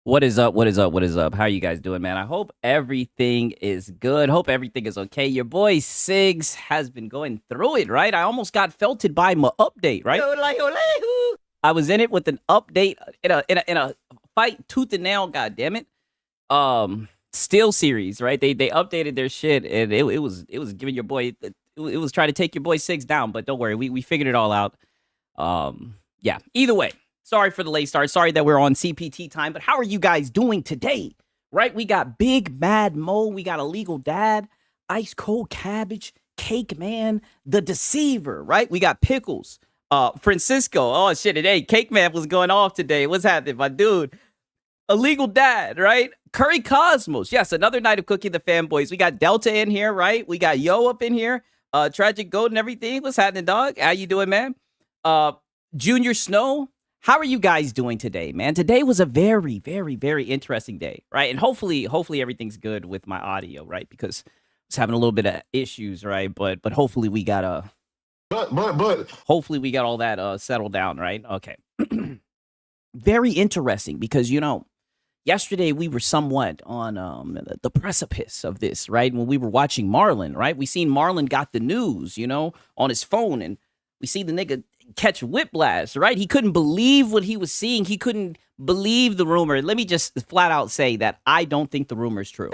What is up? What is up? What is up? How you guys doing, man? I hope everything is good. Hope everything is okay. Your boy Sigs has been going through it, right? I almost got felted by my update, right? I was in it with an update in a fight tooth and nail. God damn it! Steel series, right? They updated their shit, and it was giving your boy it was trying to take your boy Sigs down. But don't worry, we figured it all out. Yeah. Either way. Sorry for the late start. Sorry that we're on CPT time, but how are you guys doing today? Right? We got Big Mad Mo, we got Illegal Dad, Ice Cold Cabbage, Cake Man, The Deceiver, right? We got Pickles, Francisco. Oh shit, hey, Cake Man was going off today. What's happening, my dude? Illegal Dad, right? Curry Cosmos. Yes, another night of cooking the fanboys. We got Delta in here, right? We got Yo up in here. Tragic Goat and everything. What's happening, dog? How you doing, man? Junior Snow. How are you guys doing today, man? Today was a very, very, very interesting day, right? And hopefully everything's good with my audio, right? Because I was having a little bit of issues, right? But hopefully we got hopefully we got all that settled down, right? Okay. Very interesting because yesterday we were somewhat on the precipice of this, right? When we were watching Marlon, right? We seen Marlon got the news, on his phone, and we see the nigga catch whiplash, right? He couldn't believe what he was seeing. He couldn't believe the rumor. Let me just flat out say that I don't think the rumor is true.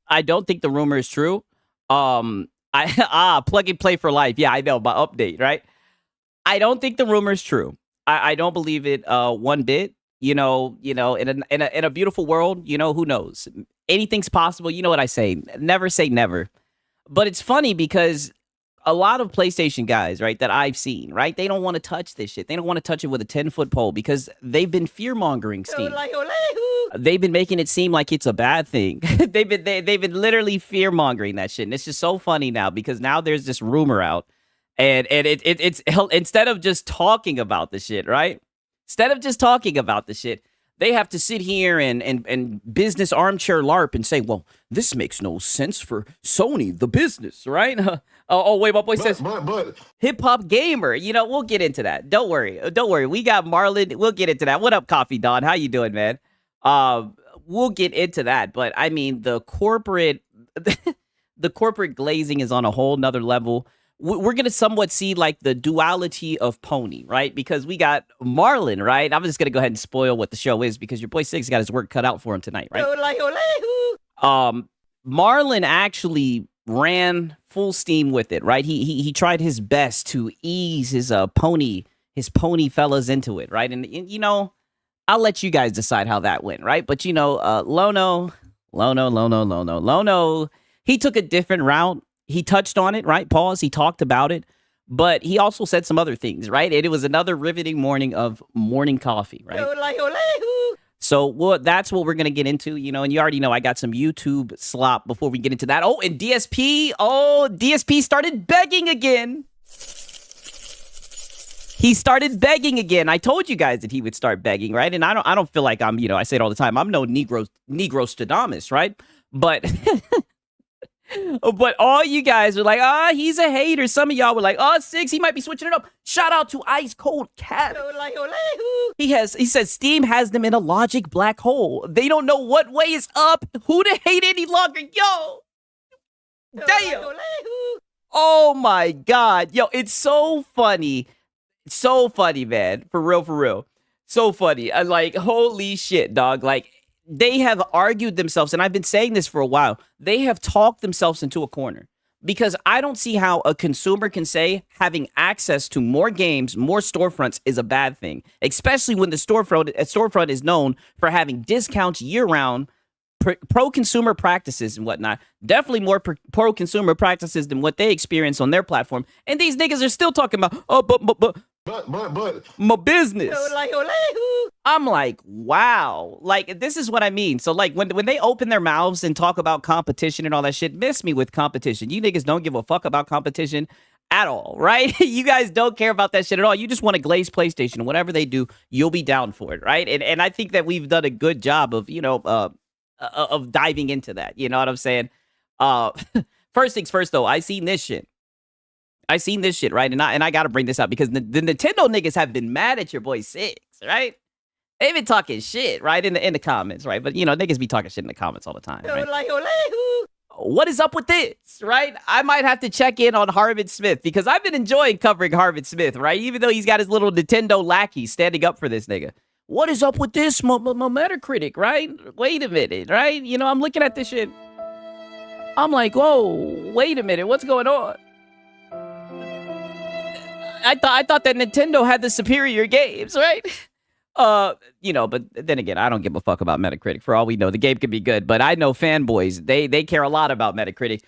I don't think the rumor is true. Plug and play for life. Yeah, I know, my update, right? I don't think the rumor is true. I don't believe it one bit. In a beautiful world, who knows? Anything's possible. You know what I say? Never say never. But it's funny because a lot of PlayStation guys, right, that I've seen, right, they don't want to touch this shit. They don't want to touch it with a 10-foot pole because they've been fear-mongering Steam. They've been making it seem like it's a bad thing. they've been literally fear-mongering that shit. And it's just so funny now because now there's this rumor out. And it's instead of just talking about the shit, right? Instead of just talking about the shit, they have to sit here and business armchair LARP and say, well, this makes no sense for Sony, the business, right? Wait, my boy says hip hop gamer. We'll get into that. Don't worry. We got Marlon. We'll get into that. What up, Coffee Don? How you doing, man? We'll get into that. But I mean, the corporate glazing is on a whole nother level. We're going to somewhat see like the duality of Pony, right? Because we got Marlon, right? I'm just going to go ahead and spoil what the show is because your boy Six got his work cut out for him tonight, right? Marlon actually ran full steam with it, right? He tried his best to ease his pony fellas into it, right? And I'll let you guys decide how that went, right? But Lono, he took a different route. He touched on it, right? Pause. He talked about it, but he also said some other things, right? It was another riveting morning of morning coffee, right? So that's what we're going to get into, and you already know I got some YouTube slop before we get into that. Oh, and DSP started begging again. He started begging again. I told you guys that he would start begging, right? And I don't feel like I'm, I say it all the time. I'm no Negro Stradamus, right? But But all you guys were like, he's a hater. Some of y'all were like, Six, he might be switching it up. Shout out to Ice Cold Cat. He says Steam has them in a logic black hole. They don't know what way is up, who to hate any longer. Yo. Damn. Oh my God. Yo, it's so funny. It's so funny, man. For real. So funny. I like, holy shit, dog. Like, they have argued themselves, and I've been saying this for a while, they have talked themselves into a corner because I don't see how a consumer can say having access to more games, more storefronts is a bad thing, especially when the storefront is known for having discounts year-round, pro-consumer practices and whatnot. Definitely more pro-consumer practices than what they experience on their platform, and these niggas are still talking about, but my business. I'm like, wow. Like, this is what I mean. So, like, when they open their mouths and talk about competition and all that shit, miss me with competition. You niggas don't give a fuck about competition at all, right? You guys don't care about that shit at all. You just want to glaze PlayStation. Whatever they do, you'll be down for it, right? And I think that we've done a good job of, of diving into that. You know what I'm saying? First things first, though, I seen this shit, right? And I got to bring this up because the Nintendo niggas have been mad at your boy Six, right? They've been talking shit, right, in the comments, right? But, you know, niggas be talking shit in the comments all the time, right? What is up with this, right? I might have to check in on Harvard Smith because I've been enjoying covering Harvard Smith, right? Even though he's got his little Nintendo lackey standing up for this nigga. What is up with this Metacritic, right? Wait a minute, right? You know, I'm looking at this shit. I'm like, whoa, wait a minute, what's going on? I thought that Nintendo had the superior games, right? You know, but then again, I don't give a fuck about Metacritic. For all we know, the game could be good, but I know fanboys, they care a lot about Metacritic.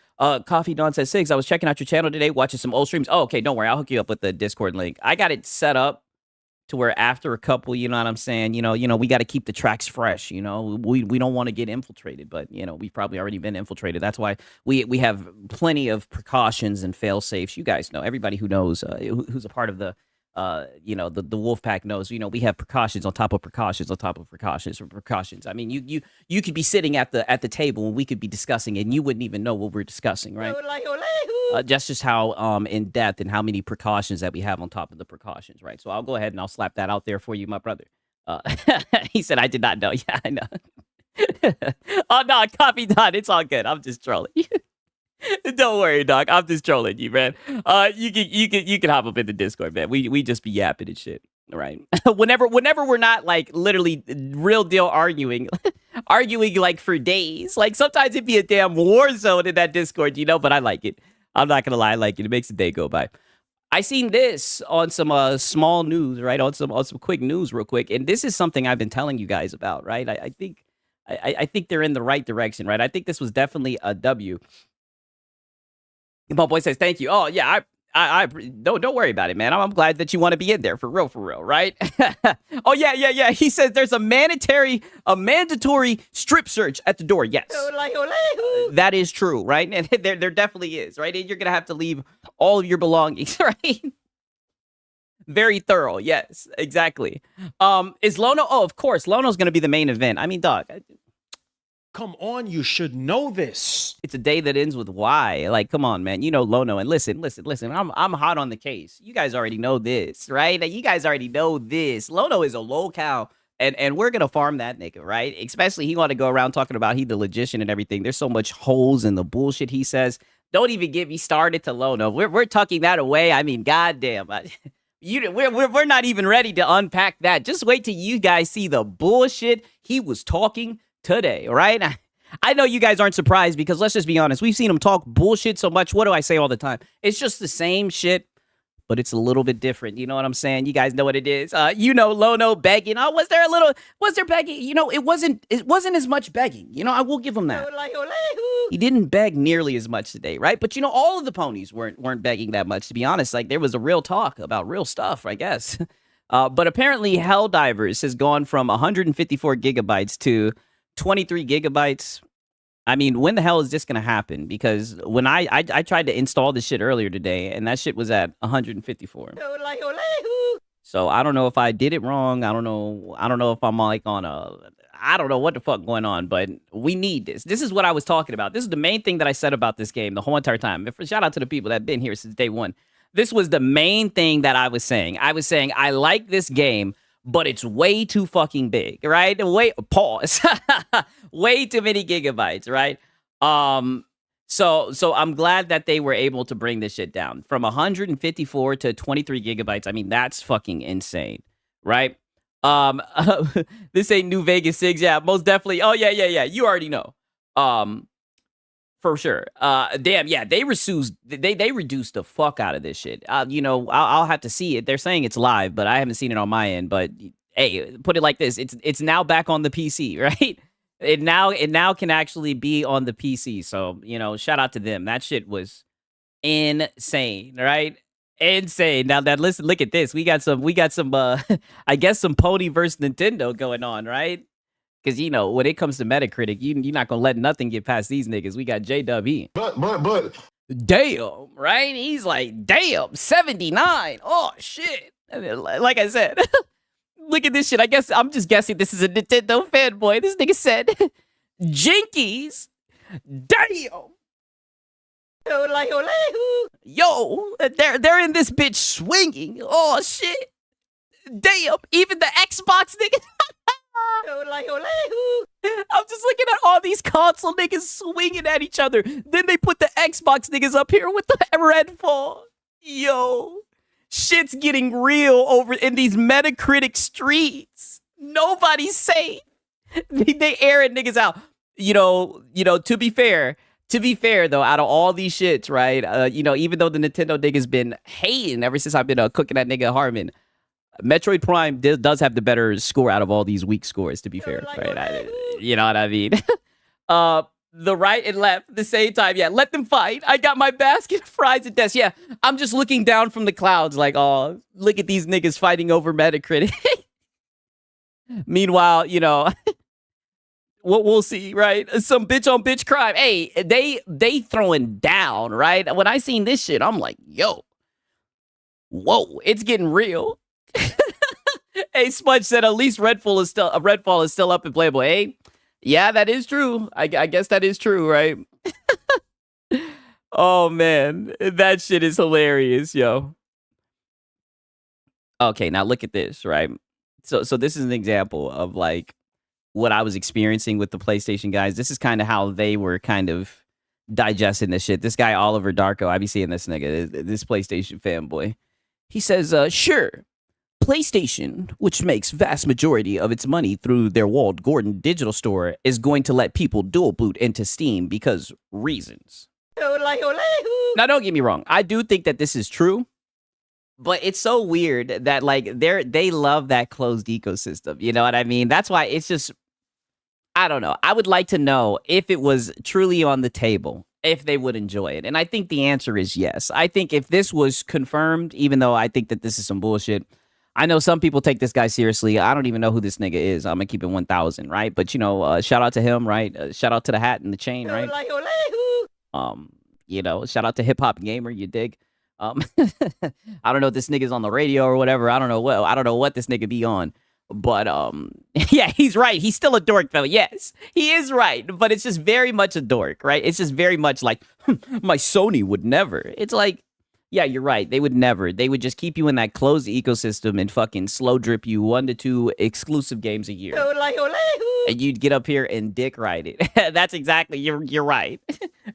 Coffee Dawn says, Sigs, I was checking out your channel today, watching some old streams. Oh, okay, don't worry, I'll hook you up with the Discord link. I got it set up to where after a couple, you know what I'm saying, you know, we got to keep the tracks fresh, you know, we don't want to get infiltrated, but, you know, we've probably already been infiltrated. That's why we have plenty of precautions and fail safes. You guys know, everybody who knows, who's a part of the, you know, the wolf pack knows, you know, we have precautions on top of precautions on top of precautions or precautions. I mean, you could be sitting at the table and we could be discussing it and you wouldn't even know what we're discussing, right? Just how in depth and how many precautions that we have on top of the precautions, right? So I'll go ahead and I'll slap that out there for you, my brother. He said I did not know. Yeah, I know. Oh no, copy done. It's all good. I'm just trolling you. Don't worry, dog. I'm just trolling you, man. You can hop up in the Discord, man. We just be yapping and shit, right? whenever we're not like literally real deal arguing like for days. Like sometimes it'd be a damn war zone in that Discord, you know. But I like it. I'm not gonna lie, I like it. It makes the day go by. I seen this on some small news, right? On some quick news, real quick, and this is something I've been telling you guys about, right? I think they're in the right direction, right? I think this was definitely a W. My boy says, thank you. Oh, yeah, I don't worry about it, man. I'm glad that you want to be in there for real, right? Oh, yeah. He says there's a mandatory strip search at the door. Yes, that is true, right? And there definitely is, right? And you're going to have to leave all of your belongings, right? Very thorough. Yes, exactly. Is Lono? Oh, of course. Lono's going to be the main event. I mean, dog. Come on, you should know this. It's a day that ends with Y. Like, come on, man. You know Lono. And listen. I'm hot on the case. You guys already know this, right? You guys already know this. Lono is a locale, and we're gonna farm that nigga, right? Especially he want to go around talking about he the logician and everything. There's so much holes in the bullshit he says. Don't even get me started to Lono. We're tucking that away. I mean, goddamn. We're not even ready to unpack that. Just wait till you guys see the bullshit he was talking today, right? I know you guys aren't surprised because let's just be honest. We've seen him talk bullshit so much. What do I say all the time? It's just the same shit, but it's a little bit different. You know what I'm saying? You guys know what it is. You know, Lono begging. Oh, was there begging? You know, it wasn't as much begging. You know, I will give him that. He didn't beg nearly as much today, right? But you know, all of the ponies weren't begging that much, to be honest. Like there was a real talk about real stuff, I guess. But apparently Helldivers has gone from 154 gigabytes to 23 gigabytes. I mean, when the hell is this going to happen? Because when I tried to install this shit earlier today, and that shit was at 154. So I don't know if I did it wrong. I don't know if I'm like on I don't know what the fuck going on, but we need this. This is what I was talking about. This is the main thing that I said about this game the whole entire time. Shout out to the people that have been here since day one. This was the main thing that I was saying. I was saying I like this game, but it's way too fucking big, right? Pause. Way too many gigabytes, right? So I'm glad that they were able to bring this shit down from 154 to 23 gigabytes. I mean, that's fucking insane, right? This ain't New Vegas Sigs. Yeah, most definitely. Oh, yeah. You already know. For sure. Damn, yeah, they reduced the fuck out of this shit. You know, I'll have to see it. They're saying it's live, but I haven't seen it on my end. But hey, put it like this: it's now back on the PC, right? It now can actually be on the PC. So you know, shout out to them. That shit was insane, right? Insane. Now that look at this. We got some. I guess some Pony versus Nintendo going on, right? Because, you know, when it comes to Metacritic, you're not going to let nothing get past these niggas. We got JW. But. Damn, right? He's like, damn, 79. Oh, shit. Like I said, look at this shit. I guess I'm just guessing this is a Nintendo fanboy. This nigga said, Jinkies. Damn. Yo, they're in this bitch swinging. Oh, shit. Damn. Even the Xbox nigga. I'm just looking at all these console niggas swinging at each other. Then they put the Xbox niggas up here with the Redfall. Yo, shit's getting real over in these Metacritic streets. Nobody's safe. They airing niggas out. You know. To be fair though, out of all these shits, right? Even though the Nintendo nigga's been hating ever since I've been cooking that nigga Harmon, Metroid Prime does have the better score out of all these weak scores, to be fair, right? You know what I mean? The right and left, the same time. Yeah, let them fight. I got my basket of fries and death. Yeah, I'm just looking down from the clouds like, oh, look at these niggas fighting over Metacritic. Meanwhile, what we'll see, right? Some bitch on bitch crime. Hey, they throwing down, right? When I seen this shit, I'm like, yo, whoa, it's getting real. Hey, Smudge said at least Redfall is still up and playable. Hey, yeah, that is true. I guess that is true, right? Oh man, that shit is hilarious, yo. Okay, now look at this, right? So this is an example of like what I was experiencing with the PlayStation guys. This is kind of how they were kind of digesting this shit. This guy Oliver Darko, I be seeing this nigga, this PlayStation fanboy. He says, sure. PlayStation, which makes vast majority of its money through their walled Gordon digital store, is going to let people dual boot into Steam because reasons. Now, don't get me wrong. I do think that this is true, but it's so weird that like they love that closed ecosystem. You know what I mean? That's why it's just, I don't know. I would like to know if it was truly on the table, if they would enjoy it. And I think the answer is yes. I think if this was confirmed, even though I think that this is some bullshit, I know some people take this guy seriously. I don't even know who this nigga is. I'm gonna keep it 1,000, right? But shout out to him, right? Shout out to the hat and the chain, right? Shout out to Hip Hop Gamer, you dig? I don't know if this nigga's on the radio or whatever. I don't know what this nigga be on. But yeah, he's right. He's still a dork though. Yes, he is right. But it's just very much a dork, right? It's just very much like my Sony would never. It's like, yeah, you're right. They would never. They would just keep you in that closed ecosystem and fucking slow drip you 1 to 2 exclusive games a year. And you'd get up here and dick ride it. That's exactly, you're right.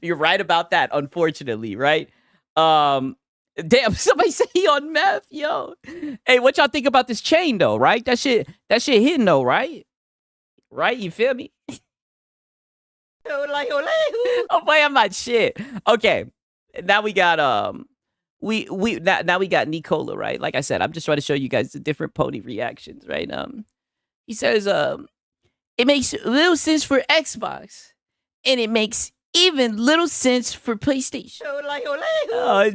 You're right about that, unfortunately, right? Damn, somebody say he on meth, yo. Hey, what y'all think about this chain though, right? That shit hitting though, right? Right, you feel me? Oh boy, I'm not shit. Okay, now we got now we got Nicola, right? Like I said, I'm just trying to show you guys the different pony reactions, right? He says, it makes little sense for Xbox, and it makes even little sense for PlayStation.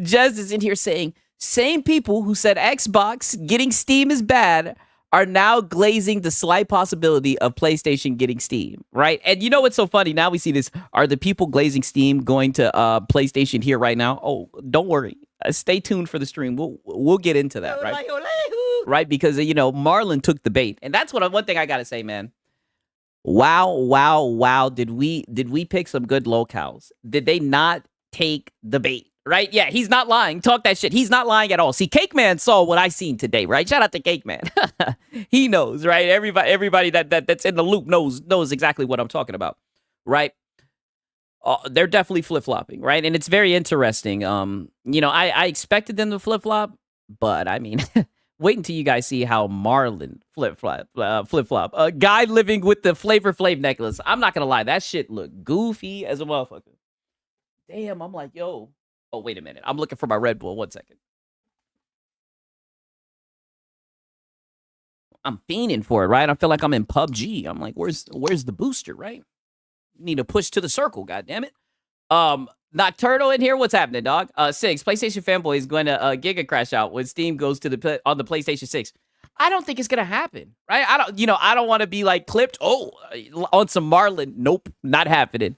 Jez is in here saying, same people who said Xbox getting Steam is bad are now glazing the slight possibility of PlayStation getting Steam, right? And you know what's so funny? Now we see this. Are the people glazing Steam going to PlayStation here right now? Oh, don't worry. Stay tuned for the stream. We'll get into that, right? Right, because Marlon took the bait, and that's one thing I gotta say, man. Wow. Did we pick some good locales? Did they not take the bait? Right? Yeah, he's not lying. Talk that shit. He's not lying at all. See, Cake Man saw what I seen today, right? Shout out to Cake Man. He knows, right? Everybody that's in the loop knows exactly what I'm talking about, right? They're definitely flip-flopping, right? And it's very interesting. I expected them to flip-flop, but I mean, wait until you guys see how Marlon flip-flop. A guy living with the Flavor Flav necklace. I'm not gonna lie, that shit looked goofy as a motherfucker. Damn, I'm like, yo. Oh, wait a minute. I'm looking for my Red Bull. 1 second. I'm fiending for it, right? I feel like I'm in PUBG. I'm like, where's the booster, right? Need to push to the circle, goddammit. Nocturno in here. What's happening, dog? 6. PlayStation Fanboy is going to Giga Crash out when Steam goes to on the PlayStation 6. I don't think it's gonna happen, right? I don't want to be like clipped. Oh, on some Marlon. Nope, not happening.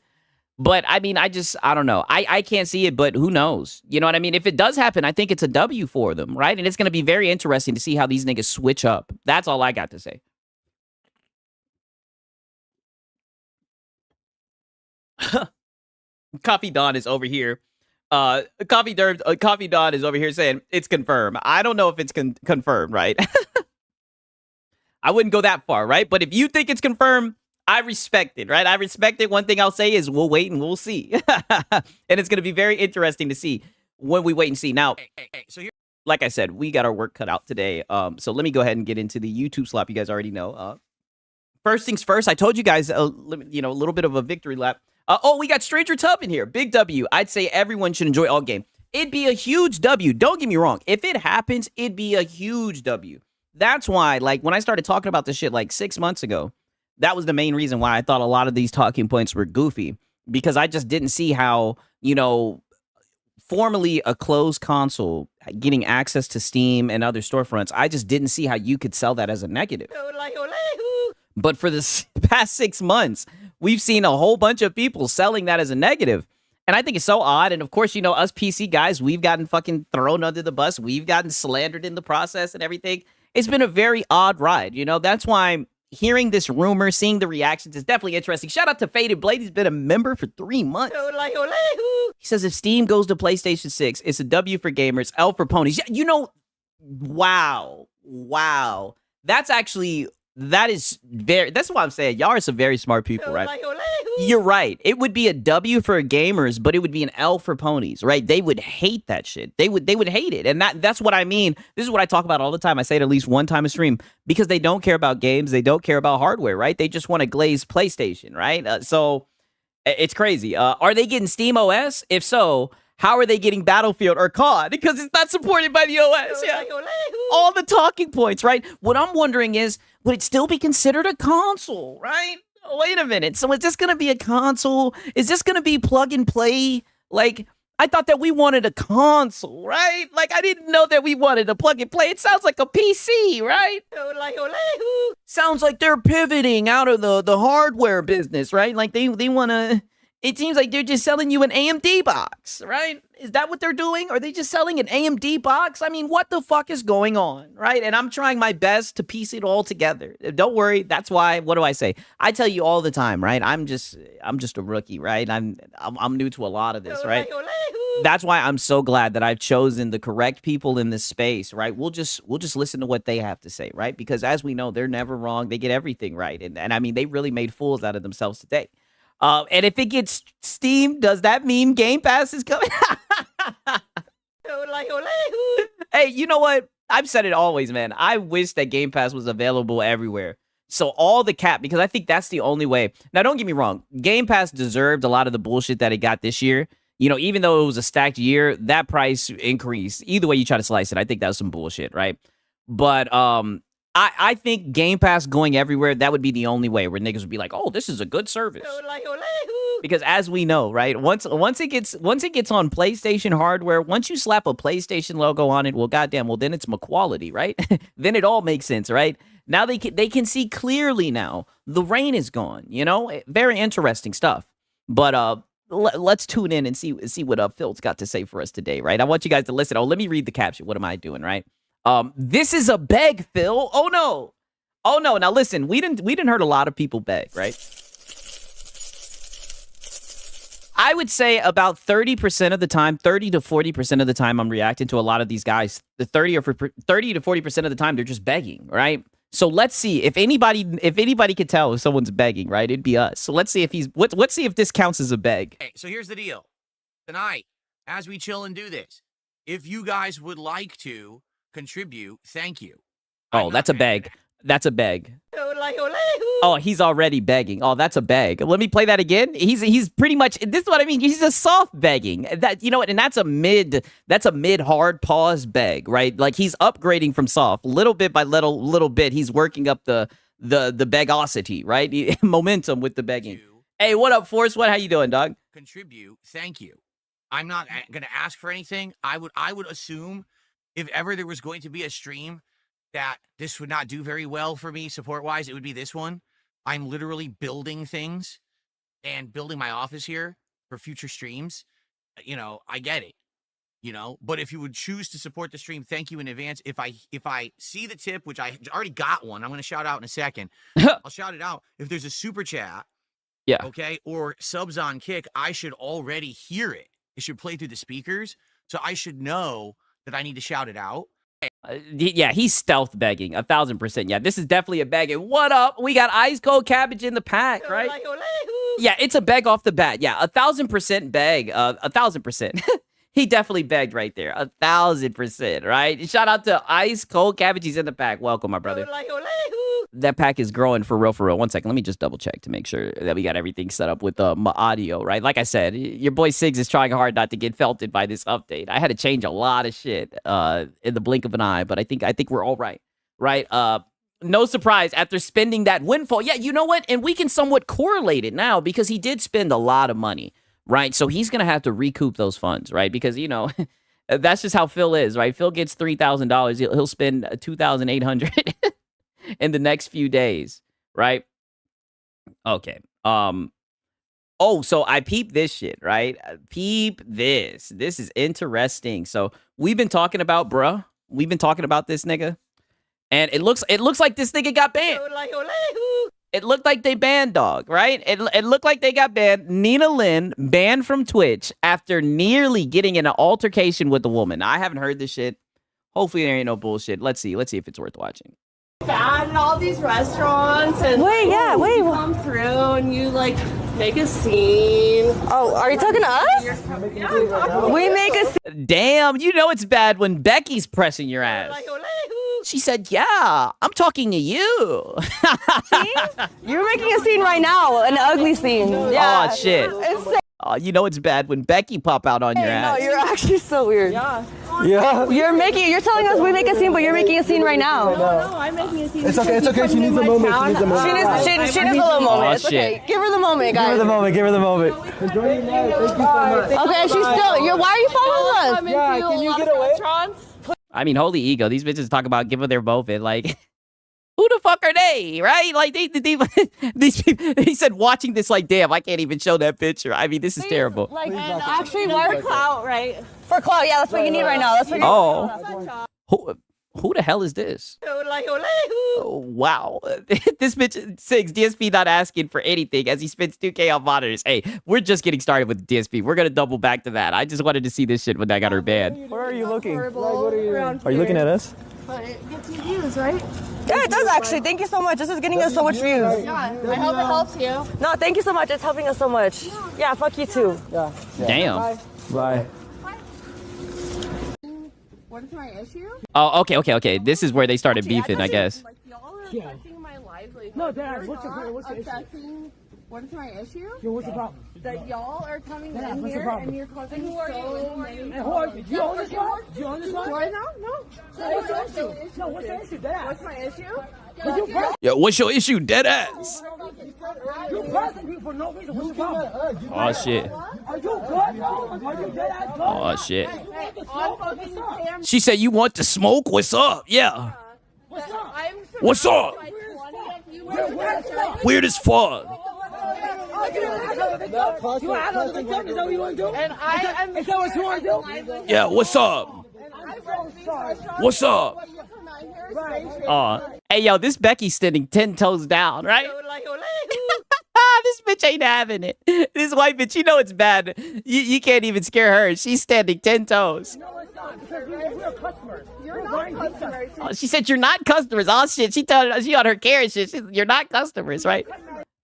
But I mean, I don't know. I can't see it, but who knows? You know what I mean? If it does happen, I think it's a W for them, right? And it's going to be very interesting to see how these niggas switch up. That's all I got to say. Coffee Dawn is over here. Coffee Dawn is over here saying it's confirmed. I don't know if it's confirmed, right? I wouldn't go that far, right? But if you think it's confirmed, I respect it, right? I respect it. One thing I'll say is we'll wait and we'll see. And it's going to be very interesting to see when we wait and see. Now, so here, like I said, we got our work cut out today. So let me go ahead and get into the YouTube slap. You guys already know. First things first, I told you guys, a little bit of a victory lap. We got Stranger Tub in here. Big W. I'd say everyone should enjoy all game. It'd be a huge W. Don't get me wrong. If it happens, it'd be a huge W. That's why, like, when I started talking about this shit like 6 months ago, that was the main reason why I thought a lot of these talking points were goofy. Because I just didn't see how, formerly a closed console getting access to Steam and other storefronts, I just didn't see how you could sell that as a negative. But for the past 6 months, we've seen a whole bunch of people selling that as a negative. And I think it's so odd. And of course, us PC guys, we've gotten fucking thrown under the bus. We've gotten slandered in the process and everything. It's been a very odd ride. That's why hearing this rumor, seeing the reactions is definitely interesting. Shout out to Faded Blade. He's been a member for 3 months. He says if Steam goes to PlayStation 6, it's a W for gamers, L for ponies. Wow. That's why I'm saying y'all are some very smart people, right? You're right. It would be a W for gamers, but it would be an L for ponies, right? They would hate that shit. They would hate it. And that's what I mean. This is what I talk about all the time. I say it at least one time a stream because they don't care about games. They don't care about hardware, right? They just want to glaze PlayStation, right? So it's crazy. Are they getting Steam OS? If so, how are they getting Battlefield or COD? Because it's not supported by the OS. Yeah. All the talking points, right? What I'm wondering is, would it still be considered a console, right? Wait a minute. So is this going to be a console? Is this going to be plug and play? Like, I thought that we wanted a console, right? Like, I didn't know that we wanted a plug and play. It sounds like a PC, right? Sounds like they're pivoting out of the hardware business, right? Like, they want to... It seems like they're just selling you an AMD box, right? Is that what they're doing? Are they just selling an AMD box? I mean, what the fuck is going on, right? And I'm trying my best to piece it all together. Don't worry. That's why, what do I say? I tell you all the time, right? I'm just a rookie, right? I'm new to a lot of this, right? That's why I'm so glad that I've chosen the correct people in this space, right? We'll just listen to what they have to say, right? Because as we know, they're never wrong. They get everything right. And I mean, they really made fools out of themselves today. And if it gets Steam, does that mean Game Pass is coming? Hey, you know what? I've said it always, man. I wish that Game Pass was available everywhere. So all the cap, because I think that's the only way. Now, don't get me wrong. Game Pass deserved a lot of the bullshit that it got this year. Even though it was a stacked year, that price increased. Either way you try to slice it, I think that was some bullshit, right? But I think Game Pass going everywhere, that would be the only way where niggas would be like, oh, this is a good service. Because as we know, right, once it gets on PlayStation hardware, once you slap a PlayStation logo on it, well, goddamn, well, then it's McQuality, right? Then it all makes sense, right? Now they can see clearly now. The rain is gone, Very interesting stuff. But let's tune in and see what Phil's got to say for us today, right? I want you guys to listen. Oh, let me read the caption. What am I doing, right? This is a beg, Phil. Oh no. Now listen, we didn't hurt a lot of people beg, right? I would say about 30% of the time, 30 to 40% of the time I'm reacting to a lot of these guys. The 30 to 40% of the time, they're just begging, right? So let's see if anybody could tell if someone's begging, right? It'd be us. So let's see if let's see if this counts as a beg. Okay, so here's the deal. Tonight, as we chill and do this, if you guys would like to contribute, thank you. Oh, that's a beg. That's a beg. Oh, he's already begging. Oh, that's a beg. Let me play that again. He's pretty much, this is what I mean. He's a soft begging. That, and that's a mid hard pause beg, right? Like he's upgrading from soft little bit by little bit. He's working up the begosity, right? Momentum with the begging. Hey, what up, Force? How you doing, dog? Contribute, thank you. I'm not going to ask for anything. I would assume if ever there was going to be a stream that this would not do very well for me support-wise, it would be this one. I'm literally building things and building my office here for future streams. I get it, but if you would choose to support the stream, thank you in advance. If I see the tip, which I already got one, I'm going to shout out in a second. I'll shout it out. If there's a super chat, yeah, okay, or subs on Kick, I should already hear it. It should play through the speakers, so I should know that I need to shout it out. Yeah, he's stealth begging 1,000%. Yeah, this is definitely a beg. And what up? We got ice cold cabbage in the pack, right? Yeah, it's a beg off the bat. Yeah, 1,000% beg. 1,000%. He definitely begged right there. 1,000%, right? Shout out to ice cold cabbage. He's in the pack. Welcome, my brother. That pack is growing for real, for real. 1 second. Let me just double check to make sure that we got everything set up with my audio, right? Like I said, your boy Sigs is trying hard not to get felted by this update. I had to change a lot of shit in the blink of an eye, but I think we're all right, right? No surprise after spending that windfall. Yeah, you know what? And we can somewhat correlate it now because he did spend a lot of money, right? So he's going to have to recoup those funds, right? Because, you know, that's just how Phil is, right? Phil gets $3,000. He'll spend $2,800 in the next few days, right? Okay. Oh, so I peeped this shit, right? Peep this. This is interesting. So we've been talking about, bruh. We've been talking about this nigga. And it looks like this nigga got banned. It looked like they banned dog, right? It looked like they got banned. Nina Lynn banned from Twitch after nearly getting in an altercation with a woman. I haven't heard this shit. Hopefully there ain't no bullshit. Let's see if it's worth watching. Bad in all these restaurants and you come through and you like make a scene. Oh, are you talking to us? Yeah, I'm talking. We make a scene. Damn, you know it's bad when Becky's pressing your ass. She said, yeah, I'm talking to you. You're making a scene right now, an ugly scene. Yeah. Oh, shit. You know it's bad when Becky pop out on your ass. No, you're actually so weird. Yeah. You're telling us we make a scene, but you're making a scene right now. No, I'm making a scene. It's okay. She needs a moment. She needs a little moment. Oh, It's okay. shit. Give her the moment, guys. Give her the moment. Enjoy your night. Thank you so much. Okay, she's still. Why are you following us? Yeah, can you get away? I mean, holy ego. These bitches talk about giving their moment. Like, who the fuck are they, right? Like, these people, he said watching this like, damn, I can't even show that picture. I mean, this is terrible. Like, and actually, for clout, right? For clout, yeah, that's what you need right now. That's what Who the hell is this? Oh, wow. This bitch, Sigs, DSP not asking for anything as he spends 2K on monitors. Hey, we're just getting started with DSP. We're going to double back to that. I just wanted to see this shit when I got her banned. Where are you looking? What are you doing? Are you looking at us? But it gets you views, right? Yeah, it does actually. Thank you so much. This is getting us so much views. Yeah. I hope it helps you. No, thank you so much. It's helping us so much. Yeah, fuck you too. Yeah. Damn. Bye. What is my issue? Oh, okay. This is where they started beefing, I guess. Like, y'all are affecting my livelihood. No, Dad, You're what's your not issue? affecting- What is my issue? Yo, what's the problem? That y'all are coming Yeah, in what's the here problem? and you're causing Who are so you? many. Hey, who are you? Do you own this one? Do you own this one? Do I know? No. So what's your issue? No, what's your issue? Dad? What's my issue? Yo, what's your issue, dead ass? You pressing people for no reason. What's the problem? Oh, shit. Are you good, bro? Are you dead ass good? Oh, shit. Hey, on fucking camera. She said, you want to smoke? What's up? Yeah. What's up? I'm What's up? surrounded by 20 of you. Weird as fuck. You act like a victim? Is that what you want to do? And I am. Is that what you want to do? Yeah, what's up? What's up? Hey, yo, this Becky's standing 10 toes down, right? This bitch ain't having it. This white bitch, you know it's bad. You can't even scare her. She's standing 10 toes. No, it's not. Because we're customers. You're not customers. Oh, she said you're not customers. Oh, shit. She on her Karen shit. You're not customers, right?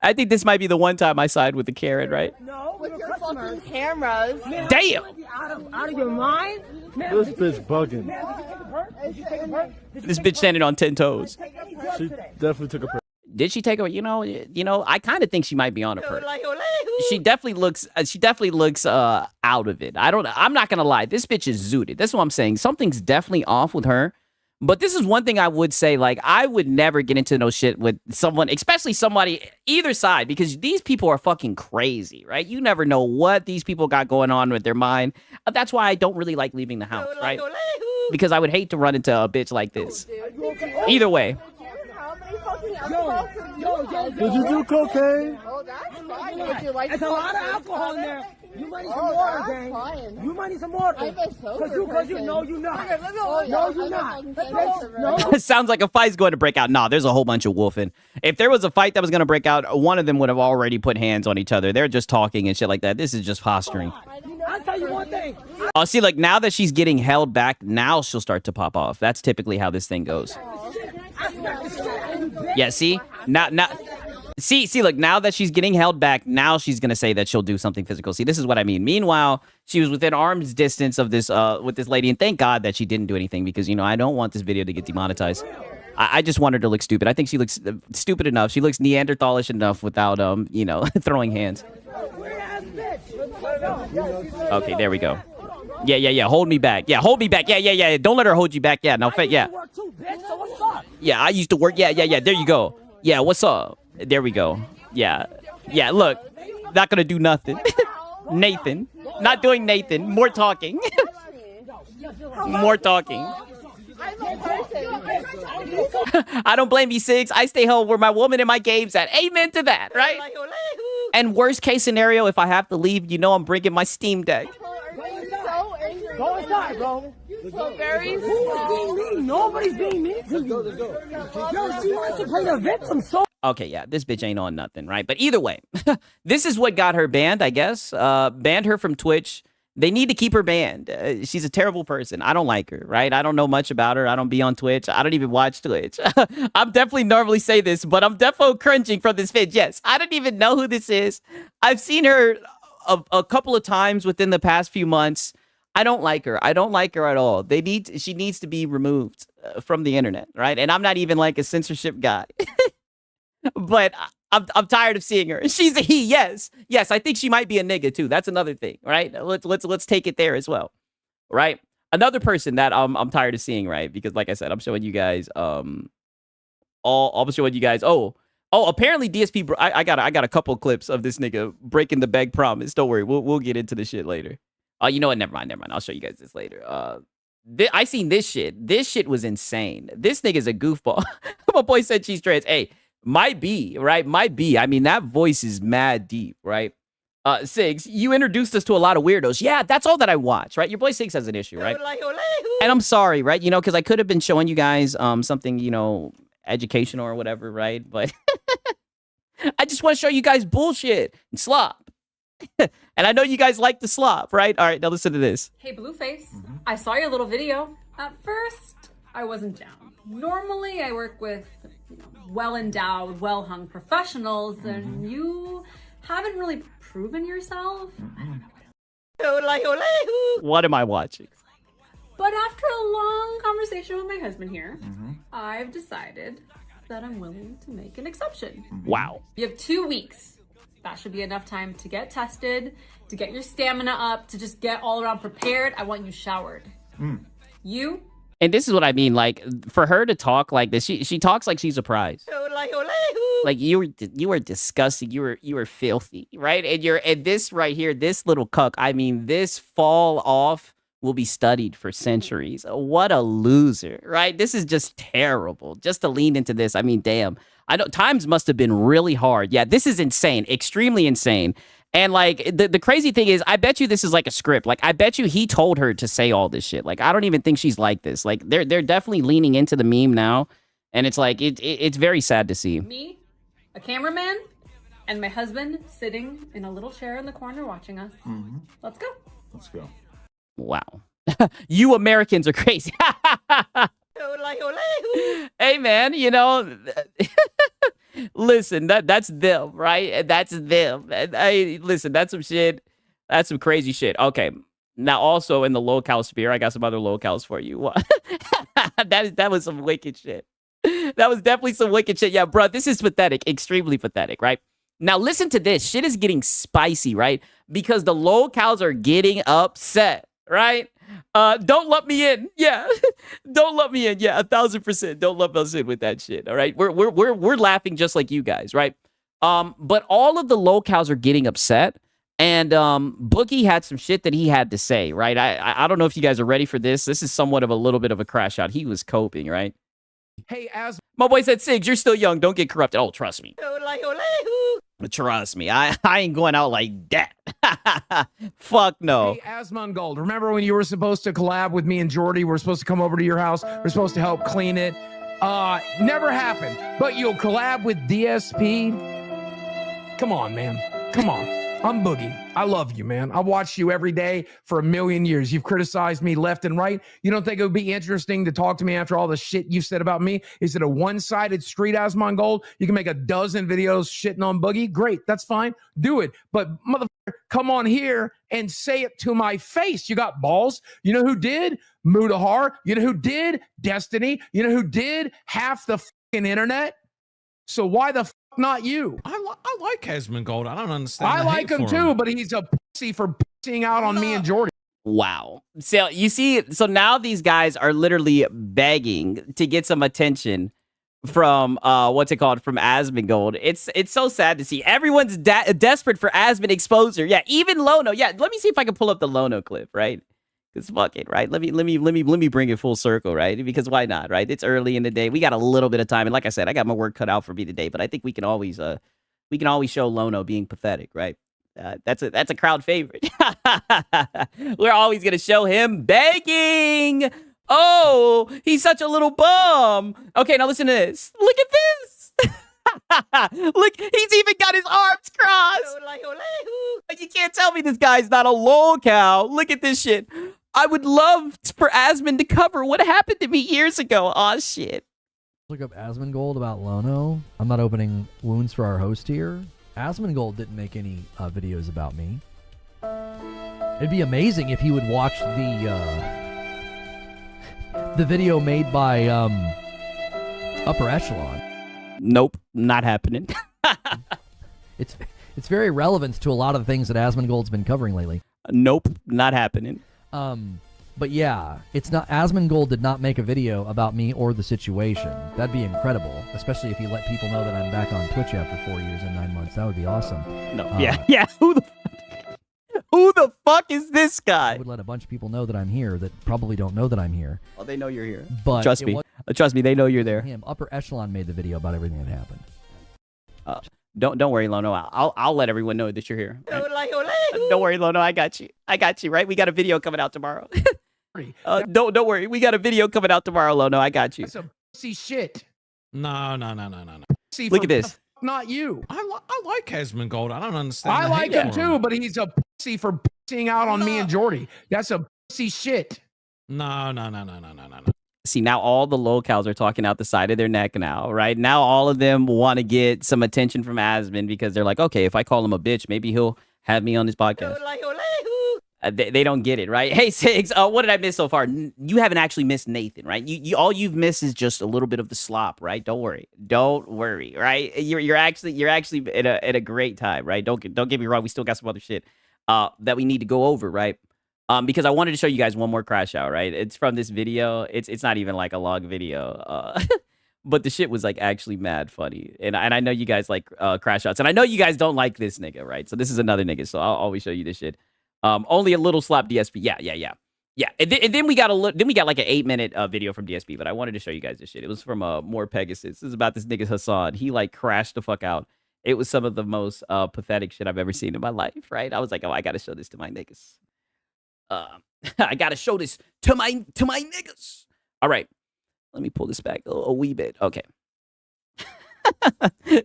I think this might be the one time I side with the Karen, right? No, With we're your customers. fucking cameras. Damn. Out of your mind? This bitch bugging. Did you take a break? This bitch standing on 10 toes. She definitely took a break. Did she take her? You know, I kind of think she might be on a perk. She definitely looks out of it. I'm not gonna lie. This bitch is zooted. That's what I'm saying. Something's definitely off with her. But this is one thing I would say, like, I would never get into no shit with someone, especially somebody either side, because these people are fucking crazy, right? You never know what these people got going on with their mind. That's why I don't really like leaving the house, right? Because I would hate to run into a bitch like this. Either way. Did you do cocaine? Oh, that's fine. Would you like There's a lot of alcohol in there. You might need some water, gang. You might need some water. Because you know you're not. No, you're not. No. Sounds like a fight's going to break out. Nah, there's a whole bunch of wolfing. If there was a fight that was going to break out, one of them would have already put hands on each other. They're just talking and shit like that. This is just posturing. I'll tell you one thing. Oh, see, like, now that she's getting held back, now she'll start to pop off. That's typically how this thing goes. Yeah, see? Now, see, look, now that she's getting held back, now she's going to say that she'll do something physical. See, this is what I mean. Meanwhile, she was within arm's distance of this, with this lady, and thank God that she didn't do anything because, you know, I don't want this video to get demonetized. I just want her to look stupid. I think she looks stupid enough. She looks Neanderthalish enough without, you know, throwing hands. Okay, there we go. Yeah. Hold me back. Yeah, hold me back. Yeah. Don't let her hold you back. Yeah, no, yeah. Yeah, I used to work. Yeah. There you go. Yeah, what's up? There we go. Yeah. Look, not gonna do nothing. Nathan, not doing Nathan. More talking. More talking. I don't blame you, Sigs. I stay home where my woman and my game's at. Amen to that, right? And worst case scenario, if I have to leave, you know I'm bringing my Steam Deck. Go inside, bro. So very Nobody's being mean to you. Let's go. Yo, she wants to play the victim so. Okay, yeah, this bitch ain't on nothing, right? But either way, this is what got her banned, I guess. Banned her from Twitch. They need to keep her banned. She's a terrible person. I don't like her, right? I don't know much about her. I don't be on Twitch. I don't even watch Twitch. I'm definitely normally say this, but I'm definitely cringing from this vid. Yes, I don't even know who this is. I've seen her a couple of times within the past few months. I don't like her. I don't like her at all. She needs to be removed from the internet, right? And I'm not even like a censorship guy. But I'm tired of seeing her. She's a he, yes. I think she might be a nigga too. That's another thing, right? Let's take it there as well, right? Another person that I'm tired of seeing, right? Because like I said, I'm showing you guys I'm showing you guys. Oh, apparently DSP. I got a couple clips of this nigga breaking the beg promise. Don't worry, we'll get into the shit later. You know what? Never mind. I'll show you guys this later. I seen this shit. This shit was insane. This nigga's a goofball. My boy said she's trans. Hey. Might be, right? Might be. I mean, that voice is mad deep, right? Sigs, you introduced us to a lot of weirdos. Yeah, that's all that I watch, right? Your boy Sigs has an issue, right? And I'm sorry, right? You know, because I could have been showing you guys something, you know, educational or whatever, right? But I just want to show you guys bullshit and slop. And I know you guys like the slop, right? All right, now listen to this. Hey, Blueface, I saw your little video. At first, I wasn't down. Normally, I work with well-endowed, well-hung professionals, and you haven't really proven yourself. What am I watching? But after a long conversation with my husband here, I've decided that I'm willing to make an exception. Wow. You have 2 weeks. That should be enough time to get tested, to get your stamina up, to just get all around prepared. I want you showered. You? And this is what I mean, like, for her to talk like this, she talks like she's a prize. Like, you were disgusting. You were filthy, right? And this right here, this little cuck, I mean, this fall off will be studied for centuries. What a loser, right? This is just terrible. Just to lean into this, I mean, damn. I know times must have been really hard. Yeah, this is insane, extremely insane. And, like, the crazy thing is, I bet you this is like a script. Like, I bet you he told her to say all this shit. Like, I don't even think she's like this. Like, they're definitely leaning into the meme now. And it's like, it's very sad to see. Me, a cameraman, and my husband sitting in a little chair in the corner watching us. Let's go. Let's go. Wow. You Americans are crazy. Hey, man, you know... Listen, that's them, right? That's them. Listen, that's some shit. That's some crazy shit. Okay. Now, also in the locale sphere, I got some other locales for you. that was some wicked shit. That was definitely some wicked shit. Yeah, bro, this is pathetic. Extremely pathetic, right? Now, listen to this. Shit is getting spicy, right? Because the locales are getting upset, right? Don't let me in. Yeah. Don't let me in. Yeah, 1,000%. Don't let us in with that shit. All right. We're laughing just like you guys, right? But all of the locales are getting upset. And Boogie had some shit that he had to say, right? I don't know if you guys are ready for this. This is somewhat of a little bit of a crash out. He was coping, right? Hey, as my boy said, Sigs, you're still young. Don't get corrupted. Oh, trust me. Trust me. I ain't going out like that. Fuck no. Hey, Asmongold, remember when you were supposed to collab with me and Jordy? We're supposed to come over to your house. We're supposed to help clean it. Never happened. But you'll collab with DSP? Come on, man. Come on. I'm Boogie. I love you, man. I've watched you every day for a million years. You've criticized me left and right. You don't think it would be interesting to talk to me after all the shit you said about me? Is it a one-sided street, Asmongold? You can make a dozen videos shitting on Boogie? Great, that's fine. Do it. But motherfucker, come on here and say it to my face. You got balls. You know who did? Mudahar. You know who did? Destiny. You know who did? Half the fucking internet. So why the fuck not you? I like Asmongold. I don't understand. I like him too, but he's a pussy for pussying out on me and Jordy. Wow. So you see, so now these guys are literally begging to get some attention from what's it called, from Asmongold. It's so sad to see. Everyone's desperate for Asmon exposure. Yeah, even Lono. Yeah, let me see if I can pull up the Lono clip, right? Because fuck it, right? Let me bring it full circle, right? Because why not, right? It's early in the day. We got a little bit of time, and like I said, I got my work cut out for me today. But I think we can always show Lono being pathetic, right? That's a crowd favorite. We're always gonna show him begging. Oh, he's such a little bum. Okay, now listen to this. Look at this. Look, he's even got his arms crossed. You can't tell me this guy's not a lol cow. Look at this shit. I would love for Asmon to cover what happened to me years ago. Aw, shit. Look up Asmongold about Lono. I'm not opening wounds for our host here. Asmongold didn't make any videos about me. It'd be amazing if he would watch the video made by Upper Echelon. Nope, not happening. It's very relevant to a lot of the things that Asmongold's been covering lately. Nope, not happening. But yeah, it's not. Asmongold did not make a video about me or the situation. That'd be incredible, especially if you let people know that I'm back on Twitch after 4 years and 9 months. That would be awesome. No, yeah. Who the fuck is this guy? I would let a bunch of people know that I'm here that probably don't know that I'm here. Oh, they know you're here. But trust me, they know you're there. Him, Upper Echelon made the video about everything that happened. Don't worry, Lono. I'll let everyone know that you're here. Don't worry, Lono. I got you. Right? We got a video coming out tomorrow. Don't worry. We got a video coming out tomorrow, Lono. I got you. That's a pussy shit. No. Look at this. Not you. I like Asmongold. I don't understand. I like him too, but he's a pussy for pussying out on me and Jordy. That's a pussy shit. No. See, now all the locals are talking out the side of their neck now, right? Now all of them want to get some attention from Asmon because they're like, okay, if I call him a bitch, maybe he'll have me on his podcast. They don't get it, right? Hey, Sigs, what did I miss so far? You haven't actually missed Nathan, right? You all you've missed is just a little bit of the slop, right? Don't worry, right? You're actually in a great time, right? Don't get me wrong. We still got some other shit that we need to go over, right? Because I wanted to show you guys one more crash out, right? It's from this video. It's not even like a long video, but the shit was like actually mad funny. And I know you guys like crash outs, and I know you guys don't like this nigga, right? So this is another nigga. So I'll always show you this shit. Only a little slop DSP. Yeah. And then we got like an 8-minute video from DSP, but I wanted to show you guys this shit. It was from more Pegasus. This is about this nigga Hassan. He like crashed the fuck out. It was some of the most pathetic shit I've ever seen in my life, right? I was like, oh, I gotta show this to my niggas. I gotta show this to my niggas. All right, let me pull this back a wee bit. Okay.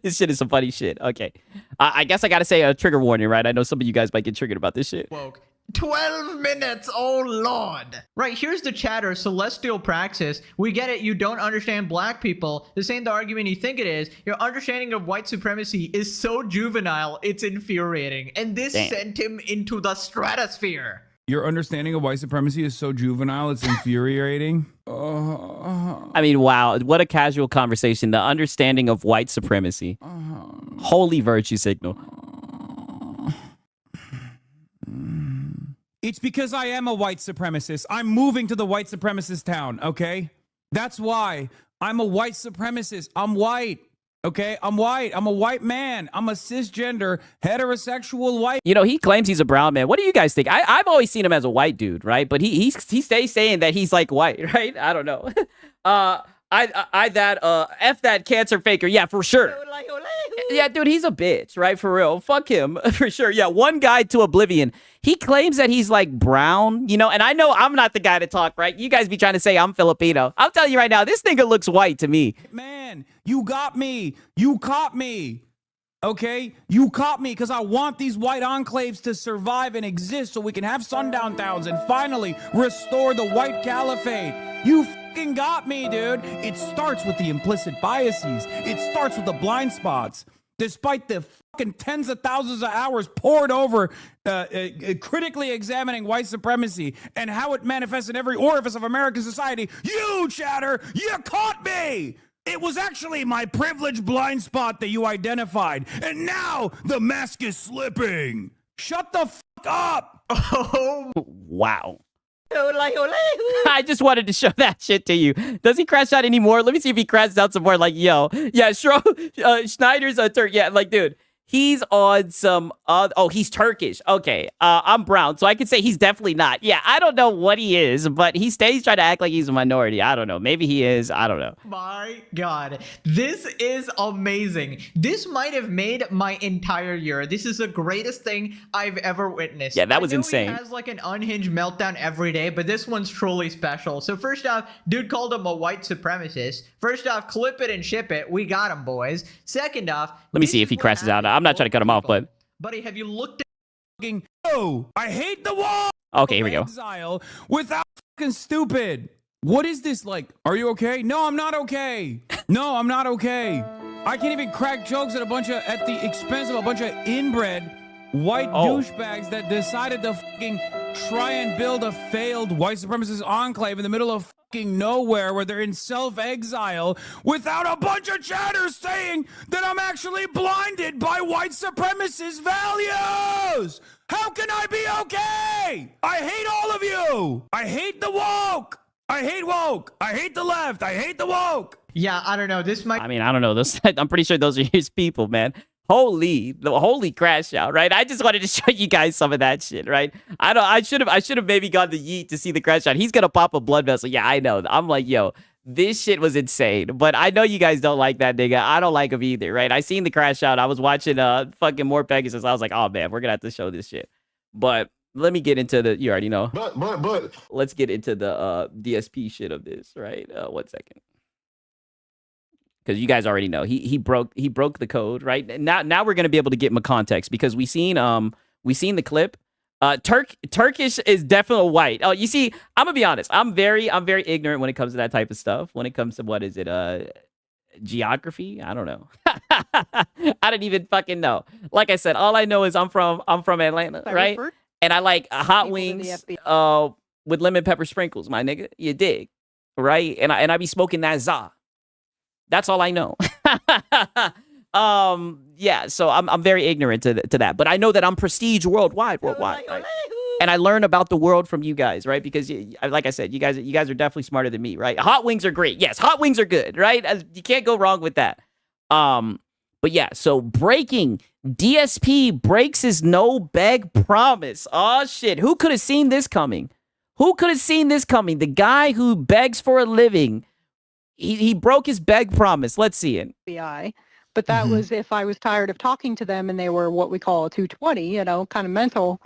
This shit is some funny shit. Okay. I guess I gotta say a trigger warning, right? I know some of you guys might get triggered about this shit. Woke. 12 minutes, oh lord. Right, here's the chatter, Celestial Praxis. We get it, you don't understand black people. This ain't the argument you think it is. Your understanding of white supremacy is so juvenile, it's infuriating. And this sent him into the stratosphere. Your understanding of white supremacy is so juvenile, it's infuriating. I mean, wow, what a casual conversation. The understanding of white supremacy. Holy virtue signal. It's because I am a white supremacist. I'm moving to the white supremacist town, okay? That's why. I'm a white supremacist. I'm white. Okay, I'm white. I'm a white man. I'm a cisgender, heterosexual white. You know, he claims he's a brown man. What do you guys think? I've always seen him as a white dude, right? But he stays saying that he's like white, right? I don't know. F that cancer faker. Yeah, for sure. Yeah, dude, he's a bitch, right? For real. Fuck him, for sure. Yeah, one guy to oblivion. He claims that he's like brown, you know, and I know I'm not the guy to talk, right? You guys be trying to say I'm Filipino. I'm telling you right now, this nigga looks white to me. Man, you got me. You caught me. Okay? You caught me because I want these white enclaves to survive and exist so we can have sundown towns and finally restore the white caliphate. You fucking got me, dude. It starts with the implicit biases. It starts with the blind spots. Despite the fucking tens of thousands of hours poured over critically examining white supremacy and how it manifests in every orifice of American society, you, Chatter, you caught me! It was actually my privileged blind spot that you identified, and now the mask is slipping. Shut the fuck up! Oh, wow. I just wanted to show that shit to you. Does he crash out anymore? Let me see if he crashes out some more. Like, yo, yeah, Schneider's a Turk. Yeah, like, dude, he's on some. Oh, he's Turkish. Okay, I'm brown, so I could say he's definitely not. Yeah, I don't know what he is, but he stays trying to act like he's a minority. I don't know. Maybe he is. I don't know. my God, this is amazing. This might have made my entire year. This is the greatest thing I've ever witnessed. Yeah, that was I know insane. He has like an unhinged meltdown every day, but this one's truly special. So first off, dude called him a white supremacist. First off, clip it and ship it. We got him, boys. Second off, let me see if he crashes out. I'm not trying to cut him off, but buddy, have you looked at Oh, I hate the wall. Okay, here we go. Exile without fucking stupid. What is this like? Are you okay? No, I'm not okay. No, I'm not okay. I can't even crack jokes at the expense of a bunch of inbred white douchebags that decided to fucking try and build a failed white supremacist enclave in the middle of fucking nowhere where they're in self-exile without a bunch of chatters saying that I'm actually blinded by white supremacist values. How can I be okay? I hate all of you. I hate the woke. I hate woke. I hate the left. I hate the woke. Yeah, I don't know. This might. I mean, I don't know. Those. I'm pretty sure those are his people, man. Holy crash out, right? I just wanted to show you guys some of that shit, right? I should have maybe gone to Yeet to see the crash out. He's gonna pop a blood vessel. Yeah, I know. I'm like, yo, this shit was insane. But I know you guys don't like that nigga. I don't like him either, right? I seen the crash out. I was watching fucking more Pegasus. I was like, oh man, we're gonna have to show this shit. But let me get into the. You already know. But let's get into the DSP shit of this, right? 1 second. Because you guys already know he broke the code, right? Now we're gonna be able to get my context because we seen the clip. Turkish is definitely white. Oh, you see, I'm gonna be honest. I'm very ignorant when it comes to that type of stuff. When it comes to what is it, geography? I don't know. I didn't even fucking know. Like I said, all I know is I'm from Atlanta, right? And I like hot wings with lemon pepper sprinkles, my nigga. You dig, right? And I be smoking that za. That's all I know. Yeah, so I'm very ignorant to that, but I know that I'm prestige worldwide, right? And I learn about the world from you guys, right? Because like I said, you guys are definitely smarter than me, right? Hot wings are great. Yes, hot wings are good, right? You can't go wrong with that. But yeah, so breaking DSP breaks his no beg promise. Oh shit, who could have seen this coming? Who could have seen this coming? The guy who begs for a living. He broke his beg promise. Let's see it. FBI, but that was if I was tired of talking to them and they were what we call a 220, you know, kind of mental.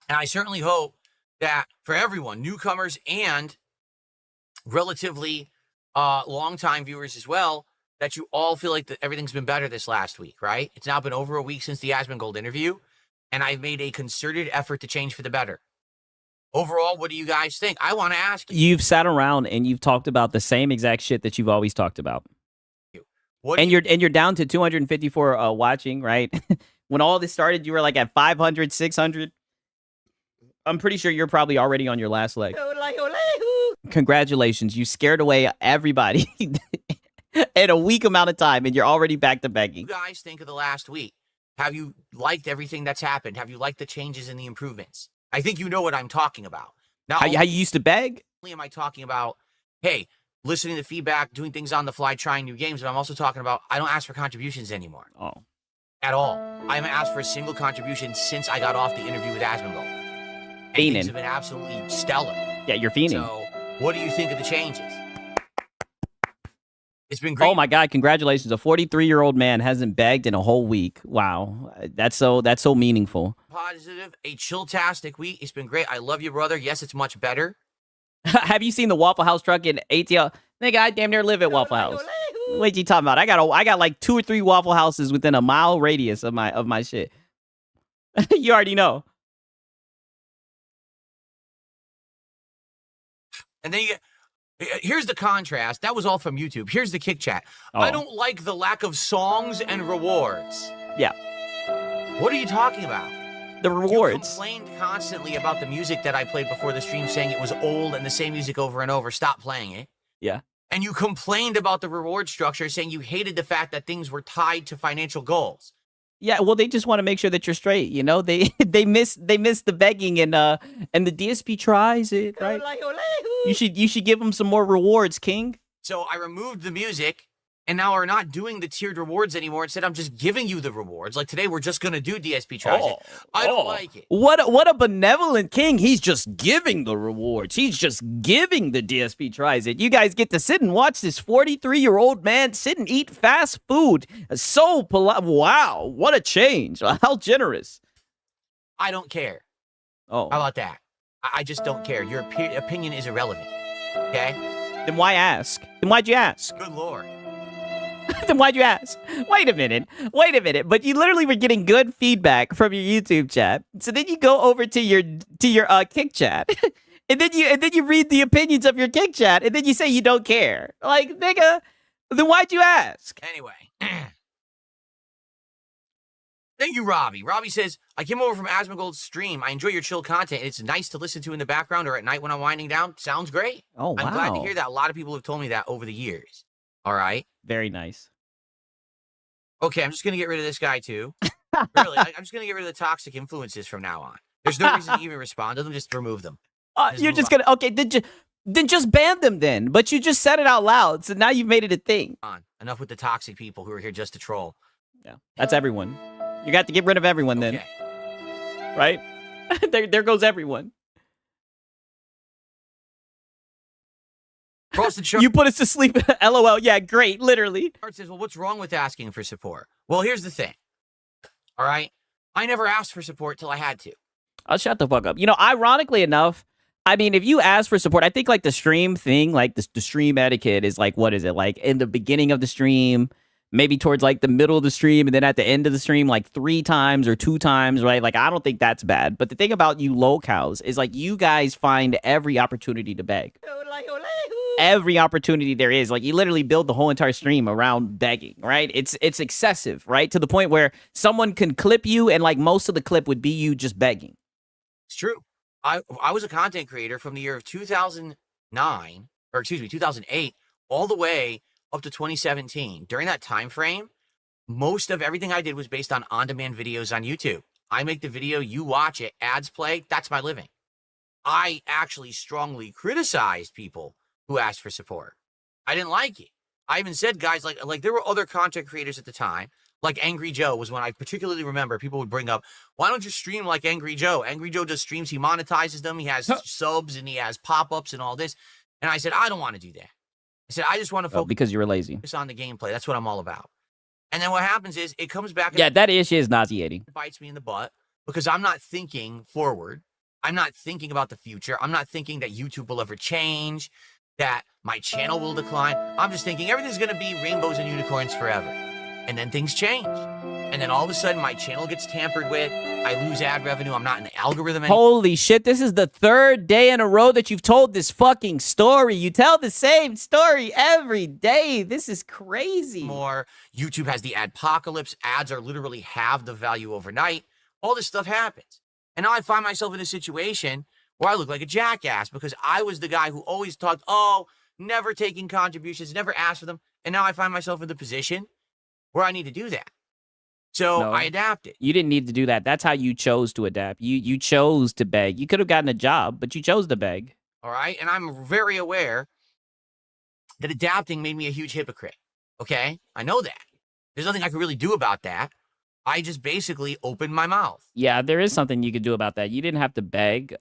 And I certainly hope that for everyone, newcomers and relatively longtime viewers as well, that you all feel like everything's been better this last week, right? It's now been over a week since the Asmongold interview. And I've made a concerted effort to change for the better. Overall, what do you guys think? I want to ask you. You've sat around and you've talked about the same exact shit that you've always talked about. You're down to 254 watching, right? When all this started, you were like at 500, 600. I'm pretty sure you're probably already on your last leg. Congratulations. You scared away everybody in a week amount of time, and you're already back to begging. What do you guys think of the last week? Have you liked everything that's happened? Have you liked the changes and the improvements? I think you know what I'm talking about. Now, how you used to beg? Only am I talking about, hey, listening to feedback, doing things on the fly, trying new games, but I'm also talking about I don't ask for contributions anymore. Oh. At all. I haven't asked for a single contribution since I got off the interview with Asmongold. Things have been absolutely stellar. Yeah, you're fiending. So What do you think of the changes? It's been great. Oh my God! Congratulations! A 43-year-old man hasn't begged in a whole week. Wow, that's so meaningful. Positive, a chill-tastic week. It's been great. I love you, brother. Yes, it's much better. Have you seen the Waffle House truck in ATL? Nigga, I damn near live at Waffle House. What you talking about? I got like 2 or 3 Waffle Houses within a mile radius of my shit. You already know. And then here's the contrast. That was all from YouTube. Here's the kick chat. Oh. I don't like the lack of songs and rewards. Yeah. What are you talking about? The rewards. You complained constantly about the music that I played before the stream, saying it was old and the same music over and over. Stop playing it. Yeah. And you complained about the reward structure, saying you hated the fact that things were tied to financial goals. Yeah, well, they just want to make sure that you're straight. You know, they miss the begging and the DSP tries it, right? You should give them some more rewards, King. So I removed the music, and now we're not doing the tiered rewards anymore. Instead, I'm just giving you the rewards. Like today, we're just gonna do DSP tries it. I don't like it. What a benevolent king. He's just giving the rewards. He's just giving the DSP tries it. You guys get to sit and watch this 43-year-old man sit and eat fast food. So polite. Wow, what a change. How generous. I don't care. Oh. How about that? I just don't care. Your opinion is irrelevant. Okay? Then why ask? Then why'd you ask? Good Lord. Then why'd you ask? Wait a minute. But you literally were getting good feedback from your YouTube chat. So then you go over to your kick chat, and then you read the opinions of your kick chat, and then you say you don't care. Like, nigga, then why'd you ask? Anyway. Thank you, Robbie. Robbie says, I came over from Asmongold's stream. I enjoy your chill content. It's nice to listen to in the background or at night when I'm winding down. Sounds great. Oh, wow. I'm glad to hear that. A lot of people have told me that over the years. All right? Very nice. Okay, I'm just going to get rid of this guy, too. Really, I'm just going to get rid of the toxic influences from now on. There's no reason to even respond to them. Just remove them. You're just going to... Okay, then just ban them then. But you just said it out loud, so now you've made it a thing. Enough with the toxic people who are here just to troll. Yeah, that's everyone. You got to get rid of everyone then. Right? there goes everyone. You put us to sleep. LOL. Yeah, great. Literally. Art says, well, what's wrong with asking for support? Well, here's the thing. All right? I never asked for support till I had to. I'll shut the fuck up. You know, ironically enough, I mean, if you ask for support, I think like the stream thing, like the stream etiquette is like, what is it? Like in the beginning of the stream, maybe towards like the middle of the stream, and then at the end of the stream, like 3 times or 2 times, right? Like, I don't think that's bad. But the thing about you locals is like you guys find every opportunity to beg. Every opportunity there is. Like, you literally build the whole entire stream around begging, right? It's excessive, right? To the point where someone can clip you and like most of the clip would be you just begging. It's true. I was a content creator from the year of 2009, or excuse me, 2008, all the way up to 2017. During that time frame, most of everything I did was based on on-demand videos on YouTube. I make the video, you watch it, ads play, that's my living. I actually strongly criticized people who asked for support. I didn't like it. I even said, guys, like there were other content creators at the time, like Angry Joe was one I particularly remember people would bring up. Why don't you stream like Angry Joe? Angry Joe does streams, he monetizes them, he has subs and he has pop-ups and all this. And I said, I don't want to do that. I said, I just want to focus because you were lazy. On the gameplay. That's what I'm all about. And then what happens is it comes back. Yeah, that is nauseating. It bites me in the butt because I'm not thinking forward. I'm not thinking about the future. I'm not thinking that YouTube will ever change, that my channel will decline. I'm just thinking everything's going to be rainbows and unicorns forever. And then things change. And then all of a sudden my channel gets tampered with. I lose ad revenue. I'm not in the algorithm anymore. Holy shit, this is the 3rd day in a row that you've told this fucking story. You tell the same story every day. This is crazy. More. YouTube has the adpocalypse. Ads are literally halve the value overnight. All this stuff happens. And now I find myself in a situation where I look like a jackass because I was the guy who always talked, oh, never taking contributions, never asked for them. And now I find myself in the position where I need to do that. So I adapted. You didn't need to do that. That's how you chose to adapt. You chose to beg. You could have gotten a job, but you chose to beg. All right. And I'm very aware that adapting made me a huge hypocrite. Okay. I know that. There's nothing I could really do about that. I just basically opened my mouth. Yeah, there is something you could do about that. You didn't have to beg.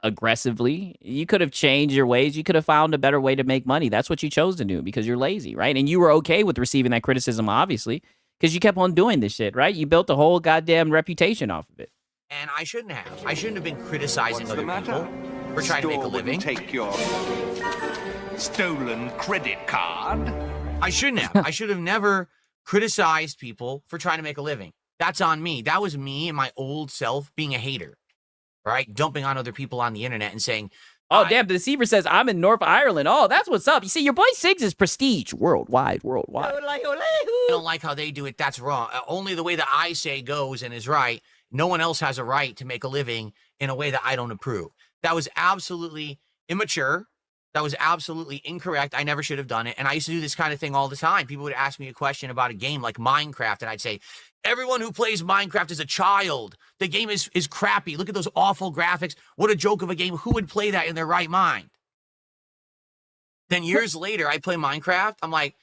aggressively. You could have changed your ways. You could have found a better way to make money. That's what you chose to do because you're lazy, right? And you were okay with receiving that criticism, obviously, because you kept on doing this shit, right? You built a whole goddamn reputation off of it. And I shouldn't have. I shouldn't have been criticizing other people for trying to make a living. Take your stolen credit card. I shouldn't have. I should have never criticized people for trying to make a living. That's on me. That was me and my old self being a hater, right? Dumping on other people on the internet and saying, oh, damn, the deceiver says, I'm in North Ireland. Oh, that's what's up. You see, your boy Siggs is prestige worldwide. I don't like how they do it. That's wrong. Only the way that I say goes and is right. No one else has a right to make a living in a way that I don't approve. That was absolutely immature. That was absolutely incorrect. I never should have done it. And I used to do this kind of thing all the time. People would ask me a question about a game like Minecraft, and I'd say, everyone who plays Minecraft is a child. The game is crappy. Look at those awful graphics. What a joke of a game. Who would play that in their right mind? Then years later, I play Minecraft. I'm like,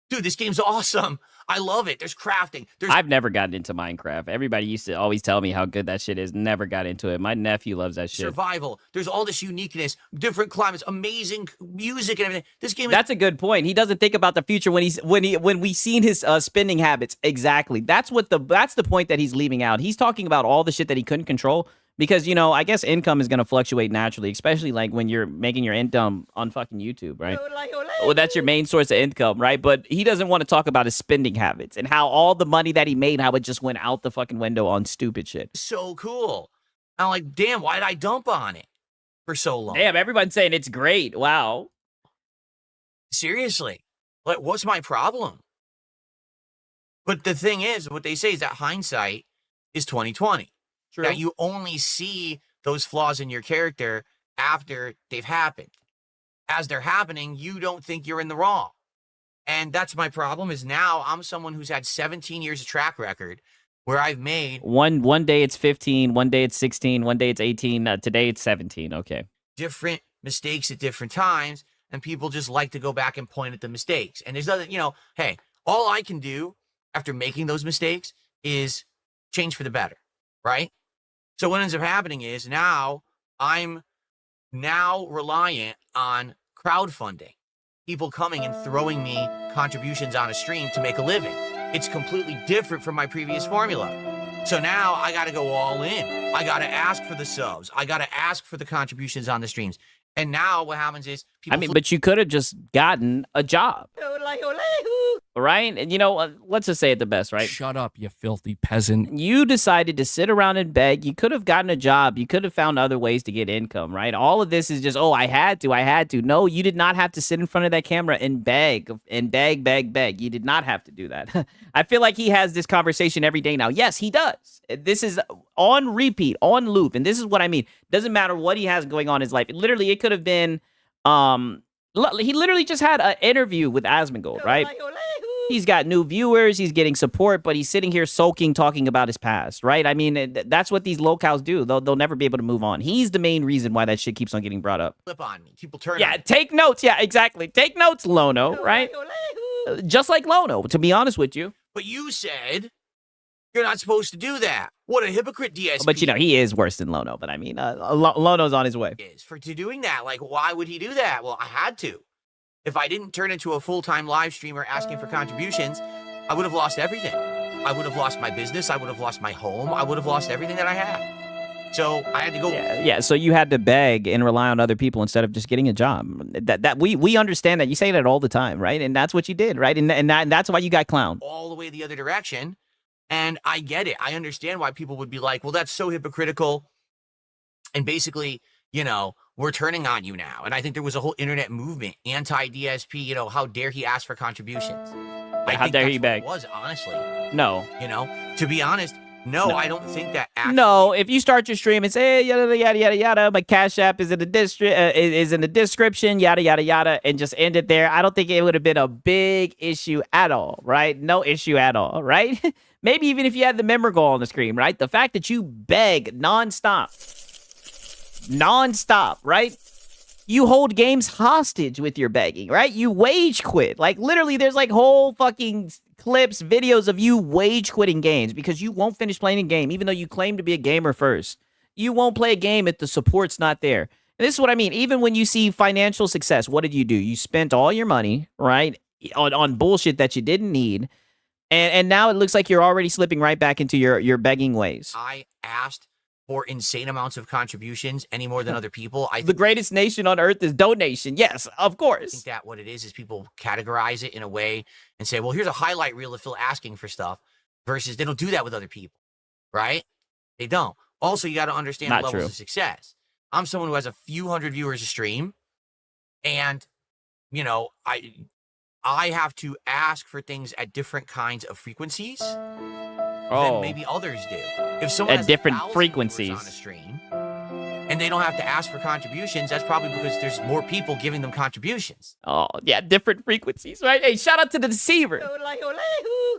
dude, this game's awesome. I love it. There's crafting. I've never gotten into Minecraft. Everybody used to always tell me how good that shit is. Never got into it. My nephew loves that shit. Survival. There's all this uniqueness, different climates, amazing music and everything. This game is... That's a good point. He doesn't think about the future when we seen his spending habits. Exactly. That's the point that he's leaving out. He's talking about all the shit that he couldn't control. Because, I guess income is going to fluctuate naturally, especially like when you're making your income on fucking YouTube, right? Well, that's your main source of income, right? But he doesn't want to talk about his spending habits and how all the money that he made, how it just went out the fucking window on stupid shit. So cool. I'm like, damn, why did I dump on it for so long? Damn, everyone's saying it's great. Wow. Seriously. Like, what's my problem? But the thing is, what they say is that hindsight is 20/20. True. That you only see those flaws in your character after they've happened. As they're happening, you don't think you're in the wrong. And that's my problem is now I'm someone who's had 17 years of track record where I've made... One day it's 15, one day it's 16, one day it's 18, today it's 17, okay. Different mistakes at different times, and people just like to go back and point at the mistakes. And there's nothing, hey, all I can do after making those mistakes is change for the better, right? So what ends up happening is now I'm reliant on crowdfunding, people coming and throwing me contributions on a stream to make a living. It's completely different from my previous formula. So now I got to go all in. I got to ask for the subs. I got to ask for the contributions on the streams. And now what happens is people... but you could have just gotten a job. Right? And let's just say it the best, right? Shut up, you filthy peasant. You decided to sit around and beg. You could have gotten a job. You could have found other ways to get income, right? All of this is just, I had to. No, you did not have to sit in front of that camera and beg. You did not have to do that. I feel like he has this conversation every day now. Yes, he does. This is on repeat, on loop. And this is what I mean. Doesn't matter what he has going on in his life. Literally, it could have been, he literally just had an interview with Asmongold, right? He's got new viewers, he's getting support, but he's sitting here sulking, talking about his past, right? I mean, that's what these locals do. They'll never be able to move on. He's the main reason why that shit keeps on getting brought up. Flip on me. People turn Yeah, take notes. Yeah, exactly. Take notes, Lono, right? Just like Lono, to be honest with you. But you said you're not supposed to do that. What a hypocrite, DSP. But, he is worse than Lono. But, I mean, Lono's on his way. For doing that, like, why would he do that? Well, I had to. If I didn't turn into a full-time live streamer asking for contributions, I would have lost everything. I would have lost my business. I would have lost my home. I would have lost everything that I had. So I had to go. Yeah. So you had to beg and rely on other people instead of just getting a job. We understand that. You say that all the time, right? And that's what you did, right? And that's why you got clowned. All the way the other direction. And I get it. I understand why people would be like, well, that's so hypocritical. And basically, we're turning on you now. And I think there was a whole internet movement, anti-DSP, how dare he ask for contributions? How dare he beg? It was, honestly. No. To be honest, no, I don't think that actually... No, if you start your stream and say, hey, yada, yada, yada, yada, my Cash App is in the description, yada, yada, yada, and just end it there, I don't think it would have been a big issue at all, right? No issue at all, right? Maybe even if you had the member goal on the screen, right? The fact that you beg nonstop, right? You hold games hostage with your begging, right? You wage quit. Like, literally, there's like whole fucking clips, videos of you wage quitting games because you won't finish playing a game, even though you claim to be a gamer first. You won't play a game if the support's not there. And this is what I mean. Even when you see financial success, what did you do? You spent all your money, right, on bullshit that you didn't need. And now it looks like you're already slipping right back into your begging ways. I asked for insane amounts of contributions any more than other people. The greatest nation on earth is donation. Yes, of course. I think that what it is people categorize it in a way and say, well, here's a highlight reel of Phil asking for stuff, versus they don't do that with other people, right? They don't. Also, you got to understand Not levels true. of success. I'm someone who has a few hundred viewers a stream, and, you know, I have to ask for things at different kinds of frequencies than maybe others do. If someone has different 1,000 frequencies viewers on a stream and they don't have to ask for contributions, that's probably because there's more people giving them contributions. Oh, yeah, different frequencies, right? Hey, shout out to the deceiver.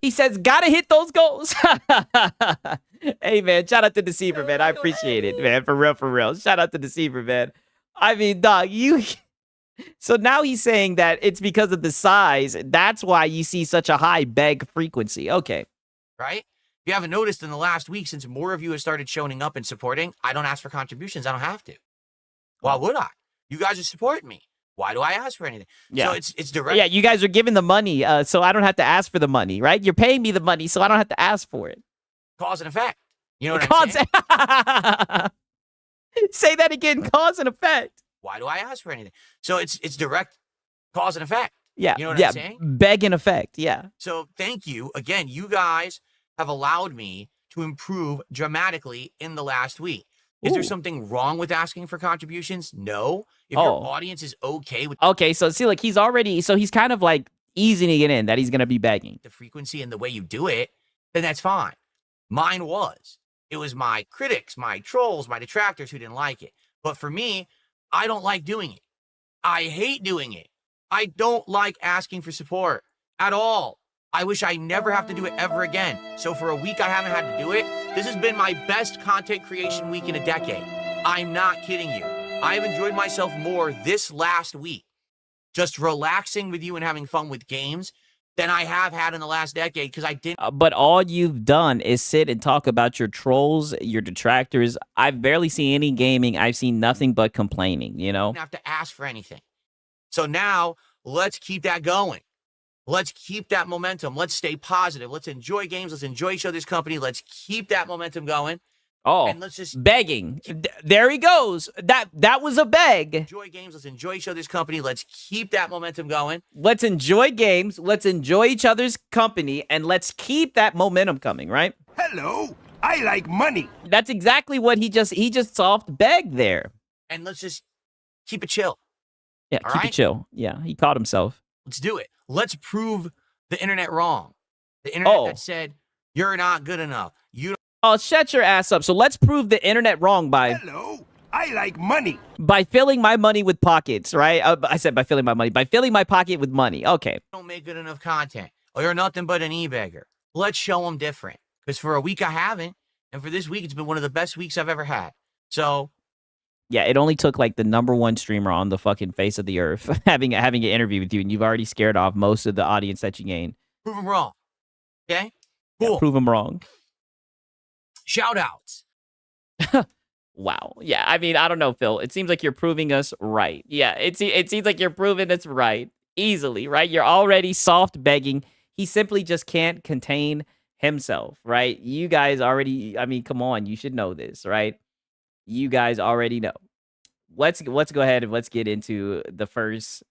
He says, gotta hit those goals. Hey, man, shout out to deceiver, man. I appreciate it, man. For real, for real. Shout out to deceiver, man. I mean, dog, you... So now he's saying that it's because of the size. That's why you see such a high beg frequency. Okay. Right? If you haven't noticed in the last week, since more of you have started showing up and supporting, I don't ask for contributions. I don't have to. Why would I? You guys are supporting me. Why do I ask for anything? Yeah. So it's direct. Yeah, you guys are giving the money, so I don't have to ask for the money, right? You're paying me the money, so I don't have to ask for it. Cause and effect. You know what I'm saying? Say that again. Cause and effect. Why do I ask for anything? So it's direct cause and effect. Yeah. You know what I'm saying? Beg and effect. Yeah. So thank you. Again, you guys have allowed me to improve dramatically in the last week. Is there something wrong with asking for contributions? No. If your audience is okay with Okay, so see, like he's kind of like easing it in that he's gonna be begging. the frequency and the way you do it, then that's fine. Mine was. It was my critics, my trolls, my detractors who didn't like it. But for me, I don't like doing it. I hate doing it. I don't like asking for support at all. I wish I never have to do it ever again. So for a week I haven't had to do it. This has been my best content creation week in a decade. I'm not kidding you. I've enjoyed myself more this last week, just relaxing with you and having fun with games, than I have had in the last decade, because I didn't. But all you've done is sit and talk about your trolls, your detractors. I've barely seen any gaming. I've seen nothing but complaining, you know? Have to ask for anything. So now let's keep that going. Let's keep that momentum. Let's stay positive. Let's enjoy games. Let's enjoy each other's company. Let's keep that momentum going. Oh, and let's just begging. There he goes. That was a beg. Enjoy games. Let's enjoy each other's company. Let's keep that momentum going. Let's enjoy games. Let's enjoy each other's company, and let's keep that momentum coming, right? Hello, I like money. That's exactly what he just soft begged there. And let's just keep it chill. Yeah, All keep right? it chill. Yeah, he caught himself. Let's do it. Let's prove the internet wrong. The internet that said you're not good enough. You. Oh, shut your ass up. So let's prove the internet wrong by... Hello, I like money. By filling my money with pockets, right? I said by filling my money. By filling my pocket with money. Okay. Don't make good enough content. Or you're nothing but an e-beggar. Let's show them different. Because for a week I haven't. And for this week, it's been one of the best weeks I've ever had. So... Yeah, it only took like the #1 streamer on the fucking face of the earth having an interview with you, and you've already scared off most of the audience that you gained. Prove them wrong. Okay? Cool. Yeah, prove them wrong. Shout outs. Wow. Yeah, I mean, I don't know, Phil. It seems like you're proving us right. Yeah, it seems like you're proving us right easily, right? You're already soft begging. He simply just can't contain himself, right? You guys already, I mean, come on, you should know this, right? You guys already know. Let's go ahead and let's get into the first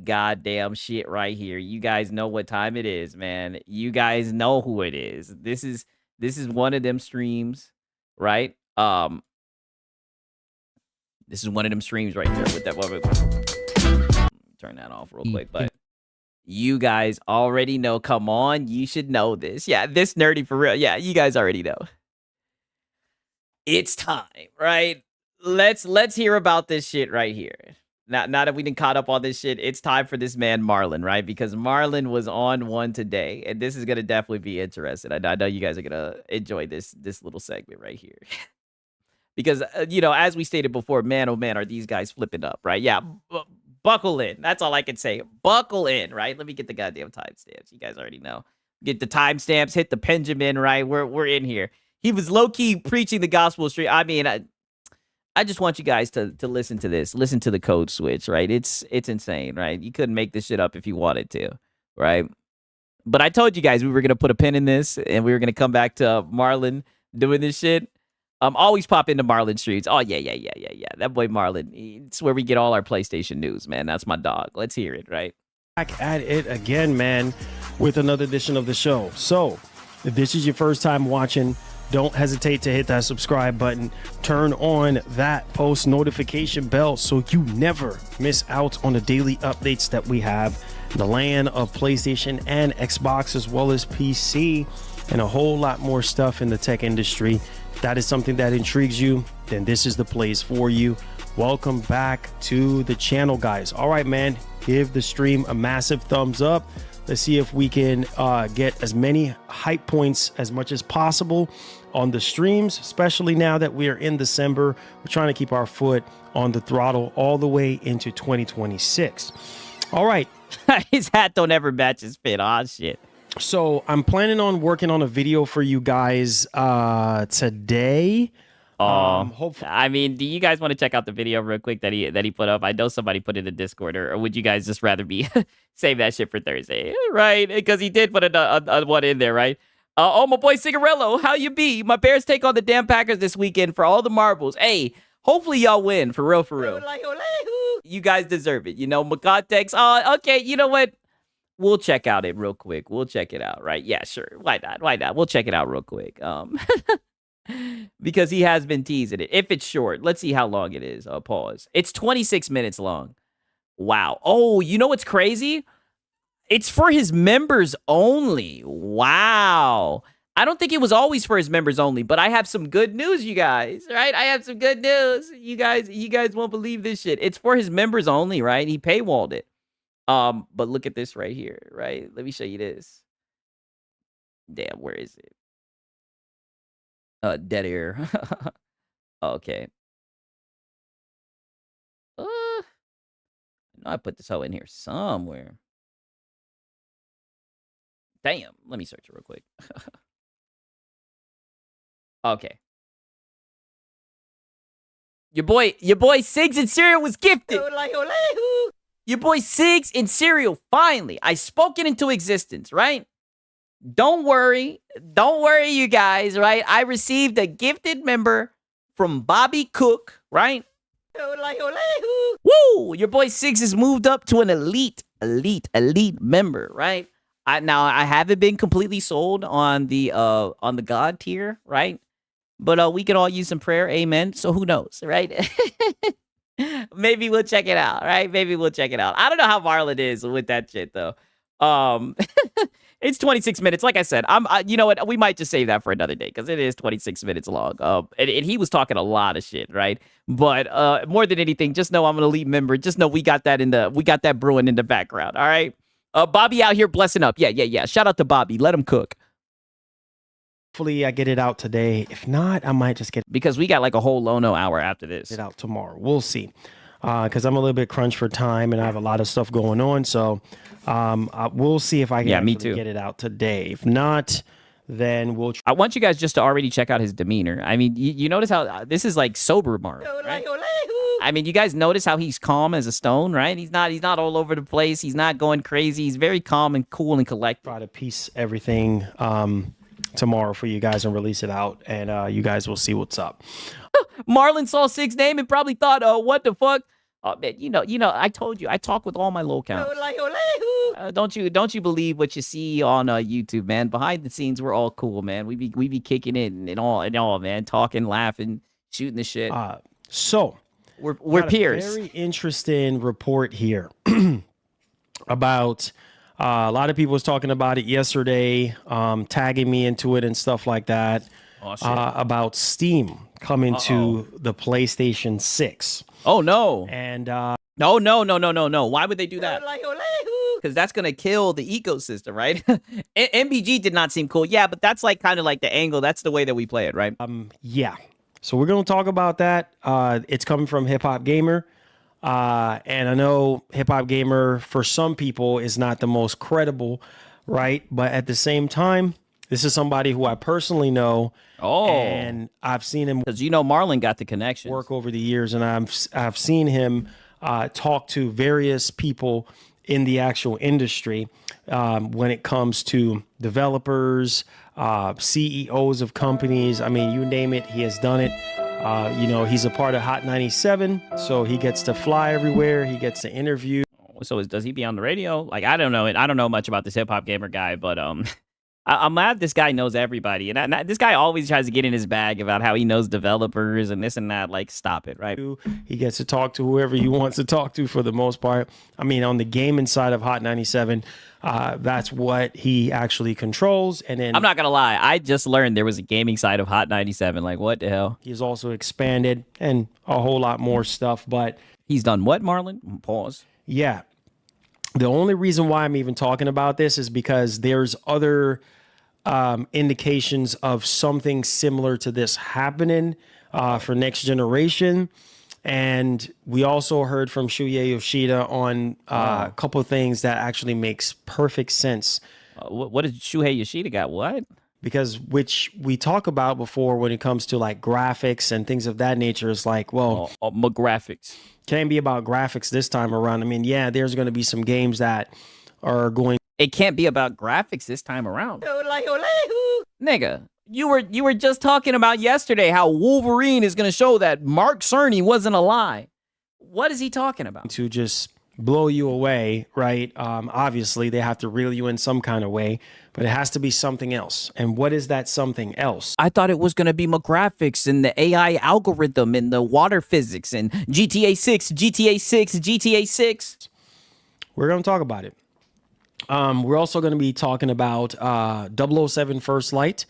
goddamn shit right here. You guys know what time it is, man. You guys know who it is. This is one of them streams, right? This is one of them streams right here with that. Turn that off real quick, but you guys already know. Come on, you should know this. Yeah, this nerdy for real. Yeah, you guys already know. It's time, right? Let's hear about this shit right here. Now that we done caught up on this shit, it's time for this man Marlon, right? Because Marlon was on one today, and this is gonna definitely be interesting. I know you guys are gonna enjoy this little segment right here. Because you know, as we stated before, man, oh man, are these guys flipping up, right? Yeah, buckle in. That's all I can say. Buckle in, right? Let me get the goddamn timestamps. You guys already know. Get the timestamps. Hit the Benjamin, right? We're in here. He was low-key preaching the gospel stream. I mean, I just want you guys to listen to this. Listen to the code switch, right? It's insane, right? You couldn't make this shit up if you wanted to, right? But I told you guys we were gonna put a pin in this, and we were gonna come back to Marlon doing this shit. Always pop into Marlon streets. Oh yeah. That boy Marlon. It's where we get all our PlayStation news, man. That's my dog. Let's hear it, right? Back at it again, man, with another edition of the show. So, if this is your first time watching, don't hesitate to hit that subscribe button. Turn on that post notification bell so you never miss out on the daily updates that we have in the land of PlayStation and Xbox, as well as PC, and a whole lot more stuff in the tech industry. If that is something that intrigues you, then this is the place for you. Welcome back to the channel, guys. All right, man, give the stream a massive thumbs up. Let's see if we can get as many hype points as much as possible on the streams, especially now that we are in December. We're trying to keep our foot on the throttle all the way into 2026. All right. His hat don't ever match his fit. Oh, shit. So I'm planning on working on a video for you guys today. I mean, do you guys want to check out the video real quick that he put up? I know somebody put it in Discord, or would you guys just rather be save that shit for Thursday, right? Because he did put a one in there, right? Oh, my boy Cigarello, how you be? My Bears take on the damn Packers this weekend for all the marbles. Hey, hopefully y'all win, for real, for real. You guys deserve it, you know. Makatex. Okay, you know what? We'll check out it real quick. We'll check it out, right? Yeah, sure. Why not? Why not? We'll check it out real quick. Because he has been teasing it. If it's short, let's see how long it is. Pause. It's 26 minutes long. Wow. Oh, you know what's crazy? It's for his members only. Wow. I don't think it was always for his members only, but I have some good news, you guys, right? I have some good news. You guys won't believe this shit. It's for his members only, right? He paywalled it. But look at this right here, right? Let me show you this. Damn, where is it? Dead air. Okay. I know I put this hoe in here somewhere. Damn, let me search it real quick. Okay. Your boy Sigs and Cereal was gifted. Your boy Sigs and Cereal, finally. I spoke it into existence, right? Don't worry, you guys, right? I received a gifted member from Bobby Cook, right? Woo! Your boy Sigs has moved up to an elite member, right? I haven't been completely sold on the God tier, right? But we could all use some prayer, amen. So who knows, right? Maybe we'll check it out, right? Maybe we'll check it out. I don't know how Marlon is with that shit though. It's 26 minutes. Like I said, you know what? We might just save that for another day because it is 26 minutes long. And he was talking a lot of shit, right? But more than anything, just know I'm an elite member. Just know we got that brewing in the background. All right. Bobby out here blessing up. Yeah. Shout out to Bobby. Let him cook. Hopefully I get it out today. If not, I might just get because we got like a whole Lono hour after this. It out tomorrow. We'll see. Because I'm a little bit crunched for time and I have a lot of stuff going on. So we'll see if I can get it out today. If not, then we'll. I want you guys just to already check out his demeanor. I mean, you notice how this is like sober Mark, right? I mean, you guys notice how he's calm as a stone, right? He's not all over the place. He's not going crazy. He's very calm and cool and collected. Try to piece everything tomorrow for you guys and release it out, and you guys will see what's up. Marlon saw Sig's name and probably thought, what the fuck? Oh man, you know, I told you, I talk with all my low counts. Don't you believe what you see on YouTube, man? Behind the scenes, we're all cool, man. We be kicking it and all, man. Talking, laughing, shooting the shit. So we're peers. A very interesting report here about. A lot of people was talking about it yesterday, tagging me into it and stuff like that. About Steam coming to the PlayStation 6. Oh no! And no! Why would they do that? Because that's gonna kill the ecosystem, right? MBG did not seem cool. Yeah, but that's like kind of like the angle. That's the way that we play it, right? Yeah. So we're gonna talk about that. It's coming from Hip Hop Gamer. And I know Hip Hop Gamer for some people is not the most credible, right? But at the same time, This is somebody who I personally know. Oh, and I've seen him because Marlon got the connection work over the years, and I've seen him talk to various people in the actual industry when it comes to developers, CEOs of companies. I mean, you name it, he has done it. He's a part of Hot 97, so he gets to fly everywhere. He gets to interview. So does he be on the radio? Like, I don't know. I don't know much about this hip hop gamer guy, but I'm glad this guy knows everybody. And this guy always tries to get in his bag about how he knows developers and this and that. Like, stop it, right? He gets to talk to whoever he wants to talk to for the most part. I mean, on the gaming side of Hot 97, that's what he actually controls. And then I'm not going to lie. I just learned there was a gaming side of Hot 97. Like, what the hell? He's also expanded and a whole lot more stuff. But he's done what, Marlon? Pause. Yeah. The only reason why I'm even talking about this is because there's other indications of something similar to this happening for next generation. And we also heard from Shuya Yoshida on a couple of things that actually makes perfect sense. What did Shuhei Yoshida got? What? Because which we talk about before when it comes to like graphics and things of that nature is like, well, graphics can't be about graphics this time around. I mean, yeah, there's going to be some games that are going. It can't be about graphics this time around. Nigga, you were just talking about yesterday how Wolverine is going to show that Mark Cerny wasn't a lie. What is he talking about? To just blow you away, right? Obviously, they have to reel you in some kind of way, but it has to be something else. And what is that something else? I thought it was going to be my graphics and the AI algorithm and the water physics and GTA 6, GTA 6, GTA 6. We're going to talk about it. We're also going to be talking about 007 First Light.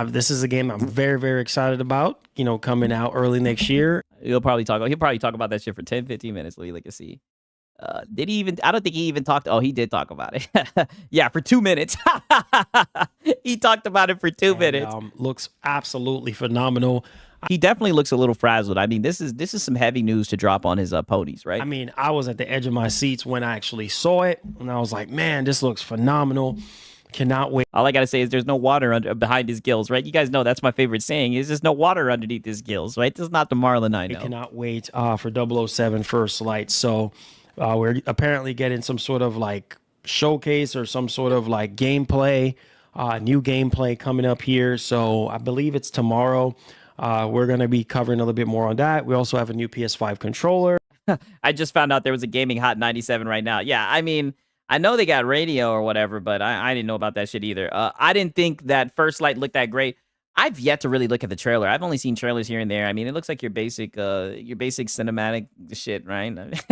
This is a game I'm very, very excited about, coming out early next year. He'll probably talk about that shit for 10, 15 minutes. Let me look and see. Did he even? I don't think he even talked. Oh, he did talk about it. Yeah, for 2 minutes. He talked about it for 2 minutes. Looks absolutely phenomenal. He definitely looks a little frazzled. I mean, this is some heavy news to drop on his ponies, right? I mean, I was at the edge of my seats when I actually saw it, and I was like, man, this looks phenomenal. Cannot wait. All I gotta say is there's no water behind his gills, right? You guys know that's my favorite saying. Is there's no water underneath his gills, right? This is not the Marlon I know. I cannot wait for 007 First Light. So we're apparently getting some sort of like showcase or some sort of like gameplay, new gameplay coming up here. So I believe it's tomorrow. We're going to be covering a little bit more on that. We also have a new PS5 controller. I just found out there was a gaming Hot 97 right now. Yeah, I mean, I know they got radio or whatever, but I didn't know about that shit either. I didn't think that First Light looked that great. I've yet to really look at the trailer. I've only seen trailers here and there. I mean, it looks like your basic cinematic shit, right?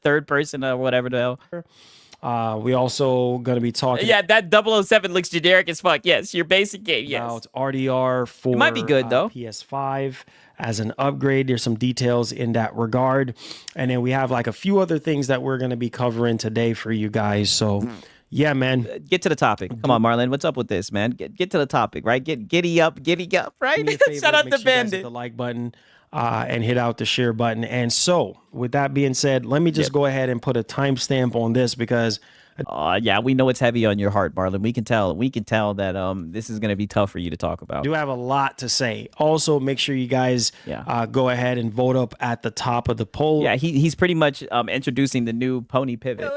Third person or whatever the hell. We also going to be talking. Yeah, that 007 looks generic as fuck. Yes, your basic game. Yes. Now it's RDR for it might be good though. PS5 as an upgrade. There's some details in that regard. And then we have like a few other things that we're going to be covering today for you guys. So yeah, man. Get to the topic. Come on, Marlon. What's up with this, man? Get to the topic, right? Giddy up, right? Shout out to Bandit. Hit the like button and hit out the share button. And so with that being said, let me just go ahead and put a timestamp on this because yeah, we know it's heavy on your heart, Marlon. We can tell that this is going to be tough for you to talk about. I do have a lot to say. Also, make sure you guys go ahead and vote up at the top of the poll. Yeah, he's pretty much introducing the new pony pivot.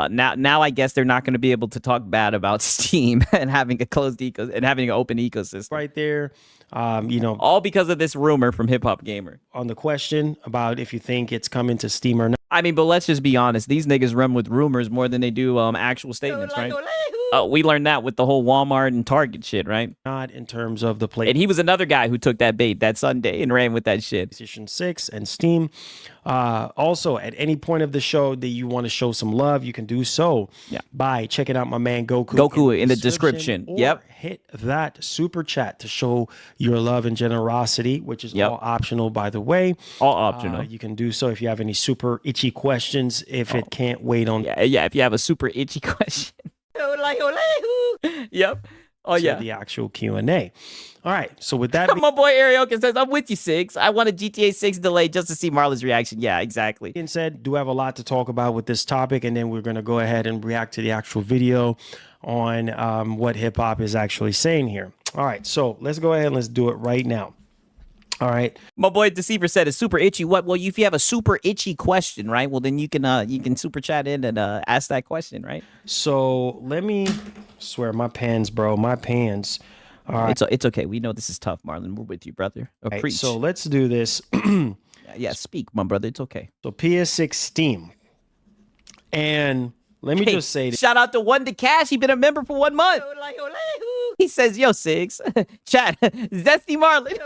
Now I guess they're not going to be able to talk bad about Steam and having a closed and having an open ecosystem. Right there. All because of this rumor from Hip Hop Gamer. On the question about if you think it's coming to Steam or not. I mean, but let's just be honest. These niggas run with rumors more than they do actual statements, right? We learned that with the whole Walmart and Target shit, right? Not in terms of the play. And he was another guy who took that bait that Sunday and ran with that shit. PlayStation 6 and Steam. Also, at any point of the show that you want to show some love, you can do so by checking out my man Goku in the description. Yep. Hit that super chat to show your love and generosity, which is all optional, by the way. All optional. You can do so if you have any super itchy questions. If it can't wait on. Yeah. If you have a super itchy question. Yep. Oh, yeah. the actual Q&A. All right. So with that, my boy Arioka says, I'm with you, Six. I want a GTA 6 delay just to see Marlon's reaction. Yeah, exactly. being said, do have a lot to talk about with this topic, and then we're going to go ahead and react to the actual video on what hip hop is actually saying here. All right. So let's go ahead and let's do it right now. All right. My boy Deceiver said it's super itchy. What? Well, if you have a super itchy question, right? Well, then you can super chat in and ask that question, right? So let me swear my pants, bro. My pants. All right. It's okay. We know this is tough, Marlon. We're with you, brother. Right, Preach. so let's do this. Yeah, speak, my brother. It's okay. So PS6 Steam. And let me just say this. Shout out to Wonder Cash. He been a member for 1 month. He says, yo, Six. Chat. Zesty Marlon.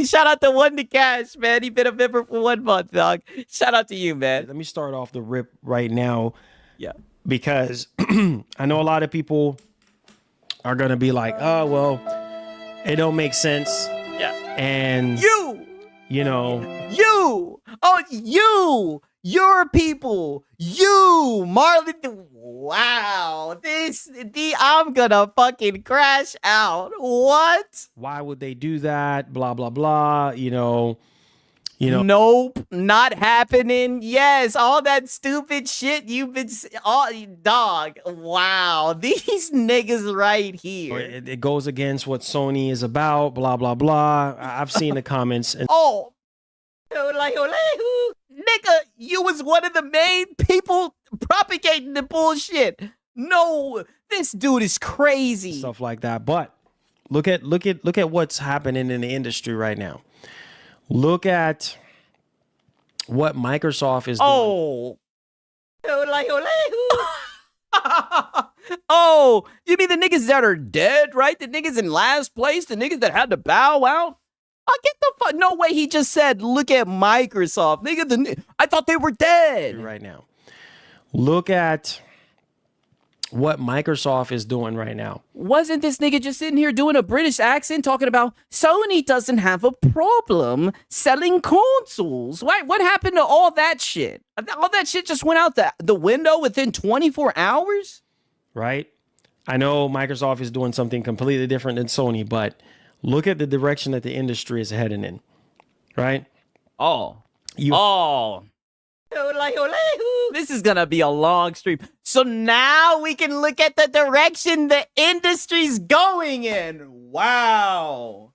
Shout out to Wonder Cash, man. He been a member for 1 month, dog. Shout out to you, man. Let me start off the rip right now. Yeah. Because I know a lot of people are going to be like, oh, well, it don't make sense. Yeah. And you know, your people, you, Marlon. Wow, I'm gonna fucking crash out. What? Why would they do that? Blah, blah, blah. You know. Nope, not happening. Yes, all that stupid shit you've been, dog. Wow, these niggas right here. It goes against what Sony is about. Blah, blah, blah. I've seen the comments. And oh. Nigga, you was one of the main people propagating the bullshit. No, this dude is crazy. Stuff like that. But look at what's happening in the industry right now. Look at what Microsoft is doing. Oh, you mean the niggas that are dead, right? The niggas in last place, the niggas that had to bow out? Oh, get the fuck. No way. He just said, look at Microsoft. Nigga, I thought they were dead. Right now. Look at what Microsoft is doing right now. Wasn't this nigga just sitting here doing a British accent talking about Sony doesn't have a problem selling consoles? Right? What happened to all that shit? All that shit just went out the window within 24 hours? Right? I know Microsoft is doing something completely different than Sony, but look at the direction that the industry is heading in. Right? This is gonna be a long stream. So now we can look at the direction the industry's going in. Wow.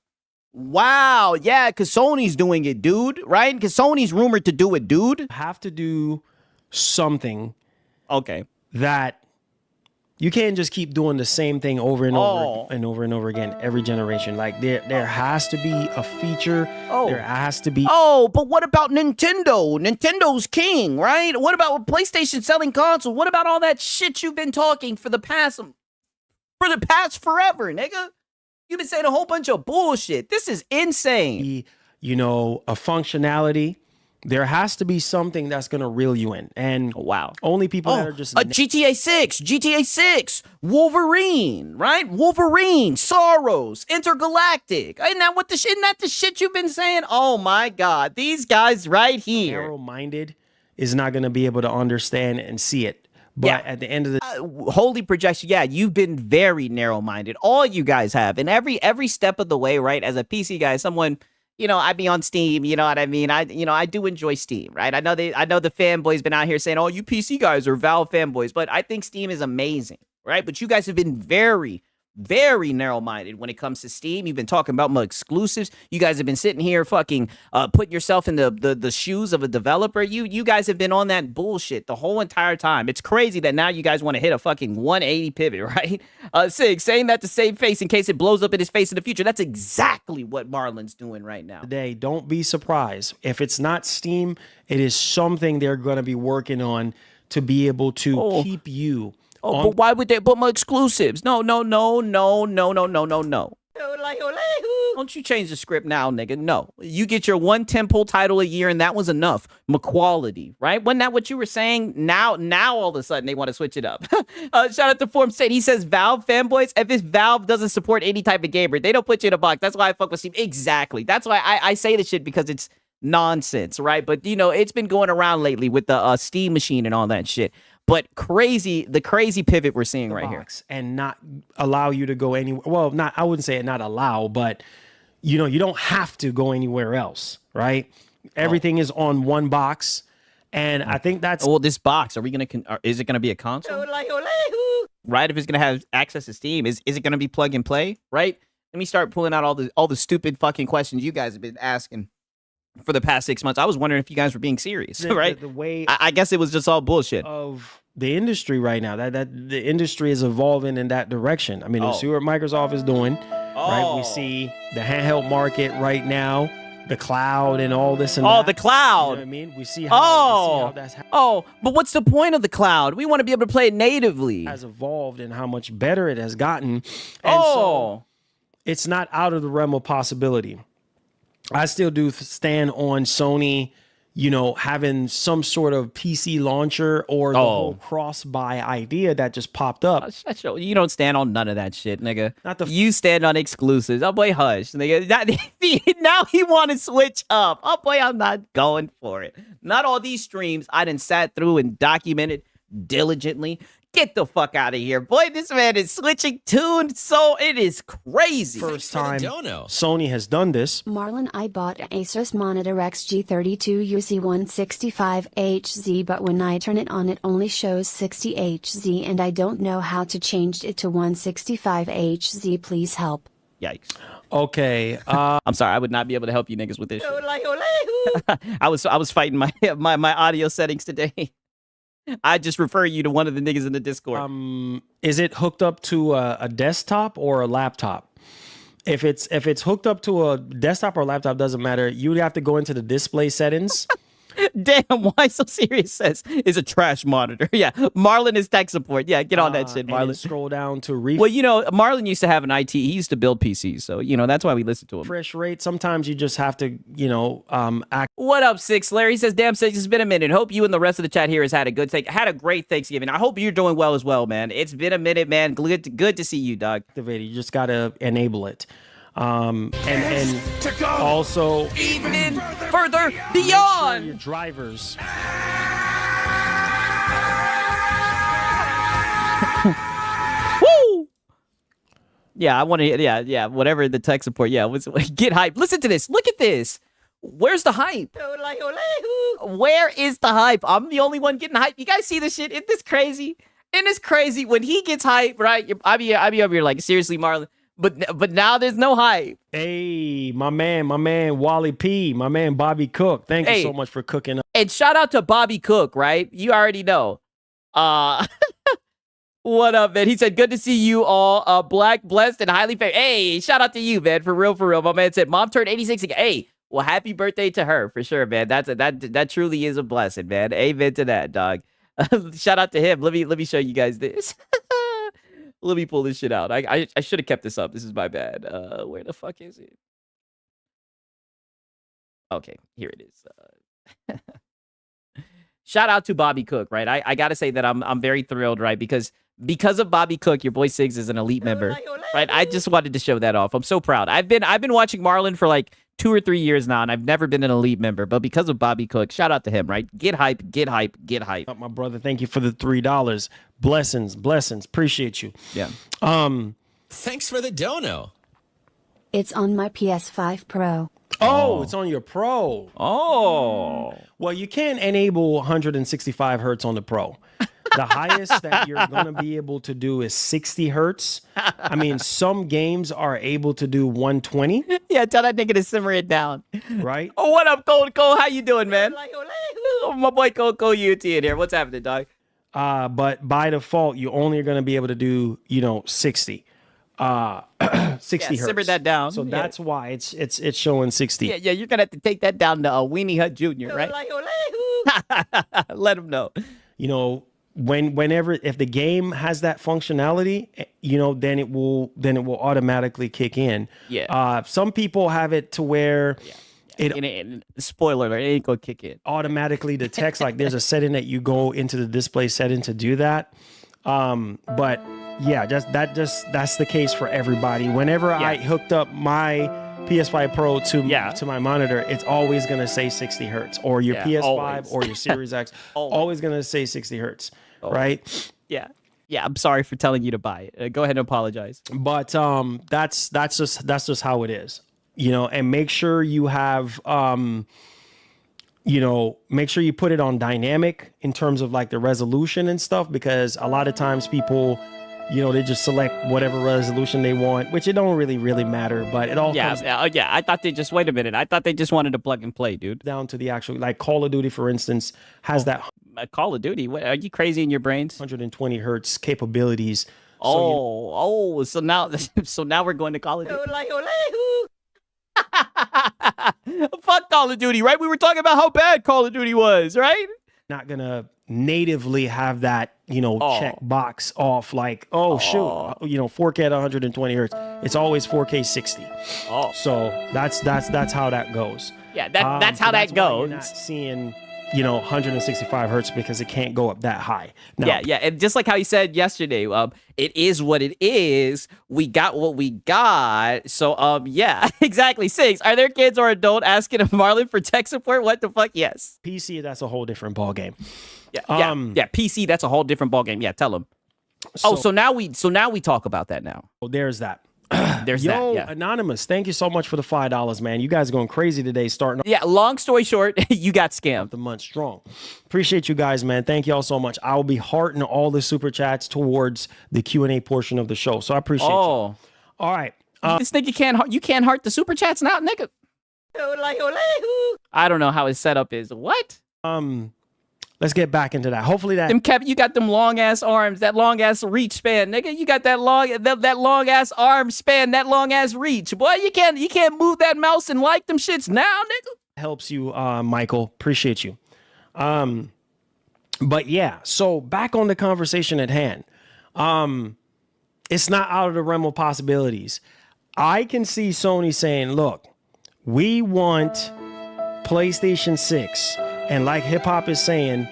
Yeah, because Sony's doing it, dude. Right? Because Sony's rumored to do it, dude. Have to do something. Okay. That you can't just keep doing the same thing over and over and over and over again every generation. Like there has to be a feature. There has to be. But what about Nintendo? Nintendo's king, right? What about PlayStation selling consoles? What about all that shit you've been talking for the past forever, nigga? You've been saying a whole bunch of bullshit. This is insane. You know, a functionality. There has to be something that's going to reel you in. And only people that are just... GTA 6, Wolverine, right? Wolverine, Sorrows, Intergalactic. Isn't that the shit you've been saying? Oh my God, these guys right here. Narrow-minded is not going to be able to understand and see it. But at the end of the... holy projection, you've been very narrow-minded. All you guys have. And every step of the way, right? As a PC guy, someone... You know, I be on Steam, you know what I mean? I do enjoy Steam, right? I know the fanboys been out here saying, oh, you PC guys are Valve fanboys, but I think Steam is amazing, right? But you guys have been very, very narrow-minded when it comes to Steam. You've been talking about my exclusives. You guys have been sitting here fucking putting yourself in the shoes of a developer. You guys have been on that bullshit the whole entire time. It's crazy that now you guys want to hit a fucking 180 pivot, right? Sig, saying that to save face in case it blows up in his face in the future. That's exactly what Marlon's doing right now. Today, don't be surprised. If it's not Steam, it is something they're going to be working on to be able to keep you. But why would they put my exclusives? No. Don't you change the script now, nigga. No. You get your one tentpole title a year, and that was enough. McQuality, right? Wasn't that what you were saying? Now all of a sudden, they want to switch it up. Shout out to Form State. He says, Valve fanboys, if Valve doesn't support any type of gamer, they don't put you in a box. That's why I fuck with Steam. Exactly. That's why I say this shit, because it's nonsense, right? But, you know, it's been going around lately with the Steam machine and all that shit. But the crazy pivot we're seeing right here, and not allow you to go anywhere. Well, I wouldn't say not allow, but you don't have to go anywhere else, right? Everything is on one box, and I think that's this box. Are we gonna? Is it gonna be a console? Right? If it's gonna have access to Steam, is it gonna be plug and play? Right? Let me start pulling out all the stupid fucking questions you guys have been asking for the past 6 months. I was wondering if you guys were being serious, right? The way I guess it was just all bullshit of the industry right now. That the industry is evolving in that direction. I mean, we see what Microsoft is doing, right? We see the handheld market right now, the cloud, and all this and that. The cloud. You know what I mean, we see how that's but what's the point of the cloud? We want to be able to play it natively. Has evolved and how much better it has gotten. And so it's not out of the realm of possibility. I still do stand on Sony, having some sort of PC launcher or the whole cross-buy idea that just popped up. You don't stand on none of that shit, nigga. You stand on exclusives. Oh boy, hush, nigga. Now he want to switch up. Oh boy, I'm not going for it. Not all these streams I done sat through and documented diligently. Get the fuck out of here, boy. This man is switching tunes, so it is crazy. First time Sony has done this. Marlon, I bought an Asus Monitor XG32UC165HZ, but when I turn it on, it only shows 60HZ, and I don't know how to change it to 165HZ. Please help. Yikes. Okay. I'm sorry. I would not be able to help you niggas with this shit. I was fighting my audio settings today. I just refer you to one of the niggas in the Discord. Is it hooked up to a desktop or a laptop? If it's hooked up to a desktop or laptop, doesn't matter. You would have to go into the display settings. Damn, why so serious? Says is a trash monitor. Yeah, Marlon is tech support. Yeah, get on that shit, Marlon. And scroll down to Well, Marlon used to have an IT. He used to build PCs, so that's why we listen to him. Refresh rate. Sometimes you just have to, act. What up, Six? Larry says, "Damn, Six, it's been a minute. Hope you and the rest of the chat here has had a great Thanksgiving. I hope you're doing well as well, man. It's been a minute, man. Good to see you, dog. Activated. You just gotta enable it." And also even further beyond your drivers. Woo! Yeah, I want to. Yeah. Whatever the tech support. Yeah, get hype. Listen to this. Look at this. Where's the hype? Where is the hype? I'm the only one getting hype. You guys see this shit? Isn't this crazy? Isn't this crazy? When he gets hype, right? I be over here like, seriously, Marlon. But now there's no hype. Hey, my man, Wally P, my man, Bobby Cook. Thank you so much for cooking up. And shout out to Bobby Cook, right? You already know. What up, man? He said, good to see you all. Black, blessed, and highly favored. Hey, shout out to you, man. For real. My man said, mom turned 86 again. Hey, well, happy birthday to her, for sure, man. That truly is a blessing, man. Amen to that, dog. Shout out to him. Let me show you guys this. Let me pull this shit out. I should have kept this up. This is my bad. Where the fuck is it? Okay, here it is. Shout out to Bobby Cook, right? I gotta say that I'm very thrilled, right? Because of Bobby Cook, your boy Siggs is an elite member, right? I just wanted to show that off. I'm so proud. I've been watching Marlon for like 2 or 3 years now, and I've never been an elite member. But because of Bobby Cook, shout out to him, right? Get hype. My brother, thank you for the $3. Blessings. Appreciate you. Yeah. Thanks for the dono. It's on my PS5 Pro. Oh, it's on your Pro. Oh. Well, you can enable 165 hertz on the Pro. The highest that you're going to be able to do is 60 hertz. I mean, some games are able to do 120. Yeah, tell that nigga to simmer it down. Right? Oh, what up, Cole? How you doing, man? Oh, my boy Cole UT in here. What's happening, dog? But by default, you only are going to be able to do, 60. 60 hertz. Simmer that down. So that's why it's showing 60. Yeah, you're going to have to take that down to Weenie Hut Jr., right? Let him know. Whenever if the game has that functionality, then it will automatically kick in. Yeah. Some people have it to where spoiler alert, it ain't gonna kick in. Automatically detects, like there's a setting that you go into the display setting to do that. But yeah, that's the case for everybody. Whenever I hooked up my PS5 Pro to my monitor, it's always going to say 60 hertz, or your PS5 always. or your Series X, always going to say 60 hertz. right? Yeah. Yeah, I'm sorry for telling you to buy it. Go ahead and apologize. But that's just how it is, you know. And make sure you have you know, make sure you put it on dynamic in terms of like the resolution and stuff, because a lot of times people, you know, they just select whatever resolution they want, which it don't really matter. But it all comes yeah. I thought they just wait a minute. I thought they just wanted to plug and play, dude. down to the actual, like Call of Duty, for instance, has that Call of Duty. What, are you crazy in your brains? 120 hertz capabilities. So now we're going to Call of Duty. Fuck Call of Duty, right? We were talking about how bad Call of Duty was, right? Not gonna natively have that, you know, check box off like, shoot, you know, 4K at 120 hertz. It's always 4K 60. So that's how that goes. Yeah, that's how that goes. You're not seeing, you know, 165 hertz because it can't go up that high. Now, Yeah, and just like how you said yesterday, it is what it is. We got what we got. So, yeah, exactly. Six. Are there kids or adult asking Marlon for tech support? What the fuck? Yes. PC, that's a whole different ball game. Yeah, PC, that's a whole different ball game. Yeah, tell them. So now we talk about that now. There's that. There's Yo, that. Yeah. Anonymous, thank you so much for the $5, man. You guys are going crazy today, starting off. Yeah, long story short, you got scammed. The month strong. Appreciate you guys, man. Thank you all so much. I will be hearting all the super chats towards the Q&A portion of the show. So I appreciate you. All right. This nigga can't heart the super chats now, nigga. I don't know how his setup is. What? Let's get back into that. Hopefully that Kevin, you got them long ass arms, that long ass reach span, nigga. You got that long ass arm span, that long ass reach. Boy, you can't move that mouse and like them shits now, nigga. helps you, Michael. Appreciate you. But yeah, so back on the conversation at hand. It's not out of the realm of possibilities. I can see Sony saying, look, we want PlayStation 6. And like hip hop is saying,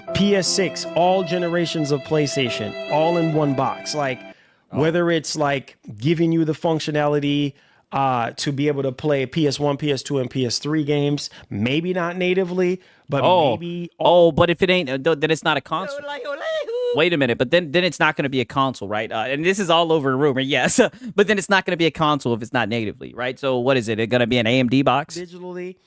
PS6, all generations of PlayStation, all in one box. Like, whether it's like giving you the functionality to be able to play PS1, PS2, and PS3 games, maybe not natively, but maybe. But if it ain't, then it's not a console. Wait a minute, but then it's not going to be a console, right? And this is all over rumor, yes. But then it's not going to be a console if it's not natively, right? So what is it? It's going to be an AMD box? Digitally.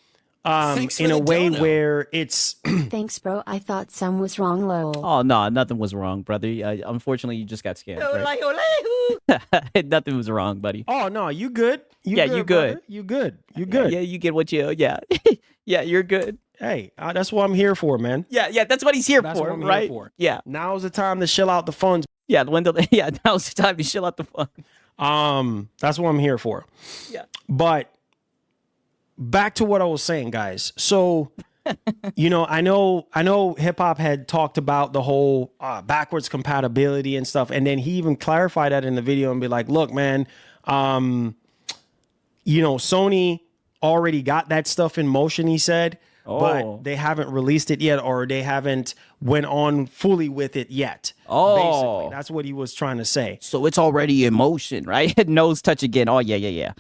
In a way where it's Thanks, bro. I thought some was wrong, lol. Oh, no, nothing was wrong, brother. Unfortunately, you just got scammed. Right? Nothing was wrong, buddy. Oh, no, you good. You good. Brother. You good. You good. Yeah, you get what you, yeah. Yeah, you're good. Hey, that's what I'm here for, man. Yeah, that's what he's here That's for, what I'm right? here for. Yeah. Now's the time to chill out the funds. Yeah, now's the time to chill out the fun. That's what I'm here for. Yeah. But back to what I was saying, guys. So, you know, I know hip hop had talked about the whole backwards compatibility and stuff. And then he even clarified that in the video and be like, look, man, you know, Sony already got that stuff in motion, he said, but they haven't released it yet, or they haven't went on fully with it yet. Basically, that's what he was trying to say. So it's already in motion, right? Nose touch again. Oh, yeah.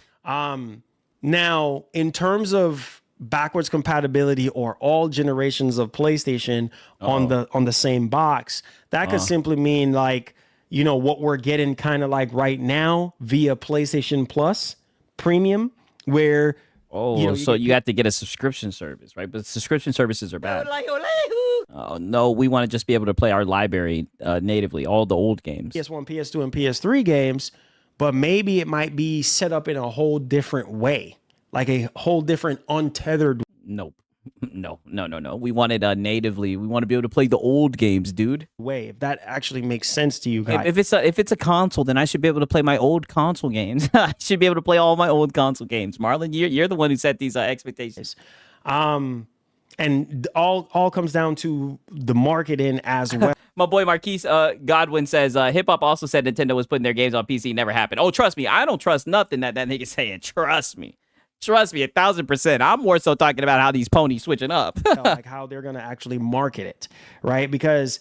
Now, in terms of backwards compatibility or all generations of PlayStation on the same box, that could simply mean like, you know, what we're getting kind of like right now via PlayStation Plus Premium, where you have to get a subscription service, right? But subscription services are bad. Oh no, we want to just be able to play our library natively, all the old games. PS1, PS2, and PS3 games. But maybe it might be set up in a whole different way, like a whole different untethered. Nope. No. We want it natively. We want to be able to play the old games, dude. Way, if that actually makes sense to you guys. If it's a console, then I should be able to play my old console games. I should be able to play all my old console games. Marlon, you're the one who set these expectations. And all comes down to the marketing as well. My boy Marquise Godwin says, hip hop also said Nintendo was putting their games on PC. Never happened. Oh, trust me. I don't trust nothing that nigga's saying. Trust me. 1,000%. I'm more so talking about how these ponies switching up. Like how they're going to actually market it, right? Because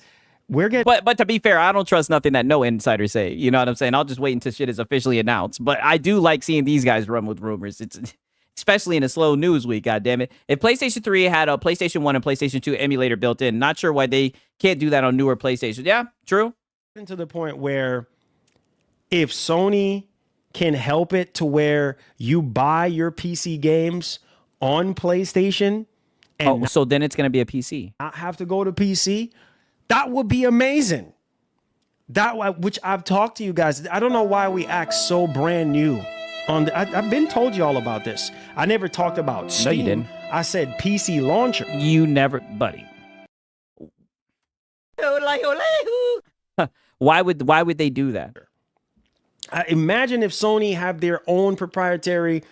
we're getting... But to be fair, I don't trust nothing that no insiders say. You know what I'm saying? I'll just wait until shit is officially announced. But I do like seeing these guys run with rumors. It's especially in a slow news week, goddammit. If PlayStation 3 had a PlayStation 1 and PlayStation 2 emulator built in, not sure why they can't do that on newer PlayStations. Yeah, true. To the point where if Sony can help it to where you buy your PC games on PlayStation and so then it's going to be a PC. Not have to go to PC, that would be amazing. Which I've talked to you guys. I don't know why we act so brand new. I've been told you all about this. I never talked about Steam. No, you didn't. I said PC launcher. You never, buddy. Why would they do that? Imagine if Sony have their own proprietary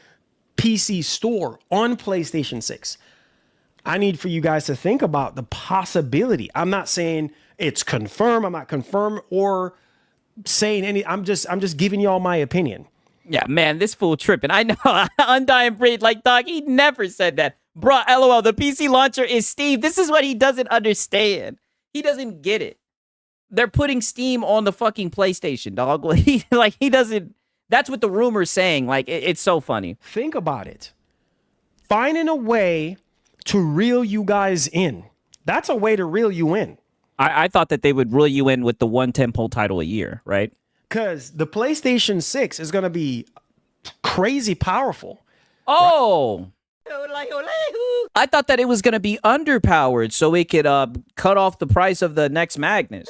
PC store on PlayStation 6. I need for you guys to think about the possibility. I'm not saying it's confirmed. I'm not confirmed or saying any. I'm just giving y'all my opinion. Yeah, man, this fool tripping. I know. Undying Breed, like, dog, he never said that. Bruh, LOL, the PC launcher is Steam. This is what he doesn't understand. He doesn't get it. They're putting Steam on the fucking PlayStation, dog. He doesn't. That's what the rumor's saying. Like, it's so funny. Think about it. Finding a way to reel you guys in. That's a way to reel you in. I thought that they would reel you in with the one tentpole title a year, right? Because the PlayStation 6 is going to be crazy powerful. Oh. I thought that it was going to be underpowered so it could cut off the price of the next Magnus.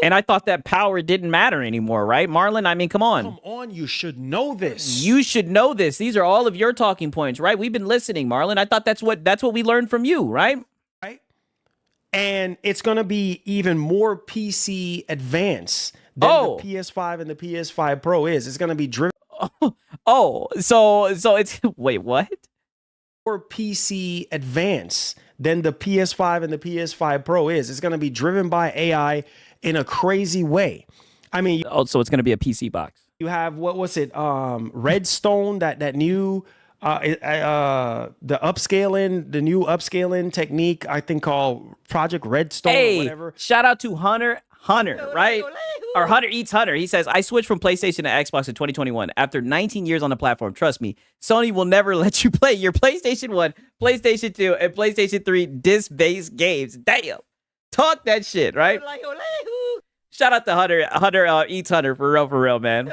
And I thought that power didn't matter anymore, right? Marlon, I mean, come on. Come on, you should know this. You should know this. These are all of your talking points, right? We've been listening, Marlon. I thought that's what we learned from you, right? Right. And it's going to be even more PC advanced than the PS5 and the PS5 Pro is. It's going to be driven. So it's wait, what? More PC advanced than the PS5 and the PS5 Pro is. It's going to be driven by AI in a crazy way. I mean, so it's going to be a PC box. You have Redstone, that new the new upscaling technique, I think called Project Redstone or whatever. Shout out to Hunter, right? Or Hunter Eats Hunter. He says, I switched from PlayStation to Xbox in 2021. After 19 years on the platform, trust me, Sony will never let you play your PlayStation 1, PlayStation 2, and PlayStation 3 disc-based games. Damn. Talk that shit, right? Shout out to Hunter Eats Hunter for real, man.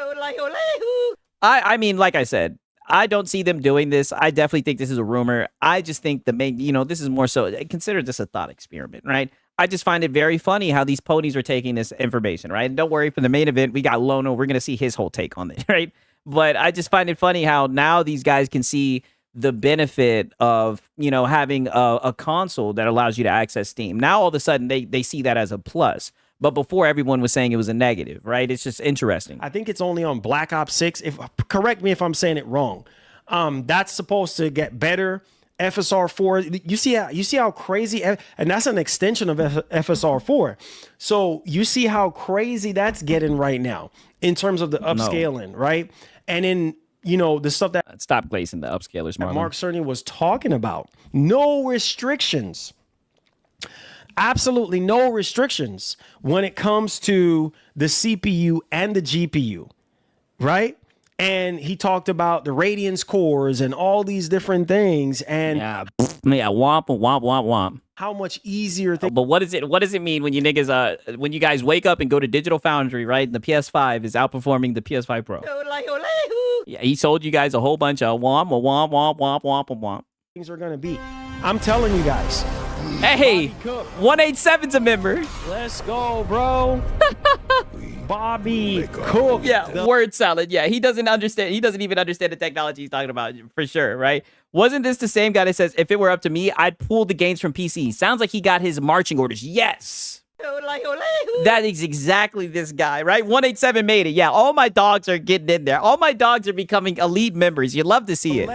I mean, like I said, I don't see them doing this. I definitely think this is a rumor. I just think the main, this is more so, consider this a thought experiment, right? I just find it very funny how these ponies are taking this information, right? And don't worry, for the main event, we got Lono. We're going to see his whole take on it, right? But I just find it funny how now these guys can see the benefit of, having a console that allows you to access Steam. Now, all of a sudden, they see that as a plus. But before, everyone was saying it was a negative, right? It's just interesting. I think it's only on Black Ops 6. Correct me if I'm saying it wrong. That's supposed to get better. FSR 4. You see how crazy, and that's an extension of FSR 4. So you see how crazy that's getting right now in terms of the upscaling, right? And in the stuff that stop glazing the upscalers, Marlon. Mark Cerny was talking about. No restrictions. Absolutely no restrictions when it comes to the CPU and the GPU, right? And he talked about the Radiance cores and all these different things. And womp. How much easier but what does it mean when you niggas when you guys wake up and go to Digital Foundry, right? And the PS5 is outperforming the PS5 Pro. Yeah, he sold you guys a whole bunch of womp. Things are gonna be. I'm telling you guys. Hey, 187's a member. Let's go, bro. Bobby Cook. Yeah, word salad. Yeah, he doesn't understand. He doesn't even understand the technology he's talking about, for sure, right? Wasn't this the same guy that says, if it were up to me, I'd pull the games from PC? Sounds like he got his marching orders. Yes. That is exactly this guy, right? 187 made it. Yeah, all my dogs are getting in there. All my dogs are becoming elite members. You'd love to see it.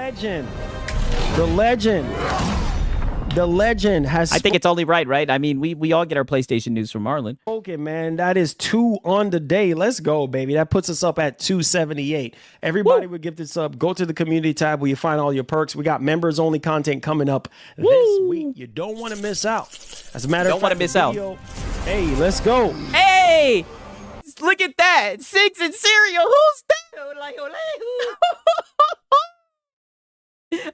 The legend has. I think it's only right? I mean, we all get our PlayStation news from Marlon. Okay, man, that is 2 on the day. Let's go, baby. That puts us up at 278. Everybody would give this up. Go to the community tab where you find all your perks. We got members only content coming up this week. You don't want to miss out. As a matter of fact, don't want to miss out. Hey, let's go. Hey, look at that. Sigs and cereal. Who's that?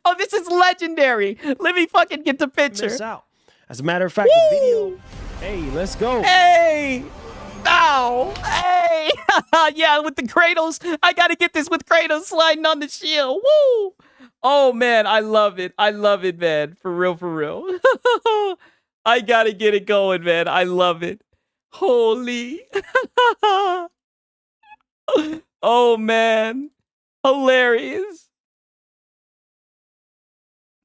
Oh, this is legendary. Let me fucking get the picture. Miss out. As a matter of fact, the video. Hey, let's go. Hey. Ow. Hey. Yeah, with the Kratos. I got to get this with Kratos sliding on the shield. Woo. Oh, man. I love it. I love it, man. For real, for real. I got to get it going, man. I love it. Holy. Oh, man. Hilarious.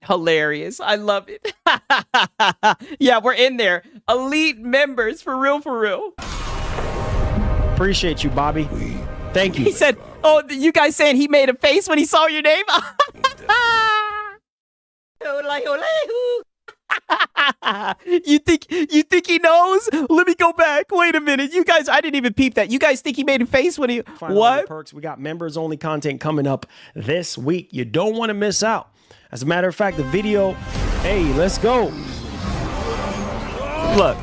Hilarious. I love it. Yeah, we're in there. Elite members. For real, for real. Appreciate you, Bobby. Thank you. He said, oh, you guys saying he made a face when he saw your name? You think he knows? Let me go back. Wait a minute. You guys, I didn't even peep that. You guys think he made a face when he what? Perks. We got members only content coming up this week. You don't want to miss out. As a matter of fact, the video. Hey, let's go. Look.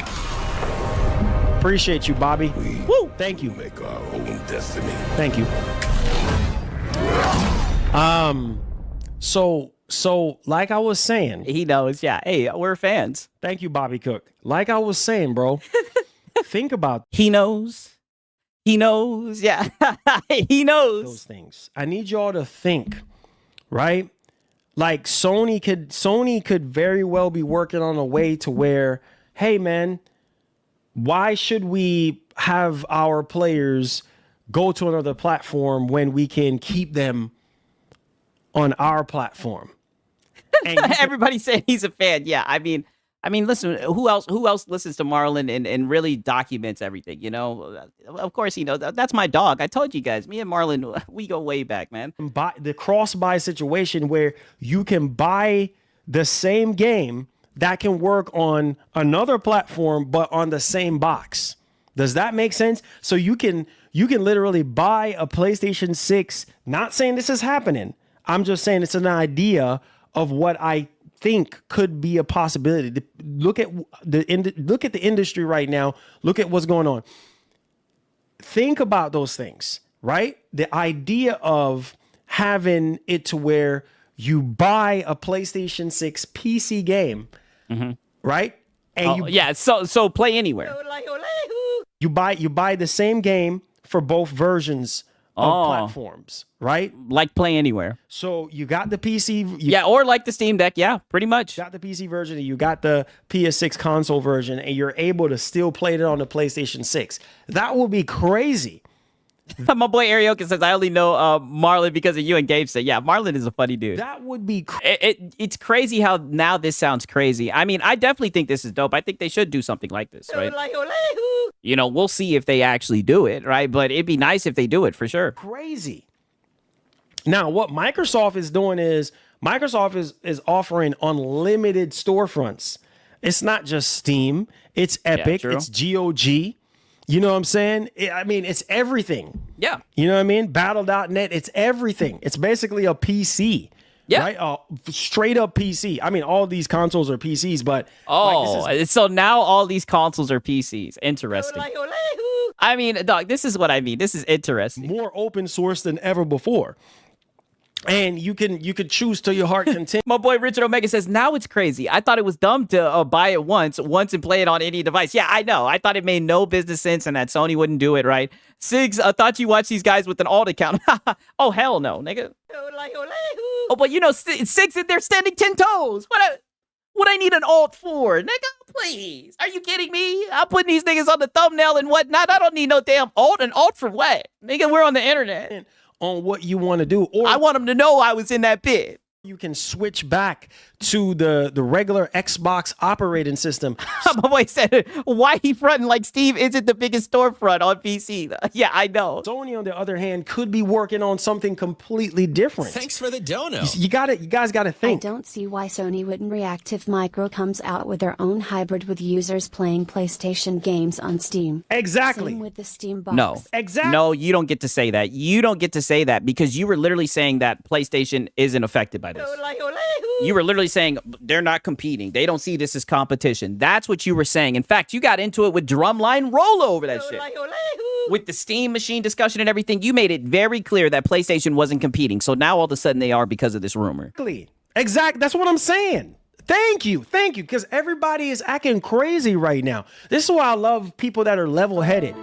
Appreciate you, Bobby. Woo. Thank you. Make our own destiny. Thank you. So like I was saying, he knows. Yeah. Hey, we're fans. Thank you, Bobby Cook. Like I was saying, bro. Think about. He knows. He knows. Yeah. He knows those things. I need y'all to think, right? Like Sony could very well be working on a way to where, hey man, why should we have our players go to another platform when we can keep them on our platform? And everybody's saying he's a fan. Yeah, I mean, listen, who else listens to Marlon and really documents everything? You know, of course, you know that's my dog. I told you guys, me and Marlon, we go way back, man. Buy the cross-buy situation where you can buy the same game that can work on another platform, but on the same box. Does that make sense? So you can literally buy a PlayStation 6. Not saying this is happening. I'm just saying it's an idea of what I think could be a possibility. Look at the industry right now. Look at what's going on. Think about those things, right? The idea of having it to where you buy a PlayStation 6 PC game, right? And so play anywhere. You buy the same game for both versions of platforms, right? Like play anywhere. So you got the PC. Or like the Steam Deck. Yeah, pretty much. You got the PC version and you got the PS6 console version and you're able to still play it on the PlayStation 6. That will be crazy. My boy Arioka says, I only know Marlon because of you and Gabe said, yeah, Marlon is a funny dude. That would be it's crazy how now this sounds crazy. I mean, I definitely think this is dope. I think they should do something like this, right? You know, we'll see if they actually do it, right? But it'd be nice if they do it for sure. Crazy. Now, what Microsoft is doing is Microsoft is offering unlimited storefronts. It's not just Steam. It's Epic. It's GOG. You know what I'm saying? It's everything. Yeah. You know what I mean? Battle.net, it's everything. It's basically a PC. Yeah. Right? Straight up PC. I mean, all these consoles are PCs, but... so now all these consoles are PCs. Interesting. I mean, dog, this is what I mean. This is interesting. More open source than ever before. And you could choose to your heart content. My boy Richard Omega says, now it's crazy. I thought it was dumb to buy it once and play it on any device. Yeah, I know. I thought it made no business sense and that Sony wouldn't do it, right? Sigs, I thought you watched these guys with an alt account. Oh, hell no, nigga. Oh, but you know, Sigs in there standing 10 toes. What I need an alt for? Nigga, please. Are you kidding me? I'm putting these niggas on the thumbnail and whatnot. I don't need no damn alt. An alt for what? Nigga, we're on the internet. On what you want to do. Or I want them to know I was in that bid. You can switch back to the regular Xbox operating system. My boy said, why he fronting like Steve isn't the biggest storefront on PC? Yeah, I know. Sony, on the other hand, could be working on something completely different. Thanks for the dono. You guys got to think. I don't see why Sony wouldn't react if Micro comes out with their own hybrid with users playing PlayStation games on Steam. Exactly. Same with the Steam box. No. Exactly. No, you don't get to say that. You don't get to say that because you were literally saying that PlayStation isn't affected by this. You were literally saying they're not competing. They don't see this as competition. That's what you were saying. In fact, you got into it with Drumline Roll over that shit. With the Steam machine discussion and everything, you made it very clear that PlayStation wasn't competing. So now all of a sudden they are because of this rumor. Exactly. That's what I'm saying. Thank you. Because everybody is acting crazy right now. This is why I love people that are level-headed.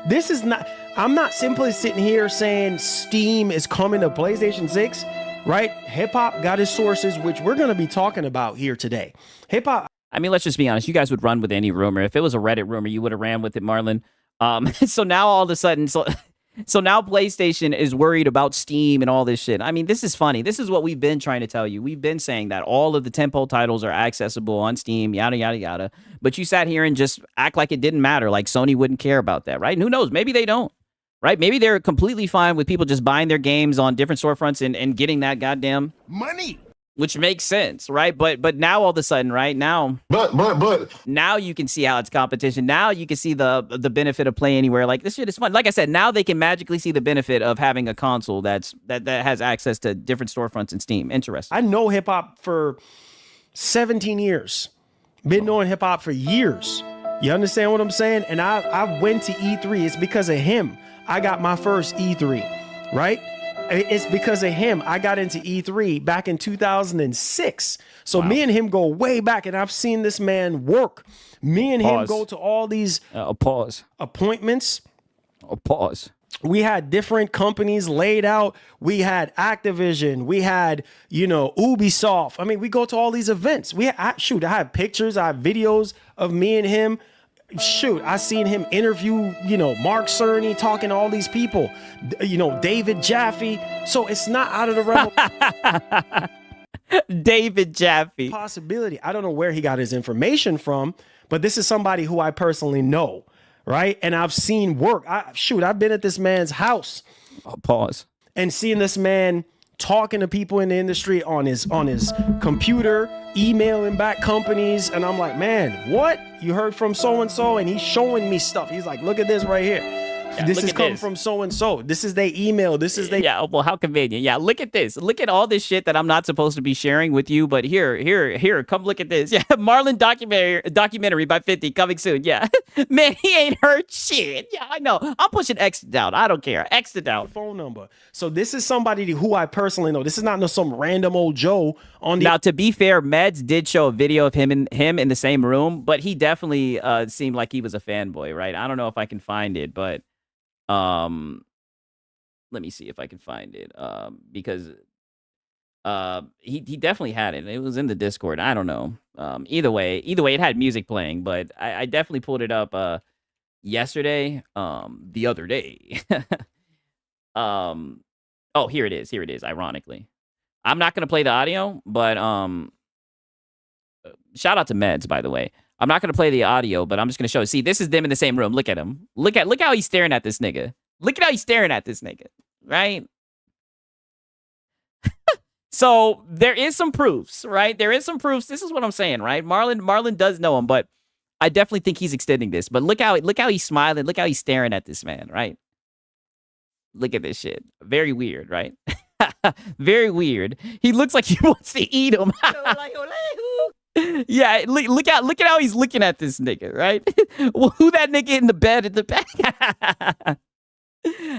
This is not, I'm not simply sitting here saying Steam is coming to PlayStation 6, right? Hip hop got his sources, which we're going to be talking about here today. Hip hop. I mean, let's just be honest. You guys would run with any rumor. If it was a Reddit rumor, you would have ran with it, Marlon. So now all of a sudden, so now PlayStation is worried about Steam and all this shit. I mean, this is funny. This is what we've been trying to tell you. We've been saying that all of the tentpole titles are accessible on Steam, yada, yada, yada. But you sat here and just act like it didn't matter, like Sony wouldn't care about that, right? And who knows? Maybe they don't, right? Maybe they're completely fine with people just buying their games on different storefronts and getting that goddamn money. Which makes sense, right? But now all of a sudden, right now, but now you can see how it's competition. Now you can see the benefit of Play Anywhere. Like, this shit is fun. Like I said, now they can magically see the benefit of having a console that has access to different storefronts in Steam. Interesting. I know hip hop for 17 years. Been knowing hip hop for years. You understand what I'm saying? And I went to E3. It's because of him I got my first E3, right? It's because of him I got into E3 back in 2006. So me and him go way back, and I've seen this man work. Me and him go to all these appointments. We had different companies laid out. We had Activision. We had, Ubisoft. I mean, we go to all these events. I have pictures. I have videos of me and him. I seen him interview, Mark Cerny, talking to all these people, David Jaffe. So it's not out of the realm. David Jaffe. Possibility. I don't know where he got his information from, but this is somebody who I personally know, right? And I've seen work. I've been at this man's house. And seeing this man talking to people in the industry on his computer, emailing back companies, and I'm like, man, what? You heard from so-and-so, and he's showing me stuff. He's like, look at this right here. Yeah, this is coming from so-and-so. This is their email. This is their... Yeah, well, how convenient. Yeah, look at this. Look at all this shit that I'm not supposed to be sharing with you, but here, come look at this. Yeah, Marlon documentary by 50 coming soon. Yeah. Man, he ain't heard shit. Yeah, I know. I'm pushing X down. I don't care. X it down. Phone number. So this is somebody who I personally know. This is not some random old Joe on the... Now, to be fair, Meds did show a video of him in the same room, but he definitely seemed like he was a fanboy, right? I don't know if I can find it, but let me see if I can find it. Because he definitely had it. It was in the Discord. I don't know. Either way, it had music playing, but I definitely pulled it up yesterday, the other day. Oh, here it is, ironically. I'm not gonna play the audio, but shout out to Meds, by the way. I'm not going to play the audio, but I'm just going to show. See, this is them in the same room. Look at him. Look how he's staring at this nigga. Look at how he's staring at this nigga, right? So there is some proofs, right? There is some proofs. This is what I'm saying, right? Marlon does know him, but I definitely think he's extending this. But look how he's smiling. Look how he's staring at this man, right? Look at this shit. Very weird, right? Very weird. He looks like he wants to eat him. Yeah, look at how he's looking at this nigga, right? Well, who that nigga in the bed in the back?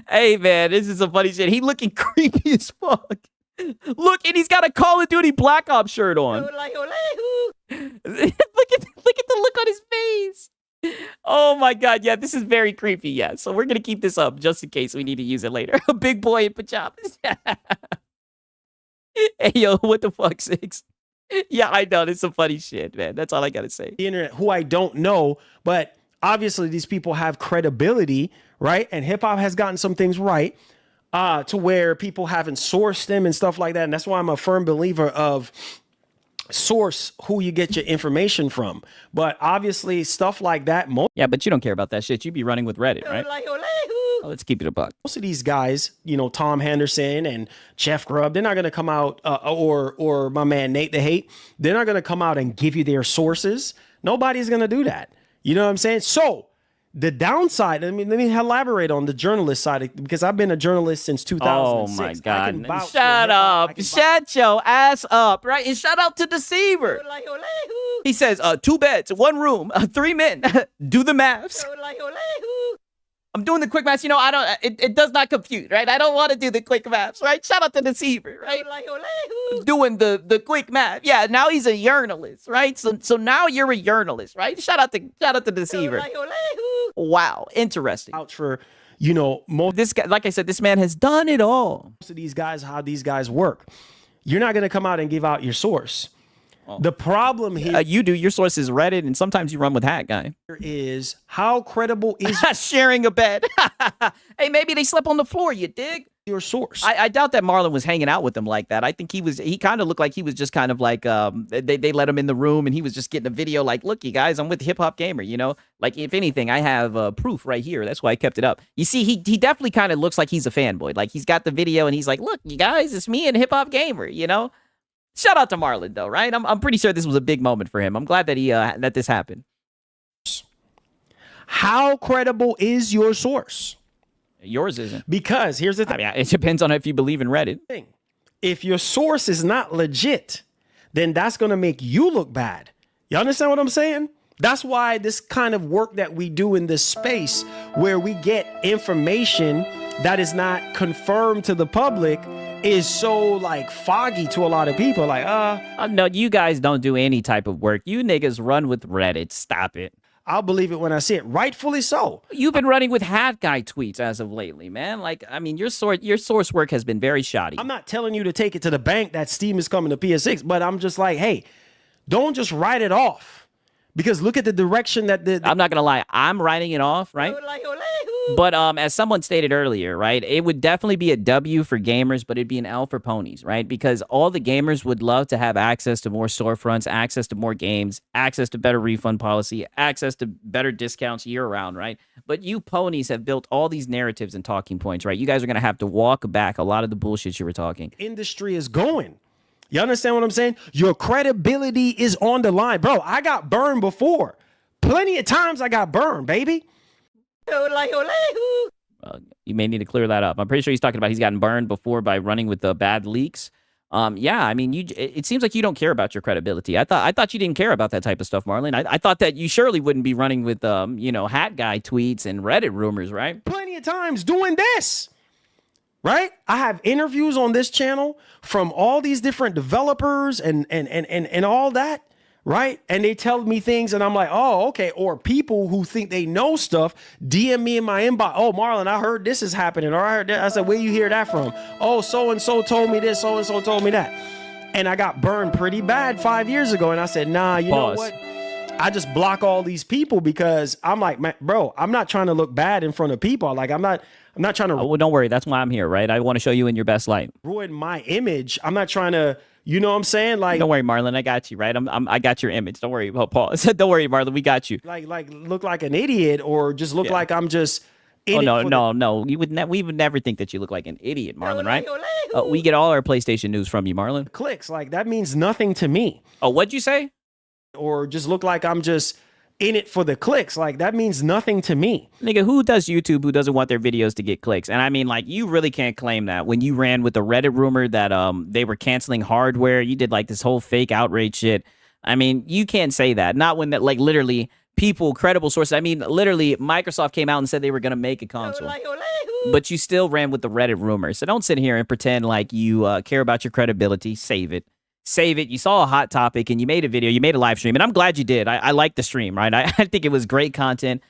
Hey, man, this is some funny shit. He looking creepy as fuck. Look, and he's got a Call of Duty Black Ops shirt on. Look at the look on his face. Oh my God, yeah, this is very creepy. Yeah, so we're gonna keep this up just in case we need to use it later. A big boy in pajamas. Hey, yo, what the fuck, Six? Yeah, I know. There's some funny shit, man. That's all I got to say. The internet, who I don't know, but obviously these people have credibility, right? And hip hop has gotten some things right to where people haven't sourced them and stuff like that. And that's why I'm a firm believer of source who you get your information from. But obviously stuff like that. Yeah, but you don't care about that shit. You be running with Reddit, right? Oh, let's keep it a buck. Most of these guys, Tom Henderson and Jeff Grubb, they're not going to come out, or my man Nate the Hate, they're not going to come out and give you their sources. Nobody's going to do that. You know what I'm saying? So the downside, let me elaborate on the journalist side, because I've been a journalist since 2006. Oh my God. Shut up. Shut your ass up, right? And shout out to Deceiver. He says, 2 beds, 1 room, 3 men. Do the maths. I'm doing the quick maps. You know, I don't. It does not compute, right? I don't want to do the quick maps, right? Shout out to Deceiver, right? Doing the quick map. Yeah, now he's a journalist, right? So now you're a journalist, right? Shout out to Deceiver. Wow, interesting. Out for, you know, most this guy, like I said, this man has done it all. Most of these guys, how these guys work. You're not gonna come out and give out your source. The problem here, you do. Your source is Reddit, and sometimes you run with Hat Guy. Is how credible is sharing a bed? Hey, maybe they slept on the floor. You dig? Your source. I doubt that Marlon was hanging out with them like that. I think he kind of looked like he was just kind of like they let him in the room and he was just getting a video like, look, you guys, I'm with Hip Hop Gamer, you know? Like, if anything, I have proof right here. That's why I kept it up. You see, he definitely kind of looks like he's a fanboy. Like, he's got the video and he's like, look, you guys, it's me and Hip Hop Gamer, you know? Shout out to Marlon, though, right? I'm pretty sure this was a big moment for him. I'm glad that that this happened. How credible is your source? Yours isn't. Because here's the thing. I mean, it depends on if you believe in Reddit. If your source is not legit, then that's going to make you look bad. You understand what I'm saying? That's why this kind of work that we do in this space where we get information that is not confirmed to the public is so like foggy to a lot of people. Like, no, you guys don't do any type of work. You niggas run with Reddit. Stop it. I'll believe it when I see it. Rightfully so. You've been running with Hat Guy tweets as of lately, man. Like, I mean, your source work has been very shoddy. I'm not telling you to take it to the bank that Steam is coming to PS6, but I'm just like, hey, don't just write it off. Because look at the direction that I'm not gonna lie, I'm writing it off, right? But as someone stated earlier, right, it would definitely be a W for gamers, but it'd be an L for ponies, right? Because all the gamers would love to have access to more storefronts, access to more games, access to better refund policy, access to better discounts year-round, right? But you ponies have built all these narratives and talking points, right? You guys are gonna have to walk back a lot of the bullshit you were talking. Industry is going. You understand what I'm saying? Your credibility is on the line. Bro, I got burned before. Plenty of times I got burned, baby. You may need to clear that up. I'm pretty sure he's talking about he's gotten burned before by running with the bad leaks. Yeah, I mean, it seems like you don't care about your credibility. I thought you didn't care about that type of stuff, Marlon. I thought that you surely wouldn't be running with, you know, Hat Guy tweets and Reddit rumors, right? Plenty of times doing this. Right? I have interviews on this channel from all these different developers and all that, right? And they tell me things and I'm like, oh, okay. Or people who think they know stuff DM me in my inbox. Oh, Marlon, I heard this is happening. Or I heard that. I said, where you hear that from? Oh, so-and-so told me this, so-and-so told me that. And I got burned pretty bad 5 years ago. And I said, nah, you know what? I just block all these people because I'm like, man, bro, I'm not trying to look bad in front of people. Like, I'm not trying to. Well, don't worry. That's why I'm here, right? I want to show you in your best light. Ruin my image. I'm not trying to, you know what I'm saying? Like, don't worry, Marlon. I got you, right? I got your image. Don't worry about Paul. Don't worry, Marlon. We got you. Like look like an idiot or just look like I'm just. Oh, no. We would never think that you look like an idiot, Marlon, right? We get all our PlayStation news from you, Marlon. Clicks. Like, that means nothing to me. Oh, what'd you say? Or just look like I'm just in it for the clicks. Like, that means nothing to me. Nigga, who does YouTube who doesn't want their videos to get clicks? And I mean, like, you really can't claim that when you ran with the Reddit rumor that they were canceling hardware. You did like this whole fake outrage shit. I mean, you can't say that. Not when that, like, literally people, credible sources. I mean, literally Microsoft came out and said they were going to make a console. But you still ran with the Reddit rumor. So don't sit here and pretend like you care about your credibility. Save it. Save it. You saw a hot topic and you made a video, you made a live stream, and I'm glad you did. I like the stream, right? I think it was great content,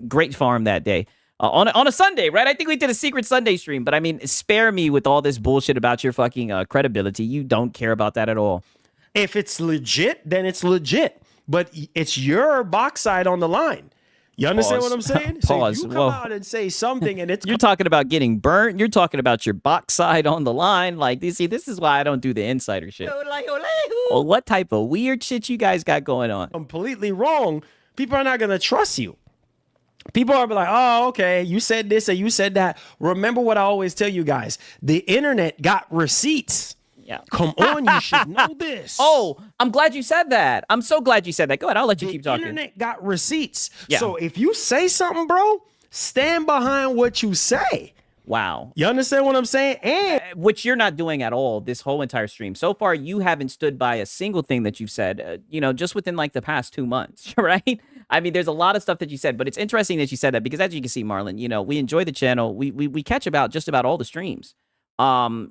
great farm that day. On a Sunday, right? I think we did a secret Sunday stream, but I mean, spare me with all this bullshit about your fucking credibility. You don't care about that at all. If it's legit, then it's legit, but it's your box side on the line. You understand what I'm saying? Pause. So you come out and say something and it's... You're talking about getting burnt. You're talking about your box side on the line. Like, you see, this is why I don't do the insider shit. Well, what type of weird shit you guys got going on? Completely wrong. People are not going to trust you. People are like, oh, okay, you said this and you said that. Remember what I always tell you guys. The internet got receipts. Yeah. Come on, you should know this. Oh, I'm glad you said that. I'm so glad you said that. Go ahead, I'll let you keep talking. The internet got receipts. Yeah. So if you say something, bro, stand behind what you say. Wow. You understand what I'm saying? And which you're not doing at all this whole entire stream. So far, you haven't stood by a single thing that you've said, you know, just within like the past 2 months, right? I mean, there's a lot of stuff that you said, but it's interesting that you said that because as you can see, Marlon, you know, we enjoy the channel. We catch just about all the streams. A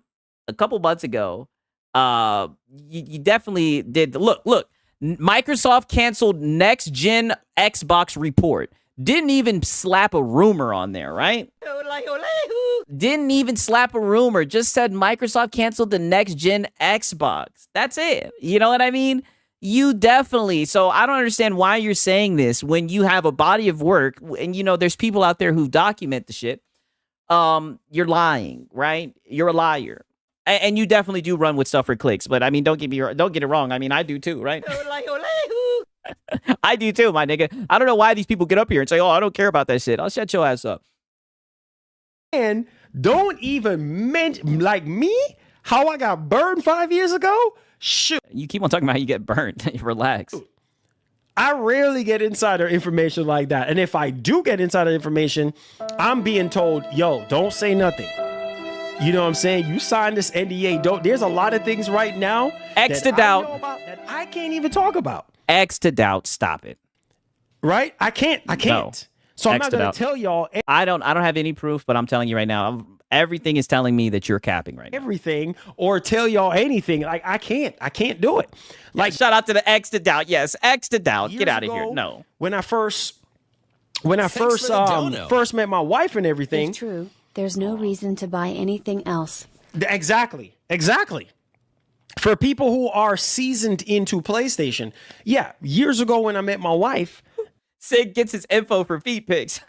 couple months ago, you definitely did. Look, Microsoft canceled next gen Xbox report. Didn't even slap a rumor on there, right? Didn't even slap a rumor. Just said Microsoft canceled the next gen Xbox. That's it. You know what I mean? You definitely. So I don't understand why you're saying this when you have a body of work and, you know, there's people out there who document the shit. You're lying, right? You're a liar. And you definitely do run with stuff for clicks. But I mean, don't get it wrong. I mean, I do too, right? I do too, my nigga. I don't know why these people get up here and say, oh, I don't care about that shit. I'll shut your ass up. And don't even mention, like me, how I got burned 5 years ago. Shoot. You keep on talking about how you get burned. Relax. I rarely get insider information like that. And if I do get insider information, I'm being told, yo, don't say nothing. You know what I'm saying? You signed this NDA. There's a lot of things right now X to doubt that I can't even talk about. X to doubt. Stop it. Right? I can't. No. So I'm not going to tell y'all. I don't have any proof, but I'm telling you right now, everything is telling me that you're capping right now. Everything or tell y'all anything. Like I can't do it. Like shout out to the X to doubt. Yes, X to doubt. Get out of here. No. When I first met my wife and everything. It's true. There's no reason to buy anything else. Exactly. For people who are seasoned into PlayStation, yeah, years ago when I met my wife, Sig gets his info for feet pics.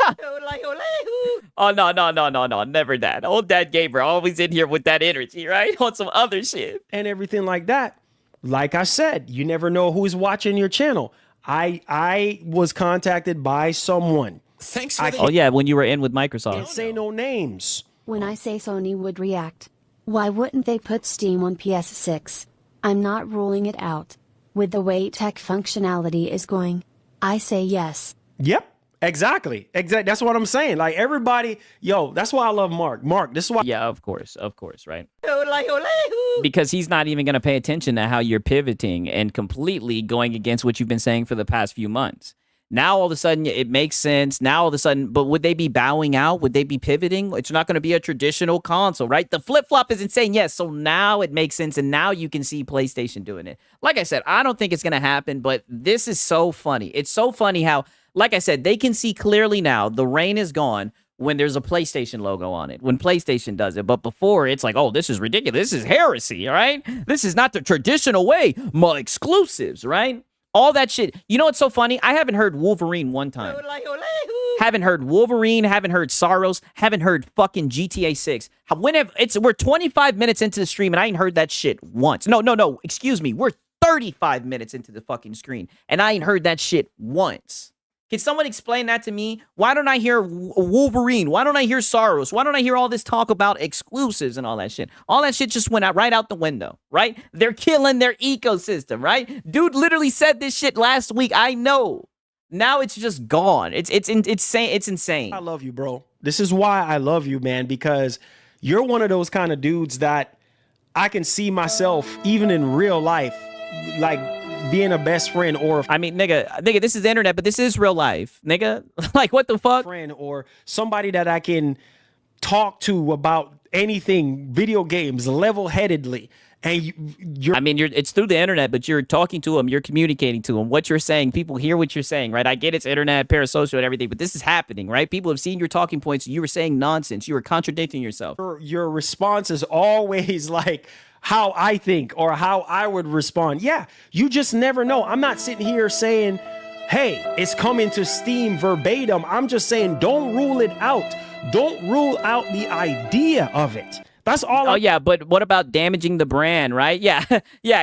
Oh, no. Never that. Old Dad Gamer always in here with that energy, right? On some other shit. And everything like that. Like I said, you never know who's watching your channel. I was contacted by someone. Thanks for Oh, yeah, when you were in with Microsoft. Can't say no names. When I say Sony would react, why wouldn't they put Steam on PS6? I'm not ruling it out. With the way tech functionality is going, I say yes. Yep, exactly. That's what I'm saying. Like everybody, yo, that's why I love Mark. Mark, this is why. Yeah, of course, right? Because he's not even going to pay attention to how you're pivoting and completely going against what you've been saying for the past few months. Now, all of a sudden, it makes sense. Now, all of a sudden, but would they be bowing out? Would they be pivoting? It's not going to be a traditional console, right? The flip-flop is insane. Yes, so now it makes sense, and now you can see PlayStation doing it. Like I said, I don't think it's going to happen, but this is so funny. It's so funny how, like I said, they can see clearly now the rain is gone when there's a PlayStation logo on it, when PlayStation does it. But before, it's like, oh, this is ridiculous. This is heresy, all right? This is not the traditional way. My exclusives, right? All that shit. You know what's so funny? I haven't heard Wolverine one time. Haven't heard Wolverine. Haven't heard Saros. Haven't heard fucking GTA 6. We're 25 minutes into the stream and I ain't heard that shit once. No. Excuse me. We're 35 minutes into the fucking screen and I ain't heard that shit once. Can someone explain that to me? Why don't I hear Wolverine? Why don't I hear Saros? Why don't I hear all this talk about exclusives and all that shit? All that shit just went out right out the window, right? They're killing their ecosystem, right? Dude literally said this shit last week. I know. Now it's just gone. It's insane. I love you, bro. This is why I love you, man, because you're one of those kind of dudes that I can see myself even in real life, like being a best friend. Or I mean, nigga, this is the internet, but this is real life, nigga. Like, what the fuck? Friend or somebody that I can talk to about anything, video games, level-headedly. And it's through the internet, but you're talking to them, you're communicating to them. What you're saying, people hear what you're saying, right? I get it's internet, parasocial, and everything, but this is happening, right? People have seen your talking points. You were saying nonsense. You were contradicting yourself. Your response is always like how I think or how I would respond. Yeah, you just never know. I'm not sitting here saying, hey, it's coming to Steam verbatim. I'm just saying, don't rule it out. Don't rule out the idea of it. That's all. Oh, yeah, but what about damaging the brand, right? Yeah,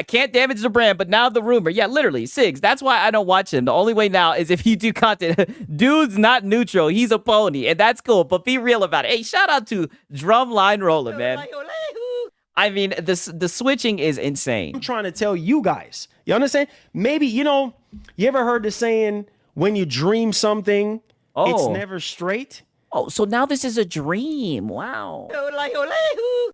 can't damage the brand, but now the rumor. Yeah, literally, Sigs. That's why I don't watch him. The only way now is if you do content. Dude's not neutral. He's a pony, and that's cool, but be real about it. Hey, shout out to Drumline Roller, man. I mean, the switching is insane. I'm trying to tell you guys. You understand? Maybe, you ever heard the saying, when you dream something, it's never straight? Oh, so now this is a dream. Wow.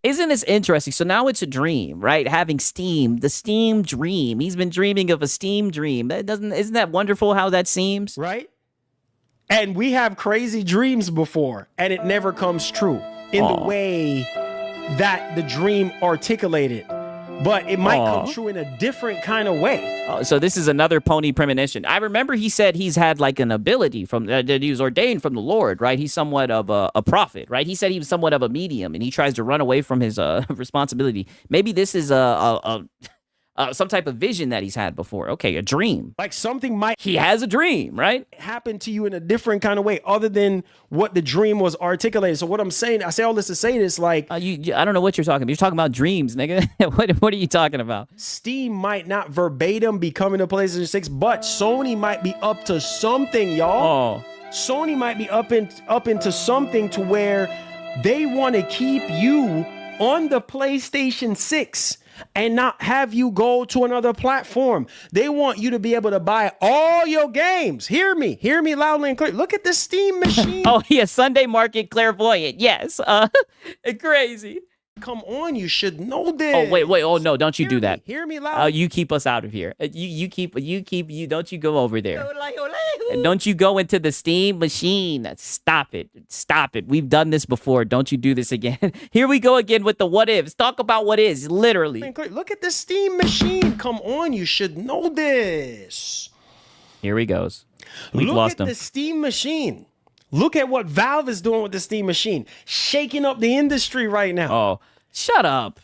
Isn't this interesting? So now it's a dream, right? Having Steam, the Steam dream. He's been dreaming of a Steam dream. Isn't that wonderful how that seems? Right? And we have crazy dreams before, and it never comes true in the way that the dream articulated. But it might come true in a different kind of way. Oh, so this is another pony premonition. I remember he said he's had like an ability from that he was ordained from the Lord, right? He's somewhat of a prophet, right? He said he was somewhat of a medium, and he tries to run away from his responsibility. Maybe this is some type of vision that he's had before. Okay, a dream. Like something might... He has a dream, right? Happen to you in a different kind of way other than what the dream was articulated. So what I'm saying, I say all this to say this, like... I don't know what you're talking about. You're talking about dreams, nigga. What are you talking about? Steam might not verbatim be coming to PlayStation 6, but Sony might be up to something, y'all. Sony might be up into something to where they want to keep you on the PlayStation 6 and not have you go to another platform. They want you to be able to buy all your games. Hear me loudly and clear. Look at the Steam machine. Oh, yeah, Sunday Market Clairvoyant. Yes. Crazy. Come on, you should know this. Oh, wait. Oh, no, don't you do that. Hear me loud. You keep us out of here. Don't you go over there. And don't you go into the Steam machine. Stop it. We've done this before. Don't you do this again. Here we go again with the what ifs. Talk about what is, literally. Look at the Steam machine. Come on, you should know this. Here he goes. We've lost him. Look at the Steam machine. Look at what Valve is doing with the Steam machine. Shaking up the industry right now. Oh, shut up.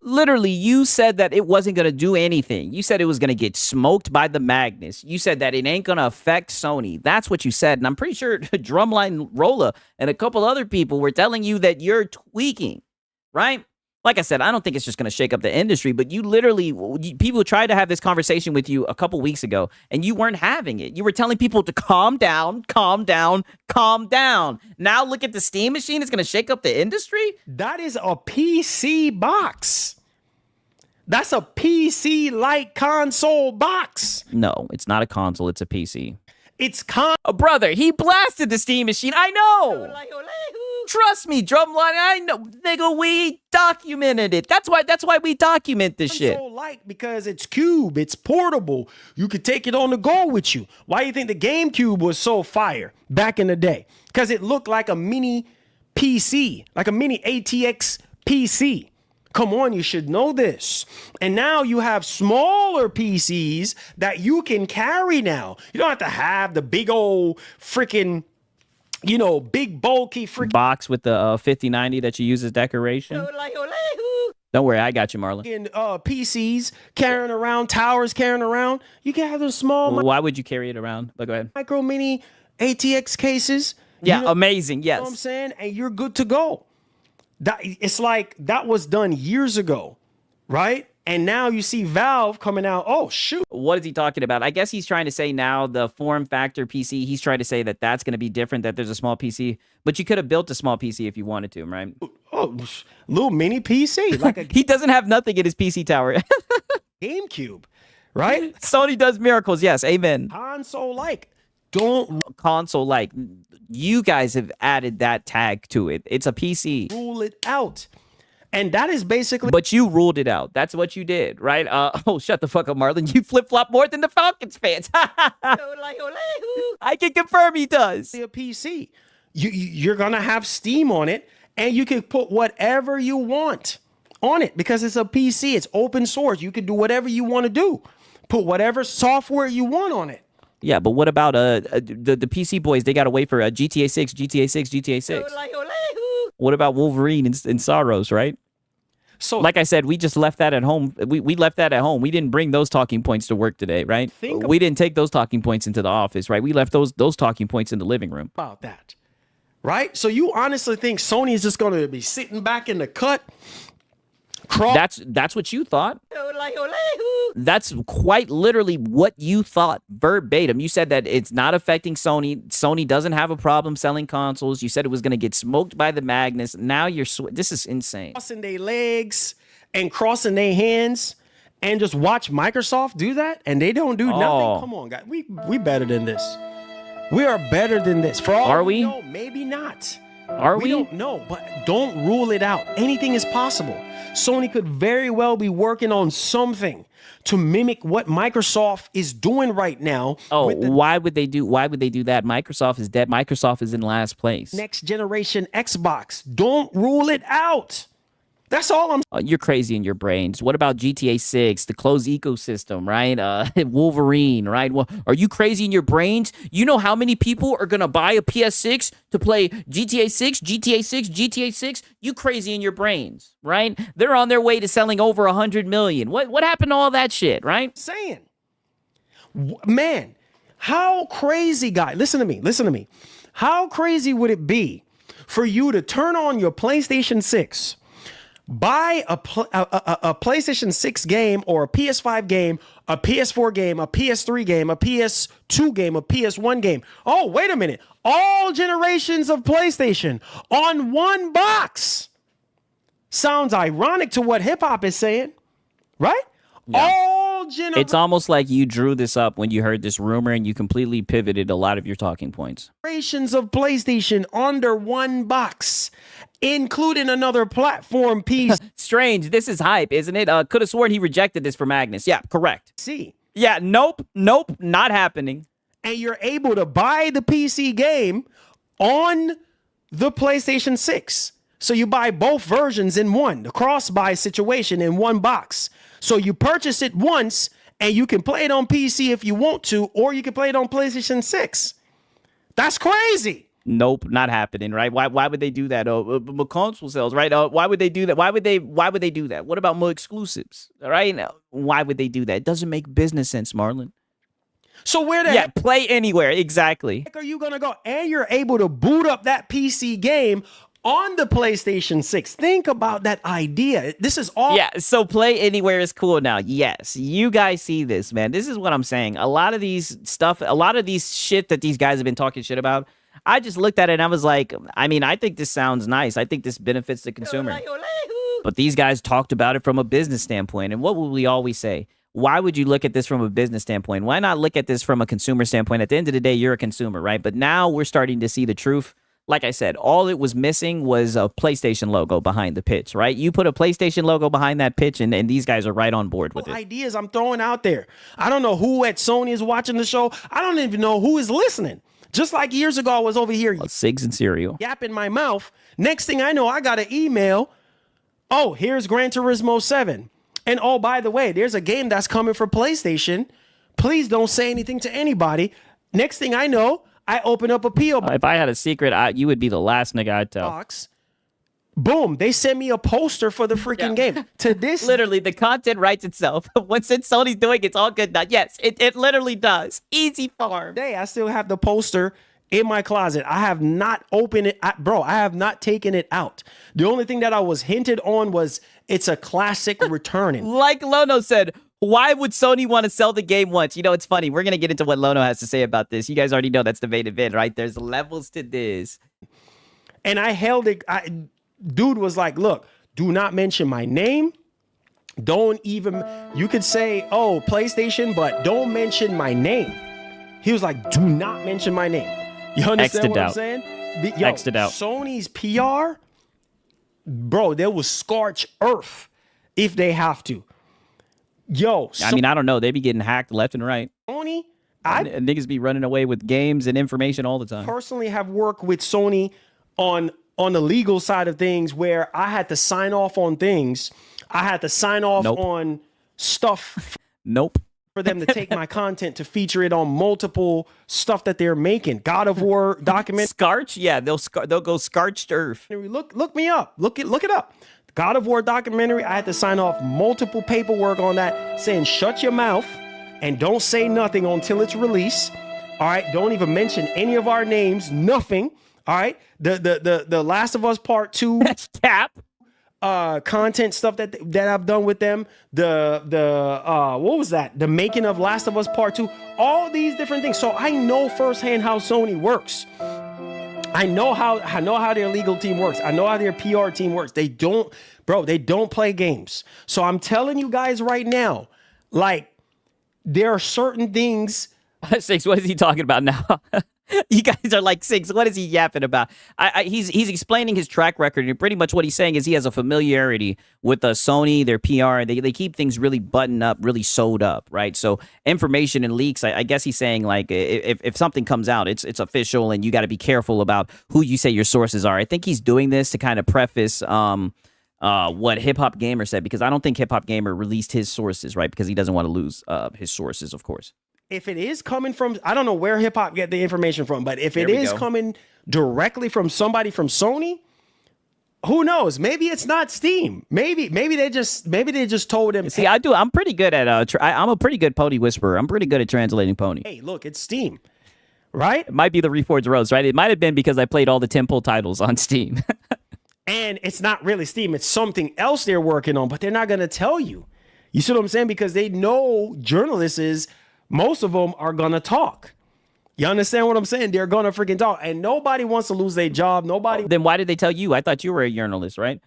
Literally, you said that it wasn't going to do anything. You said it was going to get smoked by the Magnus. You said that it ain't going to affect Sony. That's what you said. And I'm pretty sure Drumline Rolla and a couple other people were telling you that you're tweaking, right? Like I said, I don't think it's just going to shake up the industry, but people tried to have this conversation with you a couple weeks ago, and you weren't having it. You were telling people to calm down. Now look at the Steam machine. It's going to shake up the industry? That is a PC box. That's a PC-like console box. No, it's not a console. It's a PC. It's brother, he blasted the Steam machine. I know. Trust me, Drumline. I know, nigga. We documented it. That's why we document this shit. Because it's Cube. It's portable. You could take it on the go with you. Why do you think the GameCube was so fire back in the day? Because it looked like a mini PC, like a mini ATX PC. Come on, you should know this. And now you have smaller PCs that you can carry now. You don't have to have the big old freaking, big bulky freaking box with the 5090 that you use as decoration. Don't worry, I got you, Marlon. PCs carrying around, towers carrying around. You can have those small. Why would you carry it around? But go ahead. Micro mini ATX cases. Yeah, amazing. Yes. You know what I'm saying? And you're good to go. It's like that was done years ago, right? And now you see Valve coming out. Oh, shoot. What is he talking about? I guess he's trying to say now the form factor PC. He's trying to say that that's going to be different, that there's a small PC. But you could have built a small PC if you wanted to, right? Oh, little mini PC. He doesn't have nothing in his PC tower. GameCube, right? Sony does miracles. Yes, amen. Console-like. Console-like. You guys have added that tag to it. It's a PC. Rule it out. And that is basically... But you ruled it out. That's what you did, right? Oh, shut the fuck up, Marlon. You flip-flop more than the Falcons fans. I can confirm he does. A PC. You're going to have Steam on it, and you can put whatever you want on it because it's a PC. It's open source. You can do whatever you want to do. Put whatever software you want on it. Yeah, but what about the PC boys? They got to wait for GTA 6, GTA 6, GTA 6. What about Wolverine and Saros, right? So, like I said, we just left that at home. We left that at home. We didn't bring those talking points to work today, right? We didn't take those talking points into the office, right? We left those talking points in the living room. About that, right? So you honestly think Sony is just going to be sitting back in the cut? That's what you thought. That's quite literally what you thought verbatim. You said that it's not affecting Sony. Sony doesn't have a problem selling consoles. You said it was going to get smoked by the Magnus. Now this is insane. Crossing their legs and crossing their hands and just watch Microsoft do that, and they don't do nothing. Come on, guys. We better than this. We are better than this. For all Are we? know, maybe not. Are we? We don't know, but don't rule it out. Anything is possible. Sony could very well be working on something to mimic what Microsoft is doing right now. Oh, why would they do that? Microsoft is dead. Microsoft is in last place. Next generation Xbox. Don't rule it out. That's all I'm You're crazy in your brains. What about GTA 6, the closed ecosystem, right? Wolverine, right? Well, are you crazy in your brains? You know how many people are going to buy a PS6 to play GTA 6, GTA 6, GTA 6? You crazy in your brains, right? They're on their way to selling over 100 million. What happened to all that shit, right? saying. Man, how crazy, guy. Listen to me. How crazy would it be for you to turn on your PlayStation 6, buy a PlayStation 6 game or a PS5 game, a PS4 game, a PS3 game, a PS2 game, a PS1 game. Oh, wait a minute. All generations of PlayStation on one box. Sounds ironic to what hip hop is saying, right? Yeah. All generations. It's almost like you drew this up when you heard this rumor and you completely pivoted a lot of your talking points. Generations of PlayStation under one box, including another platform piece. Strange. This is hype, isn't it? Could have sworn he rejected this for Magnus. Yeah, correct. See. Yeah, nope, not happening. And you're able to buy the PC game on the PlayStation 6. So you buy both versions in one, the cross-buy situation in one box. So you purchase it once and you can play it on PC if you want to, or you can play it on PlayStation 6. That's crazy. Nope, not happening, right? Why would they do that? More console sales, right? Why would they do that? Why would they do that? What about more exclusives? All right? Why would they do that? It doesn't make business sense, Marlon. So where the heck play anywhere, exactly. Are you gonna go? And you're able to boot up that PC game on the PlayStation 6. Think about that idea. This is all. Yeah, so play anywhere is cool now. Yes, you guys see this, man. This is what I'm saying. A lot of these shit that these guys have been talking shit about, I just looked at it and I was like, I mean, I think this sounds nice. I think this benefits the consumer. But these guys talked about it from a business standpoint. And what will we always say? Why would you look at this from a business standpoint? Why not look at this from a consumer standpoint? At the end of the day, you're a consumer, right? But now we're starting to see the truth. Like I said, all it was missing was a PlayStation logo behind the pitch, right? You put a PlayStation logo behind that pitch, and these guys are right on board with it. Ideas I'm throwing out there. I don't know who at Sony is watching the show. I don't even know who is listening. Just like years ago, I was over here. Cigs and cereal. Yapping my mouth. Next thing I know, I got an email. Oh, here's Gran Turismo 7. And oh, by the way, there's a game that's coming for PlayStation. Please don't say anything to anybody. Next thing I know, I open up a P.O. box. If I had a secret, you would be the last nigga I'd tell. Boom, they sent me a poster for the freaking game. To this, literally, the content writes itself. Once Sony's doing it, it's all good now. Yes, it literally does. Easy farm. Today, I still have the poster in my closet. I have not opened it. Bro, I have not taken it out. The only thing that I was hinted on was it's a classic returning. Like Lono said, why would Sony want to sell the game once? You know, it's funny. We're going to get into what Lono has to say about this. You guys already know that's the main event, right? There's levels to this. And I held it. Dude was like, look, do not mention my name. Don't even, you could say, oh, PlayStation, but don't mention my name. He was like, do not mention my name. You understand what I'm saying? X'd out. Sony's PR, bro, they will scorch earth if they have to. Yo, I mean, I don't know. They be getting hacked left and right. Sony, niggas be running away with games and information all the time. Personally have worked with Sony on the legal side of things where I had to sign off on things. I had to sign off on stuff. For them to take my content to feature it on multiple stuff that they're making. God of War document. Scarch? Yeah, they'll go scorched earth. Look me up. Look it up. God of War documentary. I had to sign off multiple paperwork on that saying shut your mouth and don't say nothing until it's released. All right. Don't even mention any of our names. Nothing. All right. The Last of Us Part 2. That's cap. Content stuff that I've done with them. What was that? The making of Last of Us Part 2. All these different things. So I know firsthand how Sony works. I know how their legal team works. I know how their PR team works. They don't play games. So I'm telling you guys right now, like, there are certain things. Six, what is he talking about now? You guys are like, Six, what is he yapping about? He's explaining his track record, and pretty much what he's saying is he has a familiarity with Sony, their PR. They keep things really buttoned up, really sewed up, right? So information and leaks, I guess he's saying, like, if something comes out, it's official, and you got to be careful about who you say your sources are. I think he's doing this to kind of preface what Hip Hop Gamer said, because I don't think Hip Hop Gamer released his sources, right? Because he doesn't want to lose his sources, of course. If it is coming from, I don't know where hip hop get the information from, but if it is coming directly from somebody from Sony, who knows? Maybe it's not Steam. Maybe they just told him. See, I'm pretty good at I'm a pretty good Pony whisperer. I'm pretty good at translating Pony. Hey, look, it's Steam, right? It might be the Reforged Rose, right? It might have been because I played all the Temple titles on Steam. And it's not really Steam. It's something else they're working on, but they're not going to tell you. You see what I'm saying? Because they know journalists most of them are going to talk. You understand what I'm saying? They're going to freaking talk. And nobody wants to lose their job. Nobody. Then why did they tell you? I thought you were a journalist, right?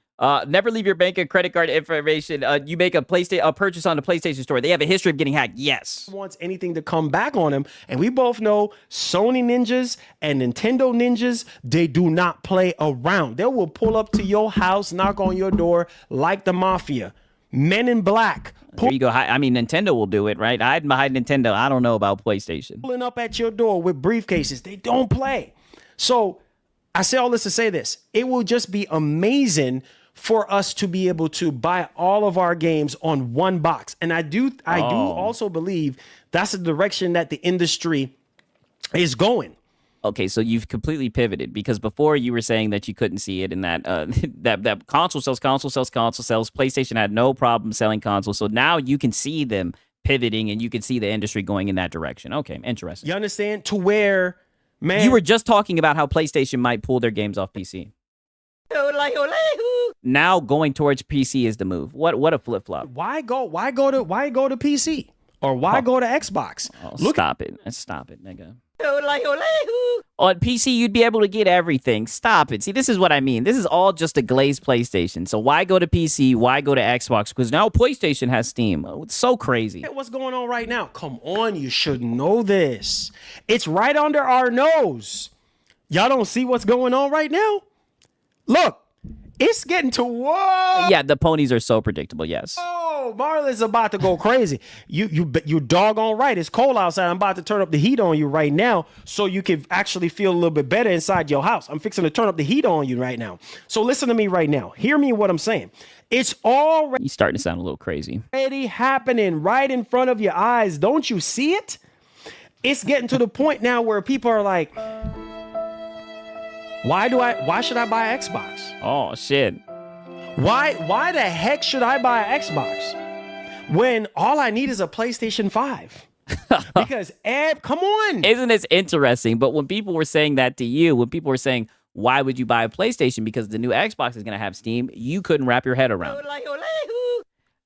Never leave your bank and credit card information. You make a purchase on the PlayStation Store. They have a history of getting hacked. Yes. Wants anything to come back on him. And we both know Sony ninjas and Nintendo ninjas, they do not play around. They will pull up to your house, knock on your door like the mafia. Men in Black. There you go. I mean, Nintendo will do it, right? Hiding behind Nintendo. I don't know about PlayStation. Pulling up at your door with briefcases. They don't play. So I say all this to say this. It will just be amazing for us to be able to buy all of our games on one box. And I do also believe that's the direction that the industry is going. Okay, so you've completely pivoted, because before you were saying that you couldn't see it, and that that console sells. PlayStation had no problem selling consoles, so now you can see them pivoting, and you can see the industry going in that direction. Okay, interesting. You understand? To where, man, you were just talking about how PlayStation might pull their games off PC. Now going towards PC is the move. What a flip flop. Why go to PC or why go to Xbox? Oh, stop it, nigga. On PC, you'd be able to get everything. Stop it. See, this is what I mean. This is all just a glazed PlayStation. So why go to PC? Why go to Xbox? Because now PlayStation has Steam. Oh, it's so crazy. Hey, what's going on right now? Come on, you should know this. It's right under our nose. Y'all don't see what's going on right now? Look, it's getting to whoa. Yeah, the ponies are so predictable, yes. Oh, Marlon's about to go crazy. You doggone right. It's cold outside. I'm about to turn up the heat on you right now so you can actually feel a little bit better inside your house. I'm fixing to turn up the heat on you right now. So listen to me right now. Hear me what I'm saying. It's already... You're starting to sound a little crazy. Happening right in front of your eyes. Don't you see it? It's getting to the point now where people are like, why should I buy an Xbox? Oh, shit. Why the heck should I buy an Xbox when all I need is a PlayStation 5? Because, come on. Isn't this interesting? But when people were saying that to you, when people were saying, why would you buy a PlayStation? Because the new Xbox is going to have Steam, you couldn't wrap your head around it.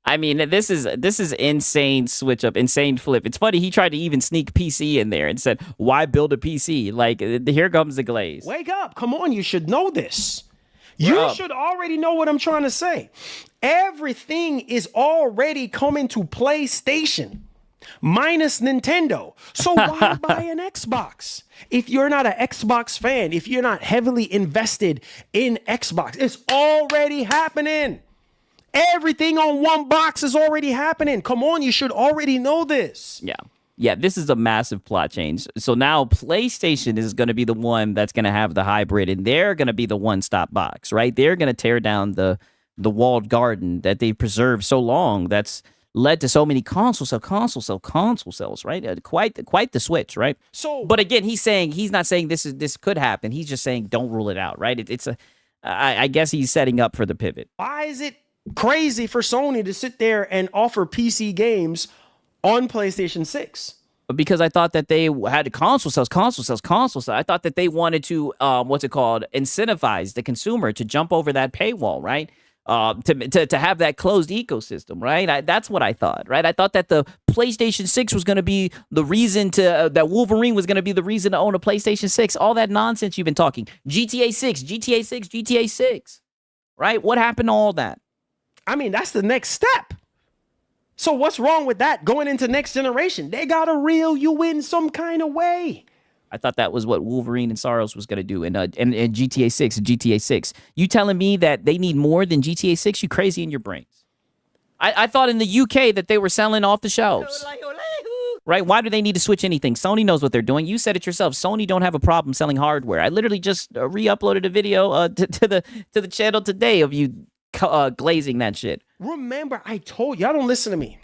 I mean, this is insane switch up, insane flip. It's funny, he tried to even sneak PC in there and said, why build a PC? Like, here comes the glaze. Wake up. Come on, you should know this. You should already know what I'm trying to say. Everything is already coming to PlayStation, minus Nintendo. So why buy an Xbox? If you're not an Xbox fan, if you're not heavily invested in Xbox, it's already happening. Everything on one box is already happening. Come on, you should already know this. Yeah, this is a massive plot change. So now PlayStation is going to be the one that's going to have the hybrid, and they're going to be the one-stop box, right? They're going to tear down the walled garden that they preserved so long. That's led to so many console sales, right? Quite the switch, right? But again, he's not saying this could happen. He's just saying don't rule it out, right? I guess he's setting up for the pivot. Why is it crazy for Sony to sit there and offer PC games on PlayStation 6? Because I thought that they had console sales. I thought that they wanted to, incentivize the consumer to jump over that paywall, right? To have that closed ecosystem, right? That's what I thought, right? I thought that the PlayStation 6 was going to be the reason that Wolverine was going to be the reason to own a PlayStation 6. All that nonsense you've been talking. GTA 6, right? What happened to all that? I mean, that's the next step. So what's wrong with that going into next generation? They got to reel you in some kind of way. I thought that was what Wolverine and Soros was going to do in GTA 6 and GTA 6. You telling me that they need more than GTA 6? You crazy in your brains. I thought in the UK that they were selling off the shelves. Right? Why do they need to switch anything? Sony knows what they're doing. You said it yourself. Sony don't have a problem selling hardware. I literally just re-uploaded a video to the channel today of you glazing that shit. Remember, I told y'all don't listen to me.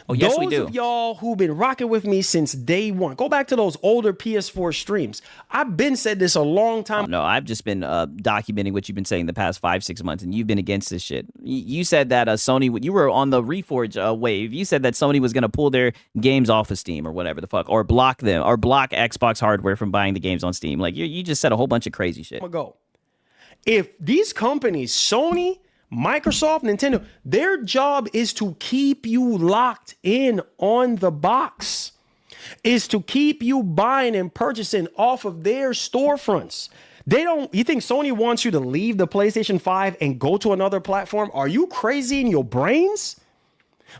Oh, yes, we Those do. of y'all who've been rocking with me since day one, go back to those older PS4 streams. I've been said this a long time. No, I've just been documenting what you've been saying the past 5-6 months, and you've been against this shit. You said that Sony, you were on the Reforge wave. You said that Sony was going to pull their games off of Steam or whatever the fuck, or block them, or block Xbox hardware from buying the games on Steam. Like, you just said a whole bunch of crazy shit. Go. If these companies, Sony, Microsoft, Nintendo, their job is to keep you locked in on the box, is to keep you buying and purchasing off of their storefronts. You think Sony wants you to leave the PlayStation 5 and go to another platform? Are you crazy in your brains?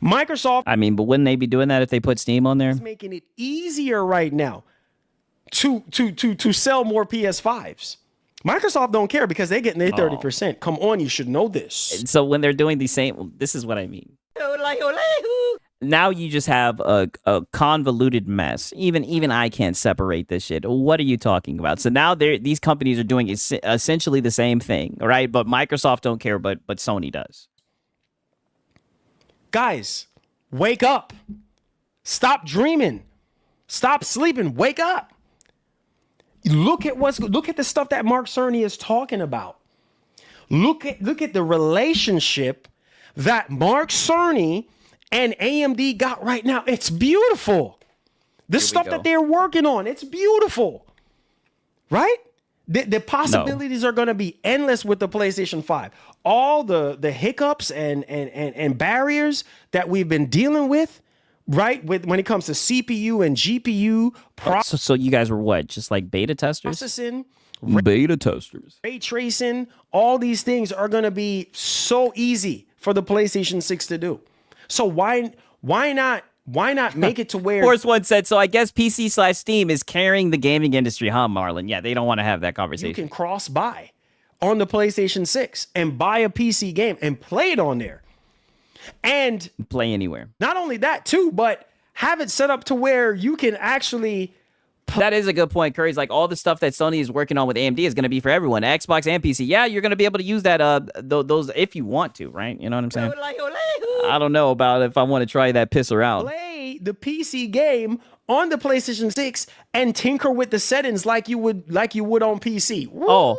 Microsoft, I mean, but wouldn't they be doing that if they put Steam on there? is making it easier right now to sell more PS5s. Microsoft don't care because they're getting their 30%. Come on, you should know this. So when they're doing the same, this is what I mean. Now you just have a convoluted mess. Even I can't separate this shit. What are you talking about? So now these companies are doing essentially the same thing, right? But Microsoft don't care, but Sony does. Guys, wake up. Stop dreaming. Stop sleeping. Wake up. Look at the stuff that Mark Cerny is talking about. Look at the relationship that Mark Cerny and AMD got right now. It's beautiful. The stuff that they're working on, it's beautiful. Right? The possibilities are going to be endless with the PlayStation 5. All the hiccups and barriers that we've been dealing with, right, when it comes to CPU and GPU so you guys were what, just like beta testers? Processing, beta testers, ray tracing, all these things are going to be so easy for the PlayStation 6 to do. So why not make it to where Force One said, so I guess PC/Steam is carrying the gaming industry, huh, Marlon? Yeah, they don't want to have that conversation. You can cross buy on the PlayStation 6 and buy a PC game and play it on there. And play anywhere. Not only that too, but have it set up to where you can actually. That is a good point, Curry's like all the stuff that Sony is working on with AMD is going to be for everyone, Xbox and PC. Yeah, you're going to be able to use that those if you want to, right? You know what I'm saying? I don't know about if I want to try that piss around. Play the PC game on the PlayStation 6 and tinker with the settings like you would on PC. Woo! Oh.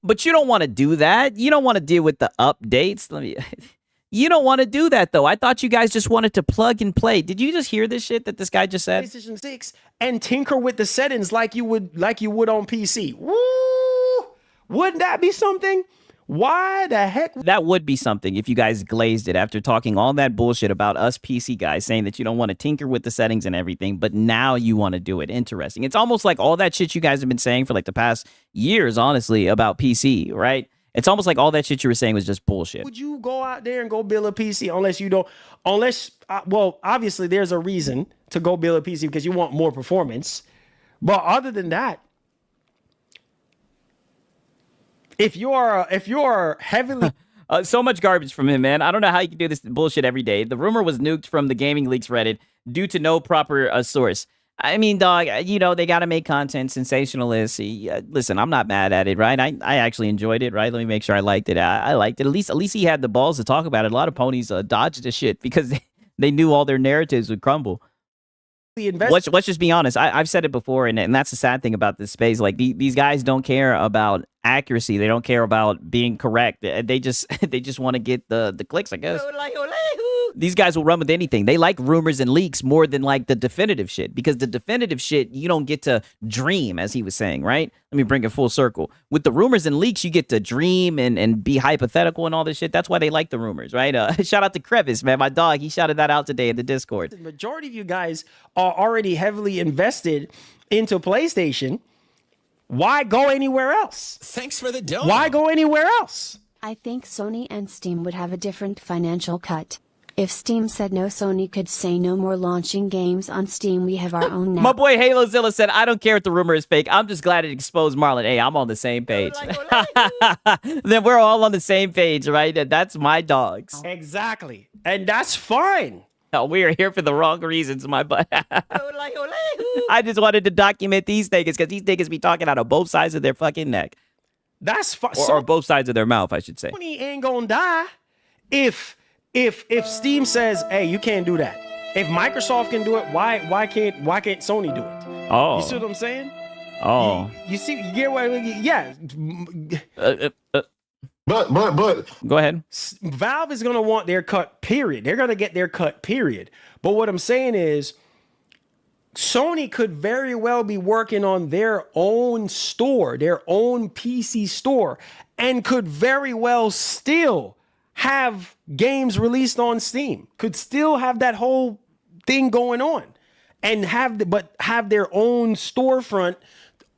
But you don't want to do that. You don't want to deal with the updates. You don't want to do that, though. I thought you guys just wanted to plug and play. Did you just hear this shit that this guy just said? PlayStation 6 and tinker with the settings like you would on PC. Woo! Wouldn't that be something? Why the heck? That would be something if you guys glazed it after talking all that bullshit about us PC guys saying that you don't want to tinker with the settings and everything, but now you want to do it. Interesting. It's almost like all that shit you guys have been saying for like the past years, honestly, about PC, right? It's almost like all that shit you were saying was just bullshit. Would you go out there and go build a PC well, obviously there's a reason to go build a PC because you want more performance. But other than that, if you're heavily so much garbage from him, man. I don't know how you can do this bullshit every day. The rumor was nuked from the Gaming Leaks Reddit due to no proper source. I mean, dog, they got to make content sensationalist. Listen, I'm not mad at it, right? I actually enjoyed it, right? Let me make sure I liked it. I liked it. At least he had the balls to talk about it. A lot of ponies dodged the shit because they knew all their narratives would crumble. Let's just be honest. I've said it before, and that's the sad thing about this space. Like these guys don't care about accuracy. They don't care about being correct. They just want to get the clicks, I guess. These guys will run with anything. They like rumors and leaks more than like the definitive shit, because the definitive shit, you don't get to dream, as he was saying, right? Let me bring it full circle. With the rumors and leaks, you get to dream and be hypothetical and all this shit. That's why they like the rumors, right? Shout out to Crevice, man. My dog, he shouted that out today in the Discord. The majority of you guys are already heavily invested into PlayStation. Why go anywhere else? Thanks for the donut. Why go anywhere else? I think Sony and Steam would have a different financial cut. If Steam said no, Sony could say no more launching games on Steam. We have our own now. My boy HaloZilla said, I don't care if the rumor is fake. I'm just glad it exposed Marlon. Hey, I'm on the same page. Then we're all on the same page, right? That's my dogs. Exactly. And that's fine. No, we are here for the wrong reasons, my butt. I just wanted to document these niggas because these niggas be talking out of both sides of their fucking neck. That's fine. Or both sides of their mouth, I should say. Sony ain't gonna die if Steam says, hey, you can't do that. If Microsoft can do it, why can't Sony do it? Oh. You see what I'm saying? Oh. You see, you get what? Yeah. But go ahead. Valve is gonna want their cut, period. They're gonna get their cut, period. But what I'm saying is, Sony could very well be working on their own store, their own PC store, and could very well still have games released on Steam. Could still have that whole thing going on, and have their own storefront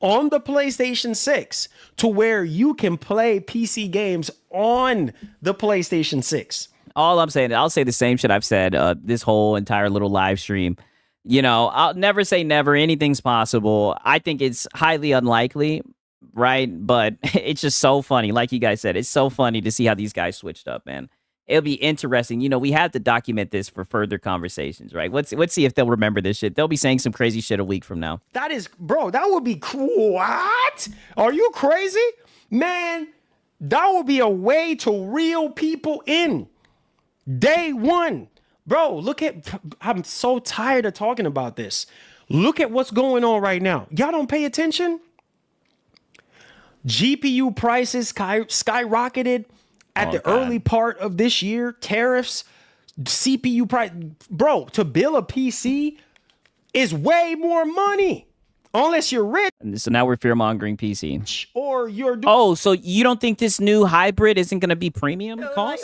on the PlayStation 6 to where you can play PC games on the PlayStation 6. All I'm saying, I'll say the same shit I've said this whole entire little live stream. You know, I'll never say never. Anything's possible. I think it's highly unlikely, right? But it's just so funny. Like you guys said, it's so funny to see how these guys switched up, man. It'll be interesting. You know, we have to document this for further conversations, right? Let's see if they'll remember this shit. They'll be saying some crazy shit a week from now. That is, bro, that would be cool. What? Are you crazy? Man, that would be a way to reel people in. Day one. Bro, look at, I'm so tired of talking about this. Look at what's going on right now. Y'all don't pay attention? GPU prices skyrocketed at the early part of this year. Tariffs, CPU price. Bro, to build a PC is way more money. Unless you're rich. And so now we're fear-mongering PC. Or you're oh, so you don't think this new hybrid isn't going to be premium cost?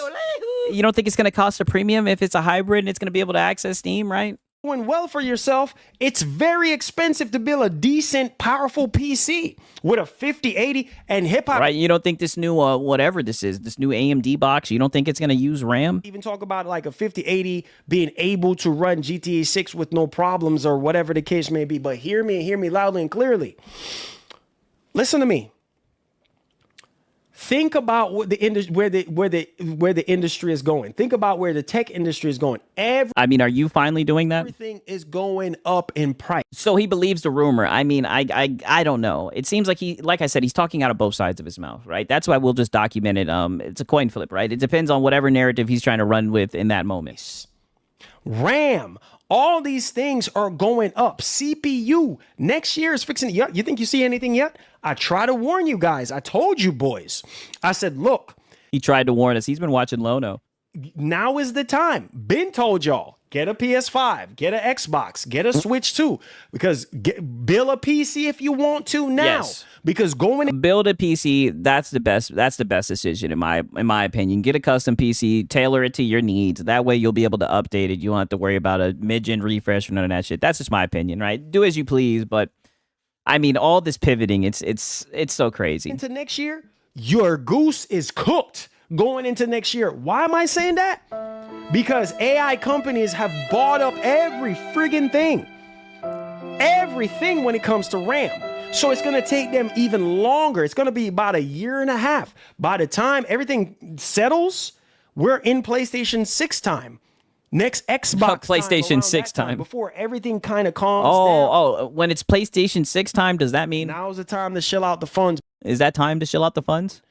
You don't think it's going to cost a premium if it's a hybrid and it's going to be able to access Steam, right? Doing well for yourself. It's very expensive to build a decent, powerful PC with a 5080 and hip-hop. Right, you don't think this new, whatever this is, this new AMD box, you don't think it's going to use RAM? Even talk about like a 5080 being able to run GTA 6 with no problems or whatever the case may be. But hear me loudly and clearly. Listen to me. Think about what the industry, where the industry is going. Think about where the tech industry is going. I mean, are you finally doing that? Everything is going up in price. So he believes the rumor. I mean, I don't know. It seems like like I said, he's talking out of both sides of his mouth, right? That's why we'll just document it. It's a coin flip, right? It depends on whatever narrative he's trying to run with in that moment. RAM, all these things are going up. CPU next year is fixing. You think you see anything yet? I try to warn you guys. I told you boys. I said, look. He tried to warn us. He's been watching Lono. Now is the time. Ben told y'all, get a PS5, get an Xbox, get a Switch too, because build a PC if you want to now. Yes. Because build a PC, that's the best. That's the best decision in my opinion. Get a custom PC, tailor it to your needs. That way you'll be able to update it. You don't have to worry about a mid-gen refresh or none of that shit. That's just my opinion, right? Do as you please, but I mean, all this pivoting, it's so crazy. Into next year, your goose is cooked. Going into next year. Why am I saying that? Because AI companies have bought up every friggin' thing. Everything when it comes to RAM. So it's going to take them even longer. It's going to be about a year and a half. By the time everything settles, we're in PlayStation 6 time. Next Xbox PlayStation 6 time. Before everything kind of calms down. Oh, when it's PlayStation 6 time, does that mean? Now's the time to shill out the funds. Is that time to shill out the funds?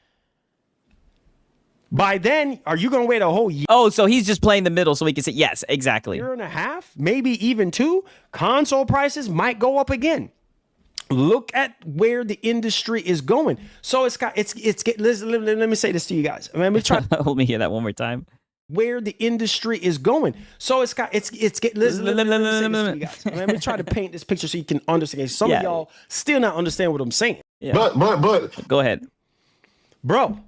By then, are you going to wait a whole year? Oh, so he's just playing the middle so he can say, yes, exactly. Year and a half, maybe even 2. Console prices might go up again. Look at where the industry is going. So let me say this to you guys. Let me try. Let me hear that one more time. Where the industry is going. So let me say this to you guys. Let me try to paint this picture so you can understand. Some of y'all still not understand what I'm saying. Yeah. But go ahead. Bro.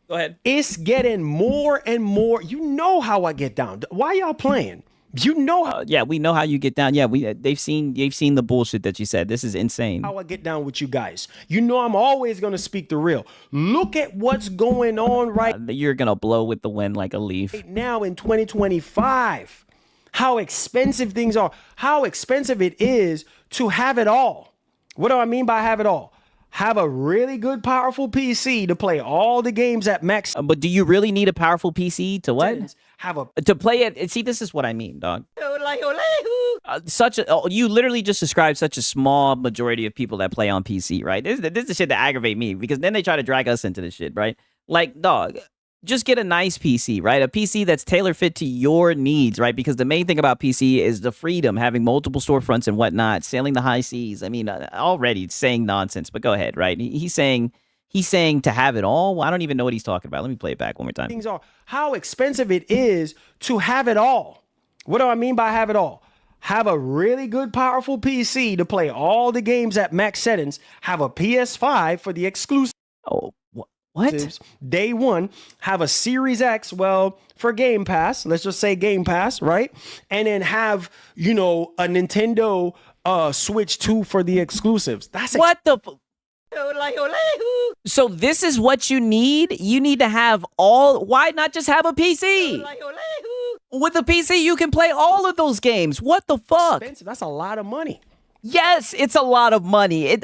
Go ahead. It's getting more and more. You know how I get down. Why y'all playing? You know how Yeah, we know how you get down. Yeah, they've seen the bullshit that you said. This is insane. I get down with you guys. You know I'm always gonna speak the real. Look at what's going on right You're gonna blow with the wind like a leaf. now in 2025. How expensive things are. How expensive it is to have it all. What do I mean by have it all? Have a really good, powerful PC to play all the games at max. But do you really need a powerful PC to what? Have a to play it? See, this is what I mean, dog. You literally just described such a small majority of people that play on PC, right? This is the shit that aggravate me because then they try to drag us into this shit, right? Like, dog, just get a nice PC, right? A PC that's tailor fit to your needs, right? Because the main thing about PC is the freedom, having multiple storefronts and whatnot, sailing the high seas. I mean, already saying nonsense, but go ahead, right? He's saying to have it all. Well, I don't even know what he's talking about. Let me play it back one more time. Things are how expensive it is to have it all. What do I mean by have it all? Have a really good, powerful PC to play all the games at max settings. Have a PS5 for the exclusive. Oh, what? Day one, have a Series X, well, for Game Pass. Let's just say Game Pass, right? And then have, a Nintendo Switch 2 for the exclusives. That's what the... So this is what you need? You need to have all... Why not just have a PC? With a PC, you can play all of those games. What the fuck? Expensive. That's a lot of money. Yes, it's a lot of money.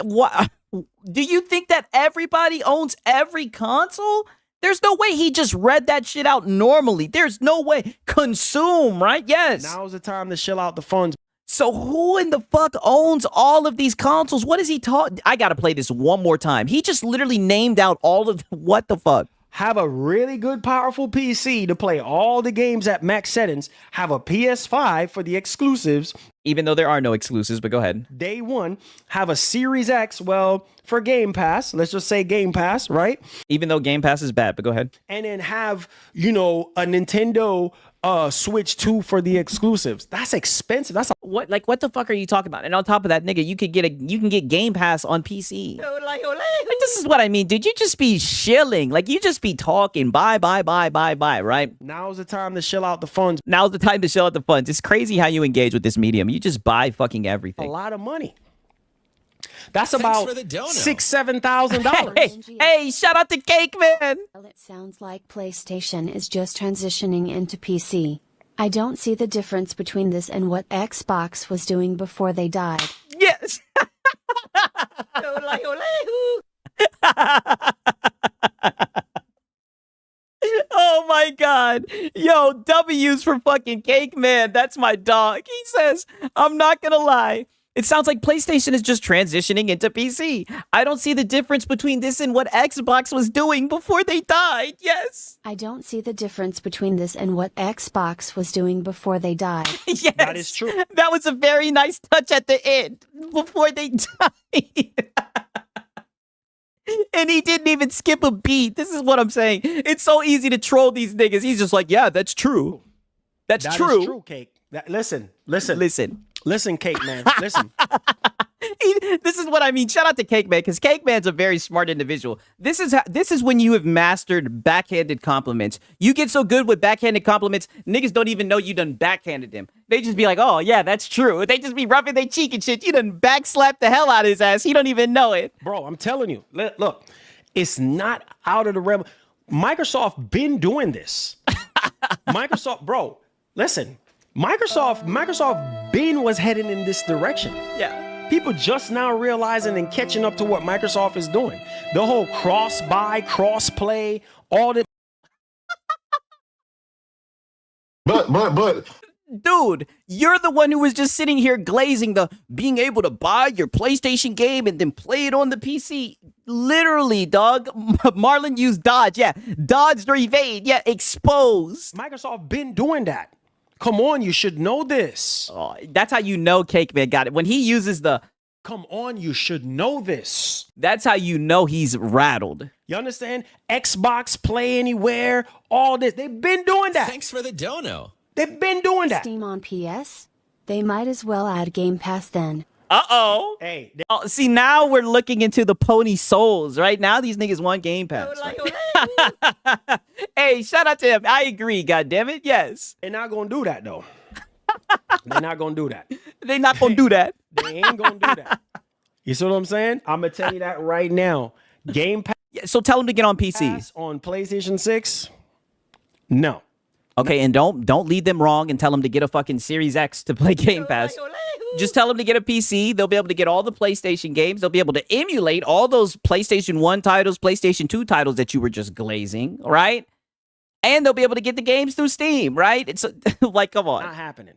Do you think that everybody owns every console? There's no way he just read that shit out normally. There's no way. Consume, right? Yes. Now's the time to shell out the funds. So who in the fuck owns all of these consoles? What is he talking? I gotta play this one more time. He just literally named out all of what the fuck? Have a really good, powerful PC to play all the games at max settings. Have a PS5 for the exclusives. Even though there are no exclusives, but go ahead. Day one, have a Series X, well, for Game Pass. Let's just say Game Pass, right? Even though Game Pass is bad, but go ahead. And then have, a Nintendo Switch 2 for the exclusives. That's expensive. That's what the fuck are you talking about? And on top of that, nigga, you can get Game Pass on PC. Like, this is what I mean, dude. You just be shilling. Like, you just be talking buy, right? Now's the time to shill out the funds. Now's the time to shill out the funds. It's crazy how you engage with this medium. You just buy fucking everything. A lot of money. That's about $6,000-$7,000. Hey, shout out to Cake Man. Well, it sounds like PlayStation is just transitioning into PC. I don't see the difference between this and what Xbox was doing before they died. Yes. Oh my god. Yo, W's for fucking Cake Man. That's my dog. He says, I'm not gonna lie. It sounds like PlayStation is just transitioning into PC. I don't see the difference between this and what Xbox was doing before they died. Yes. I don't see the difference between this and what Xbox was doing before they died. Yes. That is true. That was a very nice touch at the end. Before they died. And he didn't even skip a beat. This is what I'm saying. It's so easy to troll these niggas. He's just like, yeah, that's true. That is true. true, Cake. Listen, Cake Man. Listen. This is what I mean. Shout out to Cake Man, because Cake Man's a very smart individual. This is when you have mastered backhanded compliments. You get so good with backhanded compliments, niggas don't even know you done backhanded them. They just be like, oh, yeah, that's true. They just be rubbing their cheek and shit. You done backslapped the hell out of his ass. He don't even know it. Bro, I'm telling you. Look, it's not out of the realm. Microsoft been doing this. Microsoft, bro, listen. Microsoft Bing was heading in this direction. Yeah. People just now realizing and catching up to what Microsoft is doing. The whole cross-buy, cross-play, all that. But. Dude, you're the one who was just sitting here glazing the being able to buy your PlayStation game and then play it on the PC. Literally, dog. Marlon used dodge. Yeah. Dodge or evade. Yeah. Expose. Microsoft been doing that. Come on, you should know this. Oh, that's how you know Cake Man got it. When he uses the come on, you should know this. That's how you know he's rattled. You understand? Xbox, Play Anywhere, all this. They've been doing that. Thanks for the dono. They've been doing that. Steam on PS? They might as well add Game Pass then. Uh-oh. Hey. See, now we're looking into the pony souls, right? Now these niggas want Game Pass. Right? Hey, shout out to him. I agree, goddammit. Yes. They're not going to do that, though. They're not gonna do that. They're not gonna do that. They ain't gonna do that. You see what I'm saying? I'm gonna tell you that right now. Game Pass. Yeah, so tell them to get on PC. On PlayStation 6. No. Okay, and don't lead them wrong and tell them to get a fucking Series X to play Game Pass. Just tell them to get a PC. They'll be able to get all the PlayStation games. They'll be able to emulate all those PlayStation 1 titles, PlayStation 2 titles that you were just glazing, right? And they'll be able to get the games through Steam, right? It's like, come on. Not happening.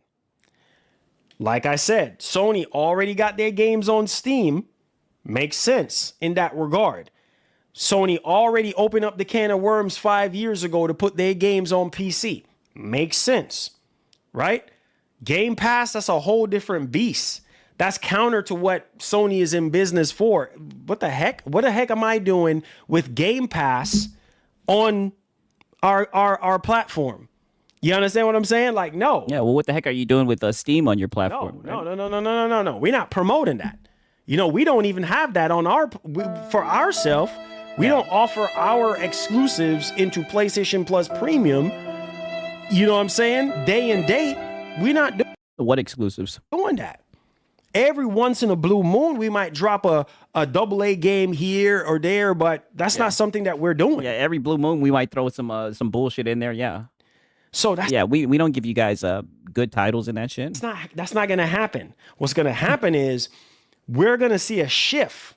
Like I said, Sony already got their games on Steam. Makes sense in that regard. Sony already opened up the can of worms 5 years ago to put their games on PC. Makes sense, right? Game Pass, that's a whole different beast. That's counter to what Sony is in business for. What the heck? What the heck am I doing with Game Pass on our platform? You understand what I'm saying? Like, no. Yeah, well, what the heck are you doing with Steam on your platform? No. We're not promoting that. You know, we don't even have that on for ourselves. We don't offer our exclusives into PlayStation Plus Premium. You know what I'm saying? Day and date. We're not doing what exclusives? Doing that. Every once in a blue moon, we might drop a AA game here or there, but that's not something that we're doing. Yeah, every blue moon we might throw some bullshit in there. Yeah. So that's we don't give you guys good titles in that shit. That's not gonna happen. What's gonna happen is we're gonna see a shift.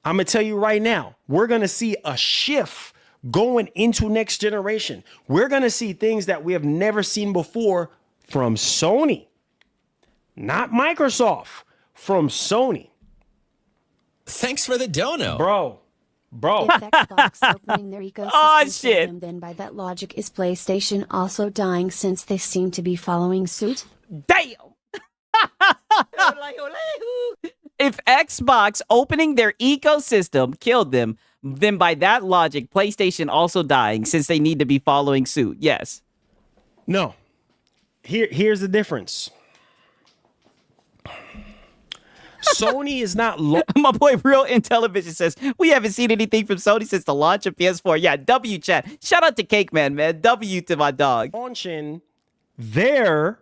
I'm gonna tell you right now, we're gonna see a shift going into next generation. We're gonna see things that we have never seen before from Sony, not Microsoft, from Sony. Thanks for the dono. Bro. If Xbox opening their ecosystem Oh, to shit. them, then by that logic is PlayStation also dying since they seem to be following suit? Damn. If Xbox opening their ecosystem killed them, then by that logic, PlayStation also dying since they need to be following suit. Yes. No. Here's the difference. Sony is not. My boy Real Intellivision says, we haven't seen anything from Sony since the launch of PS4. Yeah, W chat. Shout out to Cake Man, man. W to my dog. Launching their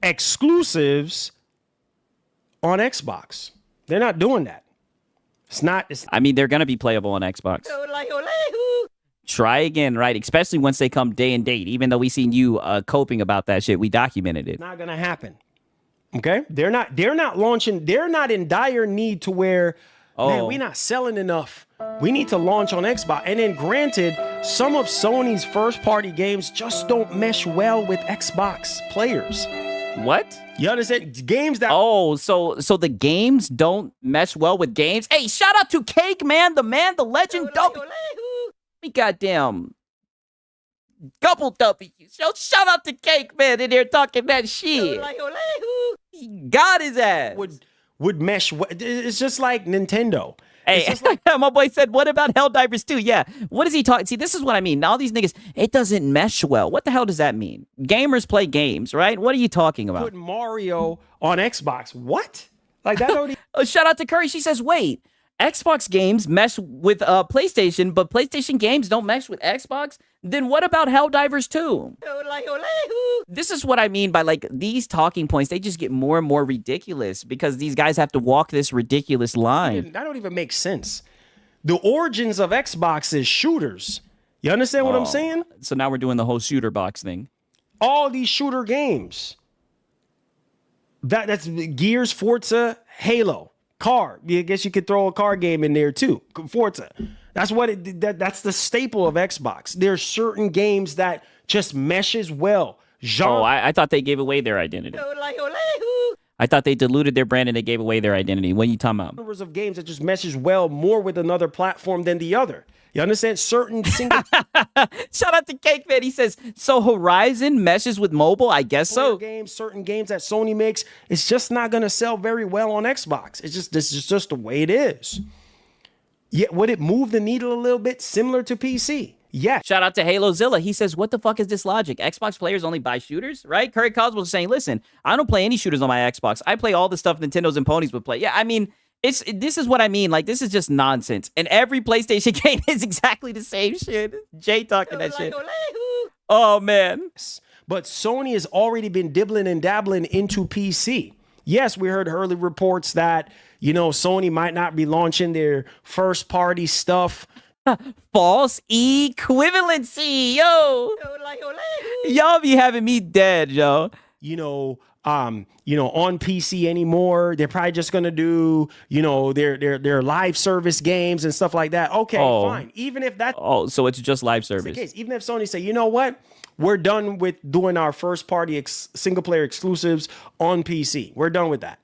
exclusives on Xbox. They're not doing that. I mean, they're going to be playable on Xbox. Try again, right? Especially once they come day and date. Even though we seen you coping about that shit, we documented it. Not gonna happen. Okay, they're not launching. They're not in dire need to where, man, we're not selling enough. We need to launch on Xbox. And then, granted, some of Sony's first-party games just don't mesh well with Xbox players. What? You understand? Games that so the games don't mesh well with games. Hey, shout out to Cake Man, the legend. We goddamn couple W's. Yo, shout out to Cake Man in there talking that shit. He got his ass. Would mesh. It's just like Nintendo. Hey, my boy said, what about Helldivers 2? Yeah. What is he talking? See, this is what I mean. All these niggas, it doesn't mesh well. What the hell does that mean? Gamers play games, right? What are you talking about? Put Mario on Xbox. What? Like that already. Shout out to Curry. She says, wait, Xbox games mesh with PlayStation, but PlayStation games don't mesh with Xbox? Then what about Helldivers 2? This is what I mean by, like, these talking points. They just get more and more ridiculous because these guys have to walk this ridiculous line. That don't even make sense. The origins of Xbox is shooters. You understand what I'm saying? So now we're doing the whole shooter box thing. All these shooter games. That's Gears, Forza, Halo. Car. I guess you could throw a car game in there too. Forza. That's what that's the staple of Xbox. There's certain games that just meshes well. I thought they gave away their identity. I thought they diluted their brand and they gave away their identity. What are you talking about? Numbers of games that just meshes well more with another platform than the other. You understand? Certain single. Shout out to Cake Man. He says, so Horizon meshes with mobile? I guess so. Certain games that Sony makes, it's just not going to sell very well on Xbox. This is just the way it is. Yeah, would it move the needle a little bit similar to PC? Yeah. Shout out to HaloZilla. He says, what the fuck is this logic? Xbox players only buy shooters, right? Curry Cosmo was saying, listen, I don't play any shooters on my Xbox. I play all the stuff Nintendo's and ponies would play. Yeah, I mean, this is what I mean. Like, this is just nonsense. And every PlayStation game is exactly the same shit. Jay talking that shit. Oh, man. but Sony has already been dibbling and dabbling into PC. Yes, we heard early reports that, Sony might not be launching their first party stuff. False equivalency, yo. Y'all be having me dead, yo. On PC anymore. They're probably just gonna do, their live service games and stuff like that. Okay, fine. Even if that so it's just live service. The case. Even if Sony say, you know what? We're done with doing our first party single player exclusives on PC. We're done with that.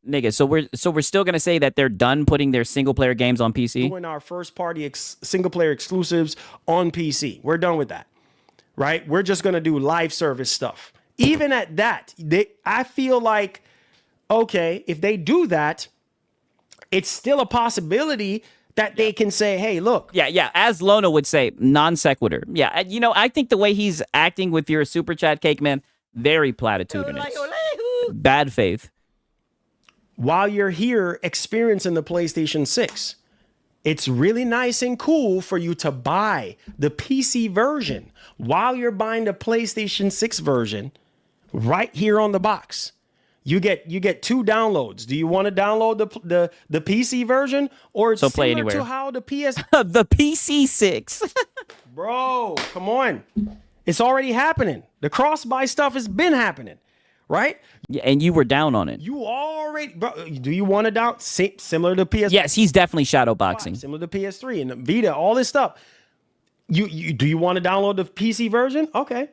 Nigga, so we're still gonna say that they're done putting their single player games on PC? Doing our first party single player exclusives on PC. We're done with that. Right? We're just gonna do live service stuff. Even at that, I feel like, okay, if they do that, it's still a possibility that they can say, hey, look. Yeah. As Lono would say, non sequitur. Yeah, I think the way he's acting with your super chat, Cake Man, very platitudinous. Bad faith. While you're here experiencing the PlayStation 6, it's really nice and cool for you to buy the PC version while you're buying the PlayStation 6 version right here on the box. You get 2 downloads. Do you want to download the PC version, or it's play similar anywhere to how the PS the PC6? Bro, come on. It's already happening. The cross-buy stuff has been happening, right? Yeah, and you were down on it. You already, bro. Do you want to down similar to PS? Yes, he's definitely shadow boxing. Similar to PS3 and the Vita, all this stuff. You do you want to download the PC version? Okay,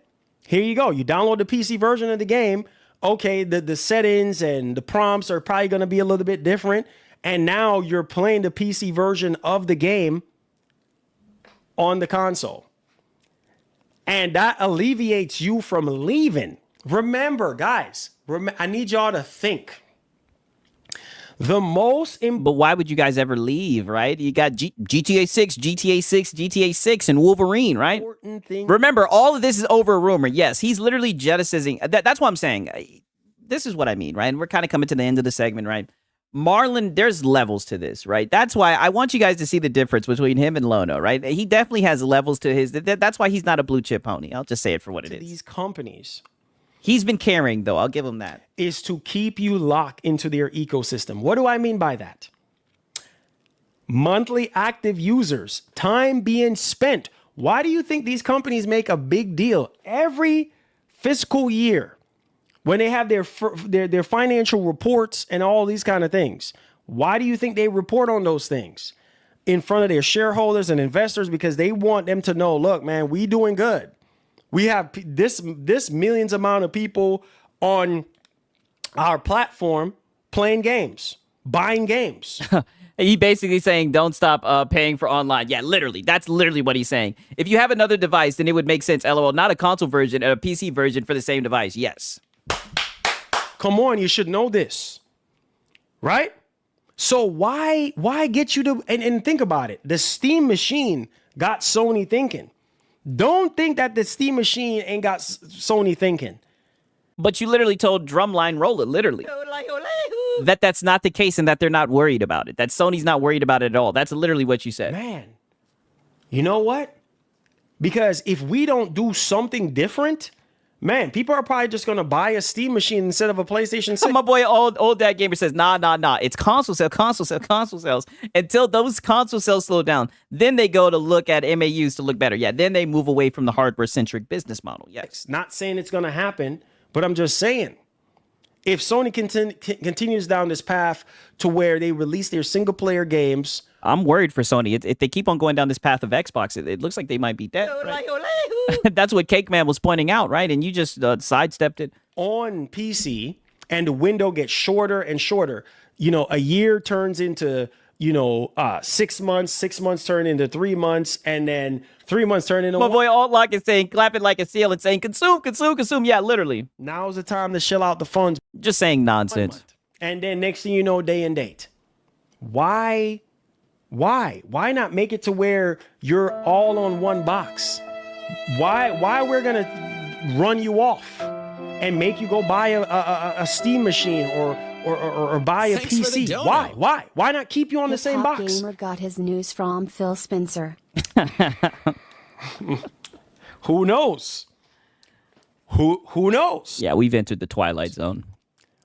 here you go. You download the PC version of the game. Okay, the settings and the prompts are probably going to be a little bit different. And now you're playing the PC version of the game on the console. And that alleviates you from leaving. Remember, guys, I need y'all to think. But why would you guys ever leave, right? You got GTA 6, GTA 6, and Wolverine, right? Remember, all of this is over a rumor. Yes, he's literally jettisoning. That's what I'm saying. This is what I mean, right? And we're kind of coming to the end of the segment, right? Marlon, there's levels to this, right? That's why I want you guys to see the difference between him and Lono, right? He definitely has levels to his. That's why he's not a blue chip pony. I'll just say it for what it is. These companies. He's been caring, though. I'll give him that. Is to keep you locked into their ecosystem. What do I mean by that? Monthly active users, time being spent. Why do you think these companies make a big deal every fiscal year when they have their financial reports and all these kind of things? Why do you think they report on those things in front of their shareholders and investors? Because they want them to know, look, man, we doing good. We have this millions amount of people on our platform playing games, buying games. He basically saying, don't stop paying for online. Yeah, literally. That's literally what he's saying. If you have another device, then it would make sense. LOL, not a console version, a PC version for the same device. Yes. Come on, you should know this. Right? So why get you to, and think about it. The Steam machine got Sony thinking. Don't think that the Steam machine ain't got Sony thinking. But you literally told Drumline Roller, literally, that that's not the case and that they're not worried about it. That Sony's not worried about it at all. That's literally what you said. Man, you know what? Because if we don't do something different, man, people are probably just going to buy a Steam machine instead of a PlayStation 6. My boy, old dad gamer says, nah. It's console sales. Until those console sales slow down, then they go to look at MAUs to look better. Yeah, then they move away from the hardware-centric business model. Yes. Not saying it's going to happen, but I'm just saying, if Sony continues down this path to where they release their single-player games... I'm worried for Sony. If they keep on going down this path of Xbox, it looks like they might be dead. Right? That's what Cake Man was pointing out, right? And you just sidestepped it. On PC, and the window gets shorter and shorter. A year turns into, 6 months. 6 months turn into 3 months. And then 3 months turn into... My boy Altlock is saying, clapping like a seal and saying, consume. Yeah, literally. Now's the time to shell out the funds. Just saying nonsense. And then next thing you know, day and date. Why not make it to where you're all on one box? Why we're gonna run you off and make you go buy a Steam machine or buy a PC? Why not keep you on the same box? Gamer got his news from Phil Spencer. Who knows? Who knows? Yeah, we've entered the twilight zone.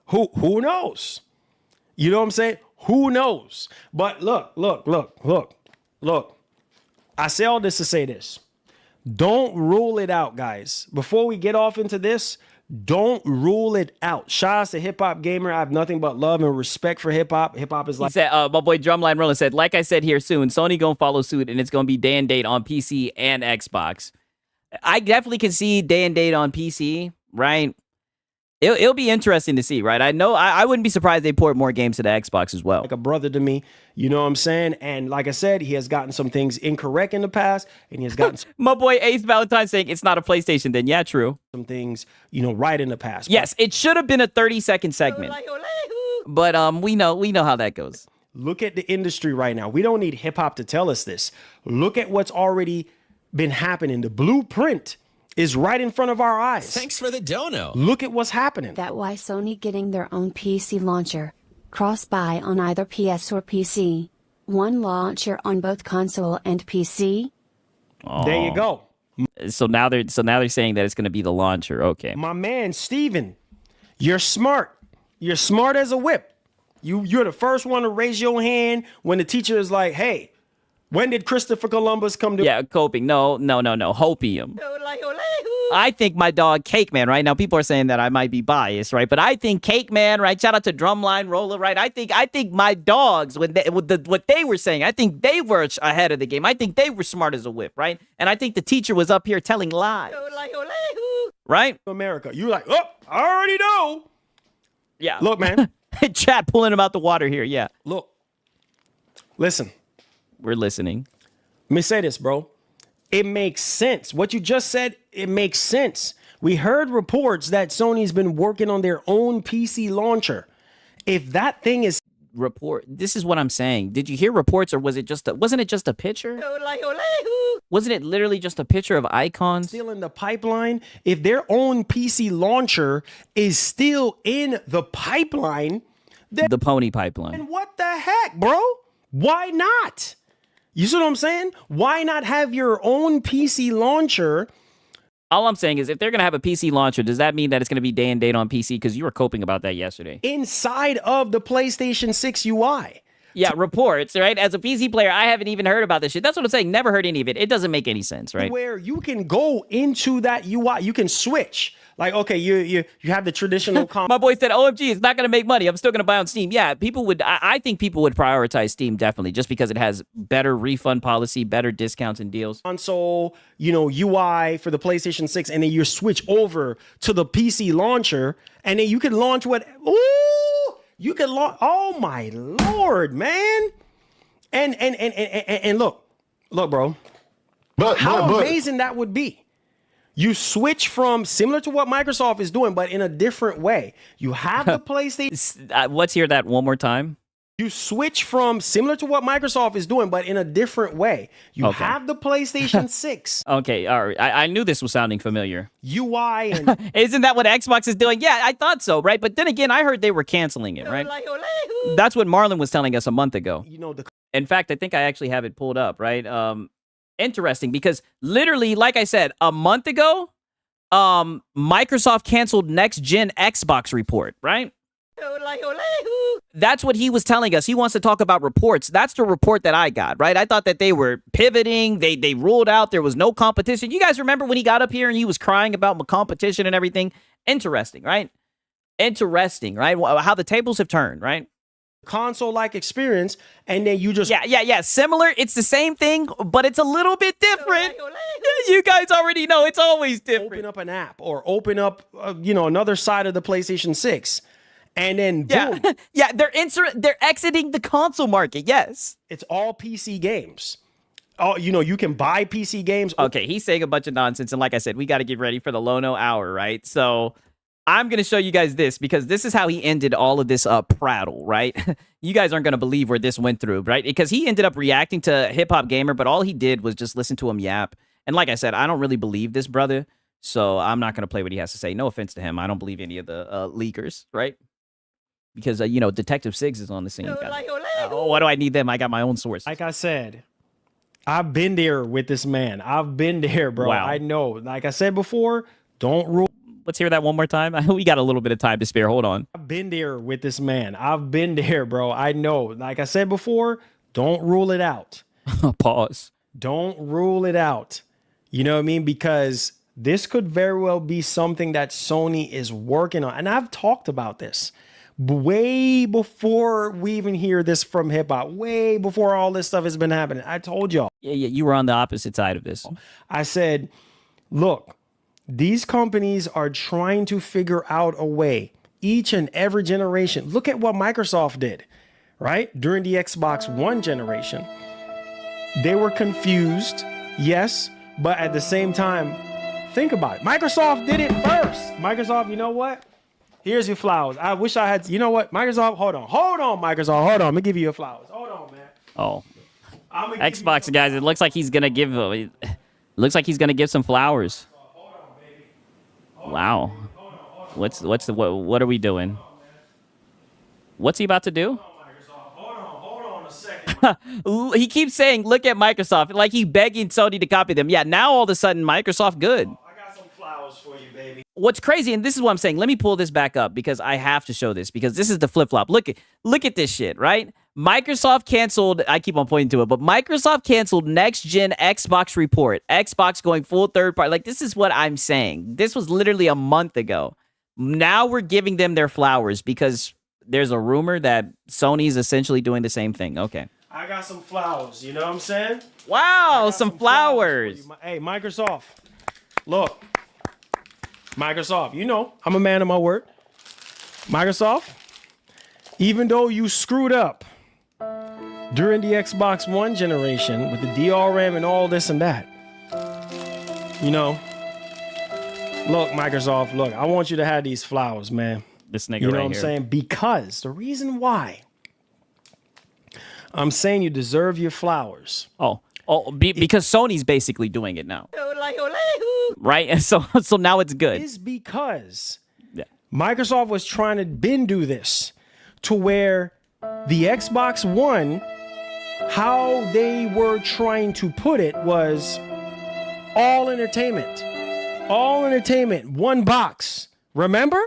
Who knows? You know what I'm saying? Who knows? But look. I say all this to say this. Don't rule it out, guys. Before we get off into this, don't rule it out. Shout out to Hip Hop Gamer. I have nothing but love and respect for hip hop. Hip hop is like. He said, my boy Drumline Roller said, like I said here soon, Sony gonna follow suit and it's gonna be day and date on PC and Xbox. I definitely can see day and date on PC, right? It'll be interesting to see, right? I know I wouldn't be surprised they port more games to the Xbox as well. Like a brother to me, you know what I'm saying? And like I said, he has gotten some things incorrect in the past, and he has gotten my boy Ace Valentine saying it's not a PlayStation. Then yeah, true. Some things, right in the past. Yes, it should have been a 30-second segment, but we know how that goes. Look at the industry right now. We don't need hip hop to tell us this. Look at what's already been happening. The blueprint is right in front of our eyes. Thanks for the dono. Look at what's happening. That's why Sony getting their own PC launcher. Cross-buy on either PS or PC. One launcher on both console and PC. There you go. So now they're saying that it's going to be the launcher. Okay. My man, Steven, you're smart. You're smart as a whip. You're the first one to raise your hand when the teacher is like, hey, when did Christopher Columbus come to... Yeah, coping. No. Hopium. I think my dog Cake Man, right? Now, people are saying that I might be biased, right? But I think Cake Man, right? Shout out to Drumline Roller, right? I think my dogs, what they were saying, I think they were ahead of the game. I think they were smart as a whip, right? And I think the teacher was up here telling lies. Right? America. You're like, oh, I already know. Yeah. Look, man. Chat pulling him out the water here, yeah. Look. Listen. We're listening. Let me say this, bro. It makes sense. What you just said, it makes sense. We heard reports that Sony's been working on their own PC launcher. If that thing is... This is what I'm saying. Did you hear reports or wasn't it just a picture? Wasn't it literally just a picture of icons? Still in the pipeline? If their own PC launcher is still in the pipeline... The pony pipeline. And what the heck, bro? Why not? You see what I'm saying? Why not have your own PC launcher? All I'm saying is if they're going to have a PC launcher, does that mean that it's going to be day and date on PC? Because you were coping about that yesterday. Inside of the PlayStation 6 UI. Yeah, reports, right? As a PC player, I haven't even heard about this shit. That's what I'm saying. Never heard any of it. It doesn't make any sense, right? Where you can go into that UI. You can switch. Like, okay, you have the traditional... My boy said, OMG, it's not going to make money. I'm still going to buy on Steam. Yeah, I think people would prioritize Steam, definitely, just because it has better refund policy, better discounts and deals. Console, UI for the PlayStation 6, and then you switch over to the PC launcher, and then you can launch what... Ooh! You can launch... Oh, my Lord, man! And look, bro. How amazing that would be. You switch from similar to what Microsoft is doing, but in a different way. You have the PlayStation. Let's hear that one more time. You switch from similar to what Microsoft is doing, but in a different way. You have the PlayStation 6. Okay, all right. I knew this was sounding familiar. UI and... Isn't that what Xbox is doing? Yeah, I thought so, right? But then again, I heard they were canceling it, right? That's what Marlon was telling us a month ago. In fact, I think I actually have it pulled up, right? Interesting, because literally, like I said, a month ago, Microsoft canceled next-gen Xbox report, right? That's what he was telling us. He wants to talk about reports. That's the report that I got, right? I thought that they were pivoting. They ruled out there was no competition. You guys remember when he got up here and he was crying about competition and everything? Interesting, right? Interesting, right? How the tables have turned, right? Console-like experience, and then you just... Yeah. Similar. It's the same thing, but it's a little bit different. You guys already know it's always different. Open up an app or open up, another side of the PlayStation 6. And then boom. Yeah, they're exiting the console market. Yes. It's all PC games. Oh, you can buy PC games. Okay, he's saying a bunch of nonsense. And like I said, we got to get ready for the Lono hour, right? So I'm going to show you guys this because this is how he ended all of this prattle, right? You guys aren't going to believe where this went through, right? Because he ended up reacting to Hip Hop Gamer, but all he did was just listen to him yap. And like I said, I don't really believe this brother. So I'm not going to play what he has to say. No offense to him. I don't believe any of the leakers, right? Because, Detective Siggs is on the scene. What do I need them? I got my own source. Like I said, I've been there with this man. I've been there, bro. Wow. I know. Like I said before, don't rule. Let's hear that one more time. We got a little bit of time to spare. Hold on. I've been there with this man. I've been there, bro. I know. Like I said before, don't rule it out. Pause. Don't rule it out. You know what I mean? Because this could very well be something that Sony is working on. And I've talked about this way before we even hear this from hip hop, way before all this stuff has been happening. I told y'all. Yeah, you were on the opposite side of this. I said, look, these companies are trying to figure out a way each and every generation. Look at what Microsoft did, right? During the Xbox One generation. They were confused, yes, but at the same time, think about it. Microsoft did it first. Microsoft, you know what? Here's your flowers. I wish I had, you know what? Microsoft, hold on, Microsoft, hold on. I'm gonna give you your flowers. Hold on, man. Oh, Xbox guys, it looks like he's gonna give. Looks like he's gonna give some flowers. Wow. What are we doing? What's he about to do? He keeps saying, "Look at Microsoft," like he begging Sony to copy them. Yeah, now all of a sudden Microsoft good. I got some flowers for you, baby. What's crazy, and this is what I'm saying. Let me pull this back up because I have to show this because this is the flip flop. Look at this shit, right? Microsoft canceled. I keep on pointing to it, but Microsoft canceled next gen Xbox report. Xbox going full third party. Like this is what I'm saying. This was literally a month ago. Now we're giving them their flowers because there's a rumor that Sony's essentially doing the same thing. Okay. I got some flowers. You know what I'm saying? Wow, some flowers. Hey, Microsoft. Look. Microsoft, you know, I'm a man of my word. Microsoft, even though you screwed up during the Xbox One generation with the DRM and all this and that, you know, look, Microsoft, look, I want you to have these flowers, man. This nigga you know right what I'm here. saying? Because the reason why I'm saying you deserve your flowers. Because Sony's basically doing it now. Right? And so now it's good. Is because Microsoft was trying to do this to where the Xbox One, how they were trying to put it was all entertainment. All entertainment, one box. Remember?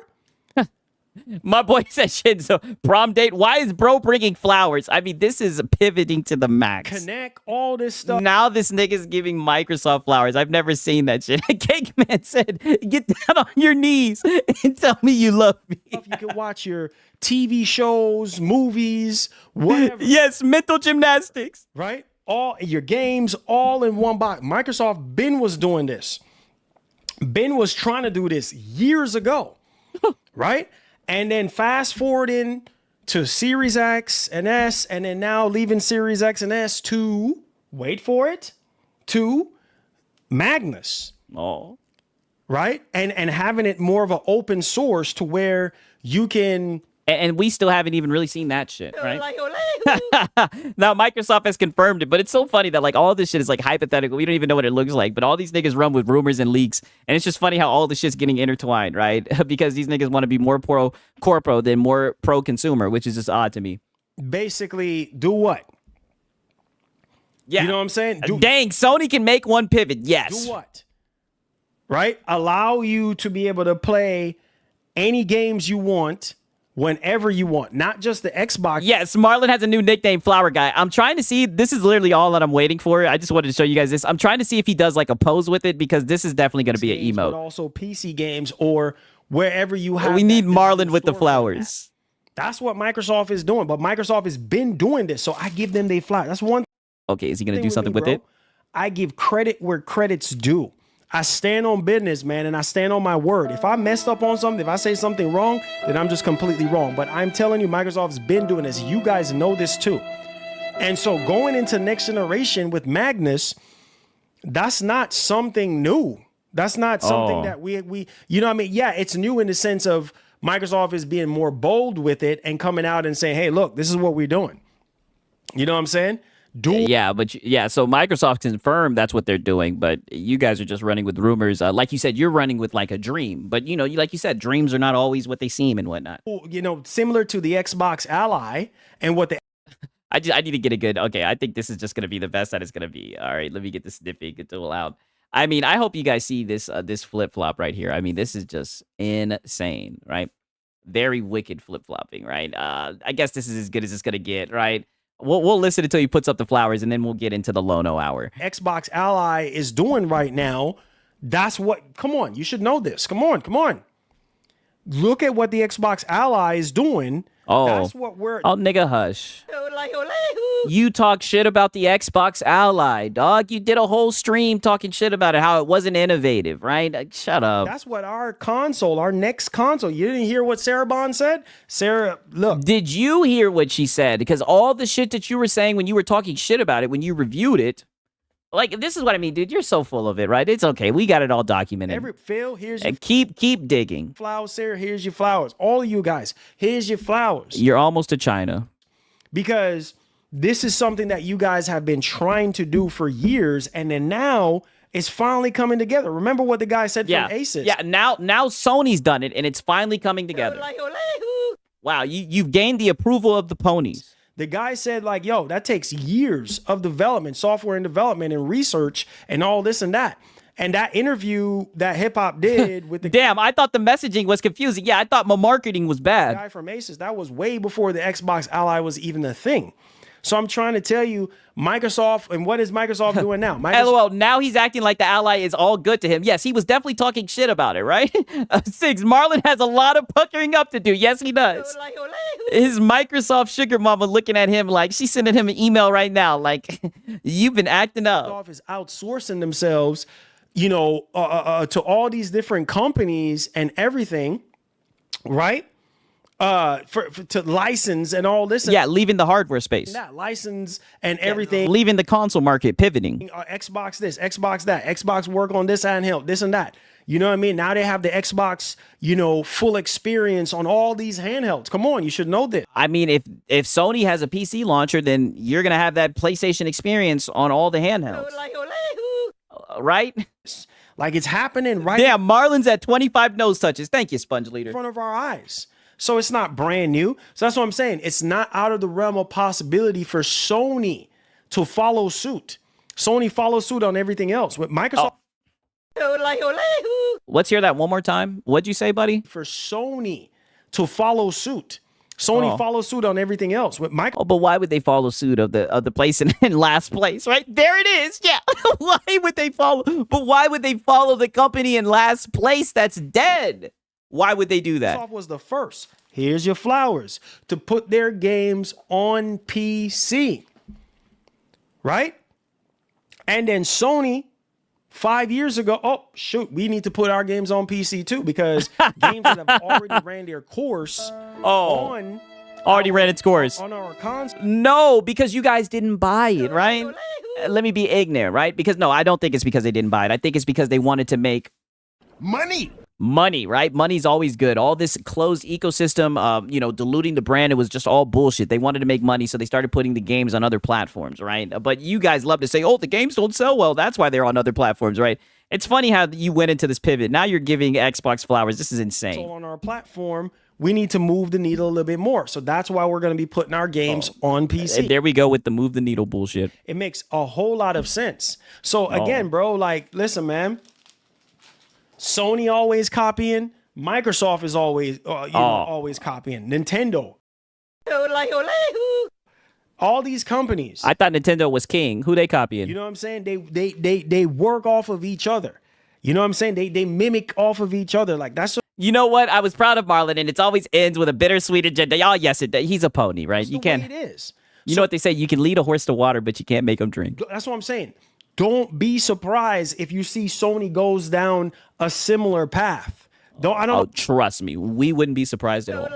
My boy said shit. So prom date. Why is bro bringing flowers? I mean, this is pivoting to the max. Connect all this stuff. Now this nigga's giving Microsoft flowers. I've never seen that shit. Cake Man said, "Get down on your knees and tell me you love me." You can watch your TV shows, movies, whatever. Yes, mental gymnastics. Right? All your games, all in one box. Microsoft Ben was doing this. Ben was trying to do this years ago. Right? And then fast forwarding to Series X and S, and then now leaving Series X and S to, wait for it, to Magnus. Oh. Right? And having it more of an open source to where you can... And we still haven't even really seen that shit, right? Now, Microsoft has confirmed it, but it's so funny that like all this shit is like hypothetical. We don't even know what it looks like, but all these niggas run with rumors and leaks. And it's just funny how all this shit's getting intertwined, right? Because these niggas want to be more pro-corpo than more pro-consumer, which is just odd to me. Basically, do what? Yeah. You know what I'm saying? Dang, Sony can make one pivot, yes. Do what? Right? Allow you to be able to play any games you want whenever you want, not just the Xbox. Yes, Marlon has a new nickname, Flower Guy. I'm trying to see, this is literally all that I'm waiting for. I just wanted to show you guys this. I'm trying to see if he does like a pose with it because this is definitely going to be an emote. But also PC games or wherever you have. We need Marlon with the flowers. That's what Microsoft is doing, but Microsoft has been doing this, so I give them their flowers. That's one. Okay, is he going to do something with it? I give credit where credit's due. I stand on business, man, and I stand on my word. If I messed up on something, if I say something wrong, then I'm just completely wrong. But I'm telling you, Microsoft's been doing this. You guys know this too. And so going into next generation with Magnus, that's not something new. That's not something that we you know what I mean? Yeah, it's new in the sense of Microsoft is being more bold with it and coming out and saying, hey, look, this is what we're doing. You know what I'm saying? So Microsoft confirmed that's what they're doing, but you guys are just running with rumors. Like you said, you're running with like a dream, but you know, like you said, dreams are not always what they seem and whatnot. You know, similar to the Xbox Ally and what the I need to get a good. Okay, I think this is just gonna be the best that it's gonna be. All right, let me get the snippet, get tool out. I mean, I hope you guys see this this flip flop right here. I mean, this is just insane, right? Very wicked flip flopping, right? I guess this is as good as it's gonna get, right? We'll listen until he puts up the flowers, and then we'll get into the Lono hour. Xbox Ally is doing right now. That's what. Come on, you should know this. Come on. Look at what the Xbox Ally is doing. Oh, that's what we're. Oh, nigga, hush. You talk shit about the Xbox Ally, dog. You did a whole stream talking shit about it, how it wasn't innovative, right? Shut up. That's what our console, our next console. You didn't hear what Sarah Bond said? Sarah, look. Did you hear what she said? Because all the shit that you were saying when you were talking shit about it, when you reviewed it, like, this is what I mean, dude. You're so full of it, right? It's okay. We got it all documented. Phil, here's your and keep digging. Flowers, Sarah, here's your flowers. All of you guys, here's your flowers. You're almost to China. Because this is something that you guys have been trying to do for years, and then now it's finally coming together. Remember what the guy said from Asus. Yeah, now Sony's done it, and it's finally coming together. Wow, you've gained the approval of the ponies. The guy said, like, yo, that takes years of development, software and development and research and all this and that. And that interview that Hip Hop did with the damn, I thought the messaging was confusing. Yeah, I thought my marketing was bad. Guy from Asus, that was way before the Xbox Ally was even a thing. So I'm trying to tell you, Microsoft, and what is Microsoft doing now? LOL, now he's acting like the Ally is all good to him. Yes, he was definitely talking shit about it, right? Six, Marlon has a lot of puckering up to do. Yes, he does. His Microsoft sugar mama looking at him like she's sending him an email right now. Like, you've been acting up. Microsoft is outsourcing themselves, you know, to all these different companies and everything, right? To license and all this. Yeah, leaving the hardware space. That license and everything. Leaving the console market, pivoting. Xbox this, Xbox that, Xbox work on this handheld, this and that. You know what I mean? Now they have the Xbox, you know, full experience on all these handhelds. Come on, you should know this. I mean, if Sony has a PC launcher, then you're going to have that PlayStation experience on all the handhelds. Right? Like, it's happening right. Yeah, Marlon's at 25 nose touches. Thank you, Sponge Leader. In front of our eyes. So it's not brand new. So that's what I'm saying. It's not out of the realm of possibility for Sony to follow suit. Sony follows suit on everything else. With Microsoft. Let's hear that one more time. What'd you say, buddy? For Sony to follow suit. Sony follows suit on everything else. With Microsoft. Oh, but why would they follow suit of the place in last place? Right there it is. Yeah. Why would they follow? But why would they follow the company in last place that's dead? Why would they do that? Microsoft was the first. Here's your flowers to put their games on PC, right? And then Sony 5 years ago, oh shoot, we need to put our games on PC too because games that have already ran their course on already ran its course on our console. No, because you guys didn't buy it, right? Let me be ignorant, right? Because no, I don't think it's because they didn't buy it. I think it's because they wanted to make money, right? Money's always good. All this closed ecosystem, you know, diluting the brand, it was just all bullshit. They wanted to make money, so they started putting the games on other platforms, right? But you guys love to say, oh, the games don't sell well. That's why they're on other platforms, right? It's funny how you went into this pivot. Now you're giving Xbox flowers. This is insane. So on our platform, we need to move the needle a little bit more. So that's why we're going to be putting our games on PC. And there we go with the move the needle bullshit. It makes a whole lot of sense. So again, bro, like, listen, man. Sony always copying. Microsoft is always, always copying. Nintendo. All these companies. I thought Nintendo was king. Who they copying? You know what I'm saying? They work off of each other. You know what I'm saying? They mimic off of each other. Like that's. You know what? I was proud of Marlon, and it always ends with a bittersweet agenda. Oh, yes, he's a pony, right? You can't. It is. You know what they say? You can lead a horse to water, but you can't make him drink. That's what I'm saying. Don't be surprised if you see Sony goes down a similar path. Oh, trust me, we wouldn't be surprised at all.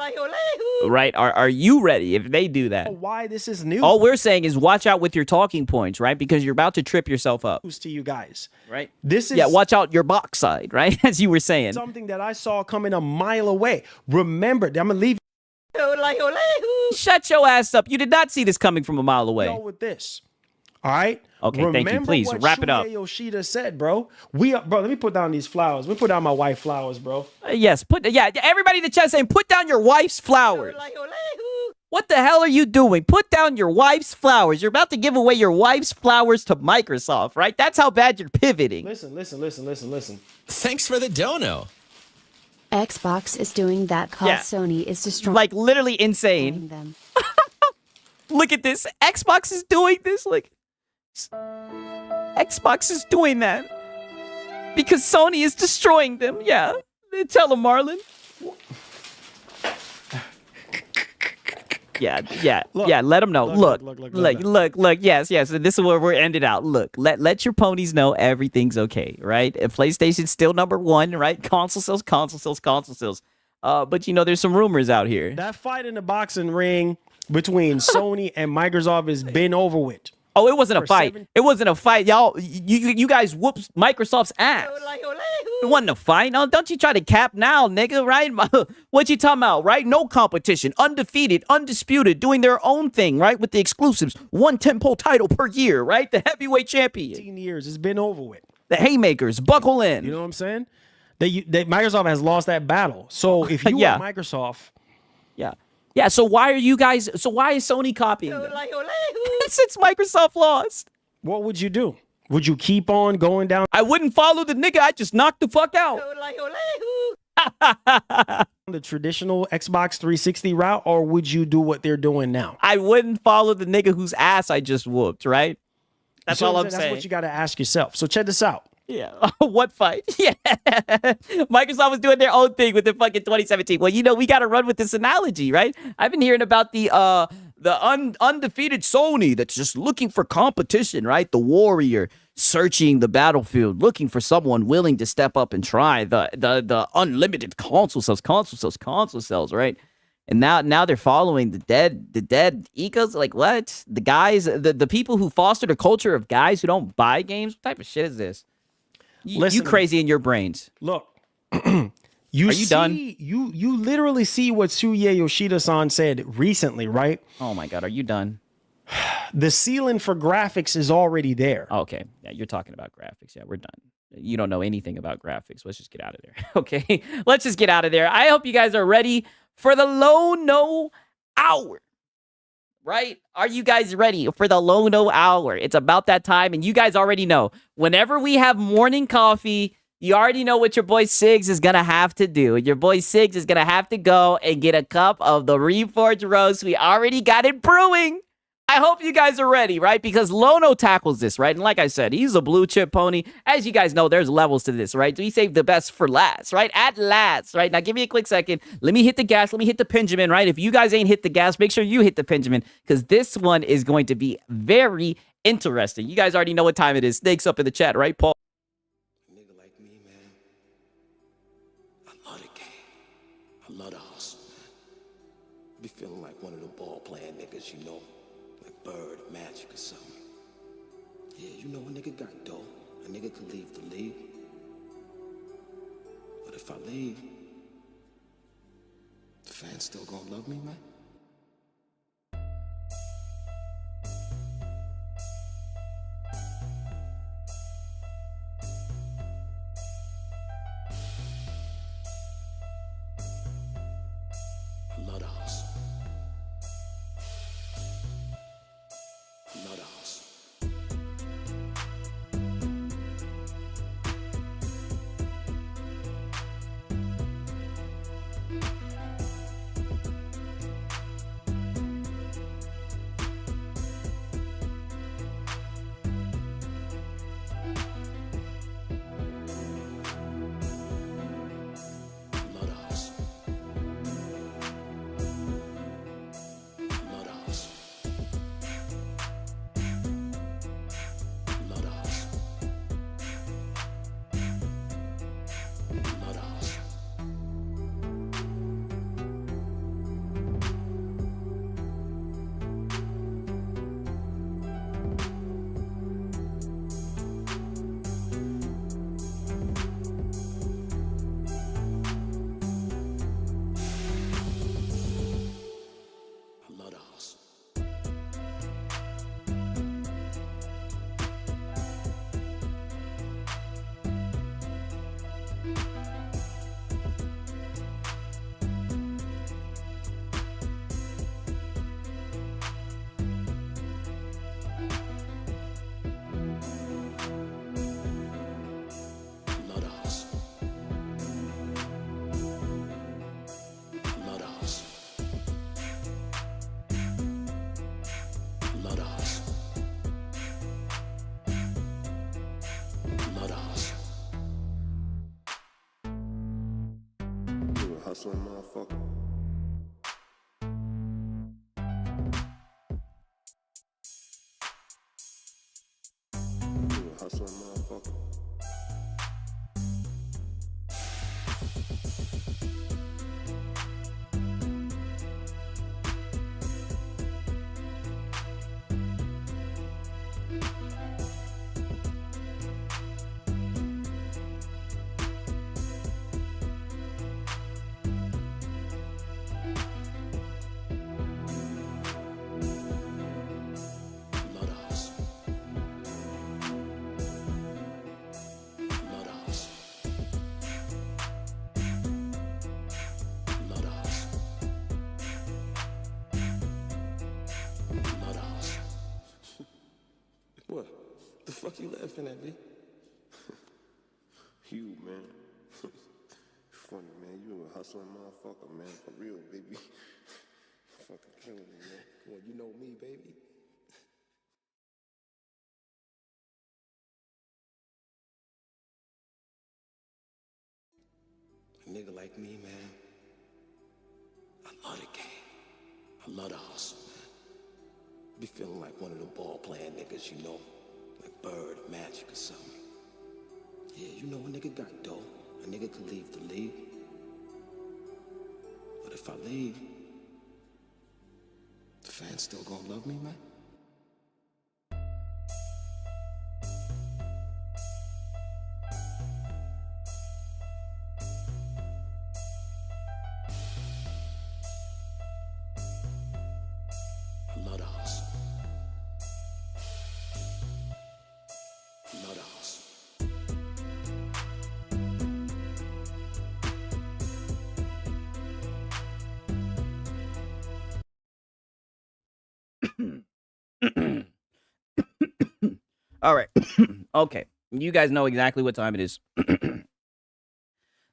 Right? Are you ready if they do that? Why this is new? All we're saying is watch out with your talking points, right? Because you're about to trip yourself up. To you guys, right? This is watch out your box side, right? As you were saying, something that I saw coming a mile away. Remember, I'm gonna leave. Shut your ass up! You did not see this coming from a mile away. Go with this. All right. Okay, thank you. Please wrap it up. Yoshida said, bro. Bro, let me put down these flowers. Let me put down my wife's flowers, bro. Yes, everybody in the chat saying, put down your wife's flowers. What the hell are you doing? Put down your wife's flowers. You're about to give away your wife's flowers to Microsoft, right? That's how bad you're pivoting. Listen. Thanks for the dono. Xbox is doing that cause Sony is destroying. Like literally insane. Them. Look at this. Xbox is doing this. Like Xbox is doing that because Sony is destroying them. Yeah. Tell them, Marlon. Yeah. Let them know. Look. Yes. And this is where we're ended out. Look, let your ponies know everything's okay, right? If PlayStation's still #1, right? Console sales. But you know, there's some rumors out here. That fight in the boxing ring between Sony and Microsoft has been over with. Oh, it wasn't a fight. It wasn't a fight, y'all. You guys whooped Microsoft's ass. It wasn't a fight. No, don't you try to cap now, nigga, right? What you talking about, right? No competition. Undefeated, undisputed, doing their own thing, right? With the exclusives. 1 tempo title per year, right? The heavyweight champion. 18 years. It's been over with. The haymakers. Buckle in. You know what I'm saying? Microsoft has lost that battle. So if you are Microsoft... Yeah, so why is Sony copying them? Since Microsoft lost. What would you do? Would you keep on going down? I wouldn't follow the nigga. I just knocked the fuck out. The traditional Xbox 360 route, or would you do what they're doing now? I wouldn't follow the nigga whose ass I just whooped, right? That's all I'm saying. That's what you got to ask yourself. So check this out. Yeah. What fight? Yeah. Microsoft was doing their own thing with the fucking 2017. Well, you know, we got to run with this analogy, right? I've been hearing about the undefeated Sony that's just looking for competition, right? The warrior searching the battlefield, looking for someone willing to step up and try the unlimited console sales, right? And now they're following the dead egos. Like what? The guys, the people who fostered a culture of guys who don't buy games. What type of shit is this? You crazy in your brains. Look, are you done? You literally see what Tsuya Yoshida-san said recently, right? Oh my God, are you done? The ceiling for graphics is already there. Okay, yeah, you're talking about graphics. Yeah, we're done. You don't know anything about graphics. Let's just get out of there. Okay, let's just get out of there. I hope you guys are ready for the Low No Hour. Right? Are you guys ready for the Low No Hour? It's about that time, and you guys already know. Whenever we have morning coffee, you already know what your boy Siggs is going to have to do. Your boy Siggs is going to have to go and get a cup of the Reforged Roast. We already got it brewing. I hope you guys are ready, right? Because Lono tackles this, right? And like I said, he's a blue chip pony. As you guys know, there's levels to this, right? We save the best for last, right? At last, right? Now, give me a quick second. Let me hit the gas. Let me hit the Benjamin, right? If you guys ain't hit the gas, make sure you hit the Benjamin because this one is going to be very interesting. You guys already know what time it is. Snakes up in the chat, right, Paul? Nigga like me, man. I love the game. I love the hustle, man. Be feeling like one of the ball playing niggas, you know. Bird, Magic, or something. Yeah, you know a nigga got dough. A nigga could leave the league. But if I leave, the fans still gonna love me, man? I love the hustle. Not us. hustling motherfucker. What? The fuck you laughing at me? You, man. Funny, man. You a hustling motherfucker, man. For real, baby. Fucking killing me, man. Well, you know me, baby. A nigga like me, man. I love the game. I love the hustle, man. Be feeling like one of them ball-playing niggas, you know, like Bird, Magic, or something. Yeah, you know, a nigga got dough. A nigga could leave the league. But if I leave, the fans still gonna love me, man? I love the hustle. I love the hustle. All right. Okay. You guys know exactly what time it is.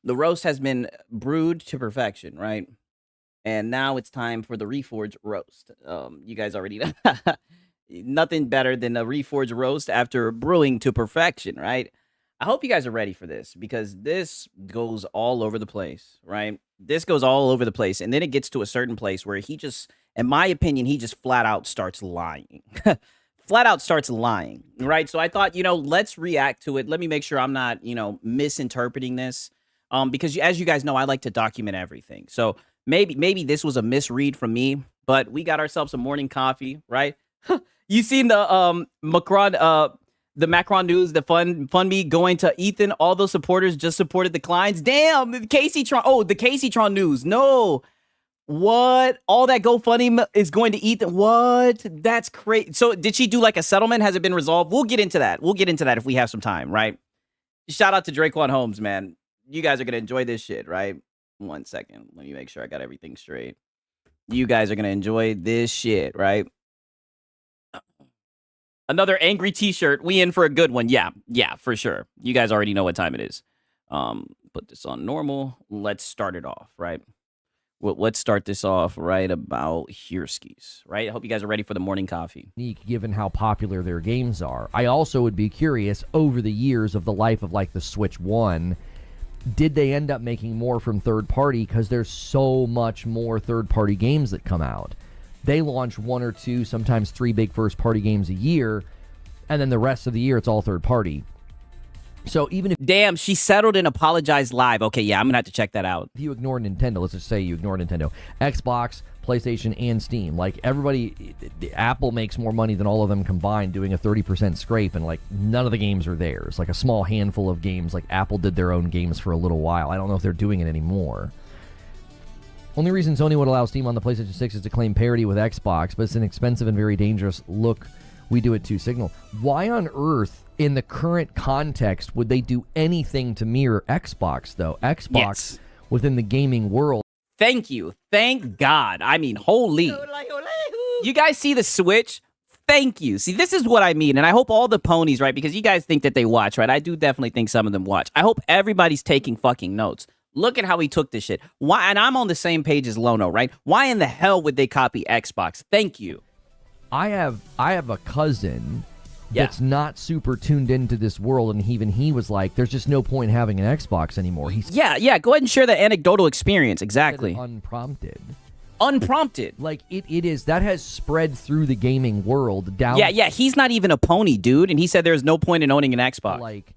The roast has been brewed to perfection, right? And now it's time for the Reforged roast. You guys already know. Nothing better than a Reforged roast after brewing to perfection, right? I hope you guys are ready for this because this goes all over the place, right? This goes all over the place. And then it gets to a certain place where he just, in my opinion, he just flat out starts lying. Flat out starts lying, right? So I thought, let's react to it. Let me make sure I'm not, misinterpreting this. Because as you guys know, I like to document everything. So maybe this was a misread from me, but we got ourselves some morning coffee, right? You seen the Macron news, the fund me going to Ethan. All those supporters just supported the clients. Damn, the Casey-tron. Oh, the Casey-tron news. No. What? All that GoFundMe is going to Ethan? What? That's crazy. So did she do like a settlement? Has it been resolved? We'll get into that. We'll get into that if we have some time, right? Shout out to Draquan Holmes, man. You guys are going to enjoy this shit, right? 1 second. Let me make sure I got everything straight. You guys are going to enjoy this shit, right? Another angry t-shirt. We in for a good one. Yeah, for sure. You guys already know what time it is. Put this on normal. Let's start it off, right? Well, let's start this off right about here, skis, right? I hope you guys are ready for the morning coffee. Given how popular their games are. I also would be curious, over the years of the life of like the Switch 1, did they end up making more from third party? Because there's so much more third party games that come out. They launch 1 or 2, sometimes 3 big first party games a year, and then the rest of the year it's all third party. So even if... Damn, she settled and apologized live. Okay, yeah, I'm going to have to check that out. If you ignore Nintendo, let's just say you ignore Nintendo, Xbox, PlayStation, and Steam. Like, everybody... Apple makes more money than all of them combined doing a 30% scrape, and, like, none of the games are theirs. Like, a small handful of games. Like, Apple did their own games for a little while. I don't know if they're doing it anymore. Only reason Sony would allow Steam on the PlayStation 6 is to claim parity with Xbox, but it's an expensive and very dangerous look. We do it too signal. Why on earth, in the current context, would they do anything to mirror Xbox, though? Xbox, within the gaming world. Thank you. Thank God. I mean, holy. You guys see the Switch? Thank you. See, this is what I mean. And I hope all the ponies, right? Because you guys think that they watch, right? I do definitely think some of them watch. I hope everybody's taking fucking notes. Look at how he took this shit. Why? And I'm on the same page as Lono, right? Why in the hell would they copy Xbox? Thank you. I have a cousin that's not super tuned into this world, and even he was like, there's just no point in having an Xbox anymore. Yeah, go ahead and share that anecdotal experience. Exactly. Unprompted. unprompted. Like it is that has spread through the gaming world down. Yeah, he's not even a pony, dude, and he said there's no point in owning an Xbox. Like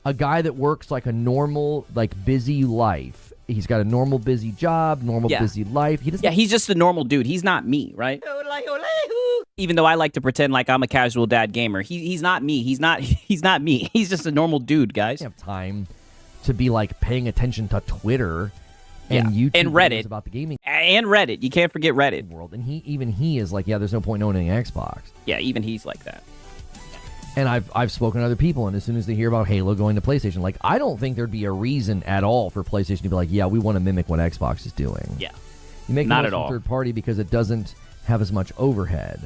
a guy that works like a normal, like busy life. He's got a normal busy job, normal busy life. He doesn't. Yeah, he's just a normal dude. He's not me, right? Even though I like to pretend like I'm a casual dad gamer, he's not me. He's not me. He's just a normal dude, guys. Have time to be like paying attention to Twitter and YouTube and Reddit about the gaming and Reddit. You can't forget Reddit world. And he is like, yeah, there's no point in owning an Xbox. Yeah, even he's like that. And I've spoken to other people, and as soon as they hear about Halo going to PlayStation, like, I don't think there'd be a reason at all for PlayStation to be like, yeah, we want to mimic what Xbox is doing. Yeah. You make not it at all third party because it doesn't have as much overhead.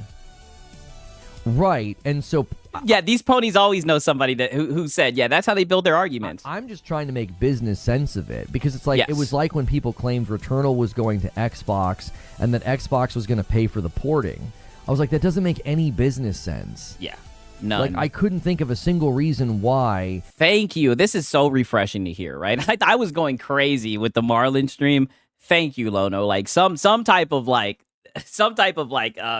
Right. And so yeah, these ponies always know somebody who said, yeah, that's how they build their arguments. I'm just trying to make business sense of it because it's like it was like when people claimed Returnal was going to Xbox and that Xbox was going to pay for the porting. I was like, that doesn't make any business sense. Yeah. None. Like, I couldn't think of a single reason why. Thank you. This is so refreshing to hear, right? I was going crazy with the Marlin stream. Thank you, Lono. Like some type of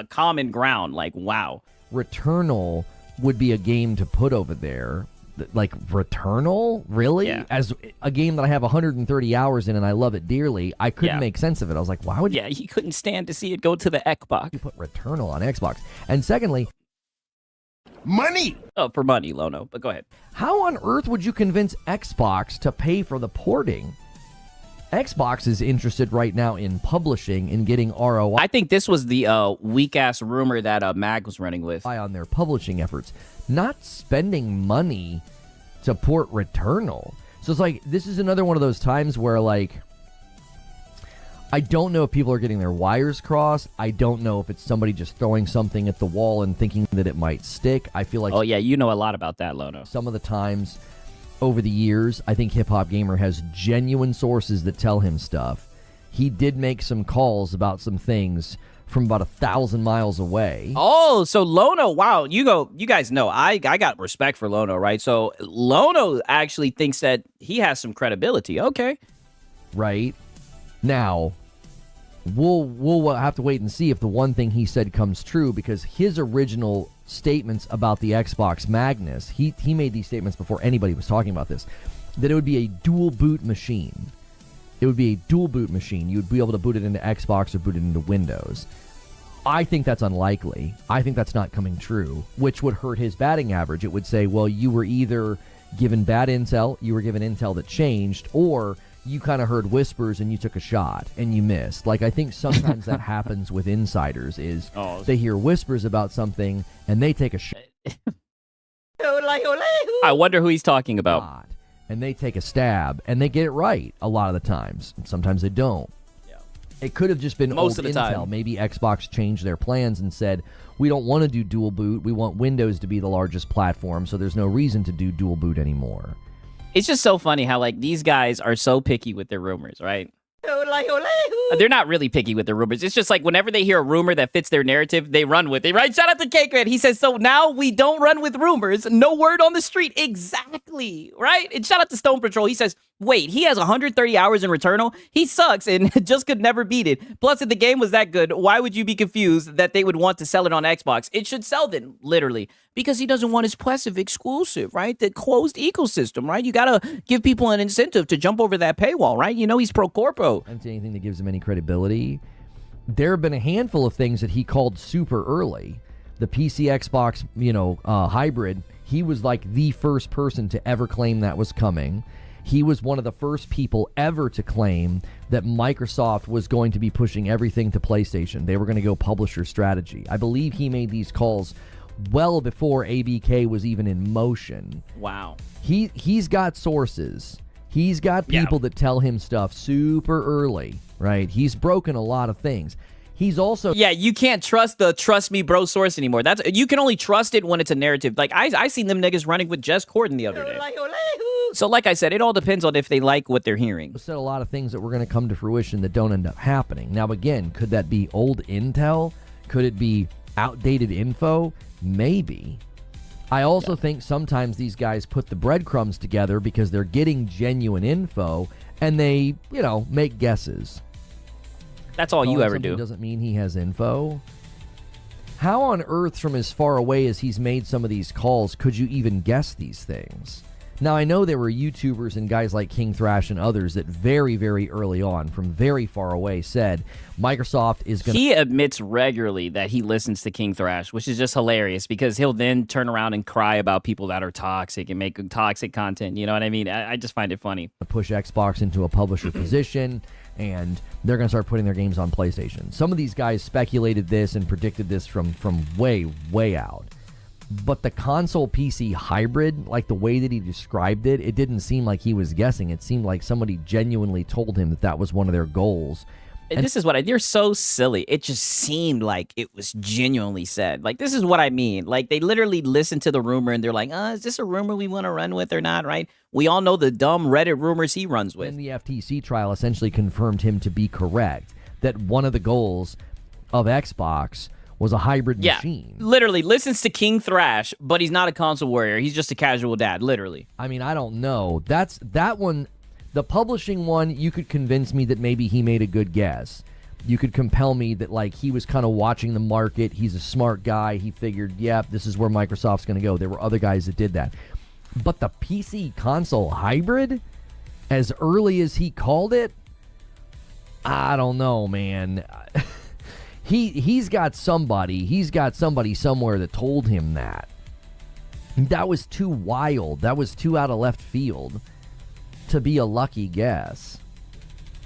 common ground. Like, wow. Returnal would be a game to put over there. Like, Returnal? Really? Yeah. As a game that I have 130 hours in and I love it dearly, I couldn't make sense of it. I was like, why would you? Yeah, he couldn't stand to see it go to the Xbox. You put Returnal on Xbox. And secondly, money! Oh, for money, Lono, but go ahead. How on earth would you convince Xbox to pay for the porting? Xbox is interested right now in publishing and getting ROI. I think this was the weak-ass rumor that Mag was running with. On their publishing efforts, not spending money to port Returnal. So it's like, this is another one of those times where, like, I don't know if people are getting their wires crossed. I don't know if it's somebody just throwing something at the wall and thinking that it might stick. I feel like... Oh, yeah, you know a lot about that, Lono. Some of the times over the years, I think Hip Hop Gamer has genuine sources that tell him stuff. He did make some calls about some things from about 1,000 miles away. Oh, so Lono, wow, you guys know, I got respect for Lono, right? So Lono actually thinks that he has some credibility. Okay. Right. Now, we'll have to wait and see if the one thing he said comes true, because his original statements about the Xbox Magnus, he made these statements before anybody was talking about this, that it would be a dual boot machine. It would be a dual boot machine. You would be able to boot it into Xbox or boot it into Windows. I think that's unlikely. I think that's not coming true, which would hurt his batting average. It would say, well, you were either given bad intel, you were given intel that changed, or you kind of heard whispers and you took a shot and you missed. Like, I think sometimes that happens with insiders is they hear whispers about something and they take a shot. I wonder who he's talking about. And they take a stab and they get it right a lot of the times. Sometimes they don't. Yeah. It could have just been most old of the intel. time. Maybe Xbox changed their plans and said, we don't want to do dual boot. We want Windows to be the largest platform, so there's no reason to do dual boot anymore. It's just so funny how, like, these guys are so picky with their rumors, right? They're not really picky with their rumors. It's just like whenever they hear a rumor that fits their narrative, they run with it, right? Shout out to K-Cred. He says, so now we don't run with rumors. No word on the street. Exactly, right? And shout out to Stone Patrol. He says, wait, he has 130 hours in Returnal? He sucks and just could never beat it. Plus, if the game was that good, why would you be confused that they would want to sell it on Xbox? It should sell then, literally. Because he doesn't want his passive exclusive, right? The closed ecosystem, right? You got to give people an incentive to jump over that paywall, right? You know he's pro corpo. I don't see anything that gives him any credibility. There have been a handful of things that he called super early. The PC Xbox, hybrid, he was like the first person to ever claim that was coming. He was one of the first people ever to claim that Microsoft was going to be pushing everything to PlayStation. They were going to go publisher strategy. I believe he made these calls well before ABK was even in motion. Wow. He's got sources. He's got people that tell him stuff super early, right? He's broken a lot of things. He's also... Yeah, you can't trust the trust me bro source anymore. You can only trust it when it's a narrative. Like, I seen them niggas running with Jess Corden the other day. So like I said, it all depends on if they like what they're hearing. Said a lot of things that were going to come to fruition that don't end up happening. Now, again, could that be old intel? Could it be outdated info? Maybe. I also think sometimes these guys put the breadcrumbs together because they're getting genuine info and they, make guesses. That's all you Calling ever something do. Doesn't mean he has info. How on earth, from as far away as he's made some of these calls, could you even guess these things? Now, I know there were YouTubers and guys like King Thrash and others that very, very early on, from very far away, said Microsoft is going to... He admits regularly that he listens to King Thrash, which is just hilarious because he'll then turn around and cry about people that are toxic and make toxic content. You know what I mean? I just find it funny. Push Xbox into a publisher position, and they're going to start putting their games on PlayStation. Some of these guys speculated this and predicted this from way, way out. But the console PC hybrid, like the way that he described it, it didn't seem like he was guessing. It seemed like somebody genuinely told him that that was one of their goals. And this is what they're so silly. It just seemed like it was genuinely said. Like, this is what I mean. Like, they literally listened to the rumor and they're like, is this a rumor we want to run with or not, right? We all know the dumb Reddit rumors he runs with. And the FTC trial essentially confirmed him to be correct, that one of the goals of Xbox was a hybrid machine. Literally listens to King Thrash, but he's not a console warrior. He's just a casual dad, literally. I mean, I don't know. That one, the publishing one, you could convince me that maybe he made a good guess. You could compel me that, like, he was kind of watching the market. He's a smart guy. He figured, yeah, this is where Microsoft's going to go. There were other guys that did that. But the PC console hybrid, as early as he called it, I don't know, man. He's got somebody somewhere that told him that. That was too wild. That was too out of left field to be a lucky guess.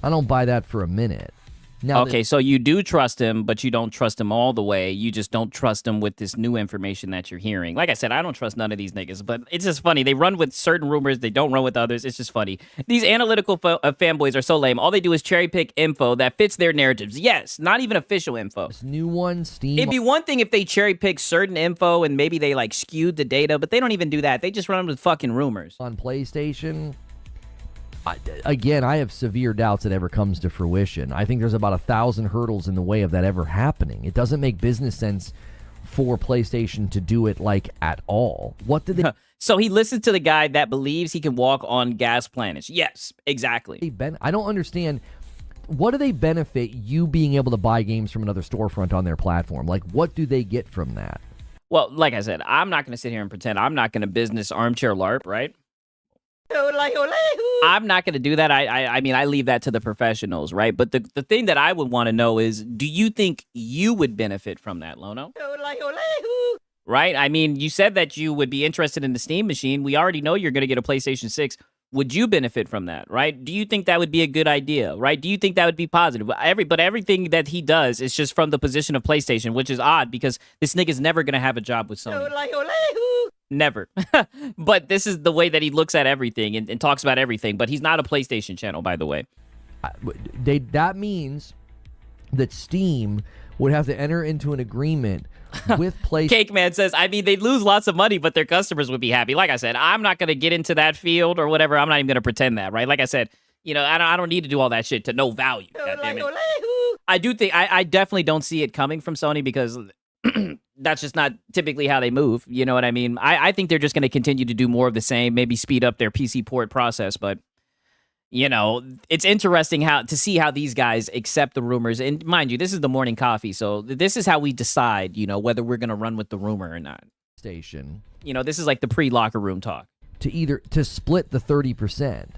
I don't buy that for a minute. Now okay, so you do trust him, but you don't trust him all the way. You just don't trust him with this new information that you're hearing. Like I said, I don't trust none of these niggas, but it's just funny. They run with certain rumors. They don't run with others. It's just funny. These analytical fanboys are so lame. All they do is cherry pick info that fits their narratives. Yes, not even official info. This new one, Steam. It'd be one thing if they cherry pick certain info and maybe they like skewed the data, but they don't even do that. They just run with fucking rumors. On PlayStation, again, I have severe doubts it ever comes to fruition. I think there's about 1,000 hurdles in the way of that ever happening. It doesn't make business sense for PlayStation to do it, like, at all. What did they... So he listens to the guy that believes he can walk on gas planets. Yes, exactly. I don't understand. What do they benefit you being able to buy games from another storefront on their platform? Like, what do they get from that? Well, like I said, I'm not going to sit here and pretend I'm not going to business armchair LARP, right? I'm not going to do that. I mean, I leave that to the professionals, right? But the thing that I would want to know is, do you think you would benefit from that, Lono? Right? I mean, you said that you would be interested in the Steam machine. We already know you're going to get a PlayStation 6. Would you benefit from that, right? Do you think that would be a good idea, right? Do you think that would be positive? But everything that he does is just from the position of PlayStation, which is odd because this nigga's never going to have a job with Sony. Never. But this is the way that he looks at everything and talks about everything. But he's not a PlayStation channel, by the way. That means that Steam would have to enter into an agreement with PlayStation. Cake Man says, I mean, they'd lose lots of money, but their customers would be happy. Like I said, I'm not going to get into that field or whatever. I'm not even going to pretend that, right? Like I said, you know, I don't need to do all that shit to no value. I do think, I definitely don't see it coming from Sony because that's just not typically how they move. You know what I mean? I think they're just going to continue to do more of the same, maybe speed up their PC port process, but you know, it's interesting to see how these guys accept the rumors. And mind you, this is the morning coffee, so this is how we decide, you know, whether we're going to run with the rumor or not. Station. You know, this is like the pre-locker room talk. To split the 30%.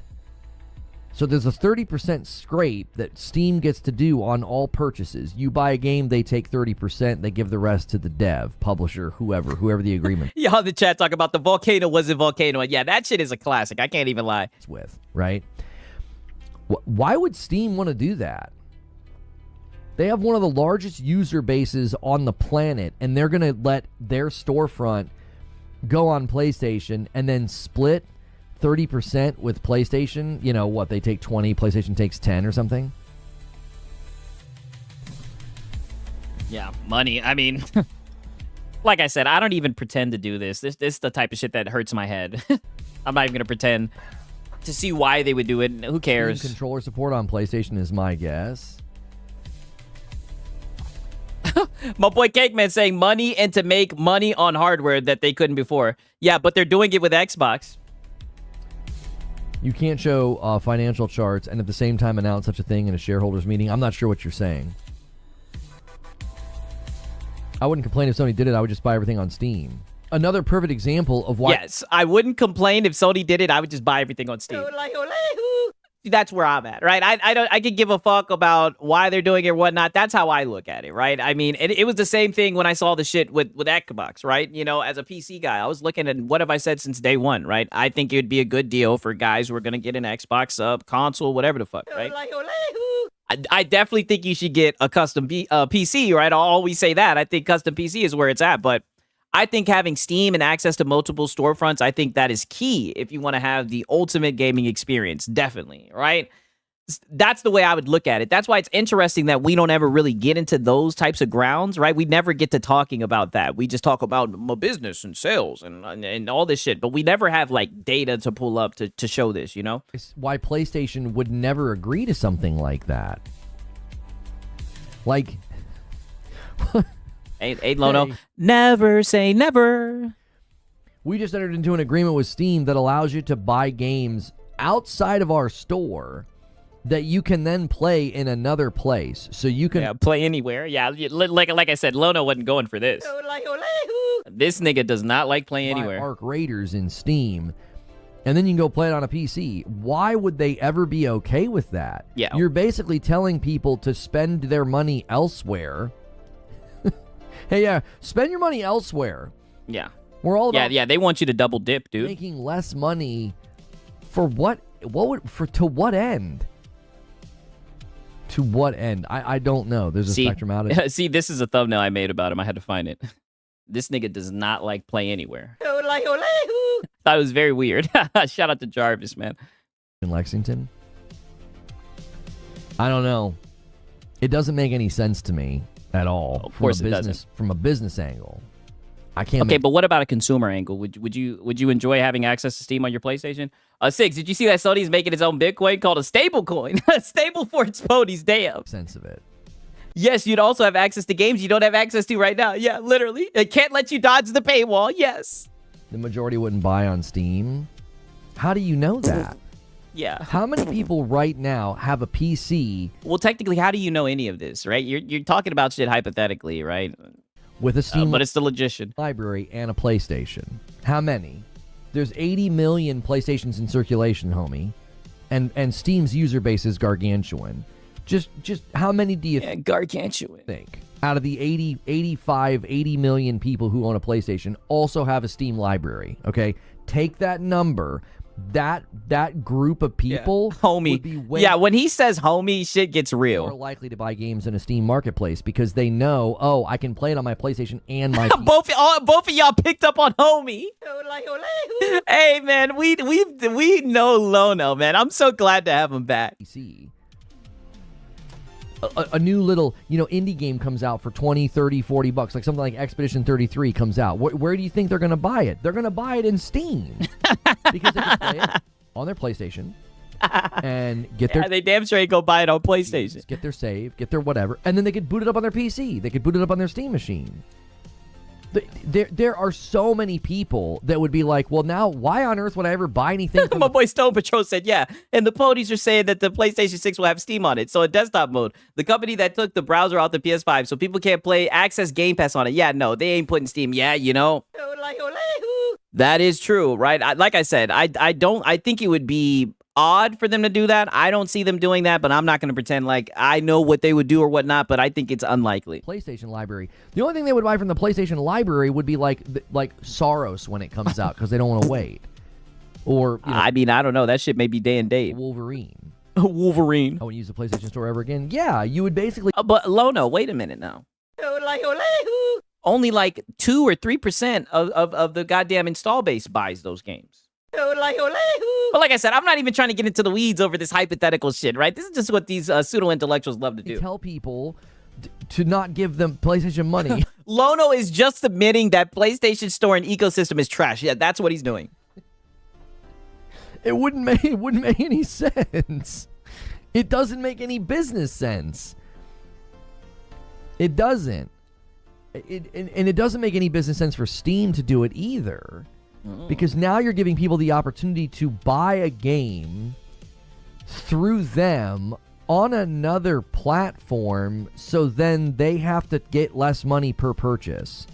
So there's a 30% scrape that Steam gets to do on all purchases. You buy a game, they take 30%, they give the rest to the dev, publisher, whoever the agreement. Y'all in the chat talk about the volcano wasn't volcano. Yeah, that shit is a classic. I can't even lie. It's with, right? Why would Steam want to do that? They have one of the largest user bases on the planet, and they're going to let their storefront go on PlayStation and then split 30% with PlayStation. You know what? They take 20, PlayStation takes 10 or something. Yeah, money. I mean, like I said, I don't even pretend to do this. This is the type of shit that hurts my head. I'm not even going to pretend to see why they would do it. Who cares? Controller support on PlayStation is my guess. My boy Cake Man saying money and to make money on hardware that they couldn't before. Yeah, but they're doing it with Xbox. You can't show financial charts and at the same time announce such a thing in a shareholders meeting. I'm not sure what you're saying. I wouldn't complain if Sony did it. I would just buy everything on Steam. Another perfect example of why... Yes, I wouldn't complain if Sony did it. I would just buy everything on Steam. That's where I'm at, right? I could give a fuck about why they're doing it or whatnot. That's how I look at it, right? I mean, it was the same thing when I saw the shit with Xbox, right? You know, as a PC guy, I was looking at what have I said since day one, right? I think it would be a good deal for guys who are going to get an Xbox console, whatever the fuck, right? I definitely think you should get a custom PC, right? I'll always say that. I think custom PC is where it's at, but I think having Steam and access to multiple storefronts, I think that is key if you want to have the ultimate gaming experience, definitely, right? That's the way I would look at it. That's why it's interesting that we don't ever really get into those types of grounds, right? We never get to talking about that. We just talk about my business and sales and all this shit, but we never have like data to pull up to show this, you know? It's why PlayStation would never agree to something like that. Like... Hey, Lono, never say never. We just entered into an agreement with Steam that allows you to buy games outside of our store that you can then play in another place. So you can play anywhere. Yeah, like I said, Lono wasn't going for this. This nigga does not like playing anywhere. Arc Raiders in Steam, and then you can go play it on a PC. Why would they ever be okay with that? Yeah. You're basically telling people to spend their money elsewhere. Hey, yeah, spend your money elsewhere. Yeah. We're all about yeah, they want you to double dip, dude. Making less money for what? To what end? To what end? I don't know. There's a spectrum out of it. See, this is a thumbnail I made about him. I had to find it. This nigga does not like play anywhere. Thought it was very weird. Shout out to Jarvis, man. In Lexington? I don't know. It doesn't make any sense to me at all. Of course it doesn't. From a business angle. I can't. Okay, but what about a consumer angle? Would you enjoy having access to Steam on your PlayStation? Six, did you see that Sony's making its own Bitcoin called a stable coin? Stable for its ponies, damn. Sense of it. Yes, you'd also have access to games you don't have access to right now. Yeah, literally. It can't let you dodge the paywall. Yes. The majority wouldn't buy on Steam. How do you know that? Yeah. How many people right now have a PC? Well, technically, how do you know any of this, right? You're talking about shit hypothetically, right? With a Steam but it's the logician library and a PlayStation. How many? There's 80 million PlayStations in circulation, homie. And Steam's user base is gargantuan. Just how many do you gargantuan think out of the 80 million people who own a PlayStation also have a Steam library? Okay, take that number. That group of people, homie, would be way when he says homie, shit gets real. More likely to buy games in a Steam marketplace because they know, oh, I can play it on my PlayStation and my both of y'all picked up on homie. Hey man, we know Lono, man. I'm so glad to have him back. A new little, indie game comes out for 20, 30, 40 bucks, like something like Expedition 33 comes out. Where do you think they're going to buy it? They're going to buy it in Steam because they can play it on their PlayStation and get their... they damn sure ain't go buy it on PlayStation. Get their save, get their whatever, and then they could boot it up on their PC. They could boot it up on their Steam machine. There are so many people that would be like, well, now, why on earth would I ever buy anything? My boy Stone Patrol said, yeah. And the ponies are saying that the PlayStation 6 will have Steam on it. So in desktop mode, the company that took the browser off the PS5 so people can't play access Game Pass on it. Yeah, no, they ain't putting Steam. Yeah, that is true, right? Like I said, I think it would be odd for them to do that. I don't see them doing that, but I'm not going to pretend like I know what they would do or whatnot, but I think it's unlikely. PlayStation library. The only thing they would buy from the PlayStation library would be like Soros when it comes out because they don't want to wait. Or I mean, I don't know. That shit may be day and date. Wolverine. Wolverine. I wouldn't use the PlayStation Store ever again. Yeah, you would basically... but Lono, wait a minute now. Only like 2 or 3% of the goddamn install base buys those games. But like I said, I'm not even trying to get into the weeds over this hypothetical shit, right? This is just what these pseudo-intellectuals love to do. Tell people to not give them PlayStation money. Lono is just admitting that PlayStation Store and ecosystem is trash. Yeah, that's what he's doing. It wouldn't make any sense. It doesn't make any business sense. It doesn't. And it doesn't make any business sense for Steam to do it either. Because now you're giving people the opportunity to buy a game through them on another platform, so then they have to get less money per purchase.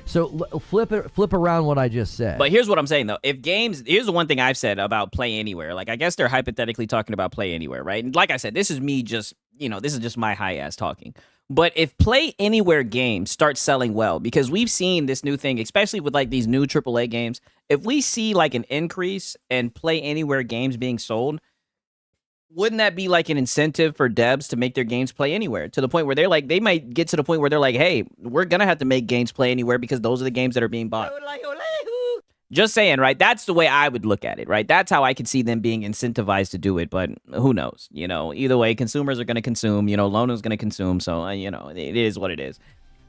So flip around what I just said. But here's what I'm saying, though. If games, here's the one thing I've said about Play Anywhere. Like, I guess they're hypothetically talking about Play Anywhere, right? And like I said, this is me just, this is just my high ass talking. But if Play Anywhere games start selling well, because we've seen this new thing, especially with like these new AAA games, if we see like an increase in Play Anywhere games being sold, wouldn't that be like an incentive for devs to make their games play anywhere, to the point where they're like, they might get to the point where they're like, hey, we're going to have to make games play anywhere because those are the games that are being bought. Just saying, right? That's the way I would look at it, right? That's how I could see them being incentivized to do it, but who knows? Either way, consumers are going to consume, Lono's going to consume, so, it is what it is.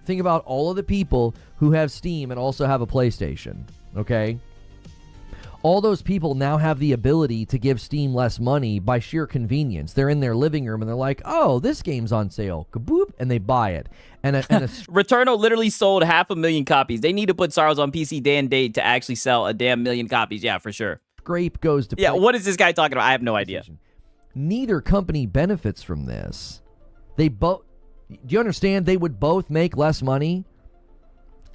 Think about all of the people who have Steam and also have a PlayStation, okay? All those people now have the ability to give Steam less money by sheer convenience. They're in their living room and they're like, oh, this game's on sale. Kaboop, and they buy it. And Returnal literally sold 500,000 copies. They need to put Sorrows on PC day and date to actually sell a damn million copies. Yeah, for sure. Scrape goes to... Yeah, what is this guy talking about? I have no idea. Neither company benefits from this. They both... Do you understand? They would both make less money.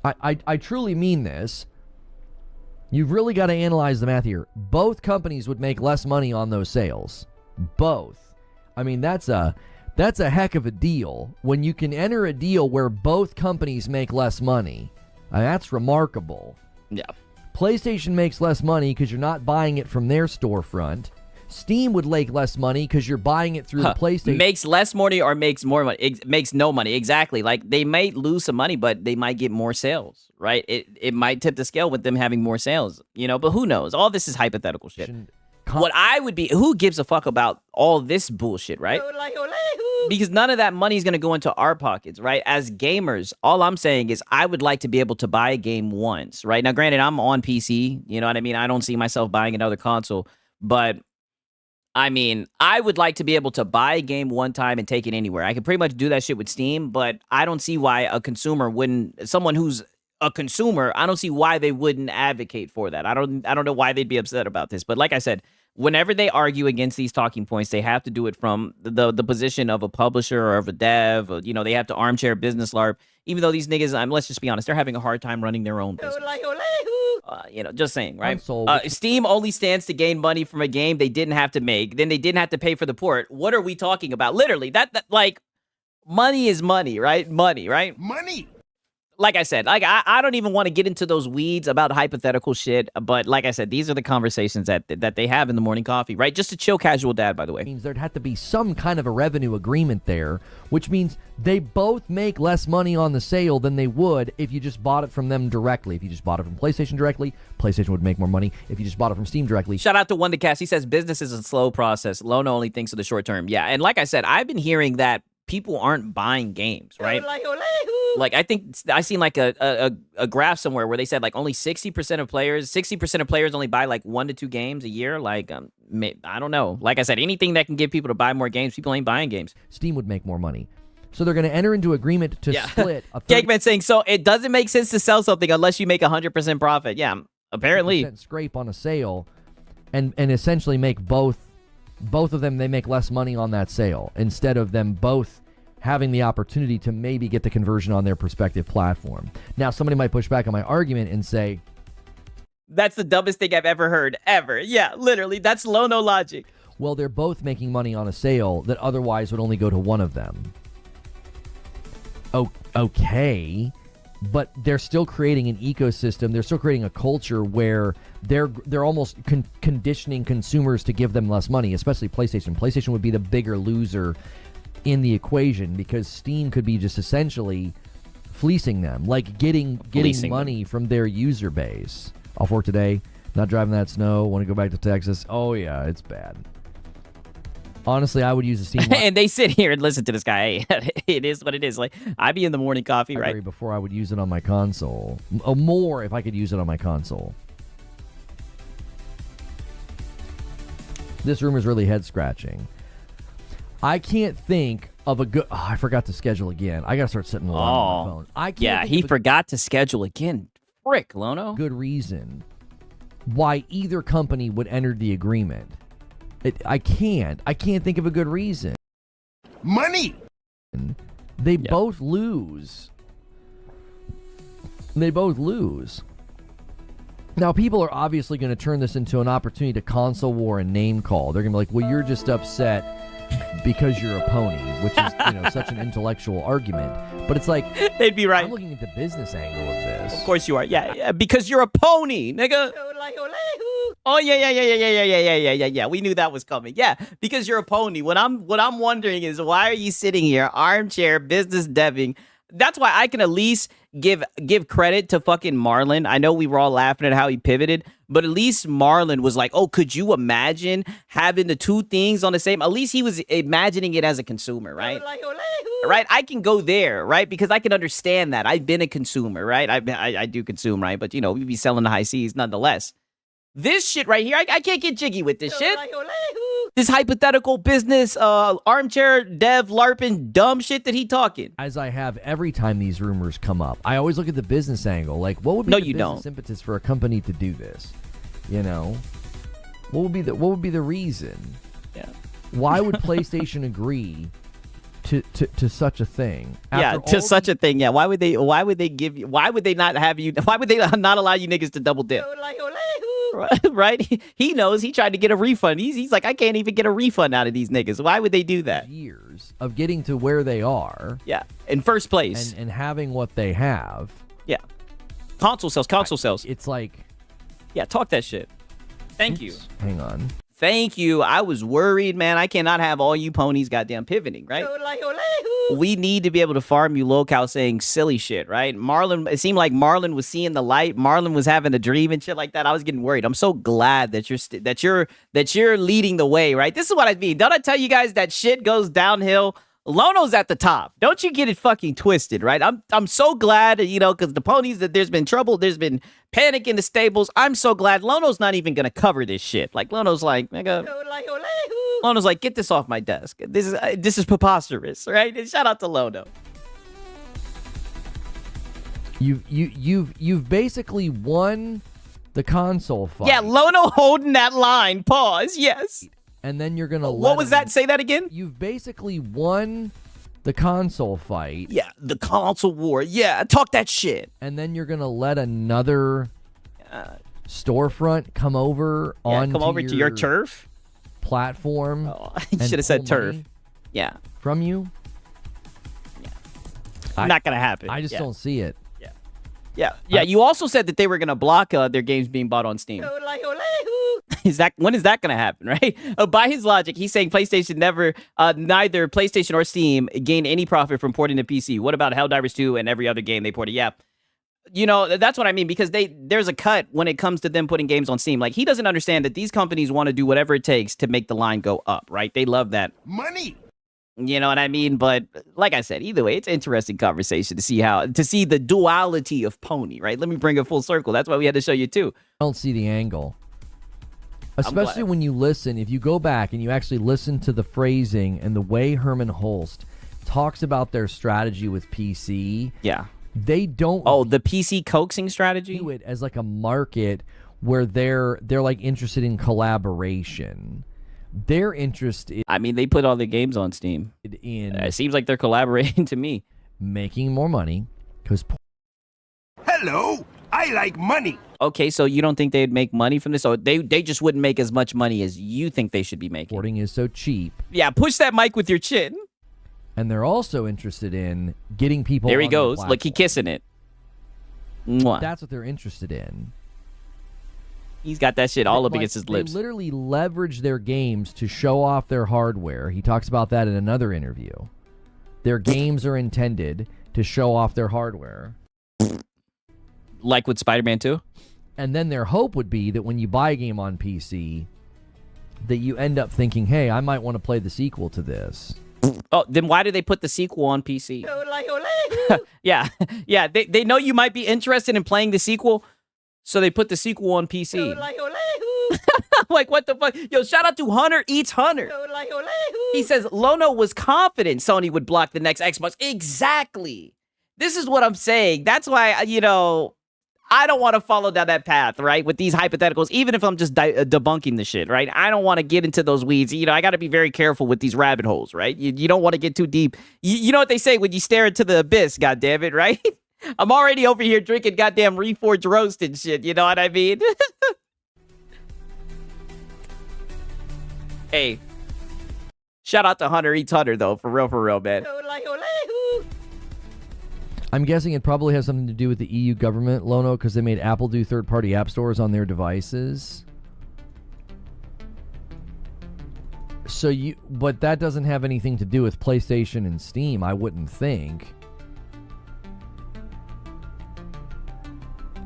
I truly mean this. You've really got to analyze the math here. Both companies would make less money on those sales. Both. I mean, that's a heck of a deal. When you can enter a deal where both companies make less money, that's remarkable. Yeah. PlayStation makes less money because you're not buying it from their storefront. Steam would make less money because you're buying it through the PlayStation. Makes less money or makes more money? Makes no money. Exactly. Like, they might lose some money, but they might get more sales, right? It might tip the scale with them having more sales, but who knows? All this is hypothetical shit. What I would be, who gives a fuck about all this bullshit, right? Because none of that money is going to go into our pockets, right? As gamers, all I'm saying is I would like to be able to buy a game once, right? Now, granted, I'm on PC, you know what I mean? I don't see myself buying another console, but... I mean, I would like to be able to buy a game one time and take it anywhere. I could pretty much do that shit with Steam, but I don't see why a consumer wouldn't, someone who's a consumer, I don't see why they wouldn't advocate for that. I don't know why they'd be upset about this. But like I said, whenever they argue against these talking points, they have to do it from the position of a publisher or of a dev. Or, they have to armchair business LARP. Even though these niggas, let's just be honest, they're having a hard time running their own business. Just saying, right? Steam only stands to gain money from a game they didn't have to make. Then they didn't have to pay for the port. What are we talking about? Literally, that like, money is money, right? Money, right? Money. Like I said, I don't even want to get into those weeds about hypothetical shit. But like I said, these are the conversations that they have in the morning coffee, right? Just a chill, casual dad, by the way. Means there'd have to be some kind of a revenue agreement there, which means they both make less money on the sale than they would if you just bought it from them directly. If you just bought it from PlayStation directly, PlayStation would make more money. If you just bought it from Steam directly. Shout out to WonderCast. He says business is a slow process. Lono only thinks of the short term. Yeah, and like I said, I've been hearing that people aren't buying games, right? Like, I think I seen like a graph somewhere where they said like only 60% of players only buy like 1 to 2 games a year. Like, I don't know. Like I said, anything that can get people to buy more games, people ain't buying games. Steam would make more money. So they're going to enter into agreement to split. Cakeman saying, so it doesn't make sense to sell something unless you make 100% profit. Yeah, apparently. Scrape on a sale and essentially make both of them, they make less money on that sale instead of them both having the opportunity to maybe get the conversion on their respective platform. Now, somebody might push back on my argument and say, that's the dumbest thing I've ever heard, ever. Yeah, literally, that's Lono logic. Well, they're both making money on a sale that otherwise would only go to one of them. Okay, but they're still creating an ecosystem. They're still creating a culture where they're almost conditioning consumers to give them less money, especially PlayStation. PlayStation would be the bigger loser in the equation because Steam could be just essentially fleecing them, like getting money from their user base. Off work today, not driving that snow, want to go back to Texas. Oh yeah, it's bad. Honestly, I would use a Steam. And they sit here and listen to this guy. It is what it is. Like, I'd be in the morning coffee, right? Before I would use it on my console. More if I could use it on my console. This room is really head scratching. I can't think of a good... Oh, I forgot to schedule again. I got to start setting an alarm on my phone. He forgot to schedule again. Frick, Lono. Good reason why either company would enter the agreement. I can't think of a good reason. Money. They both lose. They both lose. Now, people are obviously going to turn this into an opportunity to console war and name call. They're going to be like, well, you're just upset because you're a pony, which is, such an intellectual argument. But it's like, they'd be right. I'm looking at the business angle of this. Of course you are. Yeah, because you're a pony, nigga. Oh yeah. We knew that was coming. Yeah, because you're a pony. What I'm wondering is, why are you sitting here armchair business deving? That's why I can at least give credit to fucking Marlon. I know we were all laughing at how he pivoted, but at least Marlon was like, oh, could you imagine having the two things on the same? At least he was imagining it as a consumer, right? Right? I can go there, right? Because I can understand that. I've been a consumer, right? I do consume, right? But, we be selling the high seas nonetheless. This shit right here, I can't get jiggy with this shit. This hypothetical business, armchair dev, LARPing, dumb shit that he talking. As I have every time these rumors come up, I always look at the business angle. Like, what would be the business impetus for a company to do this? What would be the reason? Yeah. Why would PlayStation agree to such a thing? Such a thing. Yeah. Why would they give you? Why would they not have you? Why would they not allow you niggas to double dip? Right? He knows. He tried to get a refund. He's like, I can't even get a refund out of these niggas. Why would they do that? Years of getting to where they are. Yeah. In first place. And having what they have. Yeah. Console sales. It's like. Yeah, talk that shit. Thank you. Hang on. Thank you. I was worried, man. I cannot have all you ponies goddamn pivoting, right? We need to be able to farm you locale saying silly shit, right? Marlon, it seemed like Marlon was seeing the light. Marlon was having a dream and shit like that. I was getting worried. I'm so glad that you're leading the way, right? This is what I mean. Don't I tell you guys that shit goes downhill? Lono's at the top. Don't you get it fucking twisted, right? I'm so glad, because the ponies, that there's been trouble, there's been panic in the stables. I'm so glad Lono's not even gonna cover this shit. Like, Lono's like, nigga. Lono's like, get this off my desk. This is preposterous, right? And shout out to Lono. You've basically won the console fight. Yeah, Lono holding that line. Pause. Yes. And then you're going to What was that? Say that again? You've basically won the console fight. Yeah, the console war. Yeah, talk that shit. And then you're going to let another storefront come over to your turf platform. Oh, you should have said turf. Yeah. From you? Yeah. Not going to happen. I just don't see it. Yeah. You also said that they were going to block their games being bought on Steam. When is that going to happen, right? By his logic, he's saying PlayStation neither PlayStation or Steam gained any profit from porting to PC. What about Helldivers 2 and every other game they ported? Yeah. That's what I mean, because there's a cut when it comes to them putting games on Steam. Like, he doesn't understand that these companies want to do whatever it takes to make the line go up, right? They love that. Money. You know what I mean? But like I said, either way, it's an interesting conversation to see the duality of pony, right? Let me bring it full circle. That's why we had to show you too. I don't see the angle. Especially when you listen, if you go back and you actually listen to the phrasing and the way Herman Holst talks about their strategy with PC. Yeah. They don't. Oh, the PC coaxing strategy? Do it as like a market where they're like interested in collaboration. Their interest in. I mean, they put all their games on Steam. It seems like they're collaborating to me. Making more money because. Hello, I like money. Okay, so you don't think they'd make money from this? Or they just wouldn't make as much money as you think they should be making? Porting is so cheap. Yeah, push that mic with your chin. And they're also interested in getting people. There he goes. Look, he kissing it. Mwah. That's what they're interested in. He's got that shit all up against his lips. They literally leverage their games to show off their hardware. He talks about that in another interview. Their games are intended to show off their hardware. Like with Spider-Man 2? And then their hope would be that when you buy a game on PC, that you end up thinking, hey, I might want to play the sequel to this. Oh, then why do they put the sequel on PC? Yeah. They know you might be interested in playing the sequel, so they put the sequel on PC. Like, what the fuck? Yo, shout out to Hunter Eats Hunter. He says, Lono was confident Sony would block the next Xbox. Exactly. This is what I'm saying. That's why, I don't want to follow down that path, right? With these hypotheticals, even if I'm just debunking the shit, right? I don't want to get into those weeds. You know, I got to be very careful with these rabbit holes, right? You don't want to get too deep. You know what they say when you stare into the abyss, goddammit, right? I'm already over here drinking goddamn Reforged roast and shit, you know what I mean? Hey, shout out to Hunter Eats Hunter, though, for real, man. I'm guessing it probably has something to do with the EU government, Lono, because they made Apple do third-party app stores on their devices. But that doesn't have anything to do with PlayStation and Steam, I wouldn't think.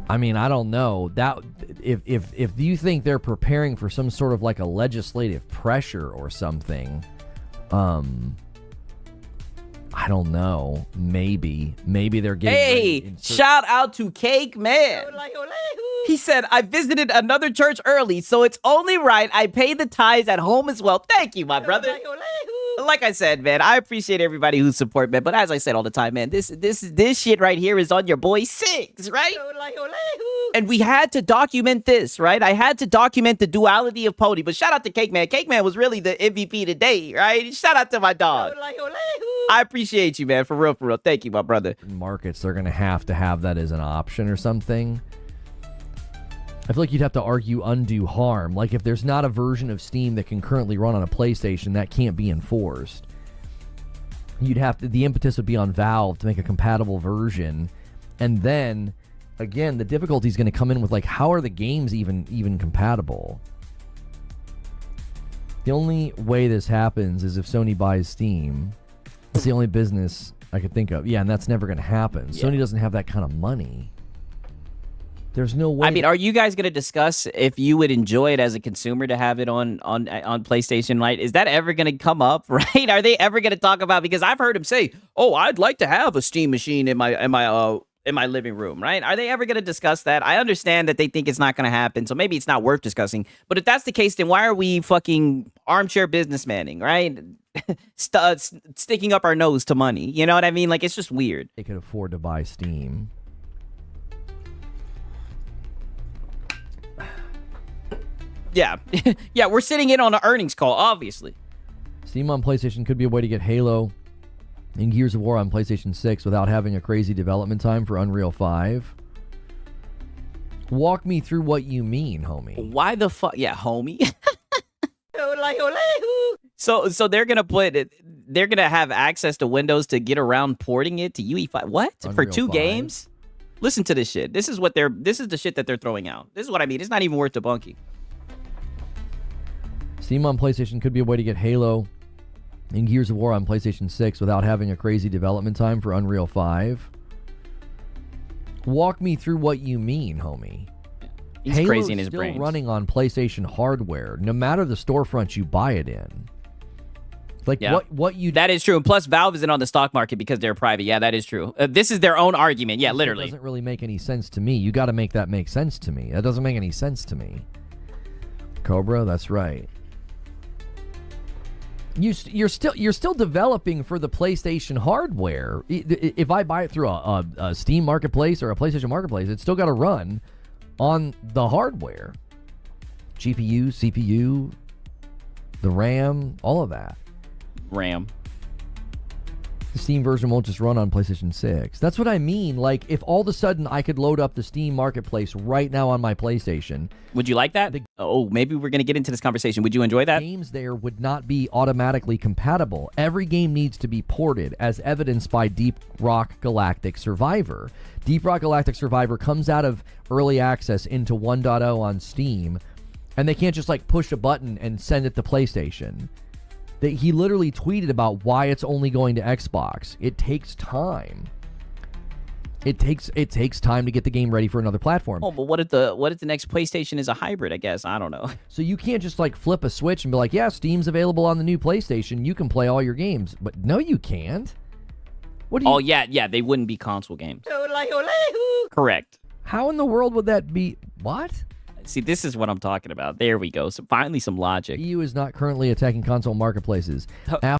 I mean, I don't know. That if you think they're preparing for some sort of like a legislative pressure or something, I don't know. Maybe they're getting. Hey, shout out to Cake Man. He said, I visited another church early, so it's only right I pay the tithes at home as well. Thank you, my brother. Like I said, man, I appreciate everybody who support, man. But as I said all the time, man, this shit right here is on your boy Six, right? And we had to document this, right? I had to document the duality of Pody. But shout out to Cake Man. Cake Man was really the MVP today, right? Shout out to my dog. I appreciate you, man. For real. Thank you, my brother. Markets, they're going to have that as an option or something. I feel like you'd have to argue undue harm. Like if there's not a version of Steam that can currently run on a PlayStation, that can't be enforced. The impetus would be on Valve to make a compatible version. And then, again, the difficulty is going to come in with like, how are the games even compatible? The only way this happens is if Sony buys Steam. It's the only business I could think of. Yeah, and that's never going to happen. Yeah. Sony doesn't have that kind of money. There's no way. I mean, are you guys going to discuss if you would enjoy it as a consumer to have it on PlayStation Lite? Is that ever going to come up, right? Are they ever going to talk about, because I've heard him say, "Oh, I'd like to have a Steam machine in my living room," right? Are they ever going to discuss that? I understand that they think it's not going to happen, so maybe it's not worth discussing. But if that's the case, then why are we fucking armchair businessmanning, right? Sticking up our nose to money. You know what I mean? Like, it's just weird. They could afford to buy Steam. Yeah. Yeah, we're sitting in on an earnings call, obviously. Steam on PlayStation could be a way to get Halo and Gears of War on PlayStation 6 without having a crazy development time for Unreal 5. Walk me through what you mean, homie. Why the fuck? Yeah, homie. So they're gonna have access to Windows to get around porting it to UE5. What? Unreal For 2 5. games? Listen to this shit. This is the shit that they're throwing out. This is what I mean. It's not even worth debunking. Steam on PlayStation could be a way to get Halo and Gears of War on PlayStation 6 without having a crazy development time for Unreal 5. Walk me through what you mean, homie. He's Halo's crazy in his still brains. running on PlayStation hardware, no matter the storefront you buy it in. Like, yeah. what you... That is true. And plus, Valve isn't on the stock market because they're private. Yeah, that is true. This is their own argument. Yeah, literally. It doesn't really make any sense to me. You got to make that make sense to me. That doesn't make any sense to me. Cobra, that's right. You're still developing for the PlayStation hardware. If I buy it through a Steam marketplace or a PlayStation marketplace, it's still got to run on the hardware. GPU, CPU, the RAM, all of that. RAM. The Steam version won't just run on PlayStation 6. That's what I mean. Like, if all of a sudden I could load up the Steam Marketplace right now on my PlayStation. Would you like that? Maybe we're going to get into this conversation. Would you enjoy that? Games there would not be automatically compatible. Every game needs to be ported, as evidenced by Deep Rock Galactic Survivor. Deep Rock Galactic Survivor comes out of early access into 1.0 on Steam, and they can't just, like, push a button and send it to PlayStation. He literally tweeted about why it's only going to Xbox. It takes time. It takes time to get the game ready for another platform. Oh, but what if the next PlayStation is a hybrid? I guess I don't know. So you can't just like flip a switch and be like, yeah, Steam's available on the new PlayStation. You can play all your games. But no, you can't. What do you? Oh yeah, they wouldn't be console games. Correct. How in the world would that be? What? See, this is what I'm talking about. There we go. So finally some logic. EU is not currently attacking console marketplaces.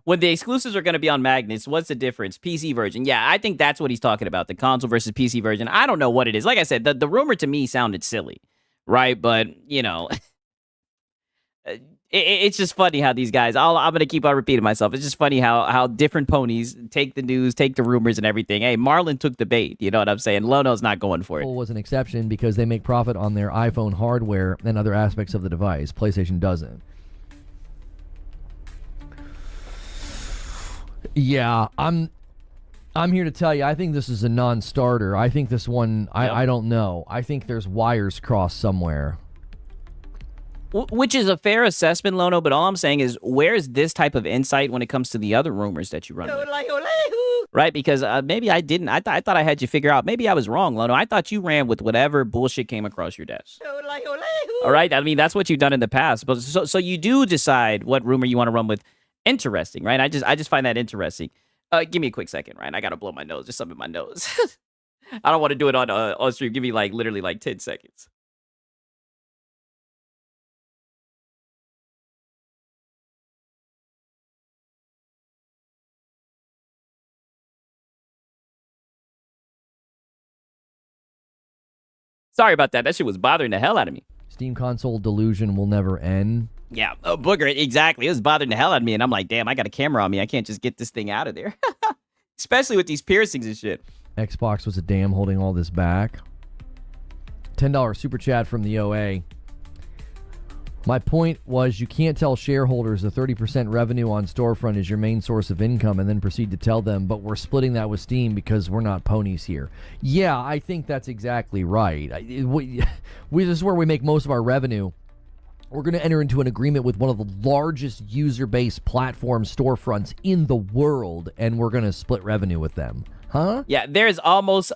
When the exclusives are going to be on magnets, what's the difference? PC version. Yeah, I think that's what he's talking about. The console versus PC version. I don't know what it is. Like I said, the rumor to me sounded silly, right? But, you know, it's just funny how these guys, I'm going to keep on repeating myself. It's just funny how different ponies take the news, take the rumors and everything. Hey, Marlon took the bait. You know what I'm saying? Lono's not going for it. Apple was an exception because they make profit on their iPhone hardware and other aspects of the device. PlayStation doesn't. Yeah, I'm here to tell you, I think this is a non-starter. I think this one, I don't know. I think there's wires crossed somewhere. Which is a fair assessment, Lono, but all I'm saying is, where is this type of insight when it comes to the other rumors that you run with? Right? Because maybe I didn't. I thought I had you figure out. Maybe I was wrong, Lono. I thought you ran with whatever bullshit came across your desk. All right? I mean, that's what you've done in the past. But so you do decide what rumor you want to run with. Interesting, right? I just find that interesting. Give me a quick second, right? I got to blow my nose. There's something in my nose. I don't want to do it on stream. Give me literally 10 seconds. Sorry about that. That shit was bothering the hell out of me. Steam console delusion will never end. Yeah, Booger, exactly. It was bothering the hell out of me, and I'm like, damn, I got a camera on me. I can't just get this thing out of there. Especially with these piercings and shit. Xbox was a dam holding all this back. $10 super chat from the OA. My point was you can't tell shareholders the 30% revenue on storefront is your main source of income and then proceed to tell them, but we're splitting that with Steam because we're not ponies here. Yeah, I think that's exactly right. This is where we make most of our revenue. We're going to enter into an agreement with one of the largest user-based platform storefronts in the world, and we're going to split revenue with them. Huh? Yeah, there's almost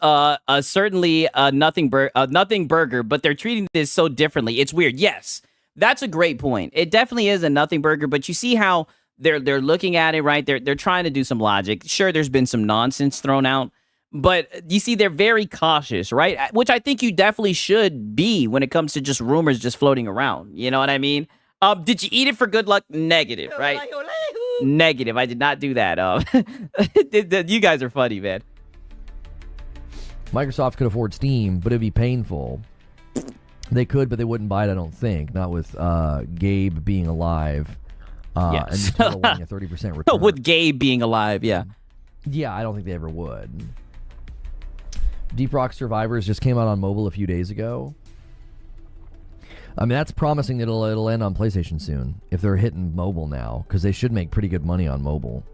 certainly a nothing burger, but they're treating this so differently. It's weird. Yes. That's a great point. It definitely is a nothing burger, but you see how they're looking at it, right? They're trying to do some logic. Sure, there's been some nonsense thrown out, but you see they're very cautious, right? Which I think you definitely should be when it comes to just rumors just floating around. You know what I mean? Did you eat it for good luck? Negative, right? Negative. I did not do that. You guys are funny, man. Microsoft could afford Steam, but it'd be painful. They could, but they wouldn't buy it, I don't think. Not with Gabe being alive. Yes. And wanting a 30% return. With Gabe being alive, yeah. Yeah, I don't think they ever would. Deep Rock Survivors just came out on mobile a few days ago. I mean, that's promising that it'll end on PlayStation soon, if they're hitting mobile now, because they should make pretty good money on mobile.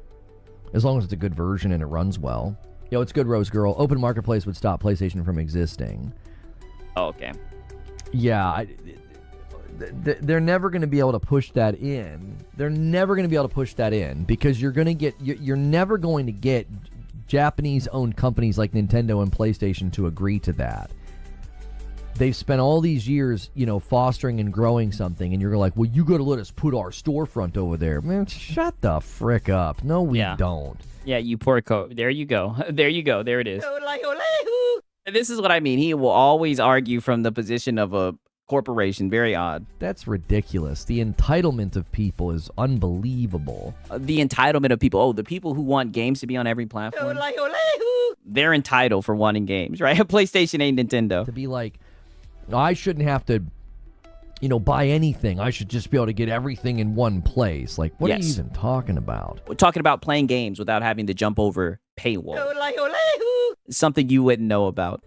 As long as it's a good version and it runs well. Yo, it's good, Rose Girl. Open Marketplace would stop PlayStation from existing. Oh, okay. Yeah, they're never going to be able to push that in. They're never going to be able to push that in because you're never going to get Japanese-owned companies like Nintendo and PlayStation to agree to that. They've spent all these years, fostering and growing something, and you're like, well, you got to let us put our storefront over there. Man, shut the frick up. No, we don't. Yeah, you poor There you go. There you go. There it is. This is what I mean. He will always argue from the position of a corporation. Very odd. That's ridiculous. The entitlement of people is unbelievable. The entitlement of people. Oh, the people who want games to be on every platform. They're entitled for wanting games, right? PlayStation ain't Nintendo. To be like, I shouldn't have to, buy anything. I should just be able to get everything in one place. Like, what are you even talking about? We're talking about playing games without having to jump over paywall. Something you wouldn't know about.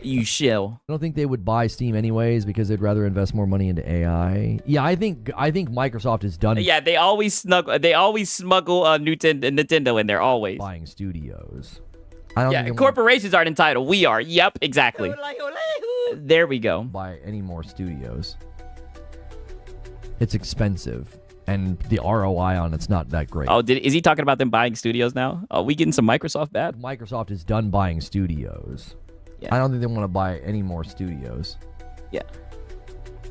You shill. I don't think they would buy Steam anyways because they'd rather invest more money into AI. Yeah, I think Microsoft is done. Yeah, they always smuggle Nintendo in there, always. Buying studios. Corporations aren't entitled. We are. Yep, exactly. There we go. Buy any more studios. It's expensive. And the ROI on it's not that great. Oh, is he talking about them buying studios now? Are we getting some Microsoft bad? Microsoft is done buying studios. Yeah. I don't think they want to buy any more studios. Yeah.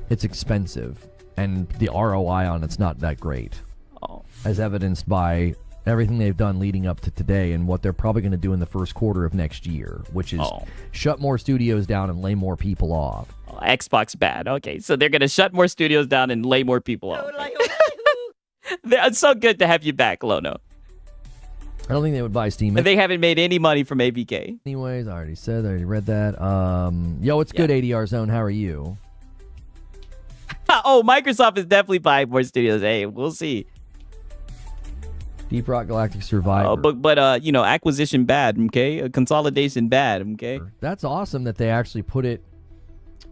It's expensive. And the ROI on it's not that great. Oh. As evidenced by everything they've done leading up to today and what they're probably going to do in the first quarter of next year, which is shut more studios down and lay more people off. Oh, Xbox bad. Okay, so they're going to shut more studios down and lay more people off. It's so good to have you back, Lono. I don't think they would buy Steam. And they haven't made any money from ABK. Anyways, I already read that. Yo, it's good, ADR Zone. How are you? Oh, Microsoft is definitely buying more studios. Hey, we'll see. Deep Rock Galactic Survivor. But acquisition bad, okay? Consolidation bad, okay? That's awesome that they actually put it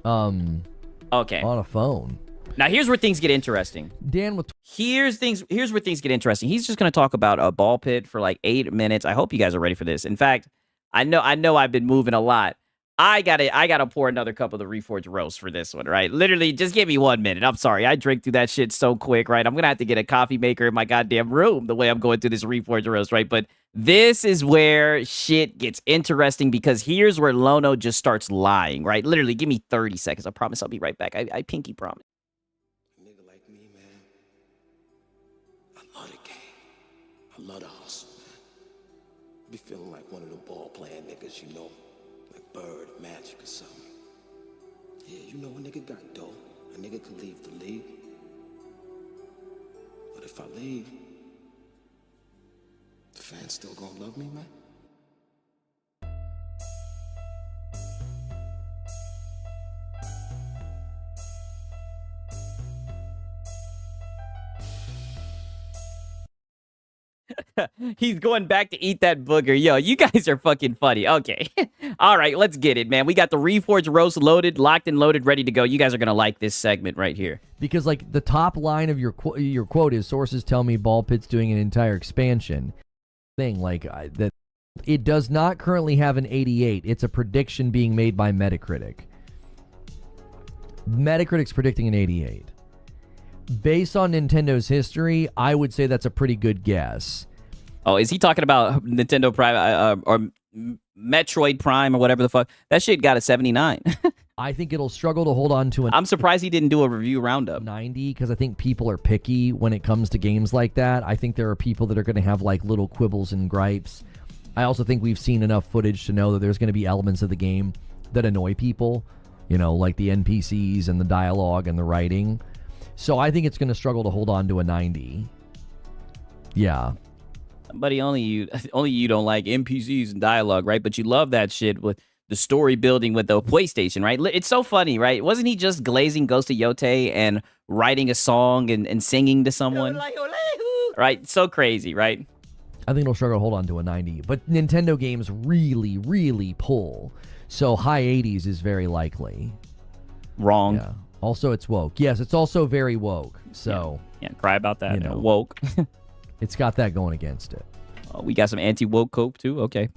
on a phone. Now, here's where things get interesting. Dan, here's where things get interesting. He's just going to talk about a ball pit for like 8 minutes. I hope you guys are ready for this. In fact, I know I've been moving a lot. I gotta pour another cup of the Reforged roast for this one, right? Literally, just give me 1 minute. I'm sorry, I drink through that shit so quick, right? I'm gonna have to get a coffee maker in my goddamn room the way I'm going through this Reforged roast, right? But this is where shit gets interesting because here's where Lono just starts lying, right? Literally, give me 30 seconds. I promise I'll be right back. I pinky promise. I love the hustle, man. Be feeling like one of the ball playing niggas, you know, like Bird, Magic or something. Yeah, you know a nigga got dough. A nigga could leave the league. But if I leave, the fans still gonna love me, man? He's going back to eat that booger. Yo, you guys are fucking funny. Okay. All right, let's get it, man. We got the Reforged roast loaded, locked and loaded, ready to go. You guys are going to like this segment right here. Because, like, the top line of your quote is, sources tell me Ball Pit's doing an entire expansion thing. Like, that it does not currently have an 88. It's a prediction being made by Metacritic. Metacritic's predicting an 88. Based on Nintendo's history, I would say that's a pretty good guess. Oh, is he talking about Nintendo Prime or Metroid Prime or whatever the fuck? That shit got a 79. I think it'll struggle to hold on to I'm surprised he didn't do a review roundup. 90, because I think people are picky when it comes to games like that. I think there are people that are going to have like little quibbles and gripes. I also think we've seen enough footage to know that there's going to be elements of the game that annoy people, you know, like the NPCs and the dialogue and the writing. So I think it's going to struggle to hold on to a 90. Yeah. Buddy, only you don't like NPCs and dialogue, right? But you love that shit with the story building with the PlayStation, right? It's so funny, right? Wasn't he just glazing Ghost of Yote and writing a song and singing to someone? Right? So crazy, right? I think it'll struggle to hold on to a 90. But Nintendo games really, really pull. So high 80s is very likely. Wrong. Yeah. Also, it's woke. Yes, it's also very woke. So yeah, cry about that. You know, woke. It's got that going against it. We got some anti-woke cope too. Okay.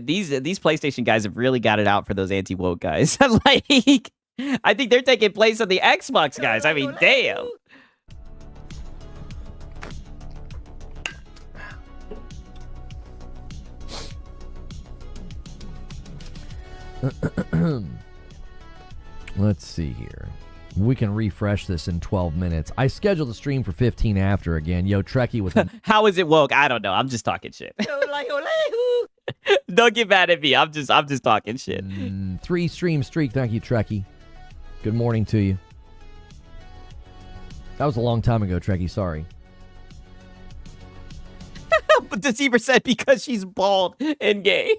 These PlayStation guys have really got it out for those anti-woke guys. Like, I think they're taking place of the Xbox guys. I mean, damn. Let's see here. We can refresh this in 12 minutes. I scheduled the stream for 15 after again. Yo, Trekkie with How is it woke? I don't know. I'm just talking shit. Don't get mad at me. I'm just talking shit. 3 stream streak. Thank you, Trekkie. Good morning to you. That was a long time ago, Trekkie. Sorry. But Deceiver said because she's bald and gay.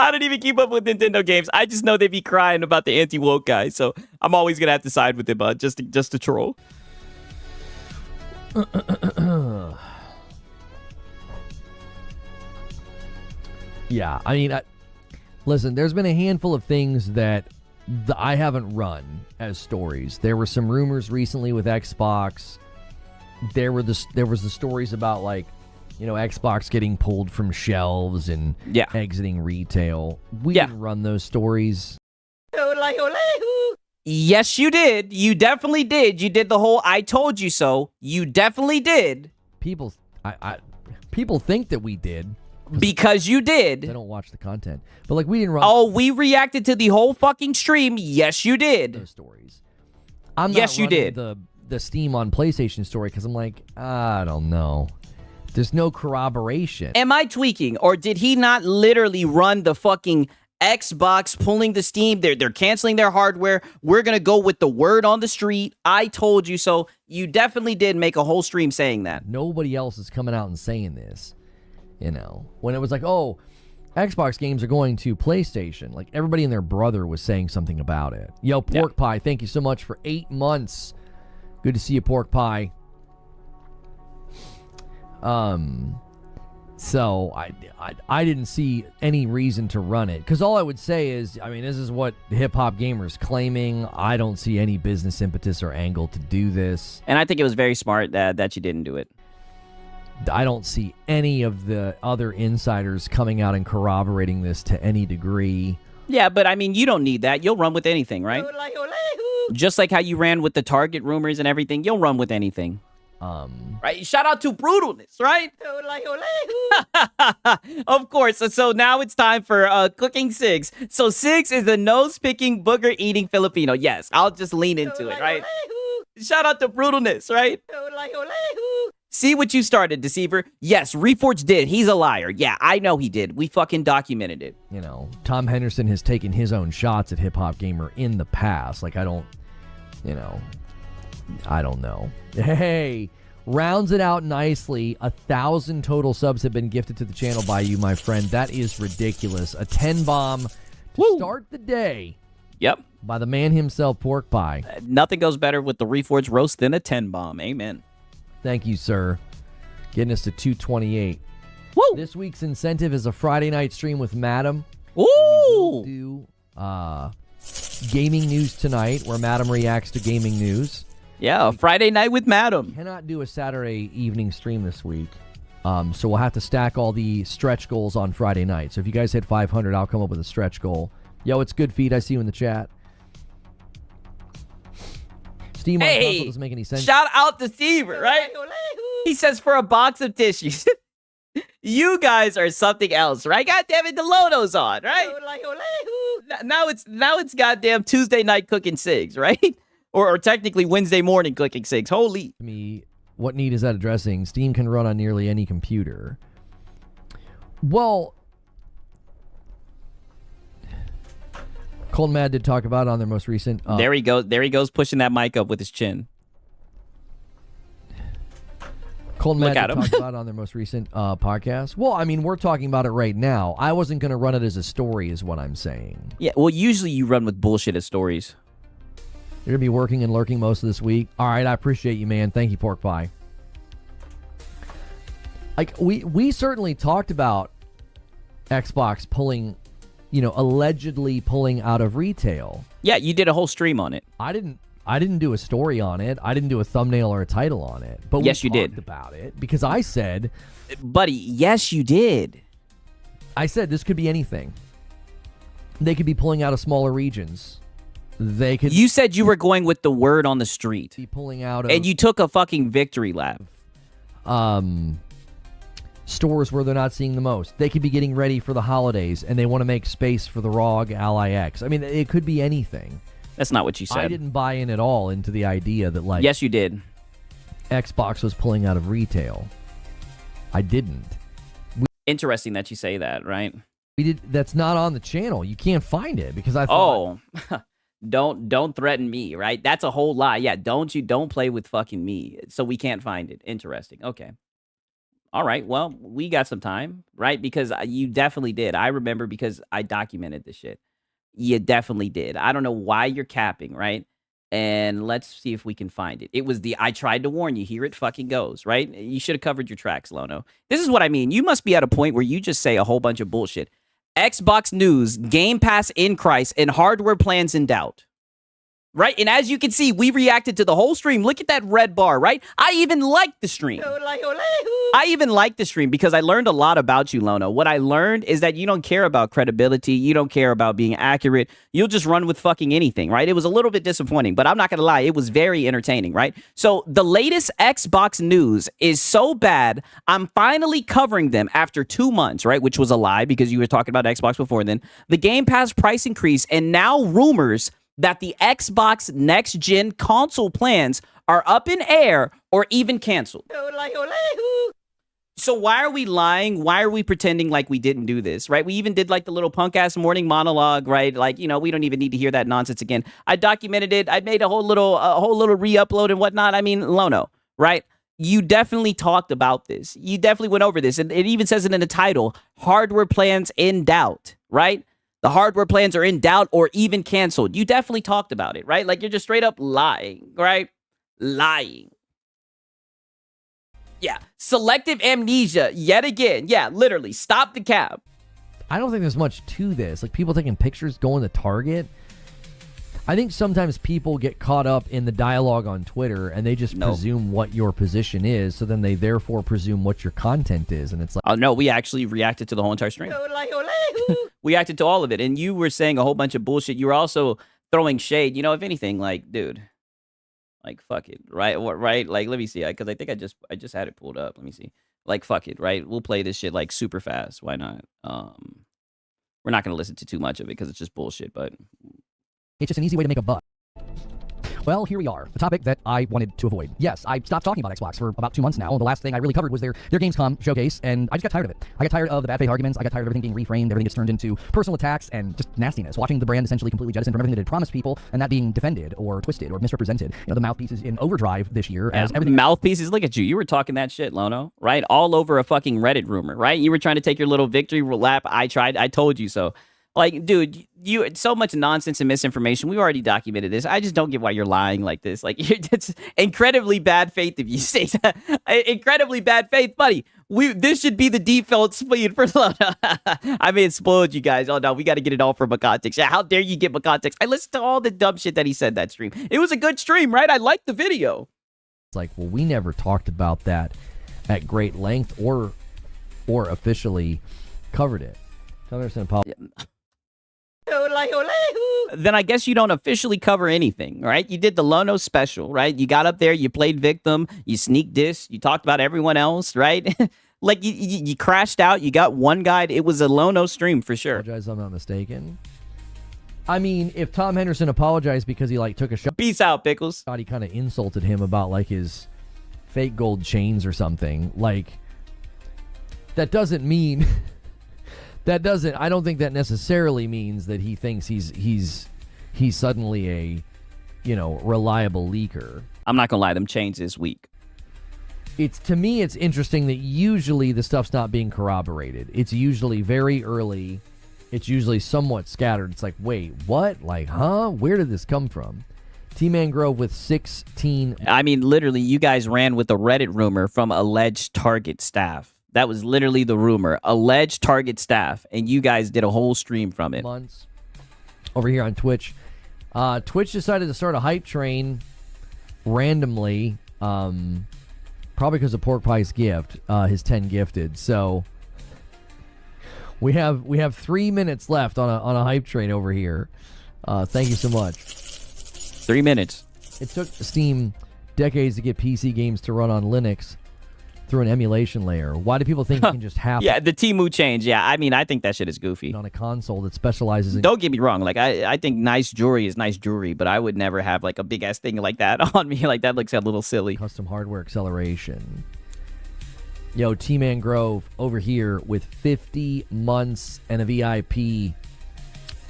I don't even keep up with Nintendo games. I just know they be crying about the anti-woke guy, so I'm always gonna have to side with him, just to troll. Yeah, I mean, listen, there's been a handful of things that I haven't run as stories. There were some rumors recently with Xbox. There was the stories about, like, you know, Xbox getting pulled from shelves and exiting retail. We didn't run those stories. Yes, you did. You definitely did. You did the whole "I told you so." You definitely did. People think that we did. Because you did. They don't watch the content. But, like, we didn't run. Oh, we reacted to the whole fucking stream. Yes, you did. Those stories. I'm not yes, you running did. the Steam on PlayStation story because I'm like, I don't know. There's no corroboration. Am I tweaking, or did he not literally run the fucking Xbox pulling the Steam? They're canceling their hardware. We're going to go with the word on the street. I told you so. You definitely did make a whole stream saying that. Nobody else is coming out and saying this. You know, when it was like, oh, Xbox games are going to PlayStation. Like, everybody and their brother was saying something about it. Yo, Pork Pie, thank you so much for 8 months. Good to see you, Pork Pie. So I didn't see any reason to run it. Because all I would say is, I mean, this is what Hip Hop Gamer's claiming. I don't see any business impetus or angle to do this. And I think it was very smart that you didn't do it. I don't see any of the other insiders coming out and corroborating this to any degree. Yeah, but I mean, you don't need that. You'll run with anything, right? Just like how you ran with the Target rumors and everything, you'll run with anything. Right? Shout out to Brutalness, right? Of course. So now it's time for cooking Sigs. So Sigs is the nose-picking, booger-eating Filipino. Yes, I'll just lean into it, right? Shout out to Brutalness, right? See what you started, Deceiver. Yes, Reforged did. He's a liar. Yeah, I know he did. We fucking documented it. You know, Tom Henderson has taken his own shots at Hip Hop Gamer in the past. Like, I don't know. Hey, rounds it out nicely. 1,000 total subs have been gifted to the channel by you, my friend. That is ridiculous. A 10 bomb to start the day. Yep. By the man himself, Pork Pie. Nothing goes better with the Reforged roast than a 10 bomb. Amen. Thank you, sir. Getting us to 228. Woo! This week's incentive is a Friday night stream with Madam. Ooh! We will do gaming news tonight, where Madam reacts to gaming news. Yeah, a Friday night with Madam. Cannot do a Saturday evening stream this week. So we'll have to stack all the stretch goals on Friday night. So if you guys hit 500, I'll come up with a stretch goal. Yo, it's good feed. I see you in the chat. Steam on console doesn't make any sense. Shout out to Deceiver, right? He says for a box of tissues. You guys are something else, right? God damn it, the Loto's on, right? Now it's goddamn Tuesday night cooking Sigs, right? Or technically Wednesday morning cooking Sigs. Holy. What need is that addressing? Steam can run on nearly any computer. Well, Cold Mad did talk about it on their most recent... there he goes. There he goes pushing that mic up with his chin. Cold Mad did talk about it on their most recent podcast. Well, I mean, we're talking about it right now. I wasn't going to run it as a story is what I'm saying. Yeah, well, usually you run with bullshit as stories. You're going to be working and lurking most of this week. All right, I appreciate you, man. Thank you, Pork Pie. Like, we certainly talked about Xbox pulling... allegedly pulling out of retail. Yeah, you did a whole stream on it. I didn't do a story on it. I didn't do a thumbnail or a title on it. But yes, we you did about it because I said, buddy, yes, you did. I said this could be anything. They could be pulling out of smaller regions. They could. You said you were going with the word on the street. Be pulling out of, and you took a fucking victory lap. Stores where they're not seeing the most. They could be getting ready for the holidays and they want to make space for the ROG Ally X. I mean, it could be anything. That's not what you said. I didn't buy in at all into the idea that, like... Yes, you did. Xbox was pulling out of retail. I didn't. Interesting that you say that, right? We did. That's not on the channel. You can't find it because I thought... Oh, don't threaten me, right? That's a whole lie. Yeah, don't play with fucking me. So we can't find it. Interesting. Okay. All right, well, we got some time, right? Because you definitely did. I remember because I documented this shit. You definitely did. I don't know why you're capping, right? And let's see if we can find it. It was the I tried to warn you. Here it fucking goes, right? You should have covered your tracks, Lono. This is what I mean. You must be at a point where you just say a whole bunch of bullshit. Xbox news, Game Pass in crisis, and hardware plans in doubt. Right? And as you can see, we reacted to the whole stream. Look at that red bar, right? I even liked the stream. I even liked the stream because I learned a lot about you, Lono. What I learned is that you don't care about credibility. You don't care about being accurate. You'll just run with fucking anything, right? It was a little bit disappointing, but I'm not going to lie. It was very entertaining, right? So the latest Xbox news is so bad, I'm finally covering them after 2 months, right? Which was a lie because you were talking about Xbox before then. The Game Pass price increase and now rumors that the Xbox next gen console plans are up in air or even canceled. So why are we lying? Why are we pretending like we didn't do this, right? We even did like the little punk ass morning monologue, right? Like, you know, we don't even need to hear that nonsense again. I documented it. I made a whole little re-upload and whatnot. I mean, Lono, right? You definitely talked about this. You definitely went over this. And it even says it in the title, hardware plans in doubt, right? The hardware plans are in doubt or even canceled. You definitely talked about it, right? Like you're just straight up lying, right? Lying. Yeah, selective amnesia yet again. Yeah, literally, stop the cap. I don't think there's much to this. Like people taking pictures, going to Target. I think sometimes people get caught up in the dialogue on Twitter and they just presume what your position is. So then they therefore presume what your content is. And it's like, oh, no, we actually reacted to the whole entire stream. We reacted to all of it. And you were saying a whole bunch of bullshit. You were also throwing shade. You know, if anything, like, dude. Like, fuck it, right? Right? Like, let me see, because I think I just had it pulled up. Let me see. Like, fuck it, right? We'll play this shit, like, super fast. Why not? We're not going to listen to too much of it because it's just bullshit, but... It's just an easy way to make a buck. Well, here we are, the topic that I wanted to avoid. Yes, I stopped talking about Xbox for about 2 months now. The last thing I really covered was their Gamescom showcase, and I just got tired of it. I got tired of the bad faith arguments. I got tired of everything being reframed. Everything gets turned into personal attacks and just nastiness. Watching the brand essentially completely jettisoned from everything that it promised people, and that being defended or twisted or misrepresented. You know, the mouthpiece is in overdrive this year. As everything mouthpieces, look at you. You were talking that shit, Lono, right? All over a fucking Reddit rumor, right? You were trying to take your little victory lap. I told you so. Like, dude, you so much nonsense and misinformation. We already documented this. I just don't get why you're lying like this. Like, it's incredibly bad faith if you say that. Incredibly bad faith, buddy. This should be the default speed for Lono. I mean, it spoiled you guys. Oh, no, we got to get it all for Makatix. Yeah, how dare you get Makatix? I listened to all the dumb shit that he said that stream. It was a good stream, right? I liked the video. It's like, well, we never talked about that at great length or officially covered it. Then I guess you don't officially cover anything, right? You did the Lono special, right? You got up there, you played victim, you sneak diss, you talked about everyone else, right? Like you crashed out, you got one guy. It was a Lono stream for sure. Apologize, I'm not mistaken. I mean, if Tom Henderson apologized because he like took a shot, peace out, Pickles. Thought he kind of insulted him about like his fake gold chains or something. Like that doesn't mean. I don't think that necessarily means that he thinks he's suddenly a, you know, reliable leaker. I'm not gonna lie, them chains is weak. To me, it's interesting that usually the stuff's not being corroborated. It's usually very early. It's usually somewhat scattered. It's like, wait, what? Like, huh? Where did this come from? T-Man Grove with 16. I mean, literally, you guys ran with a Reddit rumor from alleged Target staff. That was literally the rumor. Alleged Target staff. And you guys did a whole stream from it. Months. Over here on Twitch. Twitch decided to start a hype train randomly. Probably because of Pork Pie's gift. His 10 gifted. So we have 3 minutes left on a hype train over here. Thank you so much. 3 minutes. It took Steam decades to get PC games to run on Linux through an emulation layer. Why do people think it can just happen? Yeah, the Temu change. Yeah, I mean, I think that shit is goofy. On a console that specializes in... Don't get me wrong. Like, I think nice jewelry is nice jewelry, but I would never have, like, a big-ass thing like that on me. Like, that looks a little silly. Custom hardware acceleration. Yo, T-Man Grove over here with 50 months and a VIP.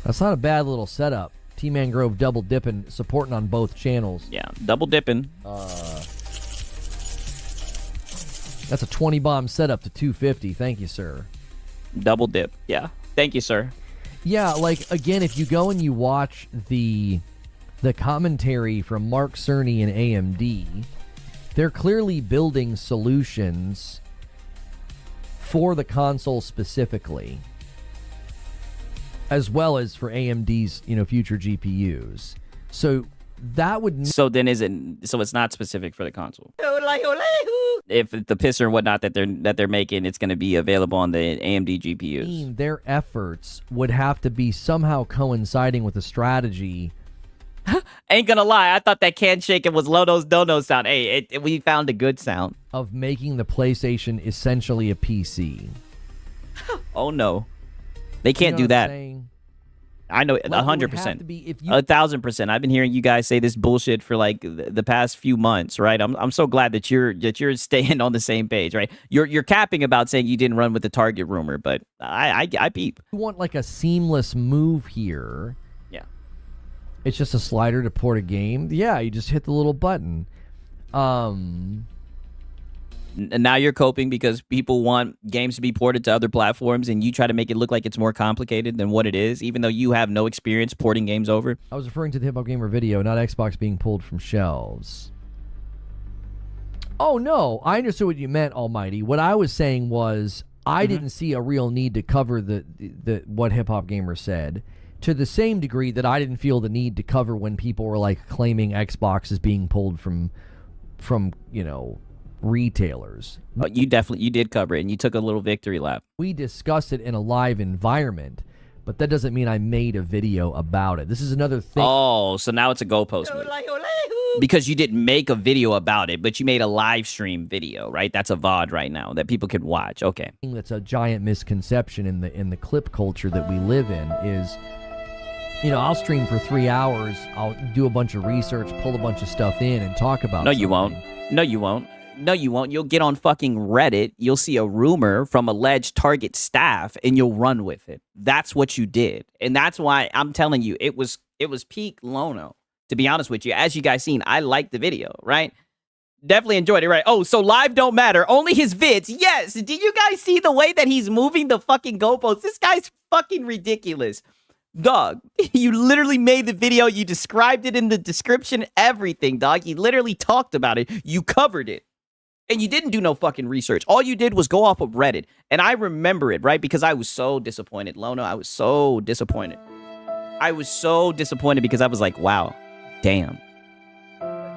That's not a bad little setup. T-Man Grove double dipping, supporting on both channels. Yeah, double dipping. That's a 20 bomb setup to 250. Thank you, sir. Double dip. Yeah. Thank you, sir. Yeah, like, again, if you go and you watch the commentary from Mark Cerny and AMD, they're clearly building solutions for the console specifically, as well as for AMD's, you know, future GPUs. So that would... So then so it's not specific for the console? If the pisser and whatnot that they're making, it's going to be available on the AMD GPUs. Their efforts would have to be somehow coinciding with the strategy. Ain't gonna lie, I thought that can shaking was Lono's dono sound. Hey, we found a good sound. Of making the PlayStation essentially a PC. Oh no. They can't do that. I know, Like, it would have 100%, to be if you 1,000%. I've been hearing you guys say this bullshit for like the past few months, right? I'm so glad that you're staying on the same page, right? You're capping about saying you didn't run with the target rumor, but I peep. you want like a seamless move here. Yeah. It's just a slider to port a game. Yeah, you just hit the little button. And now you're coping because people want games to be ported to other platforms, and you try to make it look like it's more complicated than what it is, even though you have no experience porting games over. I was referring to the Hip Hop Gamer video, not Xbox being pulled from shelves. Oh, no. I understood what you meant, Almighty. What I was saying was I didn't see a real need to cover the what Hip Hop Gamer said, to the same degree that I didn't feel the need to cover when people were like claiming Xbox is being pulled from retailers. You did cover it, and you took a little victory lap. We discussed it in a live environment, but that doesn't mean I made a video about it. This is another thing. Oh, so now it's a goalpost move. Because you didn't make a video about it, but you made a live stream video, right? That's a VOD right now that people can watch. Okay. That's a giant misconception in the clip culture that we live in is, I'll stream for 3 hours, I'll do a bunch of research, pull a bunch of stuff in, and talk about No, something. you won't. No, you won't. No, you won't. You'll get on fucking Reddit. You'll see a rumor from alleged Target staff, and you'll run with it. That's what you did, and that's why I'm telling you it was peak Lono. To be honest with you, as you guys seen, I liked the video, right? Definitely enjoyed it, right? Oh, so live don't matter. Only his vids. Yes. Did you guys see the way that he's moving the fucking goalposts? This guy's fucking ridiculous. Dog, you literally made the video. You described it in the description, everything, dog. You literally talked about it. You covered it. And you didn't do no fucking research. All you did was go off of Reddit. And I remember it, right? Because I was so disappointed. Lono, I was so disappointed. I was so disappointed because I was like, wow, damn.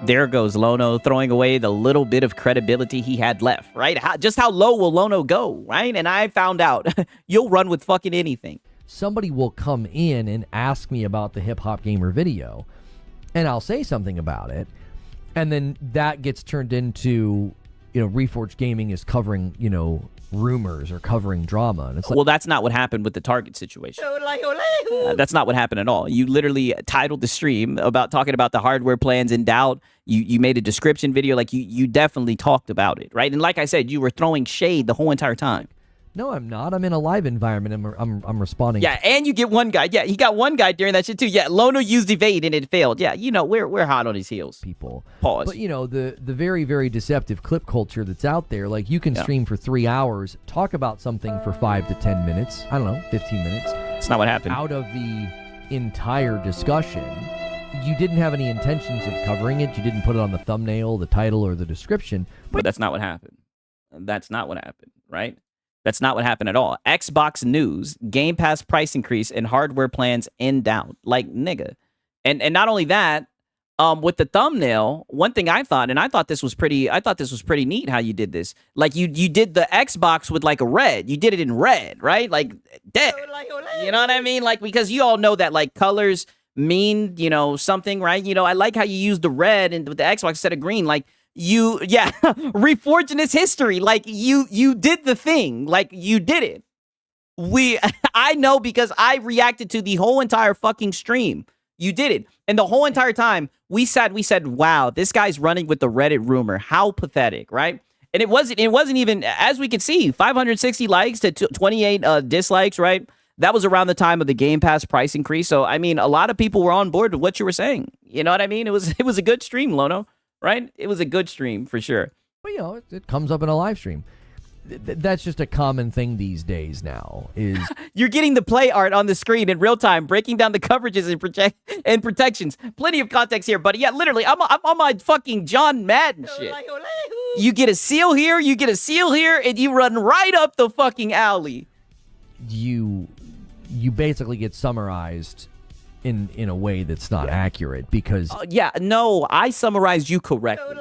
There goes Lono throwing away the little bit of credibility he had left, right? Just how low will Lono go, right? And I found out you'll run with fucking anything. Somebody will come in and ask me about the Hip Hop Gamer video, and I'll say something about it, and then that gets turned into, Reforged Gaming is covering, rumors or covering drama. And it's like, well, that's not what happened with the Target situation. That's not what happened at all. You literally titled the stream about talking about the hardware plans in doubt. You made a description video. Like you definitely talked about it, right? And like I said, you were throwing shade the whole entire time. No, I'm not. I'm in a live environment. I'm responding. Yeah, and you get one guy. Yeah, he got one guy during that shit too. Yeah, Lono used evade and it failed. Yeah, we're hot on his heels. People. Pause. But the very, very deceptive clip culture that's out there, like you can stream for 3 hours, talk about something for 5 to 10 minutes. I don't know, 15 minutes. That's not what happened. Out of the entire discussion, you didn't have any intentions of covering it. You didn't put it on the thumbnail, the title, or the description. But that's not what happened. That's not what happened, right? That's not what happened at all. Xbox news, Game Pass price increase, and hardware plans in doubt. Like, nigga. And not only that, with the thumbnail, one thing I thought this was pretty neat how you did this. Like you did the Xbox with like a red. You did it in red, right? Like dead. You know what I mean? Like, because you all know that like colors mean, something, right? I like how you used the red and with the Xbox instead of green. Like reforging his history. Like you did the thing. Like you did it. I know because I reacted to the whole entire fucking stream. You did it. And the whole entire time we said, wow, this guy's running with the Reddit rumor. How pathetic, right? And it wasn't even, as we could see, 560 likes to 28 dislikes, right? That was around the time of the Game Pass price increase. So, I mean, a lot of people were on board with what you were saying. You know what I mean? It was a good stream, Lono. Right? It was a good stream for sure. Well, it comes up in a live stream. That's just a common thing these days now. Is you're getting the play art on the screen in real time, breaking down the coverages and protections. Plenty of context here, buddy. Yeah, literally, I'm on my fucking John Madden shit. You get a seal here, and you run right up the fucking alley. You basically get summarized in a way that's not accurate because I summarized you correctly.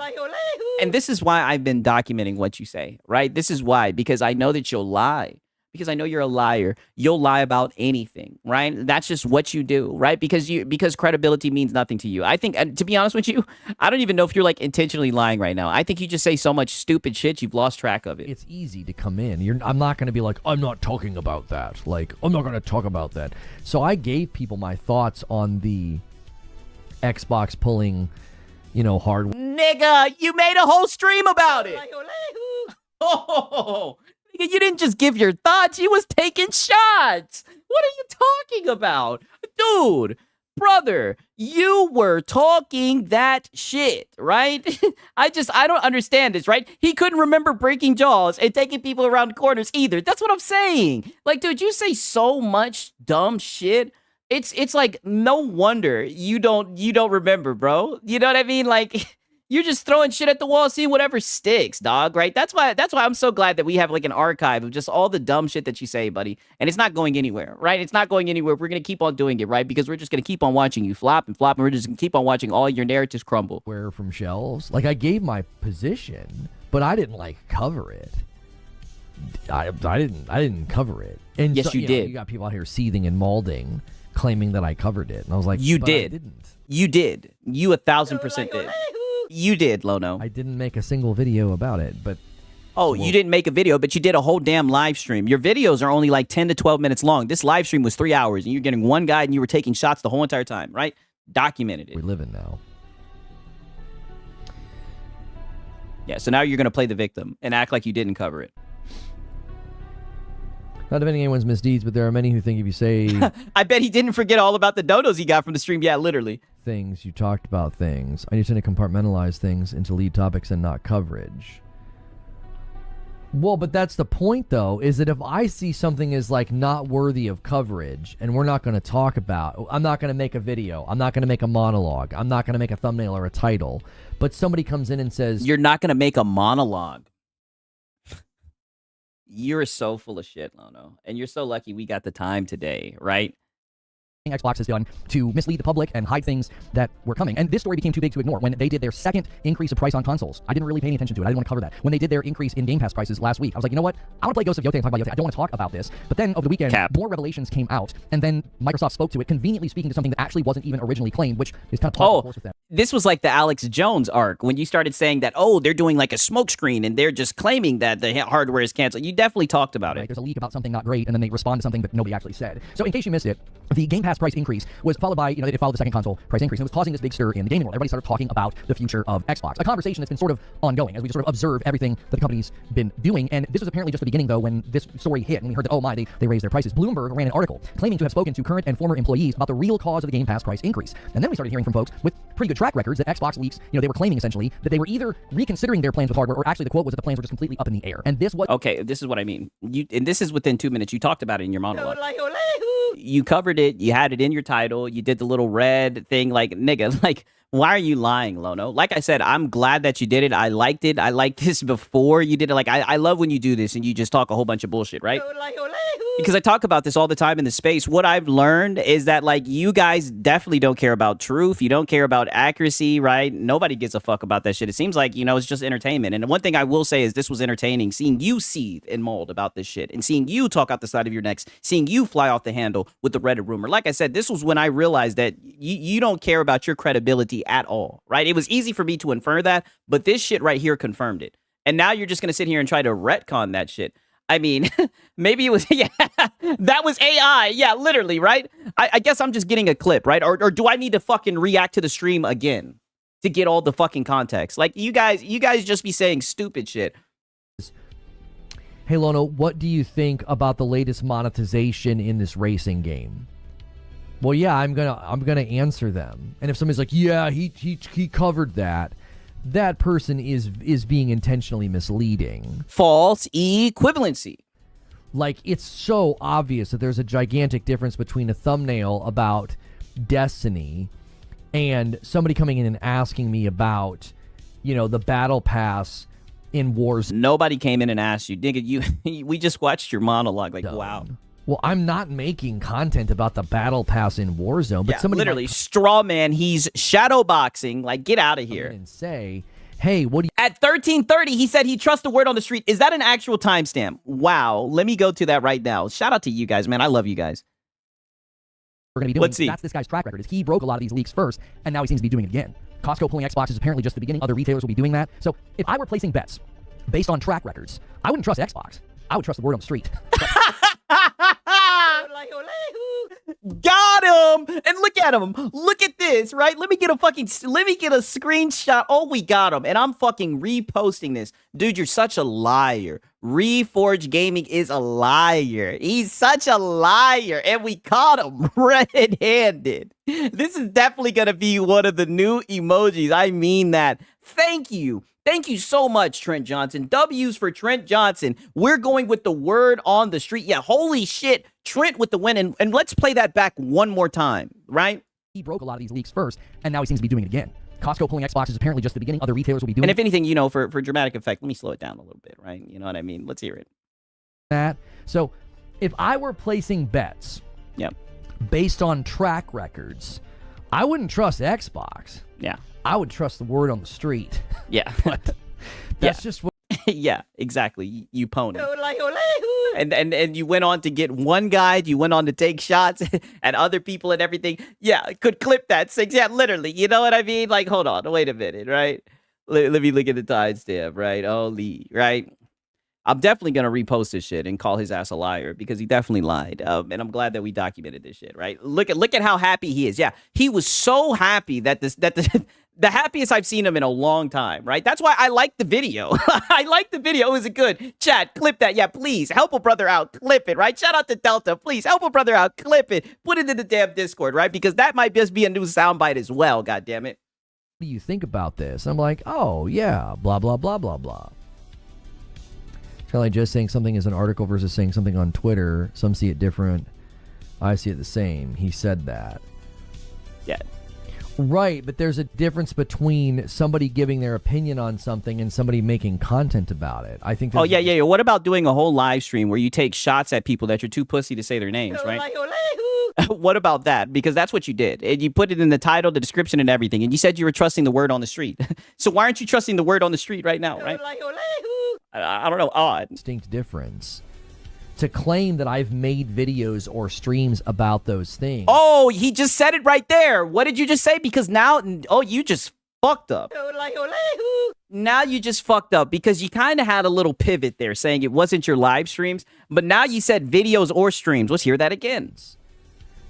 And this is why I've been documenting what you say, right? This is why, because I know that you'll lie. Because I know you're a liar. You'll lie about anything, right? That's just what you do, right? Because credibility means nothing to you. I think, to be honest with you, I don't even know if you're like intentionally lying right now. I think you just say so much stupid shit, you've lost track of it. It's easy to come in. I'm not going to be like, I'm not talking about that. Like, I'm not going to talk about that. So I gave people my thoughts on the Xbox pulling, hardware. Nigga, you made a whole stream about it. Oh, nigga, you didn't just give your thoughts. You was taking shots. What are you talking about? Dude, brother, you were talking that shit, right? I don't understand this, right? He couldn't remember breaking jaws and taking people around corners either. That's what I'm saying. Like, dude, you say so much dumb shit. It's like no wonder you don't remember, bro. You know what I mean? Like, you're just throwing shit at the wall, seeing whatever sticks, dog, right? That's why I'm so glad that we have like an archive of just all the dumb shit that you say, buddy. And it's not going anywhere, right? It's not going anywhere. We're going to keep on doing it, right? Because we're just going to keep on watching you flop and flop, and we're just going to keep on watching all your narratives crumble. Where from shelves? Like, I gave my position, but I didn't like cover it. I didn't cover it. And yes, you did. You got people out here seething and malding, claiming that I covered it. And I was like, you did. I didn't. You did. You 1,000% did. You did, Lono. I didn't make a single video about it, but... Oh, you didn't make a video, but you did a whole damn live stream. Your videos are only like 10 to 12 minutes long. This live stream was 3 hours, and you're getting one guy, and you were taking shots the whole entire time, right? Documented it. We live in now. Yeah, so now you're going to play the victim and act like you didn't cover it. Not defending anyone's misdeeds, but there are many who think if you say... I bet he didn't forget all about the donos he got from the stream. Yeah, literally. Things, you talked about things. I need to compartmentalize things into lead topics and not coverage. Well, but that's the point, though, is that if I see something as, like, not worthy of coverage, and we're not going to talk about... I'm not going to make a video. I'm not going to make a monologue. I'm not going to make a thumbnail or a title. But somebody comes in and says... You're not going to make a monologue. You're so full of shit, Lono. And you're so lucky we got the time today, right? Xbox has done to mislead the public and hide things that were coming. And this story became too big to ignore when they did their second increase of price on consoles. I didn't really pay any attention to it. I didn't want to cover that. When they did their increase in Game Pass prices last week, I was like, you know what? I want to play Ghost of Yotei and talk about Yotei. I don't want to talk about this. But then over the weekend, more revelations came out. And then Microsoft spoke to it, conveniently speaking to something that actually wasn't even originally claimed, which is kind of par for the course with them. This was like the Alex Jones arc when you started saying that, oh, they're doing like a smokescreen and they're just claiming that the hardware is canceled. You definitely talked about it. There's a leak about something not great, and then they respond to something that nobody actually said. So in case you missed it, the Game Pass price increase was followed by, it followed the second console price increase, and it was causing this big stir in the gaming world. Everybody started talking about the future of Xbox. A conversation that's been sort of ongoing as we just sort of observe everything that the company's been doing. And this was apparently just the beginning, though, when this story hit and we heard that, oh my, they raised their prices. Bloomberg ran an article claiming to have spoken to current and former employees about the real cause of the Game Pass price increase. And then we started hearing from folks with pretty good track records that Xbox leaks, they were claiming essentially that they were either reconsidering their plans with hardware, or actually the quote was that the plans were just completely up in the air. And this was... Okay, this is what I mean. And this is within 2 minutes. You talked about it in your monologue. You covered it. You had it in your title. You did the little red thing. Like, nigga, like, why are you lying, Lono? Like I said, I'm glad that you did it. I liked it. I liked this before you did it. Like, I love when you do this and you just talk a whole bunch of bullshit, right? Because I talk about this all the time in the space. What I've learned is that, like, you guys definitely don't care about truth. You don't care about accuracy, right? Nobody gives a fuck about that shit. It seems like, it's just entertainment. And one thing I will say is this was entertaining, seeing you seethe and mold about this shit and seeing you talk out the side of your necks, seeing you fly off the handle with the Reddit rumor. Like I said, this was when I realized that you don't care about your credibility at all, right? It was easy for me to infer that, but this shit right here confirmed it. And now you're just going to sit here and try to retcon that shit. I mean, maybe it was, yeah, that was AI. Yeah, literally, right? I guess I'm just getting a clip, right? Or do I need to fucking react to the stream again to get all the fucking context? Like, you guys just be saying stupid shit. Hey, Lono, what do you think about the latest monetization in this racing game? Well, yeah, I'm gonna answer them. And if somebody's like, yeah, he covered that, that person is being intentionally misleading. False equivalency. Like, it's so obvious that there's a gigantic difference between a thumbnail about Destiny and somebody coming in and asking me about, the battle pass in Warzone. Nobody came in and asked you. Nigga, we just watched your monologue. Like, wow. Well, I'm not making content about the battle pass in Warzone, but somebody literally straw man. He's shadow boxing. Like, get out of here. And say, hey, what do you... At 13:30, he said he trusts the word on the street. Is that an actual timestamp? Wow. Let me go to that right now. Shout out to you guys, man. I love you guys. We're going to be doing. Let's see. That's this guy's track record. Is he broke a lot of these leaks first, and now he seems to be doing it again. Costco pulling Xbox is apparently just the beginning. Other retailers will be doing that. So if I were placing bets based on track records, I wouldn't trust Xbox. I would trust the word on the street. Got him! And look at him. Look at this, right? Let me get a screenshot. Oh, we got him. And I'm fucking reposting this. Dude, you're such a liar. Reforge Gaming is a liar. He's such a liar. And we caught him red-handed. This is definitely going to be one of the new emojis. I mean that. Thank you. Thank you so much, Trent Johnson. W's for Trent Johnson. We're going with the word on the street. Yeah, holy shit. Trent with the win. And let's play that back one more time, right? He broke a lot of these leaks first, and now he seems to be doing it again. Costco pulling Xbox is apparently just the beginning. Other retailers will be doing it. And if anything, you know, for dramatic effect, let me slow it down a little bit, right? You know what I mean? Let's hear it. That. So if I were placing bets based on track records, I wouldn't trust Xbox. Yeah. I would trust the word on the street. Yeah. But that's just what... Yeah, exactly. You pony. And you went on to get one guide. You went on to take shots at other people and everything. Yeah, could clip that. Yeah, literally. You know what I mean? Like, hold on. Wait a minute, right? Let me look at the timestamp, right? Holy, right? I'm definitely going to repost this shit and call his ass a liar because he definitely lied. And I'm glad that we documented this shit, right? Look at how happy he is. Yeah, he was so happy that the happiest I've seen him in a long time, right? That's why I like the video. I like the video. Is it good? Chat, clip that. Yeah, please. Help a brother out. Clip it, right? Shout out to Delta. Please help a brother out. Clip it. Put it in the damn Discord, right? Because that might just be a new soundbite as well, goddammit. What do you think about this? I'm like, oh, yeah, blah, blah, blah, blah, blah. It's kind of like just saying something is an article versus saying something on Twitter. Some see it different. I see it the same. He said that. Yeah. Right, but there's a difference between somebody giving their opinion on something and somebody making content about it. I think. Oh, yeah. What about doing a whole live stream where you take shots at people that you're too pussy to say their names, right? What about that? Because that's what you did. And you put it in the title, the description, and everything. And you said you were trusting the word on the street. So why aren't you trusting the word on the street right now, right? I don't know. Odd. Distinct difference. To claim that I've made videos or streams about those things. Oh, he just said it right there. What did you just say? Because now, you just fucked up. Now you just fucked up because you kind of had a little pivot there saying it wasn't your live streams, but now you said videos or streams. Let's hear that again.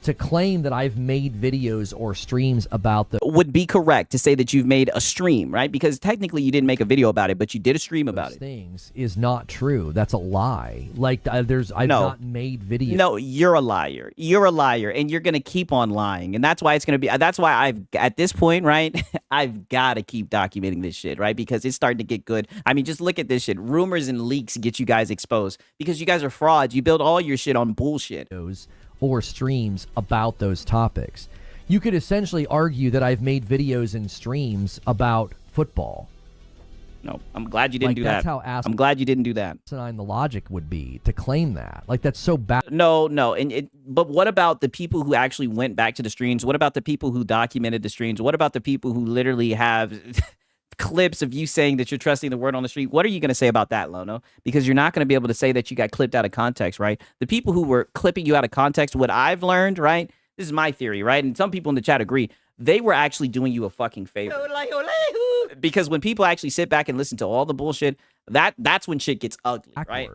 To claim that I've made videos or streams about the... Would be correct to say that you've made a stream, right? Because technically you didn't make a video about it, but you did a stream about it. Things is not true. That's a lie. Like, I've not made videos. No, you're a liar. You're a liar, and you're going to keep on lying. And that's why it's going to be... That's why at this point, right, I've got to keep documenting this shit, right? Because it's starting to get good. I mean, just look at this shit. Rumors and leaks get you guys exposed because you guys are frauds. You build all your shit on bullshit. Or streams about those topics. You could essentially argue that I've made videos and streams about football. No, I'm glad you didn't do that. I'm glad you didn't do that. The logic would be to claim that. Like, that's so bad. No. But what about the people who actually went back to the streams? What about the people who documented the streams? What about the people who literally have clips of you saying that you're trusting the word on the street? What are you going to say about that, Lono? Because you're not going to be able to say that you got clipped out of context, right? The people who were clipping you out of context, what I've learned, right? This is my theory, right? And some people in the chat agree. They were actually doing you a fucking favor. Because when people actually sit back and listen to all the bullshit, that's when shit gets ugly, right?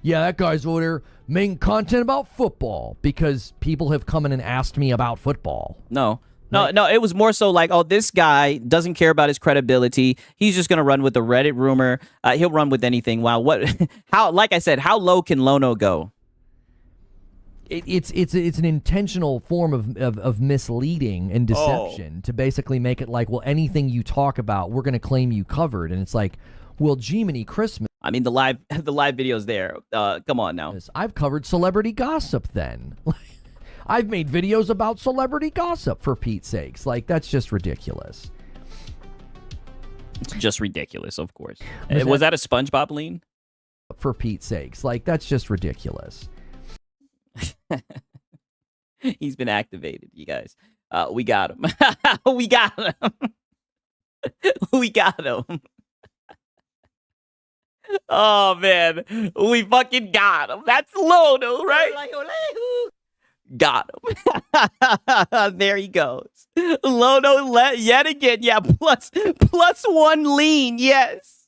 Yeah, that guy's over there making content about football because people have come in and asked me about football. No, it was more so like, oh, this guy doesn't care about his credibility. He's just going to run with the Reddit rumor. He'll run with anything. Wow. Like I said, how low can Lono go? It's an intentional form of misleading and deception to basically make it like, well, anything you talk about, we're going to claim you covered. And it's like, well, Jiminy Christmas. I mean, the live video's there. Come on now. I've covered celebrity gossip then. I've made videos about celebrity gossip, for Pete's sakes. Like, that's just ridiculous. It's just ridiculous, of course. Was that a SpongeBob lean? For Pete's sakes. Like, that's just ridiculous. He's been activated, you guys. We got him. We got him. We got him. Oh man, we fucking got him. That's Lono, right? Got him. There he goes. Lono yet again. Yeah, plus one lean. Yes.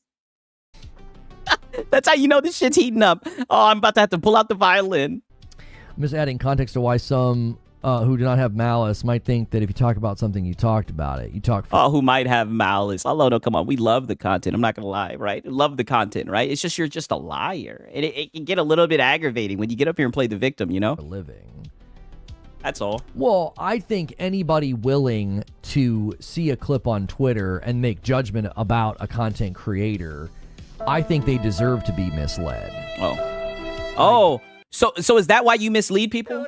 That's how you know this shit's heating up. Oh, I'm about to have to pull out the violin. I'm just adding context to why some who do not have malice might think that if you talk about something, you talked about it. You talk. Who might have malice? Oh, no, come on. We love the content. I'm not gonna lie, right? Love the content, right? It's just you're just a liar, and it can get a little bit aggravating when you get up here and play the victim. You know, for living. That's all. Well, I think anybody willing to see a clip on Twitter and make judgment about a content creator, I think they deserve to be misled. Oh. So is that why you mislead people?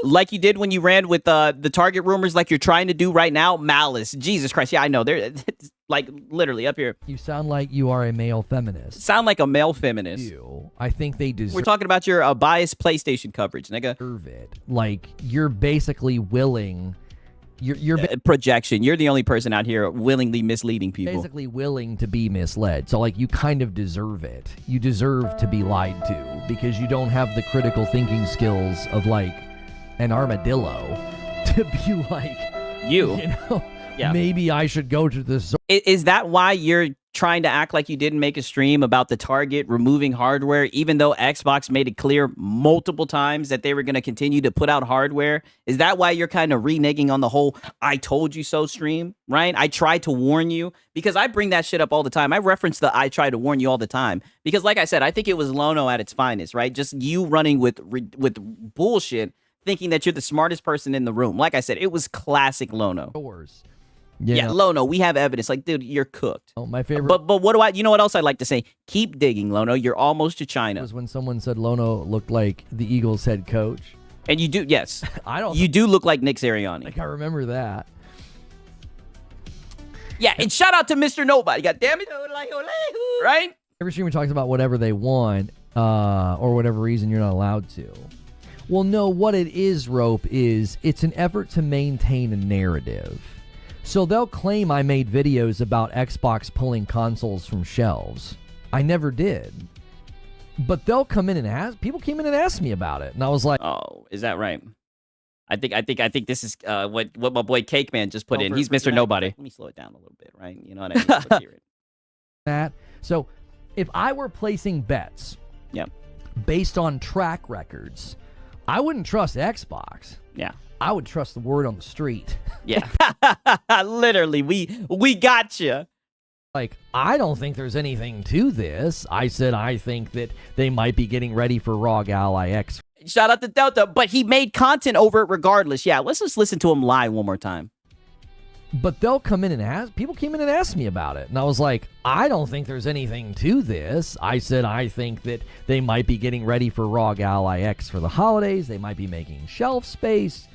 Like you did when you ran with the Target rumors, like you're trying to do right now? Malice. Jesus Christ. Yeah, I know. They're like literally up here. You sound like you are a male feminist. Sound like a male feminist. I think they deserve. We're talking about your biased PlayStation coverage, nigga. Deserve it. Like you're basically willing. You're projection. You're the only person out here willingly misleading people. Basically willing to be misled. So like you kind of deserve it. You deserve to be lied to because you don't have the critical thinking skills of like an armadillo to be like you know. Yeah. Maybe I should go to this. Is that why you're trying to act like you didn't make a stream about the Target removing hardware, even though Xbox made it clear multiple times that they were going to continue to put out hardware? Is that why you're kind of reneging on the whole I told you so stream, right? I tried to warn you, because I bring that shit up all the time. I reference the I tried to warn you all the time because, like I said, I think it was Lono at its finest, right? Just you running with bullshit, thinking that you're the smartest person in the room. Like I said, it was classic Lono. Yeah, Lono, we have evidence. Like, dude, you're cooked. Oh, my favorite. But what do you know what else I'd like to say? Keep digging, Lono. You're almost to China. Was when someone said Lono looked like the Eagles head coach. And you do, yes. I don't. You do look like Nick Sirianni. Like, I remember that. Yeah, and shout out to Mr. Nobody. God damn it. Right? Every streamer talks about whatever they want, or whatever reason you're not allowed to. Well, no, what it is, Rope, is it's an effort to maintain a narrative. So they'll claim I made videos about Xbox pulling consoles from shelves. I never did. But they'll come in and ask. People came in and asked me about it, and I was like, "Oh, is that right?" I think this is what my boy Cake Man just put in. He's Mr. Nobody. Let me slow it down a little bit, right? You know what I mean? Let's hear it. That. So, if I were placing bets, based on track records, I wouldn't trust Xbox. Yeah. I would trust the word on the street. Yeah. Literally, we got you. Like, I don't think there's anything to this. I said I think that they might be getting ready for ROG Ally X. Shout out to Delta, but he made content over it regardless. Yeah, let's just listen to him lie one more time. But they'll come in and ask. People came in and asked me about it. And I was like, I don't think there's anything to this. I said I think that they might be getting ready for ROG Ally X for the holidays. They might be making shelf space.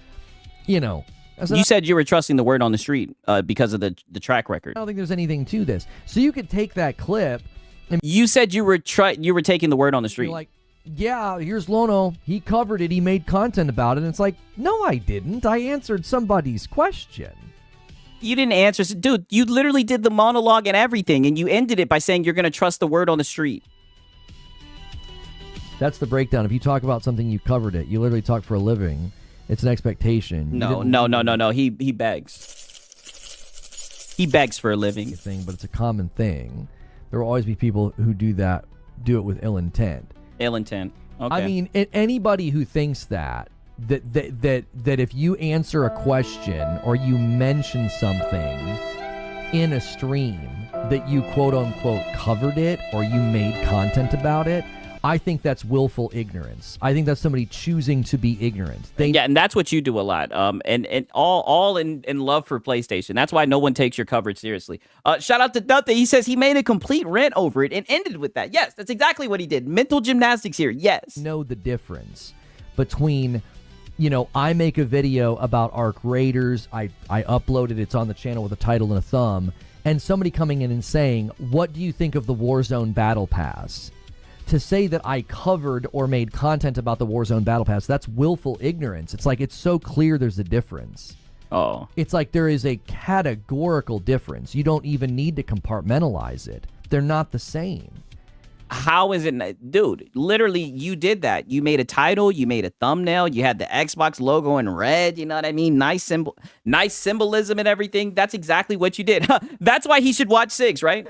You know. You said you were trusting the word on the street because of the track record. I don't think there's anything to this. So you could take that clip. And you said you were taking the word on the street. Like, yeah, here's Lono. He covered it. He made content about it. And it's like, no, I didn't. I answered somebody's question. You didn't answer. Dude, you literally did the monologue and everything, and you ended it by saying you're going to trust the word on the street. That's the breakdown. If you talk about something, you covered it. You literally talk for a living. It's an expectation. No. He begs. He begs for a living. Thing, but it's a common thing. There will always be people who do it with ill intent. Ill intent. Okay. I mean, anybody who thinks that if you answer a question or you mention something in a stream that you quote unquote covered it or you made content about it, I think that's willful ignorance. I think that's somebody choosing to be ignorant. And that's what you do a lot. And all in love for PlayStation. That's why no one takes your coverage seriously. Shout out to Dutta. He says he made a complete rant over it and ended with that. Yes, that's exactly what he did. Mental gymnastics here. Yes. Know the difference between, I make a video about Arc Raiders. I upload it. It's on the channel with a title and a thumb. And somebody coming in and saying, what do you think of the Warzone Battle Pass? To say that I covered or made content about the Warzone Battle Pass, that's willful ignorance. It's like, it's so clear there's a difference. Oh. It's like there is a categorical difference. You don't even need to compartmentalize it. They're not the same. How is it, dude? Literally, you did that. You made a title, you made a thumbnail, you had the Xbox logo in red. You know what I mean? Nice symbolism and everything. That's exactly what you did. That's why he should watch Six, right?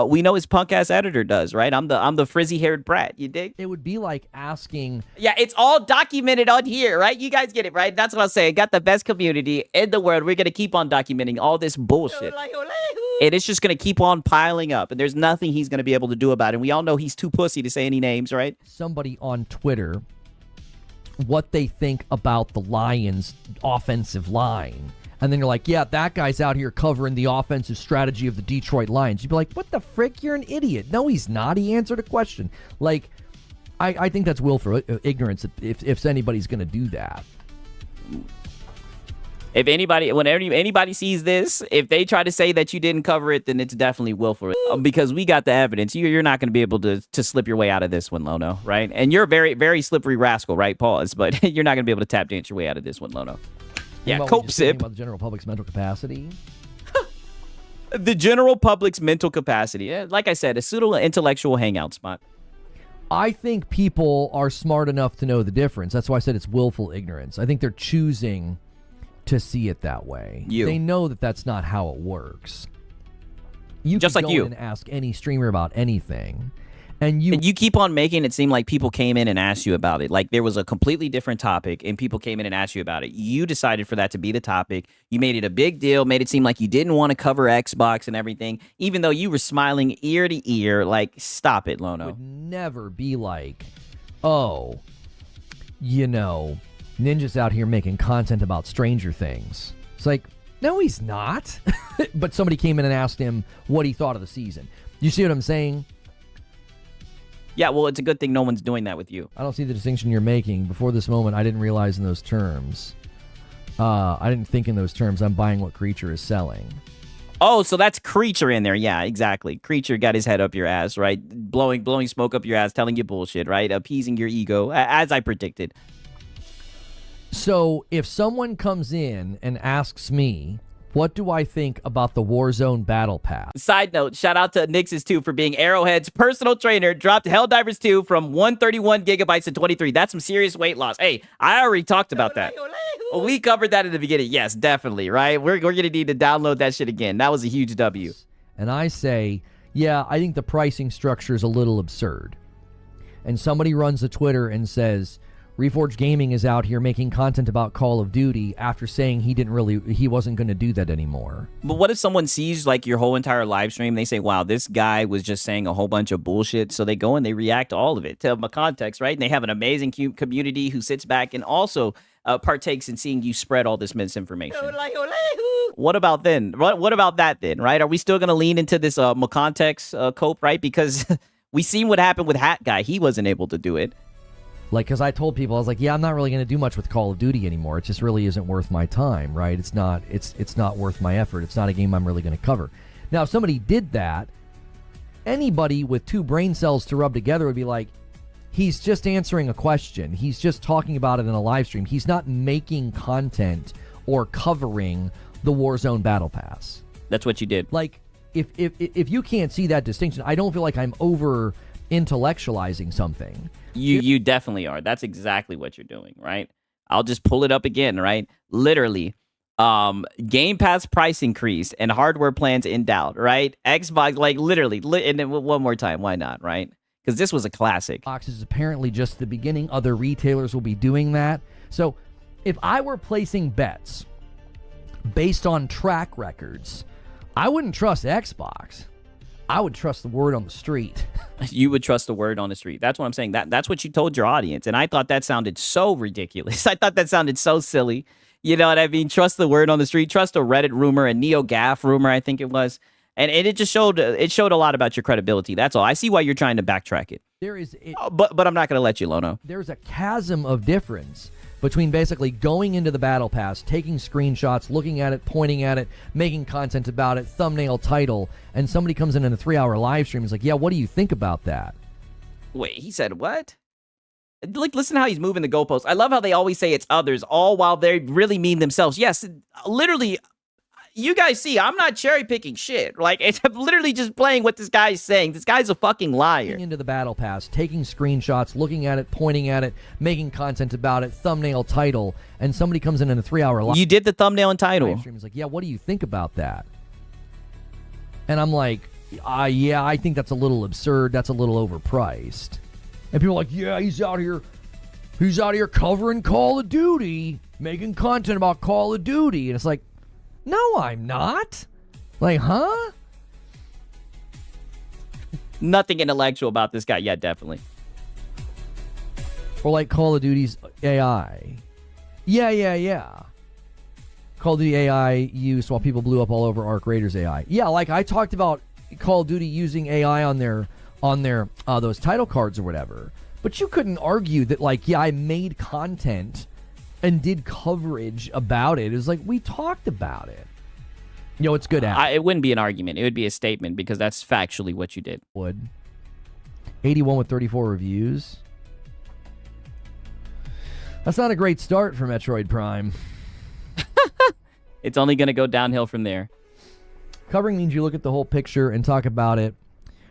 We know his punk ass editor does, right? I'm the frizzy haired brat. You dig? It would be like asking. Yeah, it's all documented on here, right? You guys get it, right? That's what I'm saying. Got the best community in the world. We're gonna keep on documenting all this bullshit. And it's just going to keep on piling up. And there's nothing he's going to be able to do about it. And we all know he's too pussy to say any names, right? Somebody on Twitter, what they think about the Lions' offensive line. And then you're like, yeah, that guy's out here covering the offensive strategy of the Detroit Lions. You'd be like, what the frick? You're an idiot. No, he's not. He answered a question. Like, I think that's willful ignorance if anybody's going to do that. If anybody, when anybody sees this, if they try to say that you didn't cover it, then it's definitely willful. Because we got the evidence. You're not going to be able to slip your way out of this one, Lono, right? And you're a very, very slippery rascal, right? Pause. But you're not going to be able to tap dance your way out of this one, Lono. Yeah, cope sip. About the general public's mental capacity. The general public's mental capacity. Like I said, a pseudo-intellectual hangout spot. I think people are smart enough to know the difference. That's why I said it's willful ignorance. I think they're choosing to see it that way. They know that that's not how it works. You just like you and ask any streamer about anything, and you keep on making it seem like people came in and asked you about it. Like there was a completely different topic, and people came in and asked you about it. You decided for that to be the topic. You made it a big deal, made it seem like you didn't want to cover Xbox and everything, even though you were smiling ear to ear. Like, stop it, Lono. Would never be like, oh, you know, Ninja's out here making content about Stranger Things. It's like, no, he's not. But somebody came in and asked him what he thought of the season. You see what I'm saying? Yeah, well, it's a good thing no one's doing that with you. I don't see the distinction you're making. Before this moment, I didn't realize in those terms. I didn't think in those terms. I'm buying what Creature is selling. Oh, so that's Creature in there. Yeah, exactly. Creature got his head up your ass, right? Blowing smoke up your ass, telling you bullshit, right? Appeasing your ego, as I predicted. So if someone comes in and asks me, what do I think about the Warzone Battle Pass? Side note, shout out to Nixes2 for being Arrowhead's personal trainer. Dropped Helldivers 2 from 131 gigabytes to 23. That's some serious weight loss. Hey, I already talked about that. We covered that in the beginning. Yes, definitely, right? We're going to need to download that shit again. That was a huge W. And I say, yeah, I think the pricing structure is a little absurd. And somebody runs a Twitter and says, Reforged Gaming is out here making content about Call of Duty after saying he wasn't going to do that anymore. But what if someone sees like your whole entire live stream? They say, wow, this guy was just saying a whole bunch of bullshit. So they go and they react to all of it, to the context, right? And they have an amazing community who sits back and also partakes in seeing you spread all this misinformation. What about then? What about that then, right? Are we still going to lean into this McContext cope, right? Because we seen what happened with Hat Guy. He wasn't able to do it. Like, because I told people, I was like, yeah, I'm not really going to do much with Call of Duty anymore. It just really isn't worth my time, right? It's not worth my effort. It's not a game I'm really going to cover. Now, if somebody did that, anybody with two brain cells to rub together would be like, he's just answering a question. He's just talking about it in a live stream. He's not making content or covering the Warzone Battle Pass. That's what you did. Like, if you can't see that distinction, I don't feel like I'm over intellectualizing something. You definitely are. That's exactly what you're doing, right? I'll just pull it up again, right? Literally, Game Pass price increase and hardware plans in doubt, right? Xbox, like literally, and then one more time, why not, right? Because this was a classic. Xbox is apparently just the beginning. Other retailers will be doing that. So if I were placing bets based on track records, I wouldn't trust Xbox. I would trust the word on the street. You would trust the word on the street. That's what I'm saying. That's what you told your audience. And I thought that sounded so ridiculous. I thought that sounded so silly. You know what I mean? Trust the word on the street. Trust a Reddit rumor, a NeoGAF rumor, I think it was. And it just showed a lot about your credibility. That's all. I see why you're trying to backtrack it. But I'm not going to let you, Lono. There's a chasm of difference between basically going into the battle pass, taking screenshots, looking at it, pointing at it, making content about it, thumbnail, title, and somebody comes in a 3-hour live stream and is like, yeah, what do you think about that? Wait, he said what? Like, listen how he's moving the goalposts. I love how they always say it's others, all while they really mean themselves. Yes, literally, you guys see, I'm not cherry picking shit. Like, I'm literally just playing what this guy's saying. This guy's a fucking liar. Into the battle pass, taking screenshots, looking at it, pointing at it, making content about it, thumbnail, title, and somebody comes in a 3-hour live. You did the thumbnail and title. Stream is like, yeah, what do you think about that? And I'm like, yeah, I think that's a little absurd. That's a little overpriced. And people are like, yeah, he's out here covering Call of Duty, making content about Call of Duty. And it's like, no, I'm not. Like, huh? Nothing intellectual about this guy. Yeah, definitely. Or like Call of Duty's AI. Yeah. Call of Duty AI used while people blew up all over Arc Raiders AI. Yeah, like I talked about Call of Duty using AI on their those title cards or whatever. But you couldn't argue that, like, yeah, I made content and did coverage about it. It was like, we talked about it. Yo, it's good at. It wouldn't be an argument. It would be a statement because that's factually what you did. Would. 81 with 34 reviews. That's not a great start for Metroid Prime. It's only going to go downhill from there. Covering means you look at the whole picture and talk about it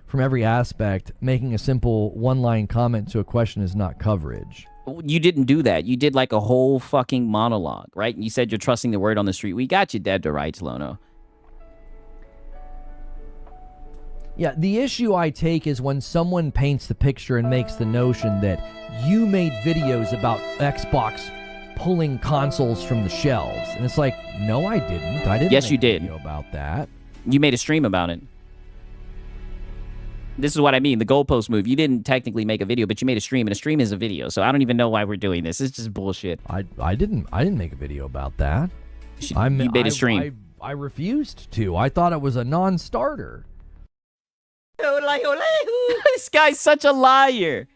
from every aspect. Making a simple one-line comment to a question is not coverage. You didn't do that. You did like a whole fucking monologue, right? You said you're trusting the word on the street. We got you dead to rights, Lono. Yeah, the issue I take is when someone paints the picture and makes the notion that you made videos about Xbox pulling consoles from the shelves. And it's like, no, I didn't. I didn't Yes, make you a did. video about that. You made a stream about it. This is what I mean, the goalpost move. You didn't technically make a video, but you made a stream, and a stream is a video. So I don't even know why we're doing this. It's just bullshit. I didn't make a video about that. You made a stream. I refused to. I thought it was a non-starter. This guy's such a liar.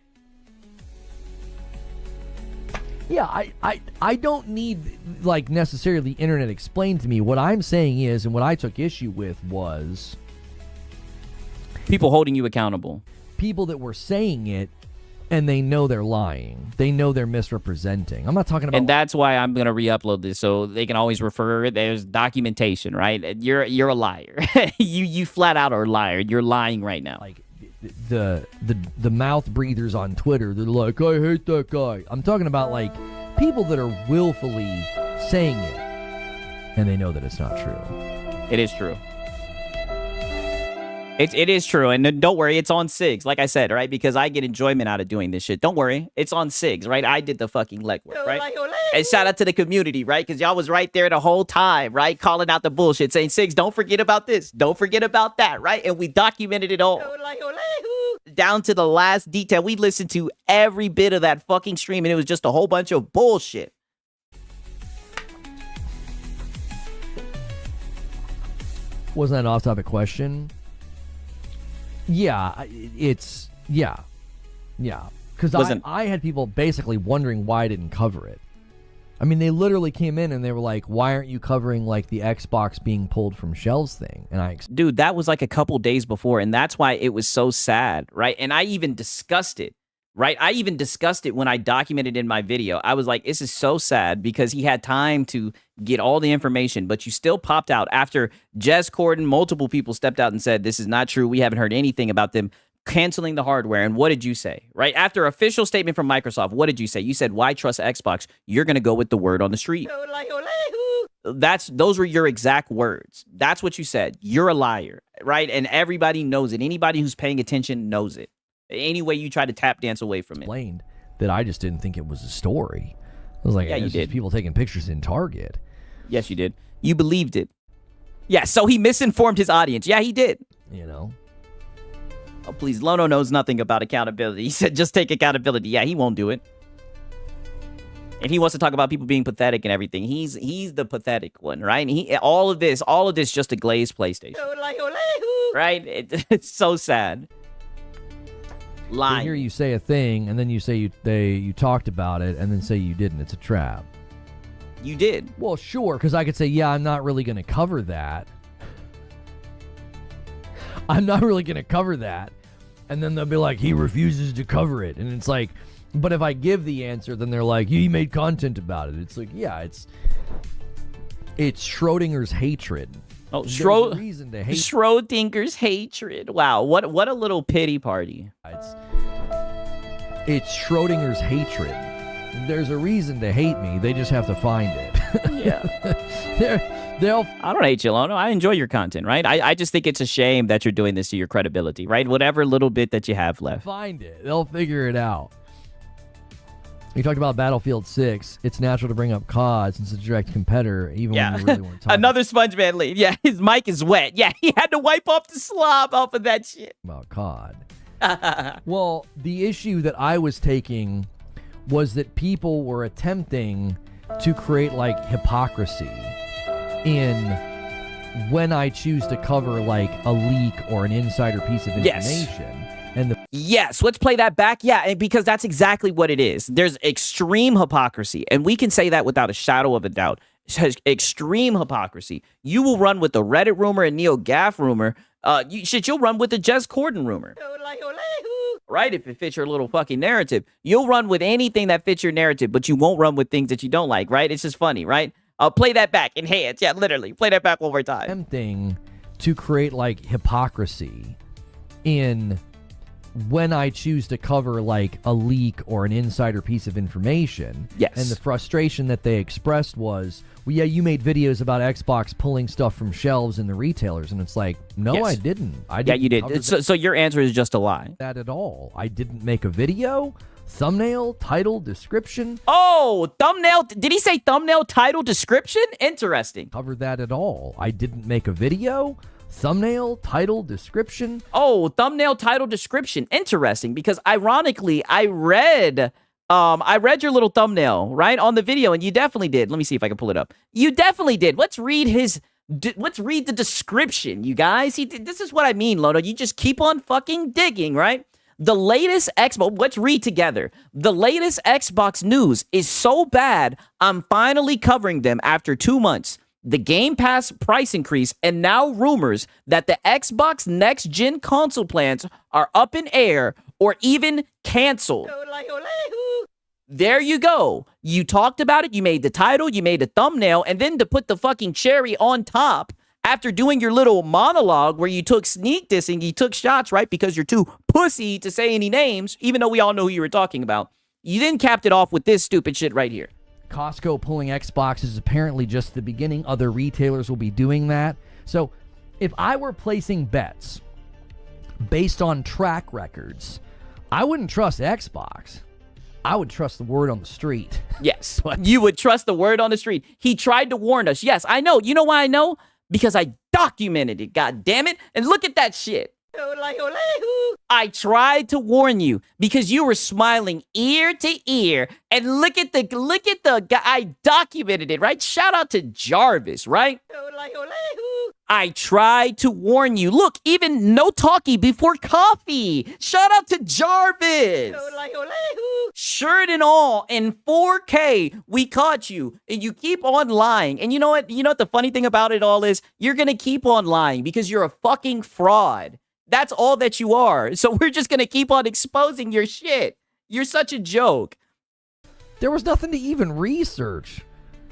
Yeah, I don't need, like, necessarily the internet explained to me. What I'm saying is, and what I took issue with was people holding you accountable. People that were saying it, and they know they're lying. They know they're misrepresenting. I'm not talking about... And that's why I'm going to re-upload this, so they can always refer. There's documentation, right? You're a liar. you flat out are a liar. You're lying right now. Like, the mouth breathers on Twitter, they're like, I hate that guy. I'm talking about, like, people that are willfully saying it, and they know that it's not true. It is true. It is true, and don't worry, it's on SIGs, like I said, right? Because I get enjoyment out of doing this shit. Don't worry, it's on SIGs, right? I did the fucking legwork, right? And shout out to the community, right? Because y'all was right there the whole time, right? Calling out the bullshit, saying, SIGs, don't forget about this, don't forget about that, right? And we documented it all. Down to the last detail. We listened to every bit of that fucking stream, and it was just a whole bunch of bullshit. Wasn't that an off-topic question? Yeah, it's... Yeah. Because I had people basically wondering why I didn't cover it. I mean, they literally came in and they were like, why aren't you covering, like, the Xbox being pulled from shelves thing? And Dude, that was like a couple days before, and that's why it was so sad, right? And I even discussed it, right? I even discussed it when I documented in my video. I was like, this is so sad because he had time to get all the information, but you still popped out after Jez Corden, multiple people stepped out and said, this is not true. We haven't heard anything about them canceling the hardware. And what did you say, right? After official statement from Microsoft, what did you say? You said, why trust Xbox? You're going to go with the word on the street. Those were your exact words. That's what you said. You're a liar, right? And everybody knows it. Anybody who's paying attention knows it. Any way you try to tap dance away from it. Explained that I just didn't think it was a story. I was like, yeah, you did. People taking pictures in Target. Yes, you did. You believed it. Yeah, so he misinformed his audience. Yeah, he did. You know. Oh, please. Lono knows nothing about accountability. He said, just take accountability. Yeah, he won't do it. And he wants to talk about people being pathetic and everything. He's the pathetic one, right? And all of this just to glaze PlayStation. Right? It's so sad. Lying. I hear you say a thing, and then you say you talked about it, and then say you didn't. It's a trap. You did. Well, sure, because I could say, yeah, I'm not really going to cover that. I'm not really going to cover that. And then they'll be like, he refuses to cover it. And it's like, but if I give the answer, then they're like, he made content about it. It's like, yeah, It's Schrodinger's hatred. Oh, There's a reason to hate. Schrodinger's hatred. Wow, what a little pity party. It's Schrodinger's hatred. There's a reason to hate me. They just have to find it. Yeah. I don't hate you, Lono. I enjoy your content, right? I just think it's a shame that you're doing this to your credibility, right? Whatever little bit that you have left. Find it. They'll figure it out. You talked about Battlefield 6. It's natural to bring up COD since it's a direct competitor, even when you really weren't talking Another SpongeBob lead. Yeah, his mic is wet. Yeah, he had to wipe off the slob off of that shit. about COD. Well, the issue that I was taking was that people were attempting to create like hypocrisy in when I choose to cover like a leak or an insider piece of information. And Yes, let's play that back. Yeah, because that's exactly what it is. There's extreme hypocrisy, and we can say that without a shadow of a doubt. Extreme hypocrisy. You will run with the Reddit rumor and Neo Gaff rumor. You'll run with the Jez Corden rumor. Right, if it fits your little fucking narrative. You'll run with anything that fits your narrative, but you won't run with things that you don't like, right? It's just funny, right? I'll play that back. Enhance. Yeah, literally. Play that back one more time. Attempting to create like hypocrisy in when I choose to cover like a leak or an insider piece of information. Yes. And the frustration that they expressed was, well, yeah, you made videos about Xbox pulling stuff from shelves in the retailers. And it's like, no, Yes. I didn't. Yeah, you did. So your answer is just a lie. That at all. I didn't make a video, thumbnail, title, description. Oh, thumbnail. Did he say thumbnail, title, description? Interesting. Covered that at all. I didn't make a video, thumbnail, title, description. Oh, thumbnail, title, description. Interesting, because ironically, I read your little thumbnail, right, on the video, and you definitely did. Let me see if I can pull it up. You definitely did. Let's read the description, you guys. This is what I mean, Lono. You just keep on fucking digging, right? The latest Xbox, let's read together. The latest Xbox news is so bad, I'm finally covering them after 2 months. The Game Pass price increase, and now rumors that the Xbox next-gen console plans are up in air or even canceled. There you go. You talked about it, you made the title, you made the thumbnail, and then to put the fucking cherry on top, after doing your little monologue where you took sneak dissing, you took shots, right, because you're too pussy to say any names, even though we all know who you were talking about, you then capped it off with this stupid shit right here. Costco pulling Xbox is apparently just the beginning. Other retailers will be doing that. So if I were placing bets based on track records, I wouldn't trust Xbox. I would trust the word on the street. Yes, you would trust the word on the street. He tried to warn us. Yes, I know. You know why I know? Because I documented it, god damn it. And look at that shit. I tried to warn you because you were smiling ear to ear, and look at the guy. I documented it, right? Shout out to Jarvis, right? I tried to warn you. Look, even no talkie before coffee. Shout out to Jarvis. Shirt and all in 4K, we caught you, and you keep on lying. And you know what? You know what the funny thing about it all is? You're gonna keep on lying because you're a fucking fraud. That's all that you are. So we're just going to keep on exposing your shit. You're such a joke. There was nothing to even research.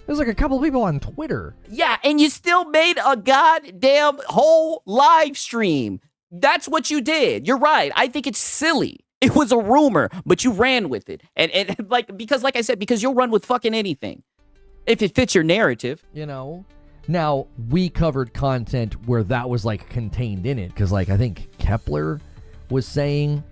There's like a couple of people on Twitter. Yeah, and you still made a goddamn whole live stream. That's what you did. You're right. I think it's silly. It was a rumor, but you ran with it. And because like I said, because you'll run with fucking anything. If it fits your narrative. You know? Now, we covered content where that was, like, contained in it, because, like, I think Kepler was saying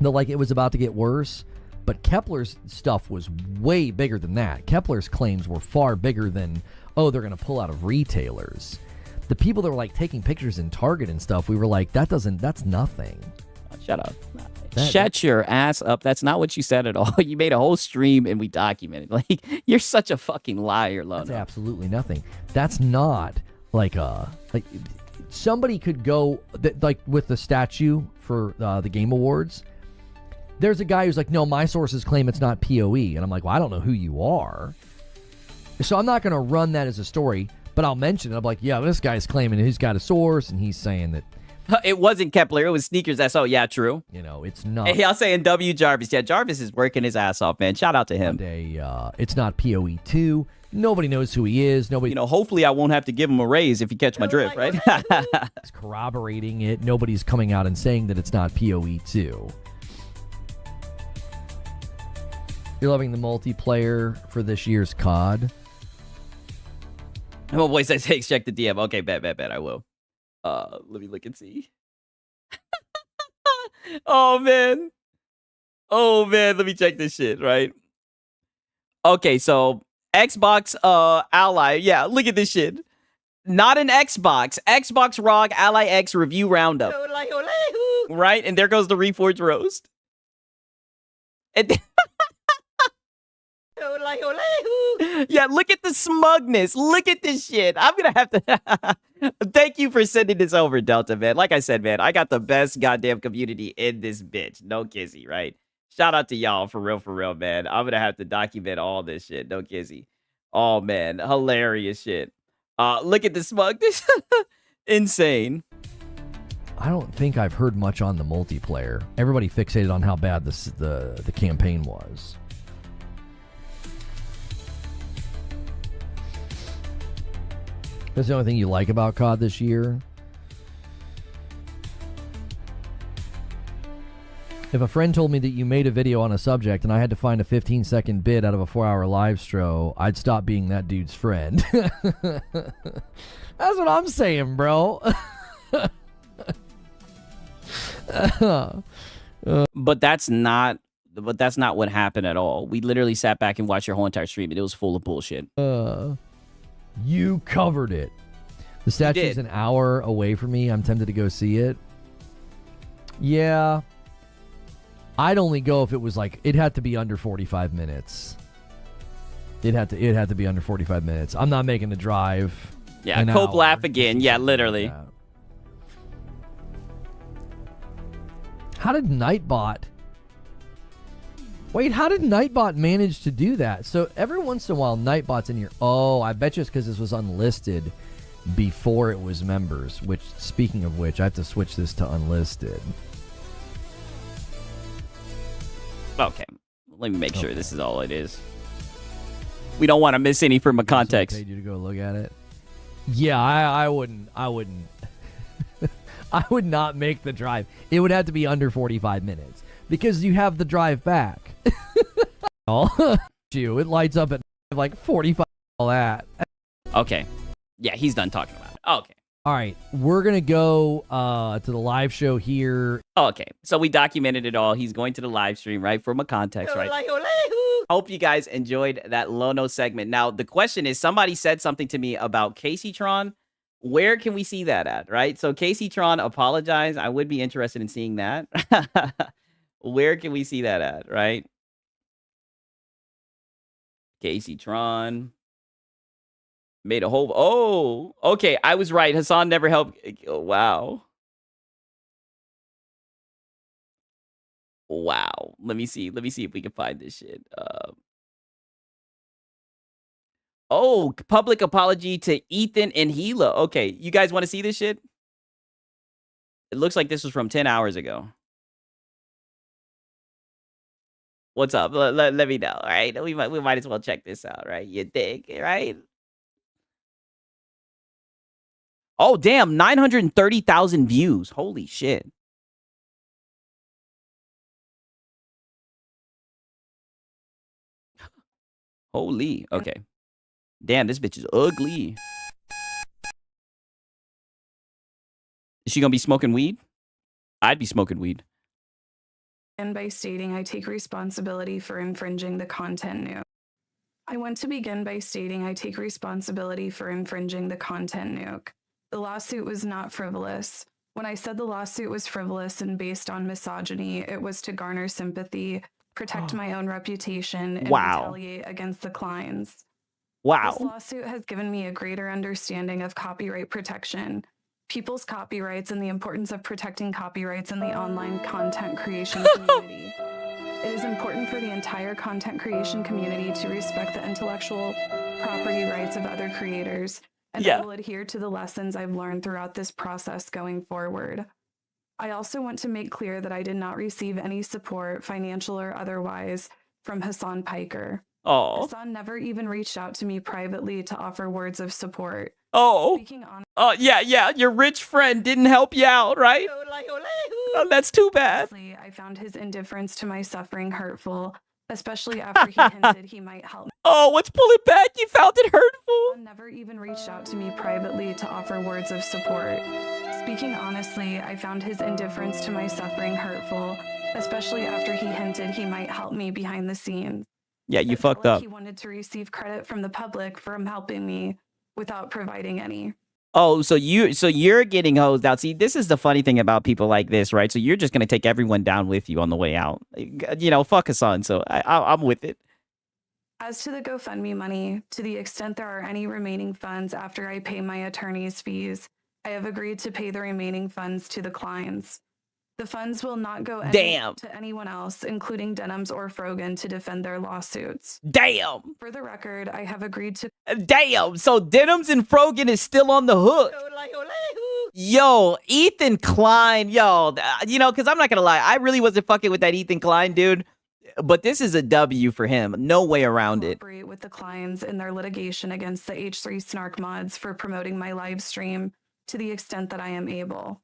that, like, it was about to get worse, but Kepler's stuff was way bigger than that. Kepler's claims were far bigger than, oh, they're going to pull out of retailers. The people that were, like, taking pictures in Target and stuff, we were like, that's nothing. Shut up. Shut your ass up. That's not what you said at all. You made a whole stream and we documented. Like, you're such a fucking liar, Lono. That's absolutely nothing. That's not like somebody could go like with the statue for the Game Awards. There's a guy who's like, no, my sources claim it's not PoE. And I'm like, well, I don't know who you are. So I'm not going to run that as a story, but I'll mention it. I'm like, yeah, this guy's claiming he's got a source and he's saying that It wasn't Kepler. It was Sneakers SO. Yeah, true. You know, it's not. Hey, y'all saying W Jarvis. Yeah, Jarvis is working his ass off, man. Shout out to him. It's not PoE 2. Nobody knows who he is. Nobody. You know, hopefully I won't have to give him a raise if you catch my drift, right? It's corroborating it. Nobody's coming out and saying that it's not PoE 2. You're loving the multiplayer for this year's COD. My boy says, hey, check the DM. Okay, bet. I will. Let me look and see. Oh, man. Let me check this shit, right? Okay, so Xbox Ally. Yeah, look at this shit. Not an Xbox. Xbox ROG Ally X review roundup. Right? And there goes the Reforged roast. And yeah, look at the smugness. Look at this shit. I'm going to have to... Thank you for sending this over, Delta, man. Like I said, man, I got the best goddamn community in this bitch. No kizzy, right? Shout out to y'all, for real, man. I'm going to have to document all this shit. No kizzy. Oh, man. Hilarious shit. Look at the smugness. Insane. I don't think I've heard much on the multiplayer. Everybody fixated on how bad the campaign was. That's the only thing you like about COD this year? If a friend told me that you made a video on a subject and I had to find a 15-second bit out of a 4-hour live stro, I'd stop being that dude's friend. That's what I'm saying, bro. But that's not what happened at all. We literally sat back and watched your whole entire stream, and it was full of bullshit. You covered it. The statue's an hour away from me. I'm tempted to go see it. Yeah. I'd only go if it was like, it had to be under 45 minutes. It had to be under 45 minutes. I'm not making the drive. Yeah, Cope laugh again. Yeah, literally. How did Nightbot... Wait, how did Nightbot manage to do that? So every once in a while, Nightbot's in your... Oh, I bet you it's because this was unlisted before it was members. Which, speaking of which, I have to switch this to unlisted. Okay, let me make sure this is all it is. We don't want to miss any from a context. So I paid you to go look at it. Yeah, I wouldn't. I would not make the drive. It would have to be under 45 minutes because you have the drive back. It lights up at like 45. All that. Okay. Yeah, he's done talking about it. Okay. All right, we're going to go to the live show here. Okay, so we documented it all. He's going to the live stream, right, from a context, right? Hope you guys enjoyed that Lono segment. Now, the question is, somebody said something to me about Casey Tron. Where can we see that at, right? So Casey Tron apologized. I would be interested in seeing that. Where can we see that at, right? Casey Tron. Made a whole... Oh, okay. I was right. Hassan never helped. Oh, wow. Wow. Let me see if we can find this shit. Oh, public apology to Ethan and Gila. Okay, you guys want to see this shit? It looks like this was from 10 hours ago. What's up? Let me know, all right? We might as well check this out, right? You think, right? Oh, damn, 930,000 views. Holy shit. Holy, okay. Damn, this bitch is ugly. Is she gonna be smoking weed? I'd be smoking weed. And by stating I take responsibility for infringing the content nuke. I want to begin by stating I take responsibility for infringing the content nuke. The lawsuit was not frivolous. When I said the lawsuit was frivolous and based on misogyny, it was to garner sympathy, protect my own reputation, and retaliate against the clients. Wow. This lawsuit has given me a greater understanding of copyright protection, people's copyrights, and the importance of protecting copyrights in the online content creation community. It is important for the entire content creation community to respect the intellectual property rights of other creators and Yeah. I will adhere to the lessons I've learned throughout this process going forward. I also want to make clear that I did not receive any support, financial or otherwise, from Hassan Piker. Oh. Hassan never even reached out to me privately to offer words of support. Oh. Speaking on Yeah. Your rich friend didn't help you out, right? Oh, that's too bad. Honestly, I found his indifference to my suffering hurtful, especially after he hinted he might help me. Oh, let's pull it back. You found it hurtful. Hassan never even reached out to me privately to offer words of support. Speaking honestly, I found his indifference to my suffering hurtful, especially after he hinted he might help me behind the scenes. Yeah, you It felt fucked like up. He wanted to receive credit from the public for him helping me without providing any. Oh, so you're getting hosed out. See, this is the funny thing about people like this, right? So you're just gonna take everyone down with you on the way out. You know, fuck Hassan. So I'm with it. As to the GoFundMe money, to the extent there are any remaining funds after I pay my attorney's fees, I have agreed to pay the remaining funds to the clients. The funds will not go to anyone else, including Denham's or Frogan, to defend their lawsuits. Damn. For the record, I have agreed to. Damn. So Denham's and Frogan is still on the hook. Yo, Ethan Klein. Yo, you know, because I'm not gonna lie, I really wasn't fucking with that Ethan Klein dude. But this is a W for him. No way around it. Cooperate with the clients in their litigation against the H3 Snark mods for promoting my live stream to the extent that I am able.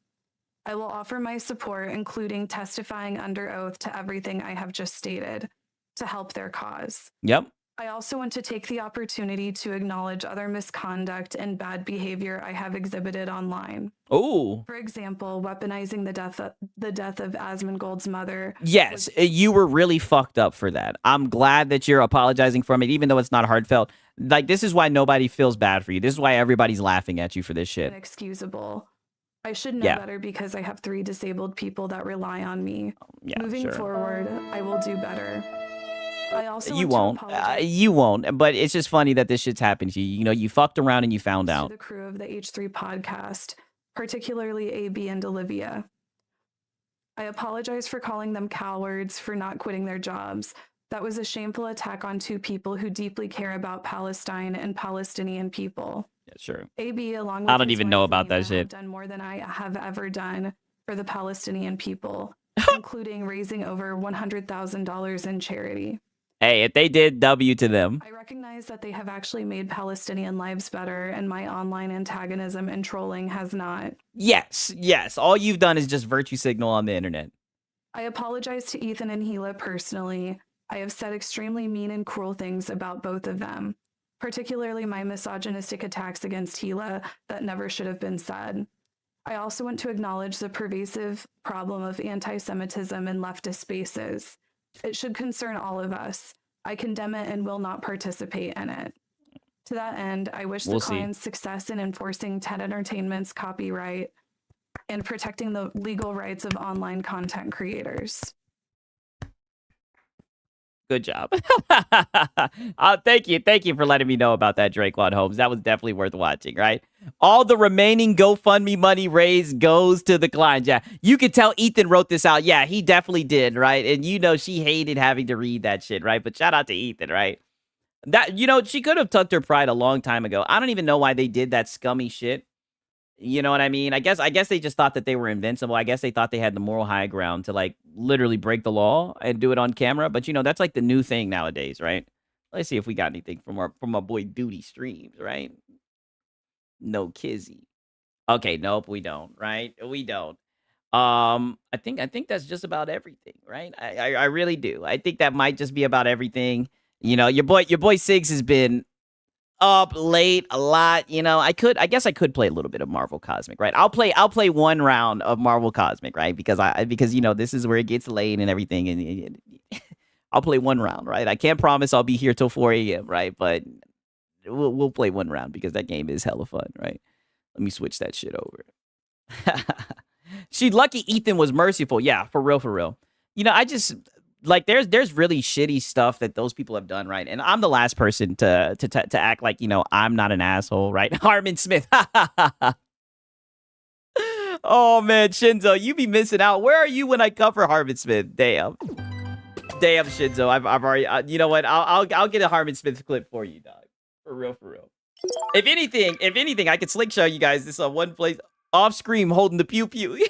I will offer my support, including testifying under oath to everything I have just stated, to help their cause. Yep. I also want to take the opportunity to acknowledge other misconduct and bad behavior I have exhibited online. Oh. For example, weaponizing the death of Asmongold's mother. Yes, you were really fucked up for that. I'm glad that you're apologizing from it, even though it's not heartfelt. Like, this is why nobody feels bad for you. This is why everybody's laughing at you for this shit. Inexcusable. I should know better because I have 3 disabled people that rely on me. Moving forward, I will do better. I also You want won't. to apologize You won't. But it's just funny that this shit's happened to you. You know, you fucked around and you found to out. the crew of the H3 podcast, particularly AB and Olivia. I apologize for calling them cowards for not quitting their jobs. That was a shameful attack on 2 people who deeply care about Palestine and Palestinian people. Yeah, sure. AB, along with I don't his even wife know about Lena, that shit. have done more than I have ever done for the Palestinian people, including raising over $100,000 in charity. Hey, if they did, W to them. I recognize that they have actually made Palestinian lives better, and my online antagonism and trolling has not. Yes. All you've done is just virtue signal on the internet. I apologize to Ethan and Gila personally. I have said extremely mean and cruel things about both of them, particularly my misogynistic attacks against Gila that never should have been said. I also want to acknowledge the pervasive problem of anti-Semitism in leftist spaces. It should concern all of us. I condemn it and will not participate in it. To that end, I wish the client's success in enforcing TED Entertainment's copyright and protecting the legal rights of online content creators. Good job. Thank you for letting me know about that, Draquan Holmes. That was definitely worth watching, right? All the remaining GoFundMe money raised goes to the client. Yeah, you could tell Ethan wrote this out. Yeah, he definitely did, right? And you know she hated having to read that shit, right? But shout out to Ethan, right? That, you know, she could have tucked her pride a long time ago. I don't even know why they did that scummy shit. You know what I mean? I guess they just thought that they were invincible. I guess they thought they had the moral high ground to, like, literally break the law and do it on camera. But, you know, that's like the new thing nowadays, right? Let's see if we got anything from our boy Duty Streams, right? No Kizzy. Okay, nope, we don't, right? We don't. I think that's just about everything, right? I really do. I think that might just be about everything. You know, your boy Siggs has been up late a lot. You know, I guess I could play a little bit of Marvel Cosmic, right? I'll play 1 round of Marvel Cosmic, right? Because you know, this is where it gets late and everything, and I'll play 1 round, right? I can't promise I'll be here till 4 a.m., right? But we'll play 1 round because that game is hella fun, right? Let me switch that shit over. She lucky Ethan was merciful. Yeah, for real. You know, I just like there's really shitty stuff that those people have done, right? And I'm the last person to act like, you know, I'm not an asshole, right? Harmon Smith. Oh man, Shinzo, you be missing out. Where are you when I cover Harmon Smith? Damn, Shinzo. I've already. You know what? I'll get a Harmon Smith clip for you, dog. For real. If anything, I could slingshot you guys this one place off screen holding the pew pew.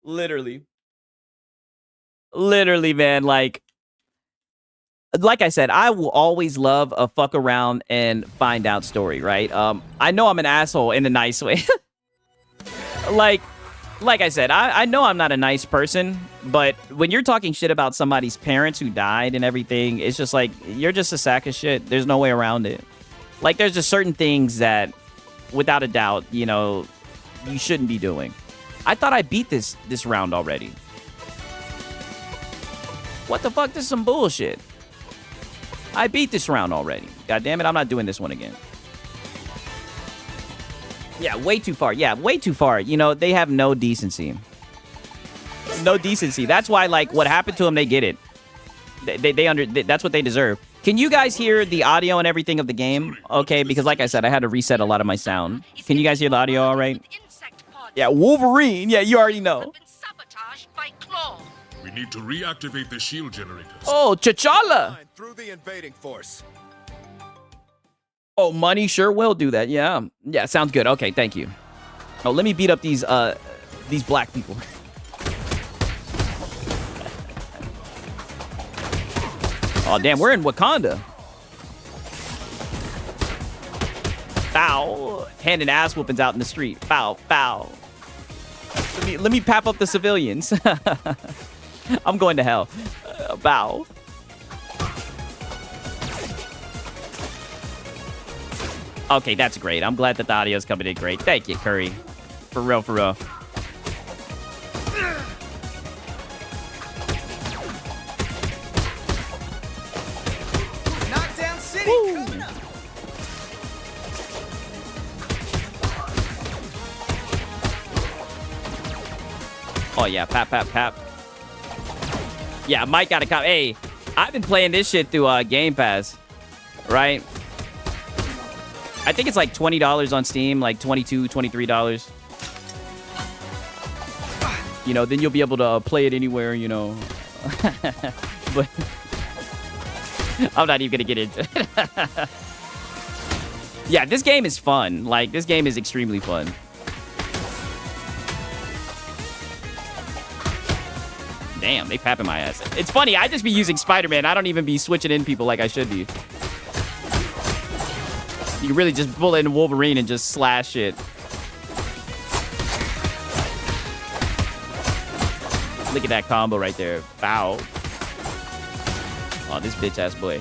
Literally, man. Like I said, I will always love a fuck around and find out story, right? I know I'm an asshole in a nice way. like I said, I know I'm not a nice person, but when you're talking shit about somebody's parents who died and everything, it's just like, you're just a sack of shit. There's no way around it. Like, there's just certain things that, without a doubt, you know, you shouldn't be doing. I thought I beat this round already. What the fuck? This is some bullshit. I beat this round already. God damn it, I'm not doing this one again. Yeah, way too far. Yeah, way too far. You know, they have no decency. No decency. That's why, like, what happened to them, they get it. That's what they deserve. Can you guys hear the audio and everything of the game? Okay, because like I said, I had to reset a lot of my sound. Can you guys hear the audio all right? Yeah, Wolverine. Yeah, you already know. We need to reactivate the shield generators. Oh, T'Challa. Through the invading force. Oh, money sure will do that. Yeah. Yeah, sounds good. Okay, thank you. Oh, let me beat up these black people. Oh, damn, we're in Wakanda. Bow. Handing ass whoopings out in the street. Bow, bow. Let me pap up the civilians. I'm going to hell. Bow. Okay, that's great. I'm glad that the audio's coming in great. Thank you, Curry. For real, for real. Knockdown City coming up. Oh, yeah. Pap, pap, pap. Yeah, Mike got a cop. Hey, I've been playing this shit through Game Pass, right? I think it's like $20 on Steam, like $22, $23. You know, then you'll be able to play it anywhere, you know. But I'm not even going to get into it. Yeah, this game is fun. Like, this game is extremely fun. Damn, they papping my ass. It's funny, I just be using Spider-Man. I don't even be switching in people like I should be. You can really just pull in Wolverine and just slash it. Look at that combo right there. Bow. Oh, this bitch-ass boy.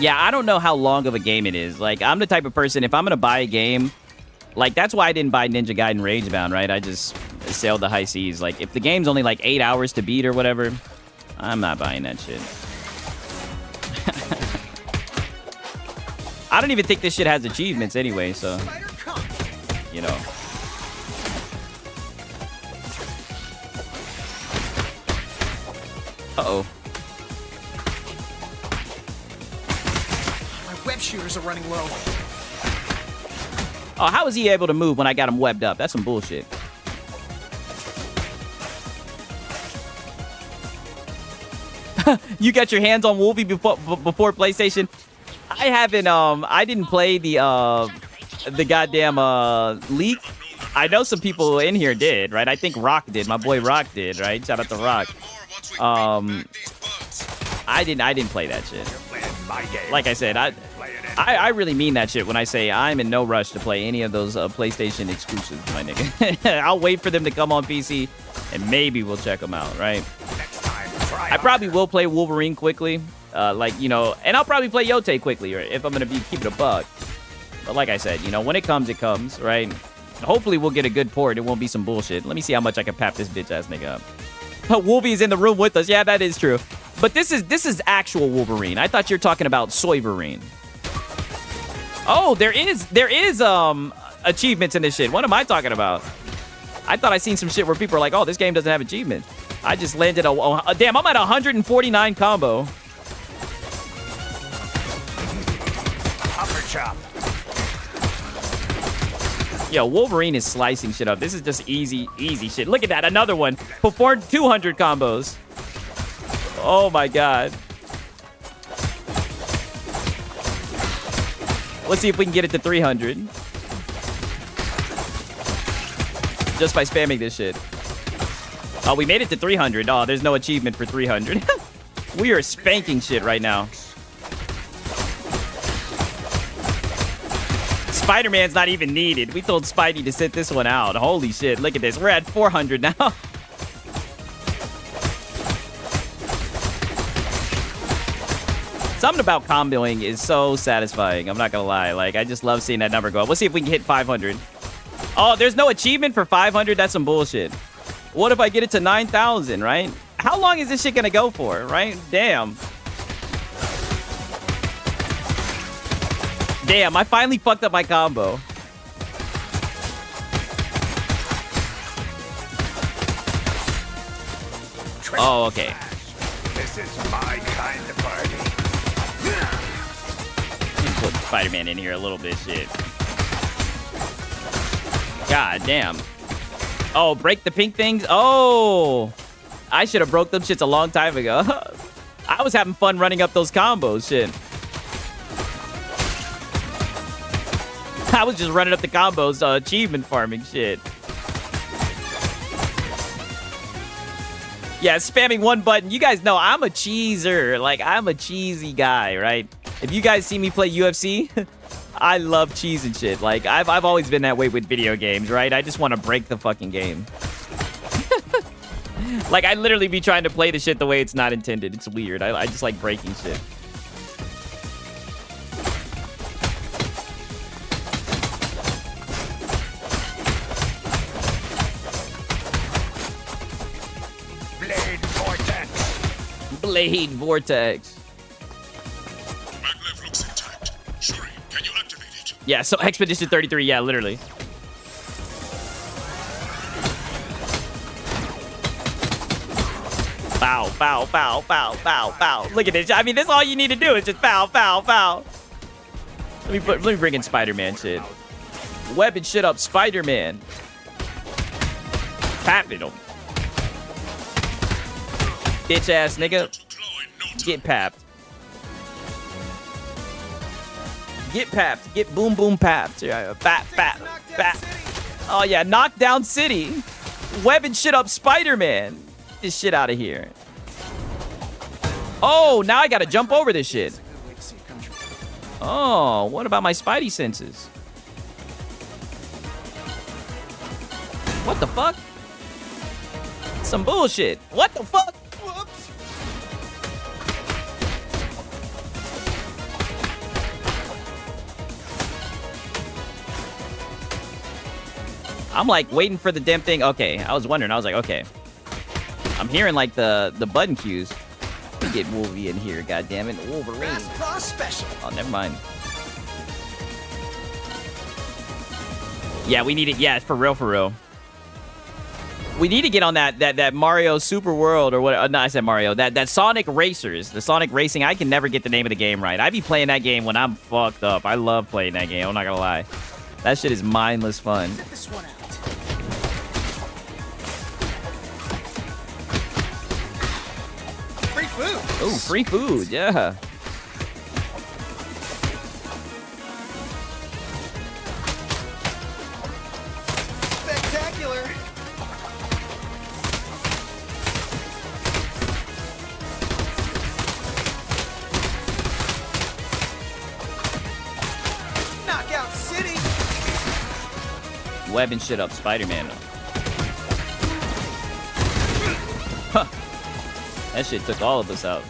Yeah, I don't know how long of a game it is. Like, I'm the type of person, if I'm going to buy a game... Like, that's why I didn't buy Ninja Gaiden Ragebound, right? I just sailed the high seas. Like, if the game's only like 8 hours to beat or whatever, I'm not buying that shit. I don't even think this shit has achievements anyway, so... You know. Uh-oh. My web shooters are running low. Oh, how was he able to move when I got him webbed up? That's some bullshit. You got your hands on Wolvie before PlayStation? I haven't, I didn't play the goddamn, leak. I know some people in here did, right? I think Rock did. My boy Rock did, right? Shout out to Rock. I didn't play that shit. Like I said, I really mean that shit when I say I'm in no rush to play any of those PlayStation exclusives, my nigga. I'll wait for them to come on PC, and maybe we'll check them out, right? I probably will play Wolverine quickly, like, you know, and I'll probably play Yote quickly, right, if I'm going to be keeping a buck. But like I said, you know, when it comes, right? Hopefully we'll get a good port. It won't be some bullshit. Let me see how much I can pap this bitch-ass nigga up. Wolvie is in the room with us. Yeah, that is true. But this is actual Wolverine. I thought you were talking about Soyverine. Oh, there is achievements in this shit. What am I talking about? I thought I seen some shit where people are like, oh, this game doesn't have achievements. I just landed a damn, I'm at 149 combo. Upper chop. Yo, Wolverine is slicing shit up. This is just easy shit. Look at that, another one. Performed 200 combos. Oh my god. Let's see if we can get it to 300. Just by spamming this shit. Oh, we made it to 300. Oh, there's no achievement for 300. We are spanking shit right now. Spider-Man's not even needed. We told Spidey to sit this one out. Holy shit, look at this. We're at 400 now. Something about comboing is so satisfying. I'm not gonna lie. Like, I just love seeing that number go up. Let's see if we can hit 500. Oh, there's no achievement for 500? That's some bullshit. What if I get it to 9,000, right? How long is this shit gonna go for, right? Damn. Damn, I finally fucked up my combo. Oh, okay. This is my kind of party. Put Spider-Man in here a little bit, shit. God damn. Oh, break the pink things? Oh. I should have broke them shits a long time ago. I was having fun running up those combos, shit. I was just running up the combos, achievement farming shit. Yeah, spamming one button. You guys know I'm a cheeser. Like, I'm a cheesy guy, right? If you guys see me play UFC, I love cheese and shit. Like, I've always been that way with video games, right? I just want to break the fucking game. Like, I literally be trying to play the shit the way it's not intended. It's weird. I just like breaking shit. Blade Vortex. Maglev looks intact. Shuri, can you activate it? Yeah, so Expedition 33, yeah, literally. Foul, foul, foul, foul, foul, foul. Look at this. I mean, that's all you need to do is just foul, foul, foul. Let me bring in Spider-Man shit. Webbing shit up, Spider-Man. Papping him. Bitch ass nigga. Get papped. Get papped. Get boom boom papped. Yeah, bap, bap, bap. Oh yeah, knockdown city. Webbing shit up Spider-Man. Get this shit out of here. Oh, now I gotta jump over this shit. Oh, what about my Spidey senses? What the fuck? Some bullshit. What the fuck? Whoops. I'm like waiting for the damn thing. Okay, I was wondering. I was like, okay. I'm hearing like the button cues. Let me get Wolvie in here, goddammit. Wolverine. Oh, never mind. Yeah, we need it. Yeah, for real, for real. We need to get on that Mario Super World or what? No, I said Mario. That Sonic Racers, the Sonic Racing. I can never get the name of the game right. I be playing that game when I'm fucked up. I love playing that game. I'm not gonna lie. That shit is mindless fun. This one out. Free food. Oh, free food. Yeah. Spectacular. Knockout City. Webbing shit up Spider-Man. Huh. That shit took all of us out.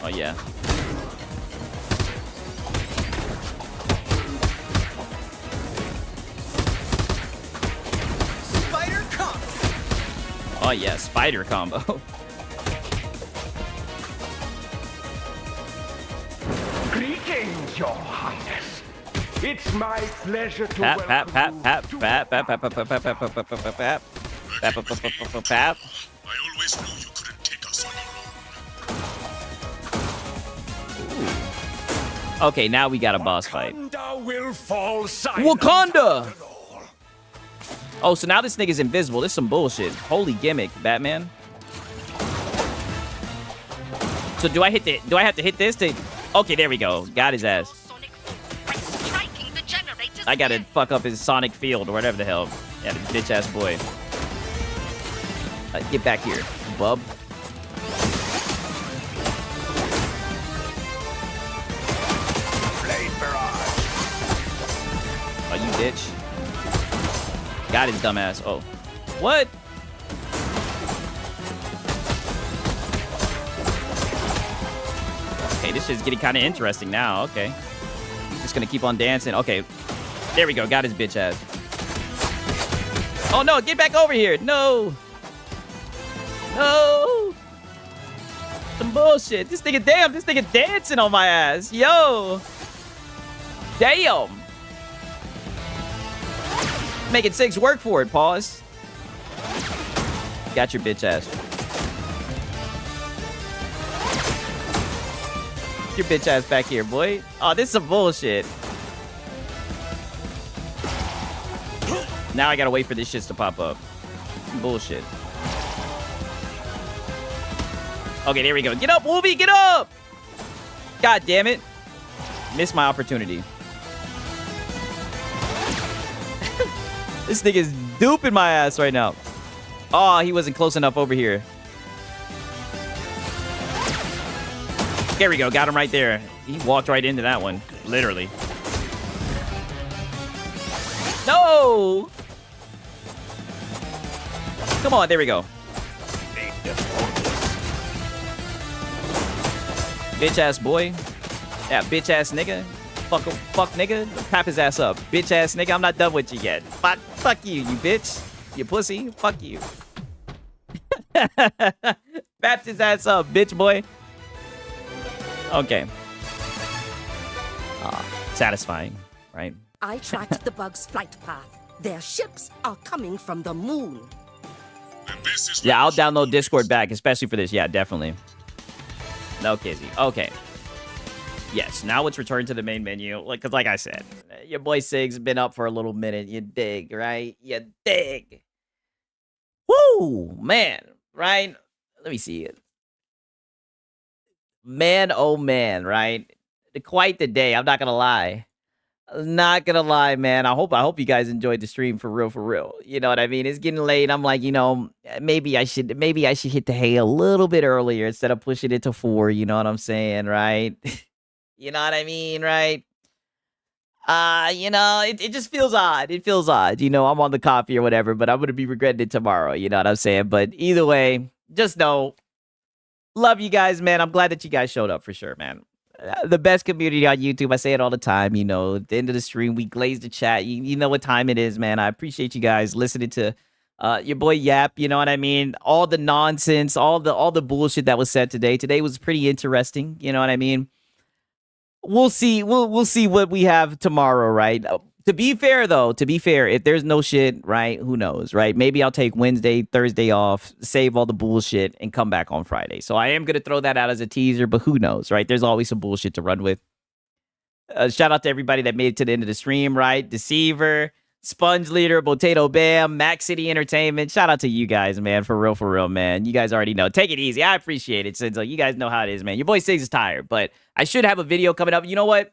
Oh, yeah. Spider combo. Oh, yeah. Spider combo. Greetings, Your Highness. It's my pleasure to Pap, welcome pap, you pap, to pap, pap, pap, pap, pap, pap, pap, pap, pap, pap, pap, pap. Pap, pap, pap, pap, pap, pap. I always knew you couldn't take us on your own. Okay, now we got a boss fight. Wakanda will fall silent. Wakanda! Oh, so now this nigga's invisible. This is some bullshit. Holy gimmick, Batman. So do I have to hit this to? Okay, there we go. Got his ass. I gotta fuck up his sonic field or whatever the hell. Yeah, this bitch ass boy. Get back here, bub. Oh, you bitch. Got his dumb ass. Oh. What? Okay, this shit's getting kind of interesting now. Okay. He's just gonna keep on dancing. Okay. There we go. Got his bitch ass. Oh, no. Get back over here. No. No. Some bullshit. This nigga, damn. This nigga dancing on my ass. Yo. Damn. Making 6 work for it. Pause. Got your bitch ass. Get your bitch ass back here, boy. Oh, this is some bullshit. Now I gotta wait for this shit to pop up. Some bullshit. Okay, there we go. Get up, Wolvie, get up! God damn it. Missed my opportunity. This nigga's duping my ass right now. Oh, he wasn't close enough over here. There we go. Got him right there. He walked right into that one. Literally. No! Come on. There we go. Bitch ass boy. Yeah, bitch ass nigga. Fuck nigga. Tap his ass up. Bitch ass nigga. I'm not done with you yet. Fuck you, you bitch. You pussy. Fuck you. Tapped his ass up, bitch boy. Okay. Satisfying, right? I tracked the bug's flight path. Their ships are coming from the moon. Yeah, I'll download Discord back, especially for this. Yeah, definitely. No kizzy. Okay. Yes, now let's return to the main menu. Because like I said, your boy Sig's been up for a little minute. You dig, right? You dig. Woo! Man, right? Let me see it. Man, oh man, right? Quite the day. I'm not gonna lie. Not gonna lie, man. I hope you guys enjoyed the stream for real. You know what I mean? It's getting late. I'm like, you know, maybe I should hit the hay a little bit earlier instead of pushing it to 4. You know what I'm saying, right? You know what I mean, right? You know, it just feels odd. It feels odd. You know, I'm on the coffee or whatever, but I'm gonna be regretting it tomorrow. You know what I'm saying? But either way, just know, love you guys, man. I'm glad that you guys showed up for sure, man. The best community on YouTube. I say it all the time. You know, at the end of the stream, we glaze the chat. You know what time it is, man. I appreciate you guys listening to your boy Yap. You know what I mean? All the nonsense, all the bullshit that was said today. Today was pretty interesting. You know what I mean? We'll see. We'll see what we have tomorrow, right? To be fair, though, if there's no shit, right, who knows, right? Maybe I'll take Wednesday, Thursday off, save all the bullshit, and come back on Friday. So I am going to throw that out as a teaser, but who knows, right? There's always some bullshit to run with. Shout out to everybody that made it to the end of the stream, right? Deceiver, Sponge Leader, Potato Bam, Max City Entertainment. Shout out to you guys, man, for real, man. You guys already know. Take it easy. I appreciate it. Since you guys know how it is, man. Your boy Sigs is tired, but I should have a video coming up. You know what?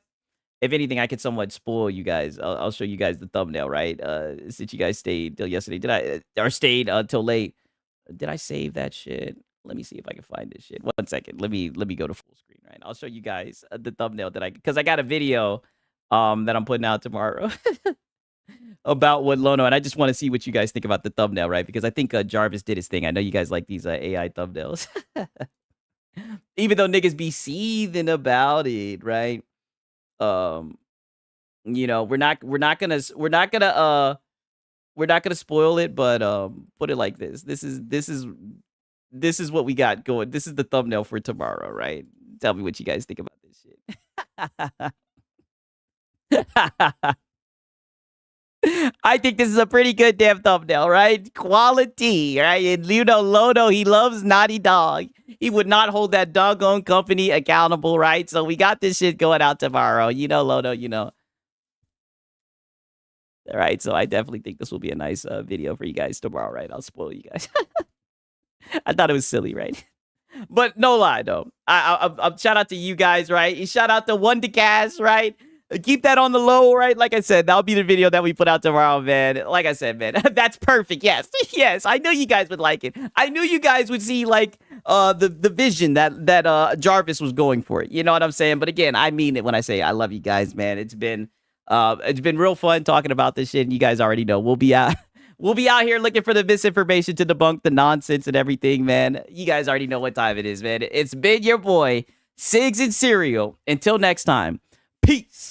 If anything, I could somewhat spoil you guys. I'll show you guys the thumbnail, right? Since you guys stayed till yesterday, stayed till late? Did I save that shit? Let me see if I can find this shit. 1 second. Let me go to full screen, right? I'll show you guys the thumbnail because I got a video that I'm putting out tomorrow about what Lono, and I just want to see what you guys think about the thumbnail, right? Because I think Jarvis did his thing. I know you guys like these AI thumbnails, even though niggas be seething about it, right? You know, we're not gonna spoil it, but put it like this. This is what we got going. This is the thumbnail for tomorrow, right? Tell me what you guys think about this shit. I think this is a pretty good damn thumbnail, right? Quality, right? And you know, Lono, he loves Naughty Dog. He would not hold that doggone company accountable, right? So we got this shit going out tomorrow. You know, Lono, you know. All right, so I definitely think this will be a nice video for you guys tomorrow, right? I'll spoil you guys. I thought it was silly, right? But no lie, though. I shout out to you guys, right? Shout out to Wondercast, right? Keep that on the low, right? Like I said, that'll be the video that we put out tomorrow, man. Like I said, man, that's perfect. Yes, yes. I knew you guys would like it. I knew you guys would see like the vision that Jarvis was going for. You know what I'm saying? But again, I mean it when I say I love you guys, man. It's been real fun talking about this shit. And you guys already know we'll be out. We'll be out here looking for the misinformation to debunk the nonsense and everything, man. You guys already know what time it is, man. It's been your boy, Sigs and Cereal. Until next time, peace.